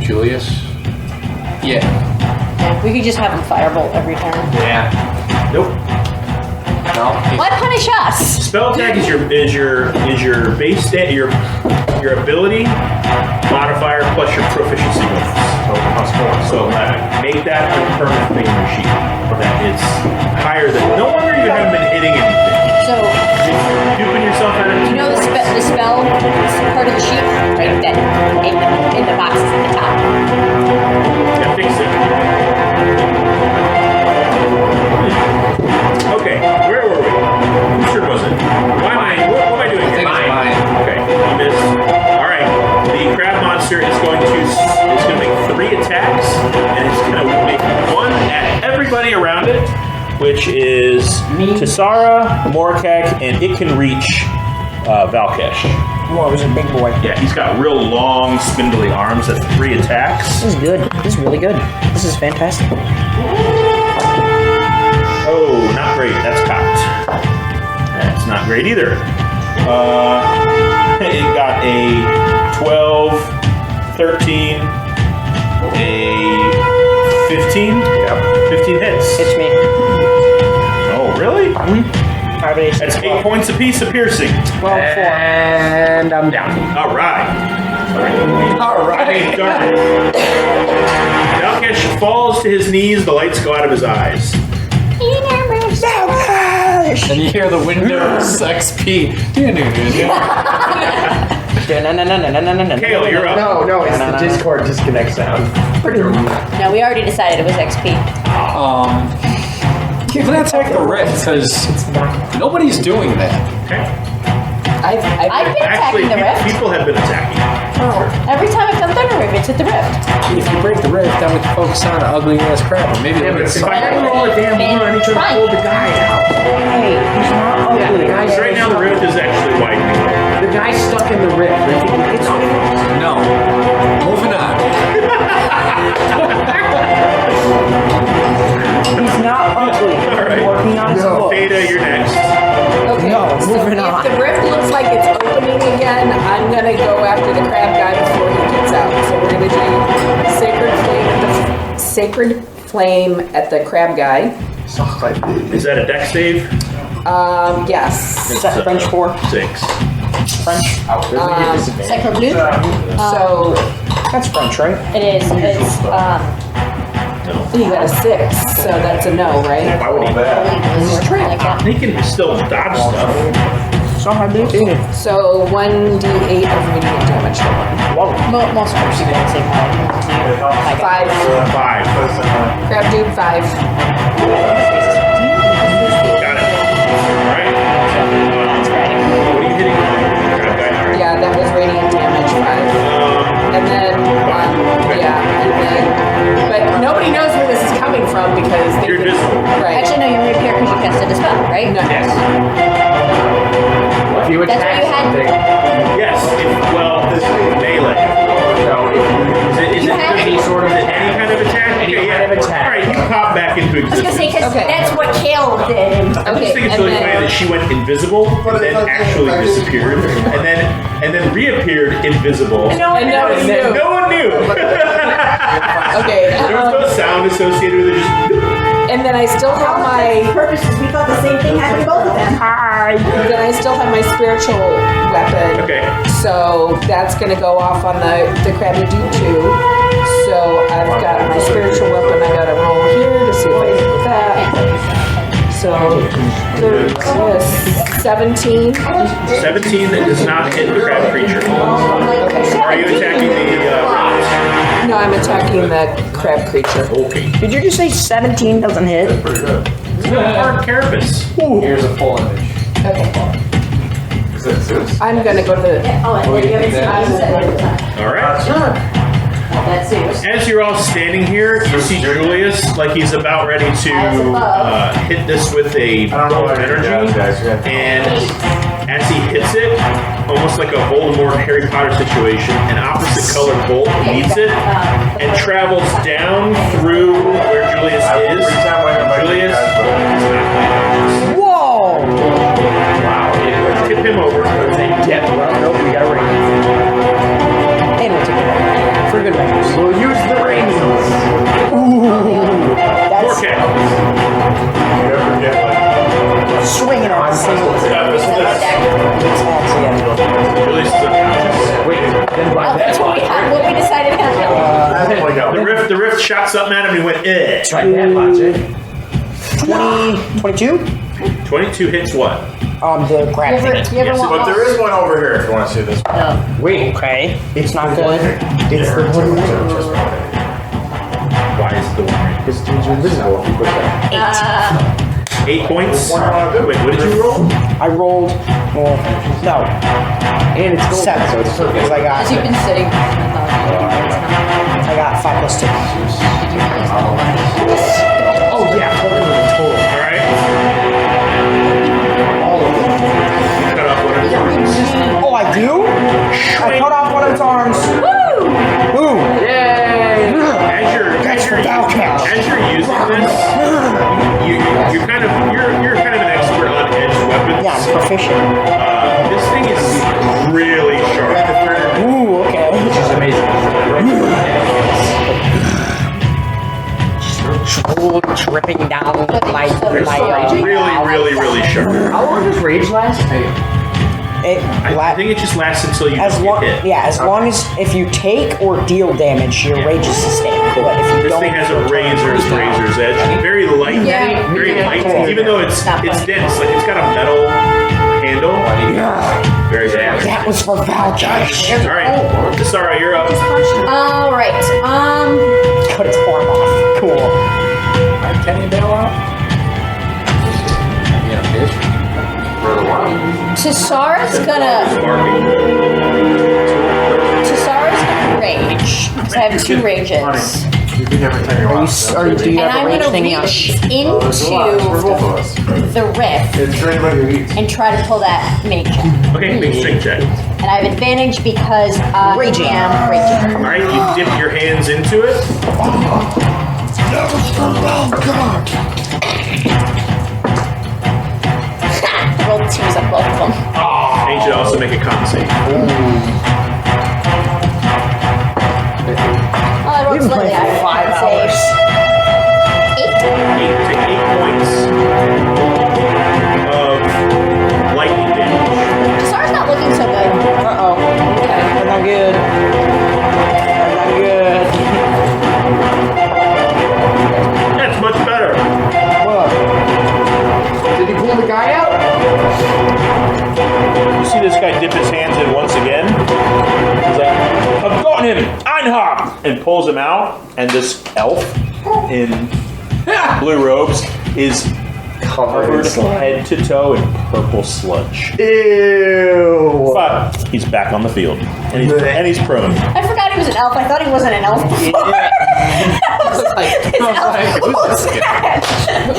Julius? Yeah. Yeah, we could just have him firebolt every turn. Yeah. Nope. No. Why punish us? Spell attack is your base stat, your ability modifier plus your proficiency bonus. So make that a permanent thing in your sheet. That it's higher than. No wonder you haven't been hitting anything. So, Duping yourself out of. you know the spell part of the sheet? Right, that in the boxes at the top. Yeah, fix it. Okay, where were we? Who sure was it? What am I doing I think here? it's mine. Okay, you missed. All right, the crab monster is going to make 3 attacks, and it's going to make 1 at everybody around it, which is Tessara, Morkak, and it can reach Valkesh. Whoa, it was a big boy. Yeah, he's got real long, spindly arms. That's 3 attacks. This is good. This is really good. This is fantastic. Oh, not great. That's cocked. That's not great either. It got a 12, 13, a 15. Yep. 15 hits. It's me. Oh, really? Mm-hmm. That's 8 points apiece of piercing. 12, 4. And I'm down. All right. All right. Valkesh falls to his knees. The lights go out of his eyes. And you hear the Windows XP. Kale, you're up. No, it's the Discord disconnect sound. No, we already decided it was XP. Let's take the rift, because nobody's doing that. Okay. I've been Actually, attacking the rift. people have been attacking. Every time I've done Thunder Rift, it's hit the rift. If you break the rift, then we can focus on an ugly ass crab. Or maybe it'll get if I something. can roll a damn one, I need to pull the guy out. Hey, he's not ugly. Because right now the rift is actually widening. The guy's stuck in the rift. It's No. Moving on. He's not ugly. All right. Working on his book. Theta, you're next. Okay, No, so moving on. if the rift looks like it's opening again, I'm gonna go after the crab guy before he gets out. So we're gonna do sacred flame at the crab guy. Is that a dex save? Yes. Is that French 4? 6. French? Sacre Bleu? So That's French, right? It is. It's, you got a 6, so that's a no, right? Why would he? like that. He can still dodge stuff. So hard to do. So 1d8 of radiant damage. Most folks are going to say 5. 5. 5. Crab dude, 5. Got it. Alright. What are you hitting? Crab guy. Alright. Yeah, that was radiant damage, 5. And then, but nobody knows where this is coming from because You're invisible. Right. Actually, no, you reappear because you casted a spell, right? No. Yes. If you That's what you had. Yes. Melee. No, Is it You had- any sort of any kind of attack? Any Okay, kind yeah. of attack. Alright, back into I was gonna say, existence. because that's what Kale did. I just think it's really funny that she went invisible and then actually disappeared and then reappeared invisible. And no one knew. No one knew. Okay. There was no sound associated with it. Just And then I still have my purposes. We thought the same thing happened to both of them. then I still have my spiritual weapon. okay. So that's gonna go off on the crabby dude too. So I've got my spiritual weapon. I gotta roll here to see if I hit that. So 17. 17 does not hit the crab creature. Okay. Are you attacking the No, I'm attacking the crab creature. Okay. Did you just say 17 doesn't hit? Hard carapace. Here's a full image. Okay. Is that Zeus? I'm gonna go to the. Oh, and you haven't seen All right. That's it. As you're all standing here, you see Julius like he's about ready to hit this with a I don't know bolt of what energy. guys. And as he hits it, almost like a Voldemort Harry Potter situation, an opposite colored bolt meets it and travels down through where Julius is. Julius is not playing. Whoa! Wow. Tip him over. Yeah, well, nope, we got a ring. And we'll take it back. For good measures. We'll use the ring. That's Okay. You ever get like swinging on the single. Julius is unconscious. Wait, then why That's what we decided happened. The rift shot something at him and he went, eh. Try that logic. 22? 22 hits what? The crab thing. Yes, but there is one over here if you want to see this. Wait, Okay. It's not good. It's the one. Why is it the one ring? Because dudes are invisible if you put that. 8 points? Wait, what did you roll? I rolled, well, no, and it's gold, 7. so it's perfect. Because I As you've got, been sitting, I got 5 plus 2. did you realize the whole one? Oh yeah, total. Alright. Cut off one of his arms. Oh, I do? I cut off one of its arms. Woo! Boom. Yay! As you're using this, you're kind of an expert on edged weapons. Yeah, I'm proficient. This thing is really sharp. Ooh, okay. Which is amazing. Drool dripping down my Really sharp. How long does rage last? I think it just lasts until you as don't long, get hit. yeah, as long as if you take or deal damage, your rage is sustained. But if you This don't, thing has a razor's edge. Very light, very light. Even though it's dense, like it's got a metal handle. Very good. that was for Valkyrie. All right, Sarah, you're up. All right. Cut its arm off. Cool. Can you bail out? Yeah, fish. Tasara's gonna rage. Because I have 2 rages. You can every time you want. Do you And have I'm a rage gonna thing? reach For both of us. into the rift It's trained by your eats. and try to pull that mage check. Okay, make a strength check. And I have advantage because I Raging. am raging. All right, you dip your hands into it. Rolled 2s on both of them. And you should also make a con save. Oh, I rolled slightly higher. 5 hours. 8. Take 8 points of lightning damage. Tasara's not looking so good. Uh-oh. That's not good. That's not good. That's much better. What? Did you pull the guy out? You see this guy dip his hands in once again. He's like, I've gotten him, Einhard! And pulls him out, and this elf in blue robes is covered head to toe in purple sludge. Ew. But he's back on the field, and he's prone. I forgot he was an elf. I thought he wasn't an elf before.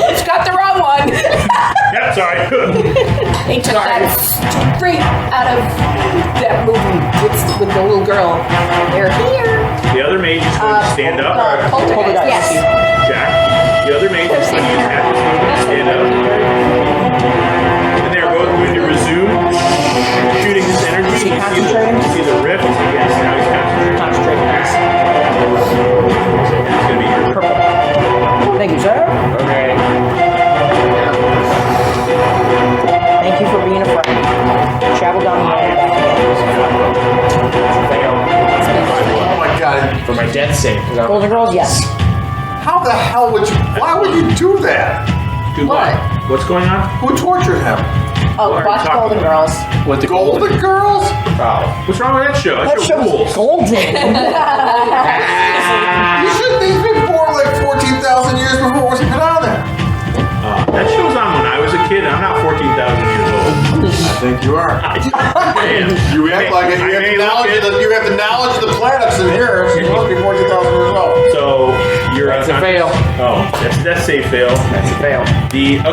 It's got the wrong one. Yeah, sorry. They took that straight out of that movie with the little girl. They're here. The other mage is going to stand up. Poltergeist. Yes. Jack. The other mage Cat is moving to stand up. And they are both going to resume shooting his energy. Is he You concentrating? see the rift. Yes, now he's concentrating. Concentrating. So it's going to be your Purple. Thank you, sir. Okay. Thank you for being a friend. Travel down the road back again. Oh my god. For my death save. 'Cause I'm- Golden Girls, yes. How the hell would you, why would you do that? Do what? What's going on? Who tortured him? Oh, What are you watch talking Golden about? Girls. With the Golden Girls? Oh. What's wrong with that show? That show rules. was golden. You should these been born like 14,000 years before it was even on there. That show was on when I was a kid. I'm not 14,000 years old. I think you are. Damn. You act like it. You have the knowledge of the, you have the knowledge of the planets in here, so you must be 14,000 years old. So you're That's a fail. Oh, that's safe fail. That's a fail.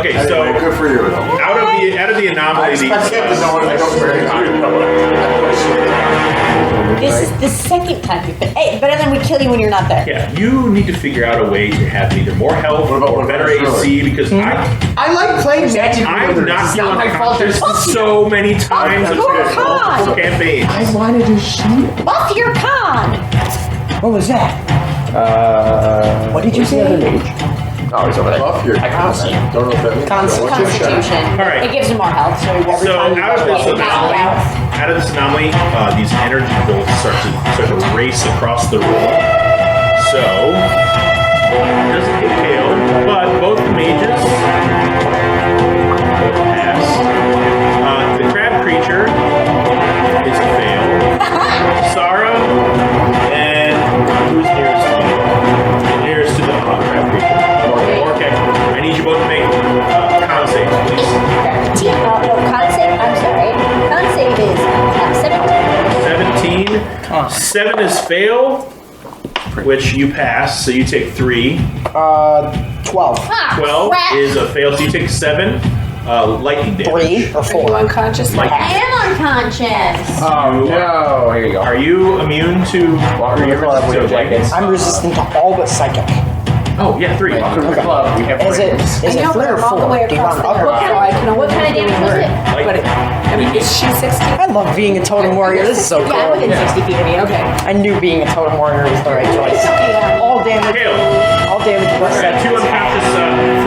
Okay, so Anyway, good for you though. out of the I anomaly, expect him to know what I don't very This is the second time you've been. Hey, better than we kill you when you're not there. yeah, you need to figure out a way to have either more health What about or what better about AC because I like playing Magic. I'm not feeling unconscious so many times in You're this con. campaign. I wanted to see. Buff your con! What was that? What did you where's the other say? mage? Oh, he's over there. Off your I can't see him. Don't know if that means. Constitution. All right. It gives him more health, so every So time you out of go this away, anomaly, these energy bolts start to race across the room. So it doesn't get KO, but both the mages both pass. The crab creature is a fail. Sarah and who's nearest to me? Nearest to the crab creature. Okay, I need you both to make con saves, please. No, con save, I'm sorry. Con save is 17. 17. 7 is fail, which you pass, so you take 3. 12. 12 crap. is a fail, so you take 7 lightning damage. 3 or Are you 4. unconscious? Lightning. I am unconscious. Oh no! Here you go. Are you immune to Welcome to the club. We have jackets. I'm resistant to all but psychic. Oh, yeah, 3. Welcome to the club. We have Is it rings. 3 I know, but or I'm all the 4? way Do you across want there. upper? So I can only What kind of damage was it? But I mean, is she 60? I love being a totem warrior. This is so Yeah, I'm cool. within 60 feet of you. Okay. I knew being a totem warrior was the right choice. All damage. Kale. All damage plus Alright, 2 unconscious,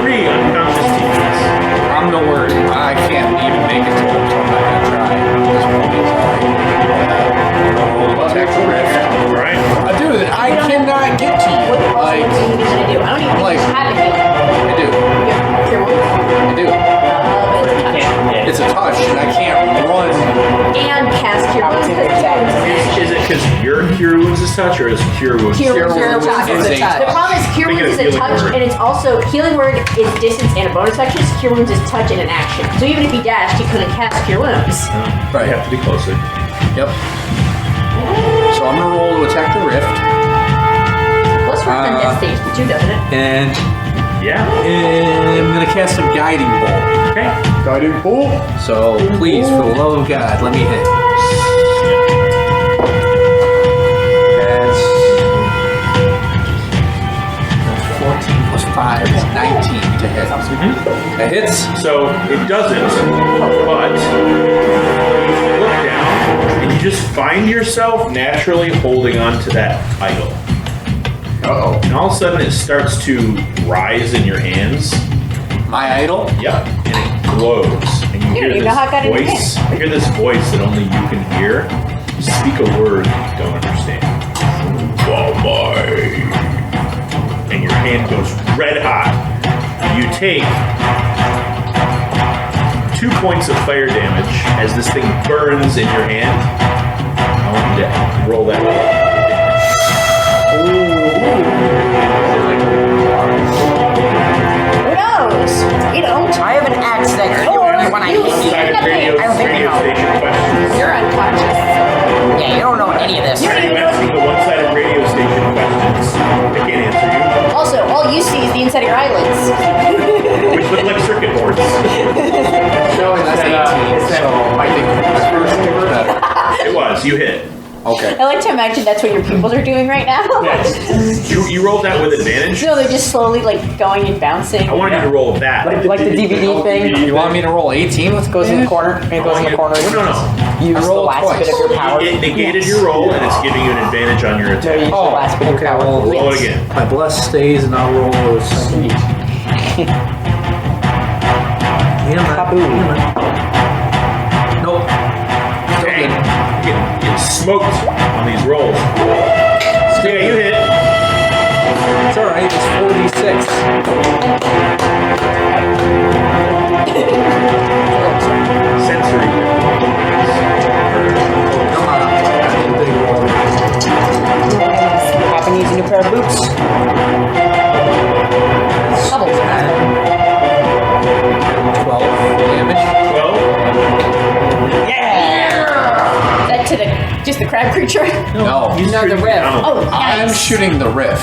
3 unconscious teammates. I'm no worry. I can't even make it to them, so I'm not gonna try. This one is roll attack for rift. Alright? Dude, I cannot get to you. Like, What are you gonna do? I don't even Like- think you have it. I do. Cure wounds? I do. It's a touch, and I can't run. And cast cure wounds. Is it because your cure wounds is touch, or is cure wounds? Cure wounds is is a a touch. The problem is cure Think of wounds is a healing touch, word. and it's also healing word is distance and a bonus action. Cure wounds is touch and an action. So even if he dashed, he couldn't cast cure wounds. Right, you have to be closer. Yep. So I'm gonna roll to attack the rift, Plus work on death stage too, doesn't it? and Yeah. I'm gonna cast a guiding bolt. Okay. Guiding bolt. So please, for the love of God, let me hit. That's 14 plus 5 is 19 to hit. That hits. So it doesn't, but you look down and you just find yourself naturally holding on to that idol. Uh-oh. And all of a sudden it starts to rise in your hands. My idol. Yep. And it glows. And you You hear don't even this know how I got in your voice. You hear this voice that only you can hear. You speak a word you don't understand. Bye-bye. And your hand goes red hot. You take 2 points of fire damage as this thing burns in your hand. I want you to roll that roll. Who knows? You don't. I have an axe that kills when I hit you. One-sided radio, I don't think radio you know. station questions. You're unconscious. Yeah, you don't know any of this. You went through the one-sided radio station questions. I can't answer you. Also, all you see is the inside of your eyelids. Which look like circuit boards. No, that's 18. So I think it's better. It was. You hit. Okay. I like to imagine that's what your pupils are doing right now. Yes. You rolled that with advantage? So they're just slowly like going and bouncing. I wanted you to roll that. Like the DVD thing. You want me to roll 18? Let's Goes in the corner. It goes in the corner. No. Use the last twice. bit of your power. It negated your roll, and it's giving you an advantage on your No, attack. use the last bit of your power. Roll it again. My bless stays and I'll roll those. Nope. Dang. Get smoked on these rolls. Yeah, you hit. It's alright, it's 46. Sensory. Happen to use a new pair of boots. Kobolds. 12 damage. 12. Is that to just the crab creature? No. He's No, the shooting rift. down. Oh, I'm nice. shooting the rift.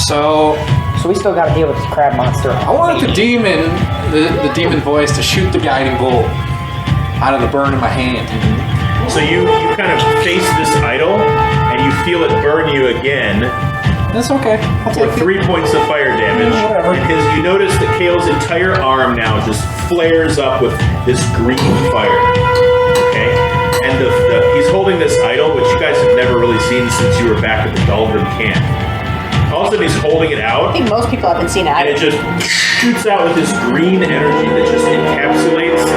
So So we still gotta deal with this crab monster. I want the demon, the demon voice to shoot the guiding bolt out of the burn in my hand. So you kind of face this idol, and you feel it burn you again That's okay. I'll for take it. 3 points of fire damage. Whatever. Because you notice that Kale's entire arm now just flares up with this green fire. Okay? And he's holding this idol, which you guys have never really seen since you were back at the Doldrum camp. All of a sudden he's holding it I out, think most people haven't seen it. and it just shoots out with this green energy that just encapsulates the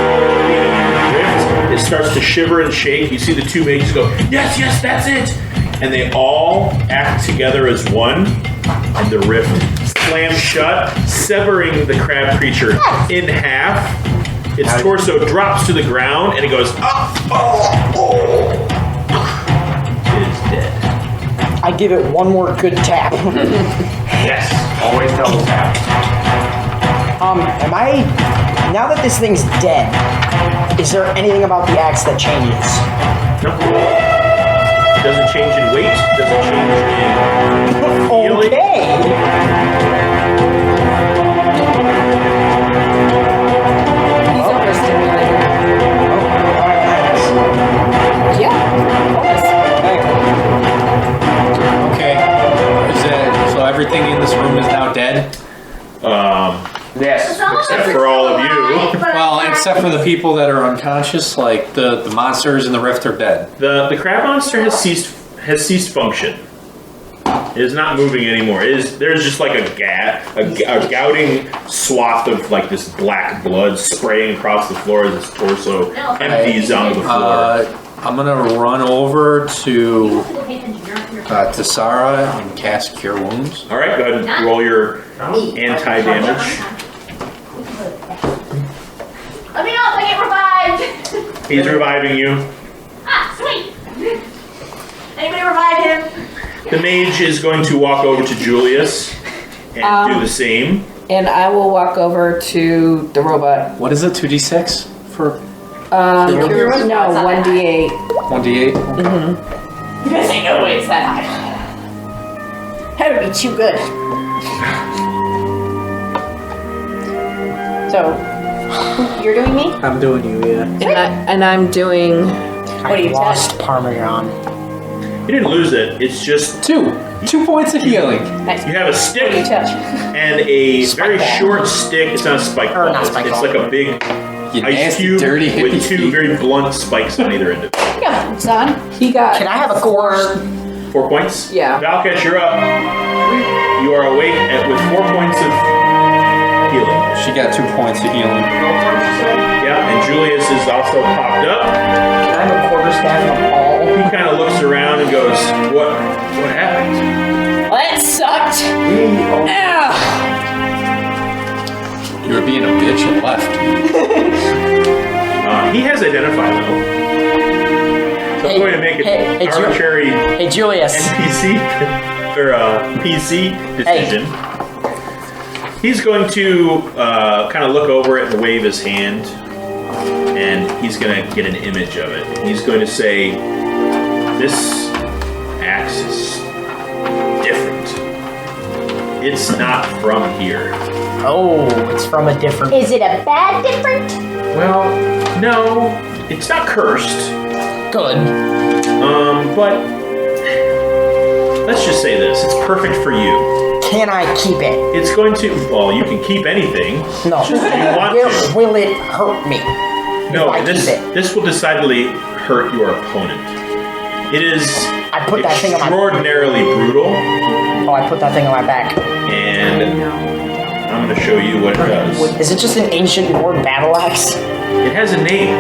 rift. It starts to shiver and shake. You see the two mages go, yes, yes, that's it! And they all act together as one, and the rift slams shut, severing the crab creature in half. Its torso drops to the ground, and it goes, It is dead. I give it one more good tap. Yes. Always double tap. Am I, now that this thing's dead, is there anything about the axe that changes? No. It doesn't change in weight, doesn't change in feeling. Okay. He's overstimulated. Yeah. Okay. So everything in this room is now dead? Yes, except for all of you. Well, except for the people that are unconscious, like the monsters in the rift are dead. The crab monster has ceased function. It is not moving anymore. There's just like a gouting swath of like this black blood spraying across the floor as its torso empties onto the floor. I'm gonna run over to Sarah and cast Cure Wounds. All right, go ahead and roll your anti-damage. Let me know if I get revived. He's reviving you. Ah, sweet. Anybody revive him? The mage is going to walk over to Julius and do the same. And I will walk over to the robot. What is it? 2d6 for No, 1d8. 1d8? You guys ain't no way it's that high. That would be too good. So, you're doing me? I'm doing you, yeah. And I'm doing. What do you Lost Parmesan. You didn't lose it. It's just 2 points of healing. Nice. you have a stick What do you touch? and a very short stick. It's not a spike ball. not spike It's ball. like a big You ice nasty, cube dirty hippie with two feet. very blunt spikes on either end of it. Yeah, son. He got. Can I have a course? 4 points? Yeah. Valkash, you're up. You are awake with 4 points of healing. She got 2 points of healing. Yeah, and Julius is also popped up. Can I have a quarter staff of all? He kind of looks around and goes, What happened? Well, that sucked. You were being a bitch and left. He has identified though. So I'm going to make an arbitrary Hey, Julius. NPC or PC decision. He's going to kind of look over it and wave his hand, and he's going to get an image of it. He's going to say, "This axe is different. It's not from here." Oh, it's from a different. Is it a bad different? Well, no, it's not cursed. Good. but let's just say this: it's perfect for you. Can I keep it? It's going to. Well, you can keep anything. No. Just if you want to. Will it hurt me? No, if I this keep it? this will decidedly hurt your opponent. It is I put that thing on my. extraordinarily brutal, Oh, I put that thing on my back. and I'm going to show you what it does. Is it just an ancient dwarven battle axe? It has a name.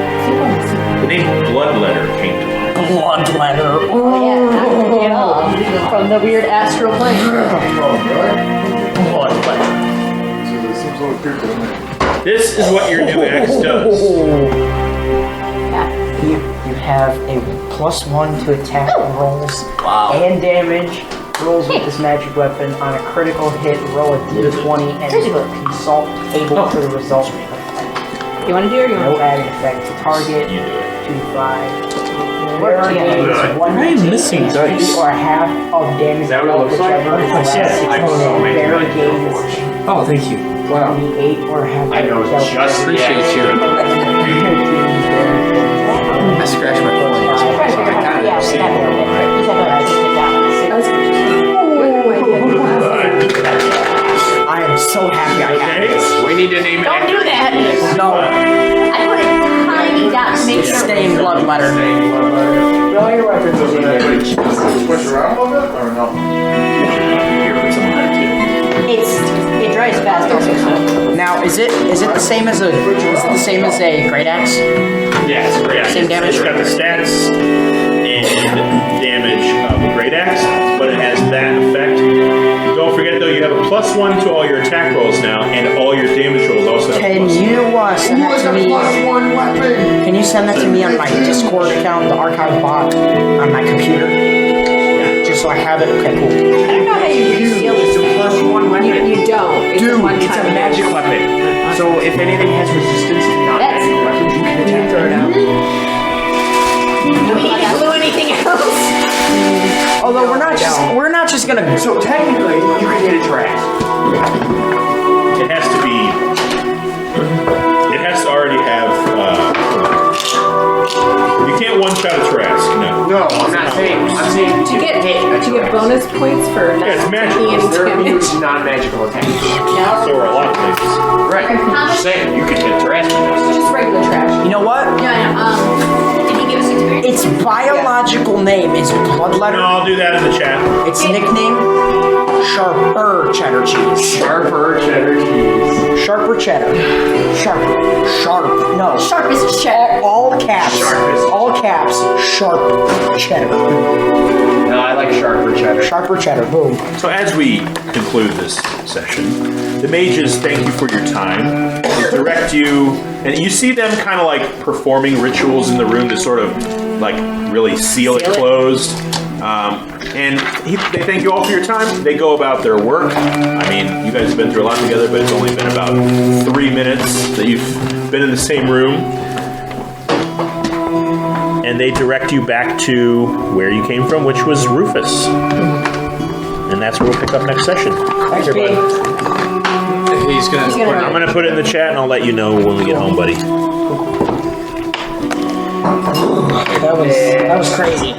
The name Bloodletter came to mind. Bloodletter. Yeah, from the weird astral plane. Bloodletter. This is what your new axe does. You have a +1 to attack rolls and damage rolls with this magic weapon. On a critical hit, roll a d20 and consult table for the result. You want to do it or you No want added effect to target. 2-5. to? One I'm missing dice. or half of damage. Is that what it looks like? whichever is less. Bear gains Oh, thank you. 28 or half. I know just appreciate you. I scratched my foot. I kind of see it. I am so happy I got this. We need to name it. Don't do that! No, I put a tiny dot to make sure. staying bloodletter. All your weapons over there. Push around a little bit, or no? Here, put some on that too. It dries fast also, so. Now, is it the same as a great axe? Yeah, it's a great axe. Same damage? It's got the stats and damage of a great axe, but it has that effect. Don't forget though, you have a +1 to all your attack rolls now, and all your damage rolls also have Can +1. you send that to me? +1 weapon. Can you send that to me on my Discord account, the archive bot, on my computer? Just so I have it. Okay, cool. I don't know how you reseal this. +1 weapon. You don't. It's Dude, a one it's a time magic weapon. So if anything has resistance to non-magic weapons, you can attack throw it out. You can't glue anything else. Although we're not just gonna. So technically, you can hit a trash. It has to be. It has to already have. You can't one-shot a Trask. No. No, I'm not saying. I'm saying To get bonus points for not Yeah, it's magical. taking any There are damage. non-magical attacks. So are a lot of things. Right. I'm just saying you can hit trash. Just regular trash. You know what? Yeah, did he give us experience? Its biological name is Bloodletter. No, I'll do that in the chat. Its nickname, Sharper Cheddar Cheese. Sharper cheddar cheese. Sharper Cheddar. Sharp. No. Sharpest cheddar. All caps. Sharpest. All caps. Sharp Cheddar. No, I like sharper cheddar. Sharper Cheddar. Boom. So as we conclude this session, the mages thank you for your time. They direct you, and you see them kind of like performing rituals in the room to sort of like really seal it closed. And they thank you all for your time. They go about their work. I mean, you guys have been through a lot together, but it's only been about 3 minutes that you've been in the same room. And they direct you back to where you came from, which was Rufus. And that's where we'll pick up next session. Thanks, B. He's gonna I'm gonna put it in the chat and I'll let you know when we get home, buddy. That was crazy.